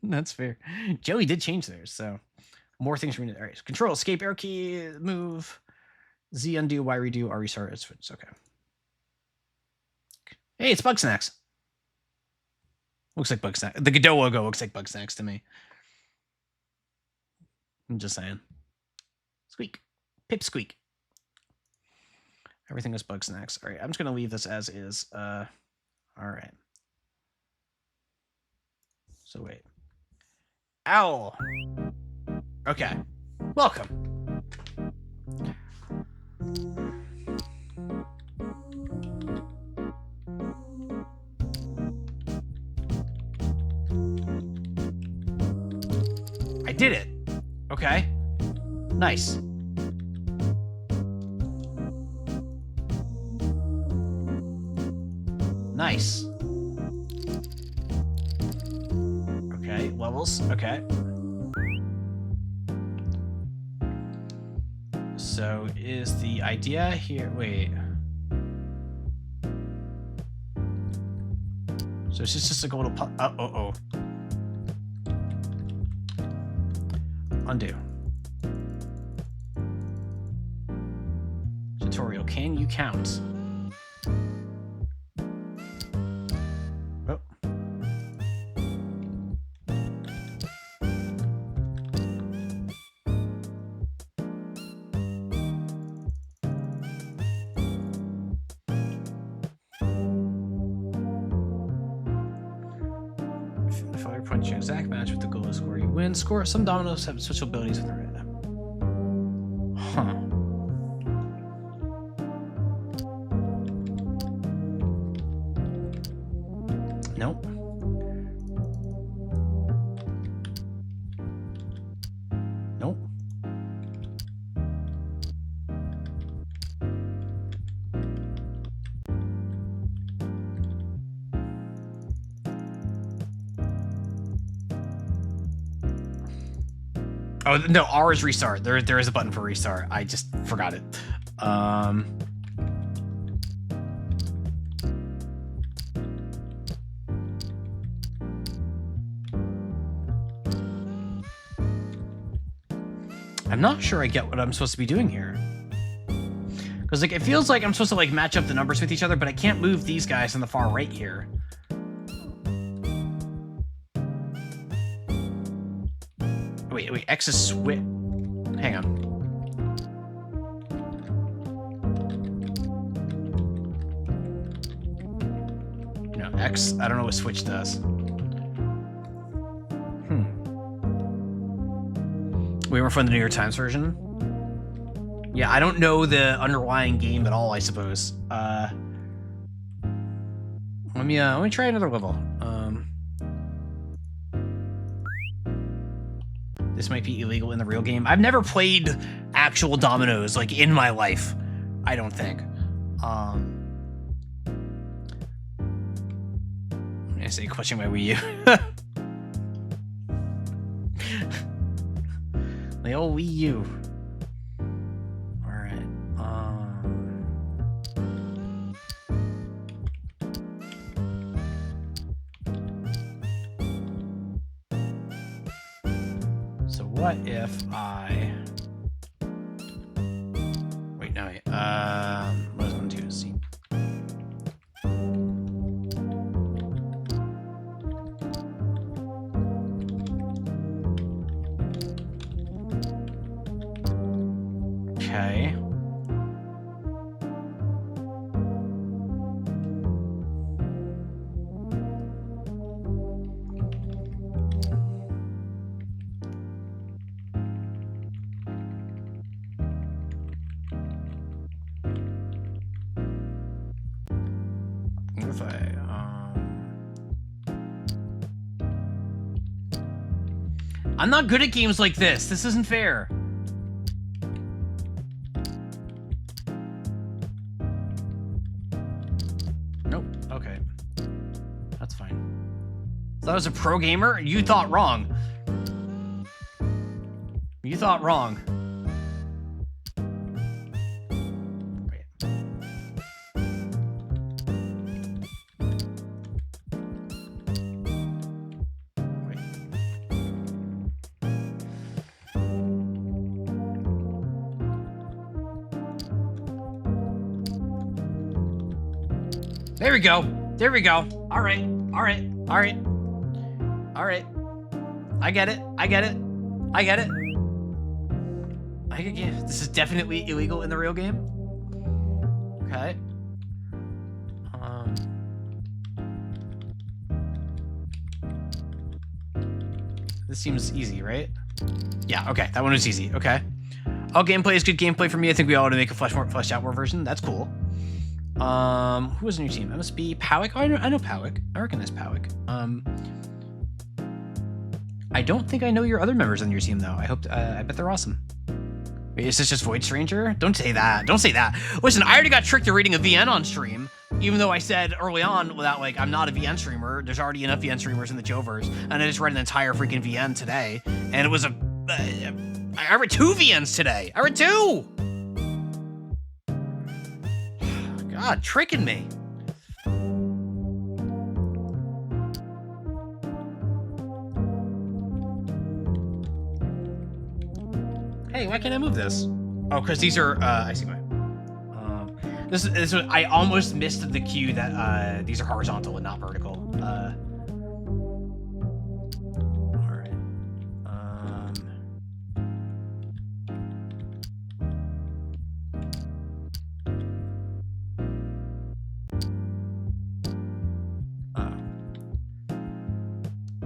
that's fair. Joey did change theirs, so more things for me. All right, so control, escape, arrow key, move, Z undo, Y redo, R restart. It's okay. Hey, it's Bug Snacks. Looks like Bug Snacks. The Godot logo looks like Bug Snacks to me. I'm just saying. Squeak, pip squeak. Everything is Bug Snacks. All right, I'm just gonna leave this as is. All right. So wait. Owl. Okay. Welcome. I did it. Okay. Nice. Nice. Okay, levels. Okay. So is the idea here... Wait. So it's just a go to... Oh. Undo. Tutorial. Can you count? Oh. Fire punch your exact match with the goal score. You win. Score. Some dominoes have special abilities with the red. Huh. Nope. Nope. Oh no, R is restart. There is a button for restart. I just forgot it. I'm not sure I get what I'm supposed to be doing here. Because, like, it feels like I'm supposed to, like, match up the numbers with each other, but I can't move these guys on the far right here. Wait, X is switch. Hang on. No, X, I don't know what switch does. We were from the New York Times version. Yeah, I don't know the underlying game at all, I suppose. Let me try another level. This might be illegal in the real game. I've never played actual dominoes, like, in my life. I don't think. I'm gonna say clutching my Wii U. The old Wii U. Alright. So what if I... Wait, no, wait. What was I going to do? See. Okay. What if I'm not good at games like this. This isn't fair. Nope. Okay. That's fine. Thought I was a pro gamer? You thought wrong. You thought wrong. Wait. Wait. There we go. There we go. All right. All right. All right. All right. I get it. I get it. I get it. I get it. This is definitely illegal in the real game. Okay. This seems easy, right? Yeah. Okay. That one was easy. Okay. All gameplay is good gameplay for me. I think we ought to make a fleshed out more version. That's cool. Who was in your team? MSB Powick? Oh, I know Powick. I recognize Powick. I don't think I know your other members on your team though. I bet they're awesome. Wait, is this just Void Stranger? Don't say that. Don't say that. Listen, I already got tricked to reading a VN on stream, even though I said early on that, like, I'm not a VN streamer. There's already enough VN streamers in the Joverse, and I just read an entire freaking VN today, and it was I read 2 VNs today. I read 2. God, tricking me. Hey, why can't I move this? Oh, because these are, I see why. This is, I almost missed the cue that, these are horizontal and not vertical. All right.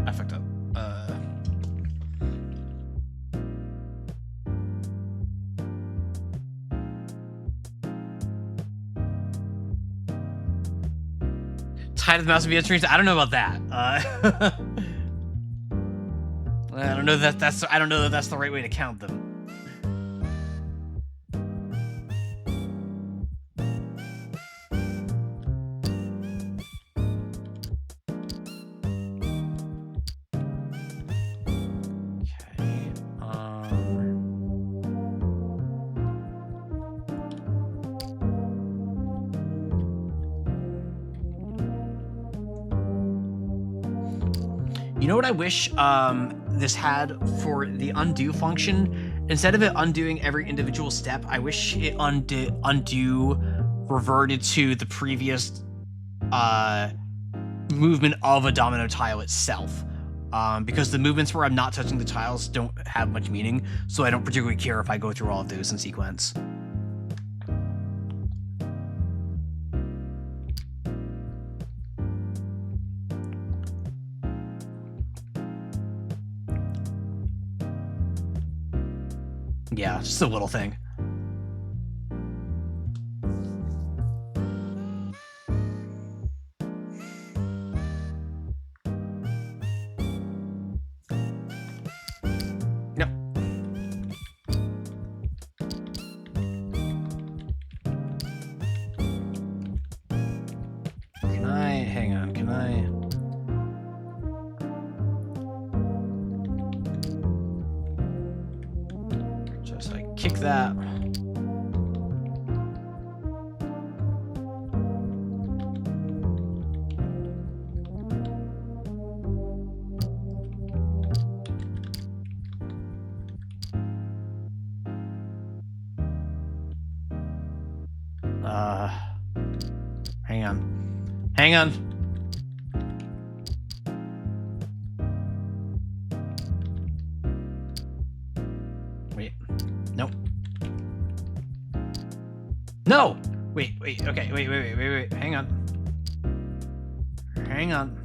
I fucked up. Tied to the mouse and VN streams. I don't know about that. I don't know that that's the right way to count them. You know what I wish this had for the undo function? Instead of it undoing every individual step, I wish it reverted to the previous movement of a domino tile itself. Because the movements where I'm not touching the tiles don't have much meaning, so I don't particularly care if I go through all of those in sequence. Yeah, just a little thing. Yep. Hang on, can I? Just like kick that. Hang on. Hang on. Wait. Nope. No! Wait, okay, wait. Hang on. Hang on.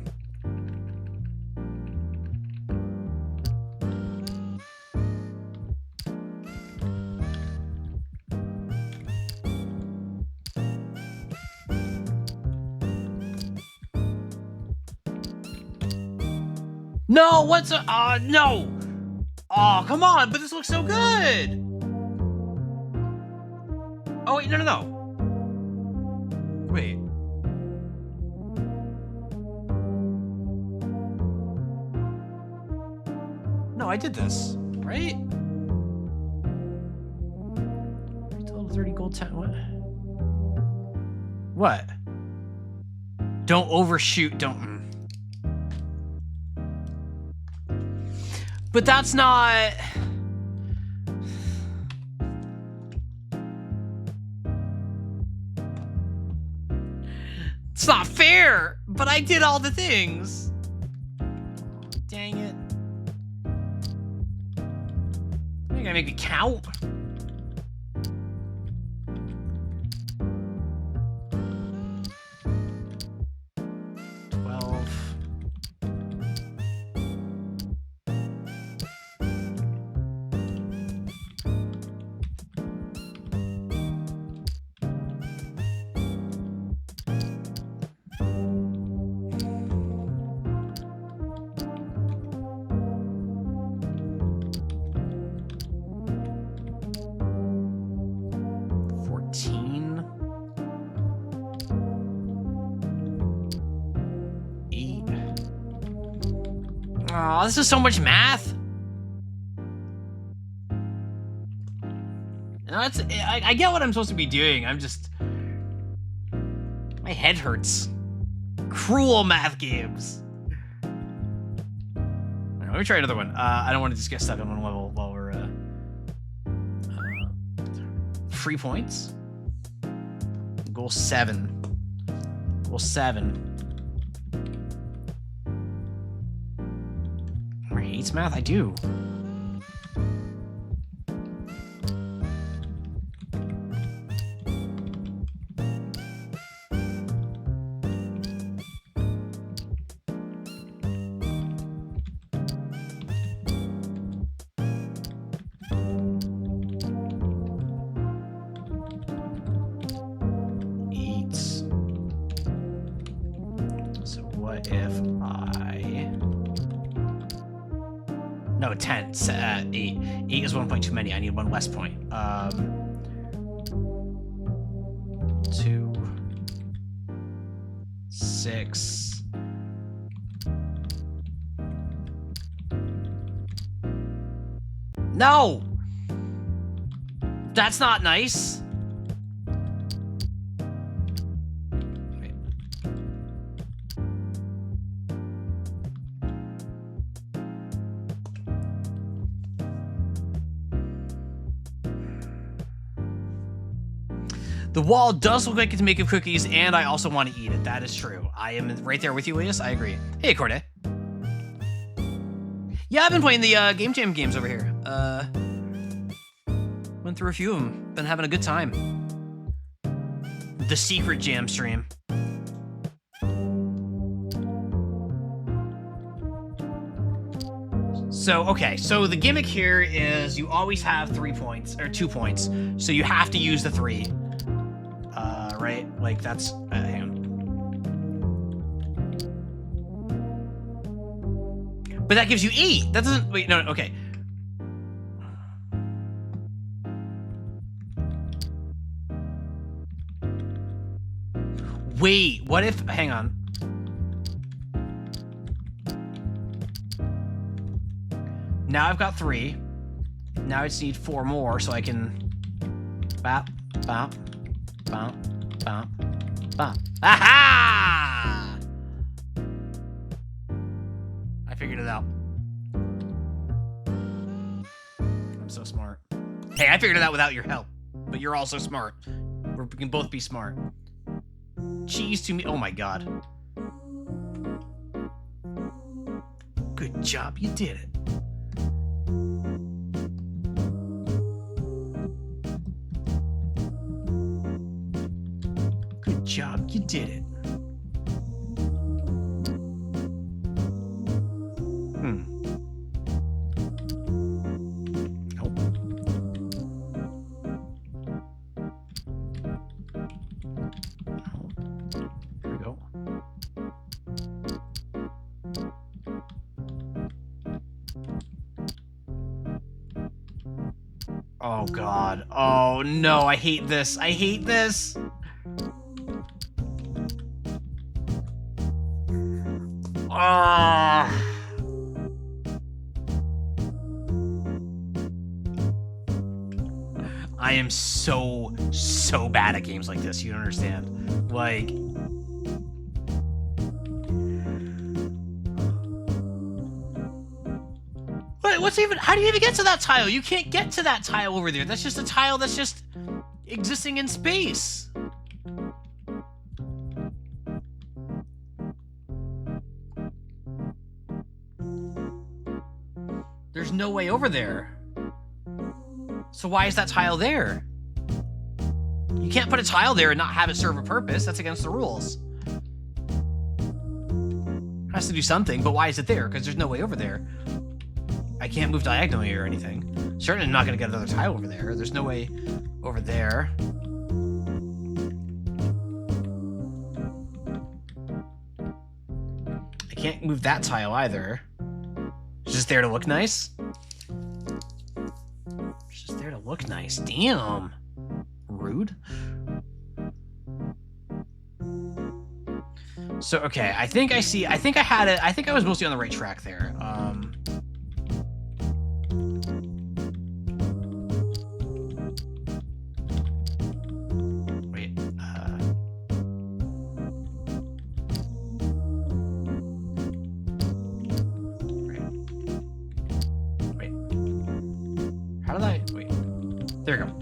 No, what's a no! Oh, come on, but this looks so good! Oh wait, no. Wait. No, I did this, right? Total 30 gold 10. What? Don't overshoot, don't. But that's not. It's not fair, but I did all the things. Dang it. I gotta make it count. Oh, this is so much math. No, I get what I'm supposed to be doing. I'm just... My head hurts. Cruel math games. Right, let me try another one. I don't want to just get stuck on one level while we're... free points. Goal 7. Goal 7. Hates math? I do. Eights. So what if I... No, 10. 8. 8 is 1 point too many. I need one less point. 2, 6. No! That's not nice. Wait. The wall does look like it's made of cookies, and I also want to eat it. That is true. I am right there with you, Elias. I agree. Hey, Corday. Yeah, I've been playing the Game Jam games over here. Went through a few of them. Been having a good time. The secret jam stream. So, okay, so the gimmick here is you always have 3 points, or 2 points, so you have to use the 3. Right? Like, that's... hang on. But that gives you 8! That doesn't... Wait, no, okay. Wait, what if... Hang on. Now I've got 3. Now I just need 4 more so I can... Bop, bop, bop, bop, bop. Aha! I figured it out. I'm so smart. Hey, I figured it out without your help. But you're also smart. We can both be smart. Cheese to me. Oh my god. Good job, you did it. Good job, you did it. Oh. Here we go. Oh god. Oh no, I hate this. I hate this. I am so bad at games like this. You don't understand. Like... What's even... How do you even get to that tile? You can't get to that tile over there. That's just a tile that's just existing in space. There's no way over there. So why is that tile there? You can't put a tile there and not have it serve a purpose. That's against the rules. It has to do something, but why is it there? Because there's no way over there. I can't move diagonally or anything. Certainly I'm not going to get another tile over there. There's no way over there. I can't move that tile either. It's just there to look nice. It's just there to look nice. Damn. Rude. So, okay, I think I see... I think I had it... I think I was mostly on the right track there. Wait. Wait. How did I... Wait. There we go.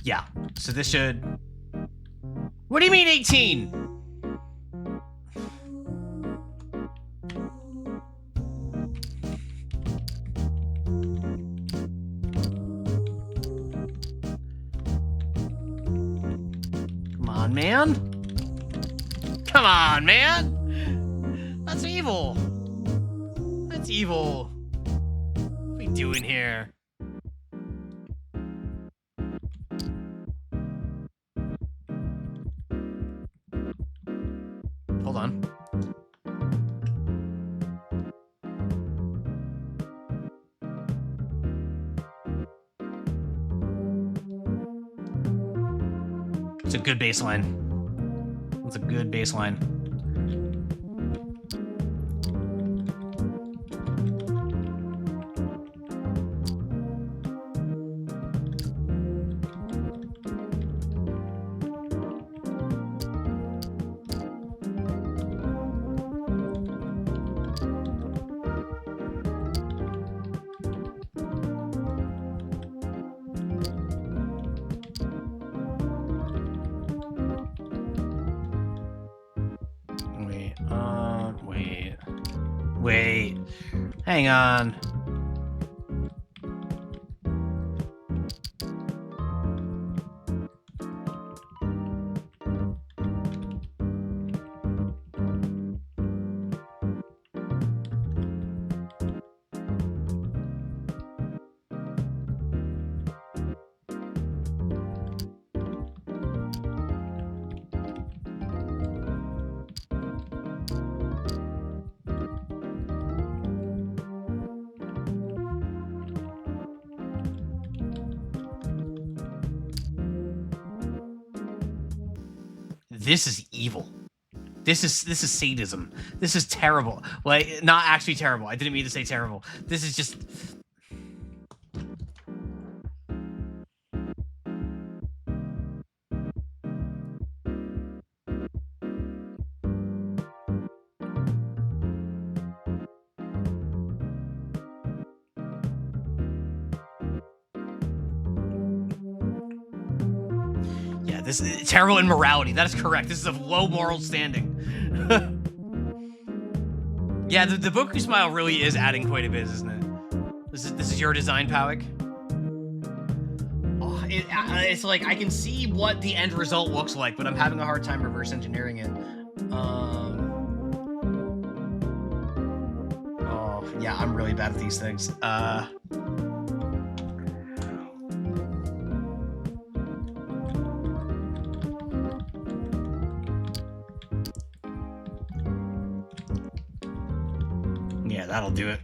Yeah, so this should... What do you mean 18? Come on, man. Come on, man. That's evil. That's evil. What are we doing here? Hold on. It's a good baseline. It's a good baseline. Wait. Hang on. This is evil. This is sadism. This is terrible. Like, not actually terrible. I didn't mean to say terrible. This is just... Yeah, this is terrible immorality. That is correct. This is of low moral standing. Yeah, the Boku smile really is adding quite a bit, isn't it? This is your design, Powik. Oh, it's like I can see what the end result looks like, but I'm having a hard time reverse engineering it. Oh yeah, I'm really bad at these things. Yeah, that'll do it.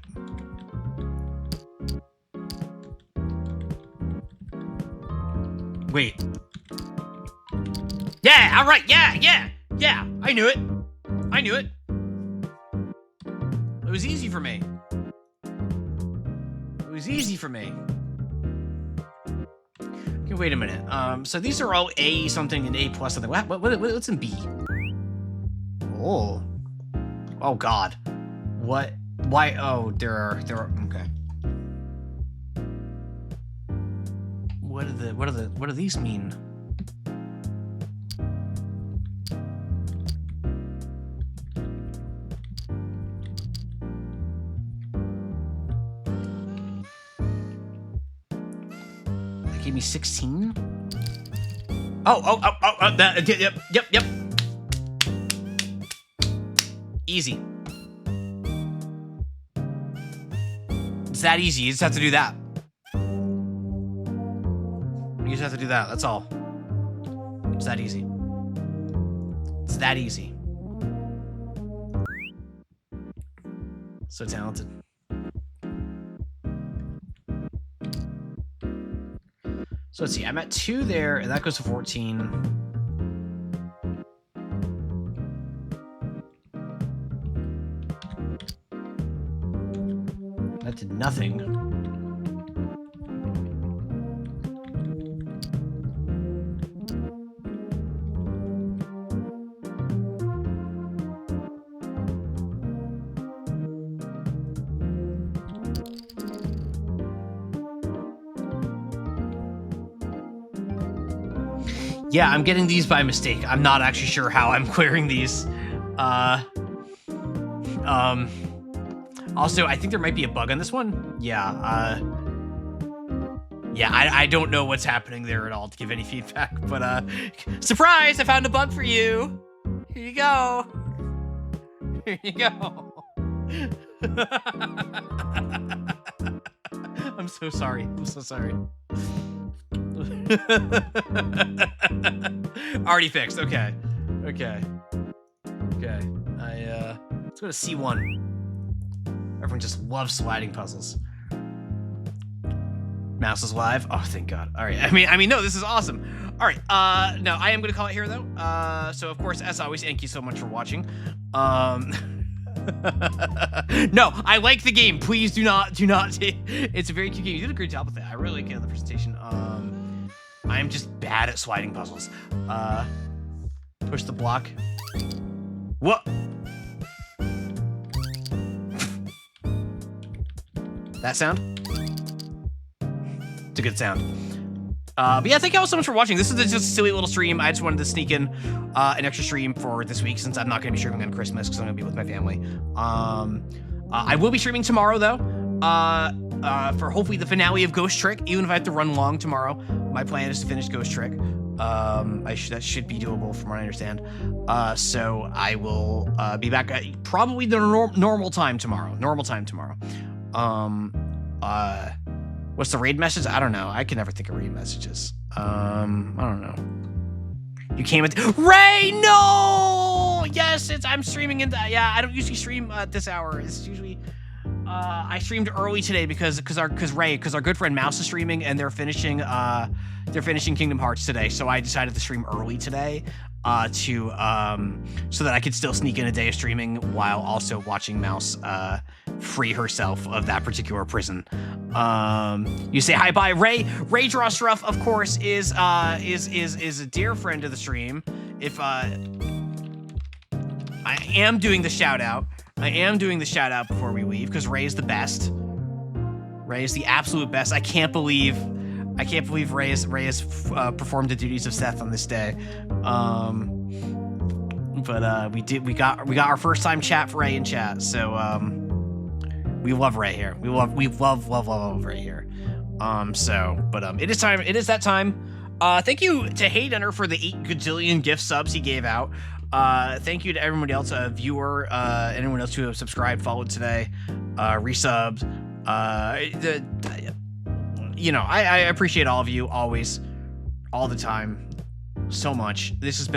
Wait. Yeah, all right, yeah, I knew it. It was easy for me. Okay, wait a minute. So these are all A something and A plus something. What's in B? Oh God. What? Why? Oh, there are. Okay. What do these mean? That gave me 16. Yep. Easy. It's that easy. You just have to do that. You just have to do that. That's all. It's that easy. It's that easy. So talented. So let's see. I'm at 2 there, and that goes to 14. That did nothing. Yeah, I'm getting these by mistake. I'm not actually sure how I'm clearing these. Also, I think there might be a bug on this one. Yeah, I don't know what's happening there at all to give any feedback, but, surprise! I found a bug for you! Here you go! Here you go! I'm so sorry. Already fixed. Okay. Let's go to C1. Everyone just loves sliding puzzles. Mouse is live. Oh, thank God. All right. I mean, no, this is awesome. All right. No, I am going to call it here though. So of course, as always, thank you so much for watching. No, I like the game. Please do not. It's a very cute game. You did a great job with it. I really like the presentation. I am just bad at sliding puzzles. Push the block. What? That sound? It's a good sound. But yeah, thank you all so much for watching. This is just a silly little stream. I just wanted to sneak in an extra stream for this week since I'm not going to be streaming on Christmas because I'm going to be with my family. I will be streaming tomorrow, though, for hopefully the finale of Ghost Trick, even if I have to run long tomorrow. My plan is to finish Ghost Trick. That should be doable from what I understand. So I will be back at probably the normal time tomorrow. What's the raid message? I don't know. I can never think of raid messages. I don't know. You came at Ray. No. Yes, I'm streaming yeah. I don't usually stream at this hour. It's usually I streamed early today because our good friend Mouse is streaming and they're finishing Kingdom Hearts today. So I decided to stream early today so that I could still sneak in a day of streaming while also watching Mouse free herself of that particular prison. You say hi, bye, Ray. Ray Drawstruff, of course, is a dear friend of the stream. If I am doing the shout out before we leave because Ray is the best. Ray is the absolute best. I can't believe Ray has performed the duties of Seth on this day. But we got our first time chat for Ray in chat. So we love Ray here. We love Ray here. It is time. It is that time. Thank you to Haydenner for the 8 gajillion gift subs he gave out. Thank you to everybody else, a viewer, anyone else who have subscribed, followed today, resubbed. I appreciate all of you always, all the time, so much. These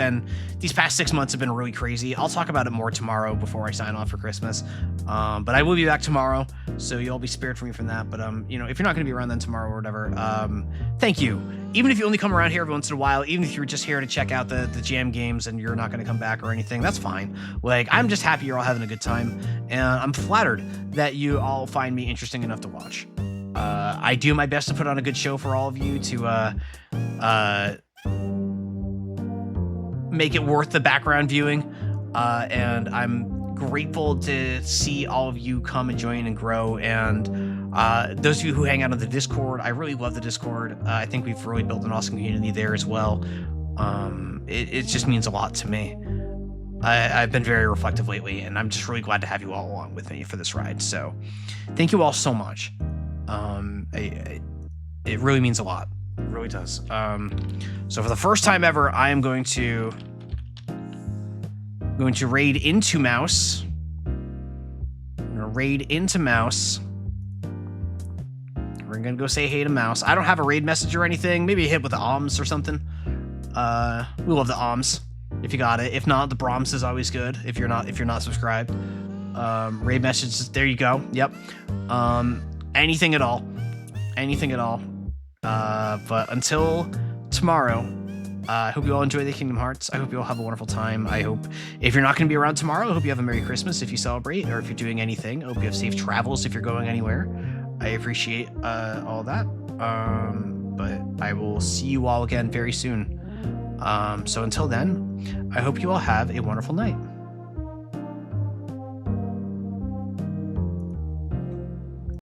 past 6 months have been really crazy. I'll talk about it more tomorrow before I sign off for Christmas. But I will be back tomorrow, so you'll be spared from me from that. But if you're not going to be around then tomorrow or whatever, thank you. Even if you only come around here every once in a while, even if you're just here to check out the jam games and you're not going to come back or anything, that's fine. Like, I'm just happy you're all having a good time, and I'm flattered that you all find me interesting enough to watch. I do my best to put on a good show for all of you to make it worth the background viewing, and I'm grateful to see all of you come and join and grow, and those of you who hang out on the Discord, I really love the Discord. I think we've really built an awesome community there as well. It just means a lot to me. I've been very reflective lately, and I'm just really glad to have you all along with me for this ride, so thank you all so much. It really means a lot. It really does. So for the first time ever, I am going to raid into Mouse. I'm gonna raid into Mouse. We're gonna go say hey to Mouse. I don't have a raid message or anything. Maybe a hit with the alms or something. We love the alms if you got it. If not, the Brahms is always good. If you're not subscribed. Raid messages. There you go. Yep. Anything at all. But until tomorrow, I hope you all enjoy the Kingdom Hearts. I hope you all have a wonderful time. I hope if you're not going to be around tomorrow, I hope you have a Merry Christmas if you celebrate, or if you're doing anything. I hope you have safe travels if you're going anywhere. I appreciate all that. But I will see you all again very soon. So until then, I hope you all have a wonderful night.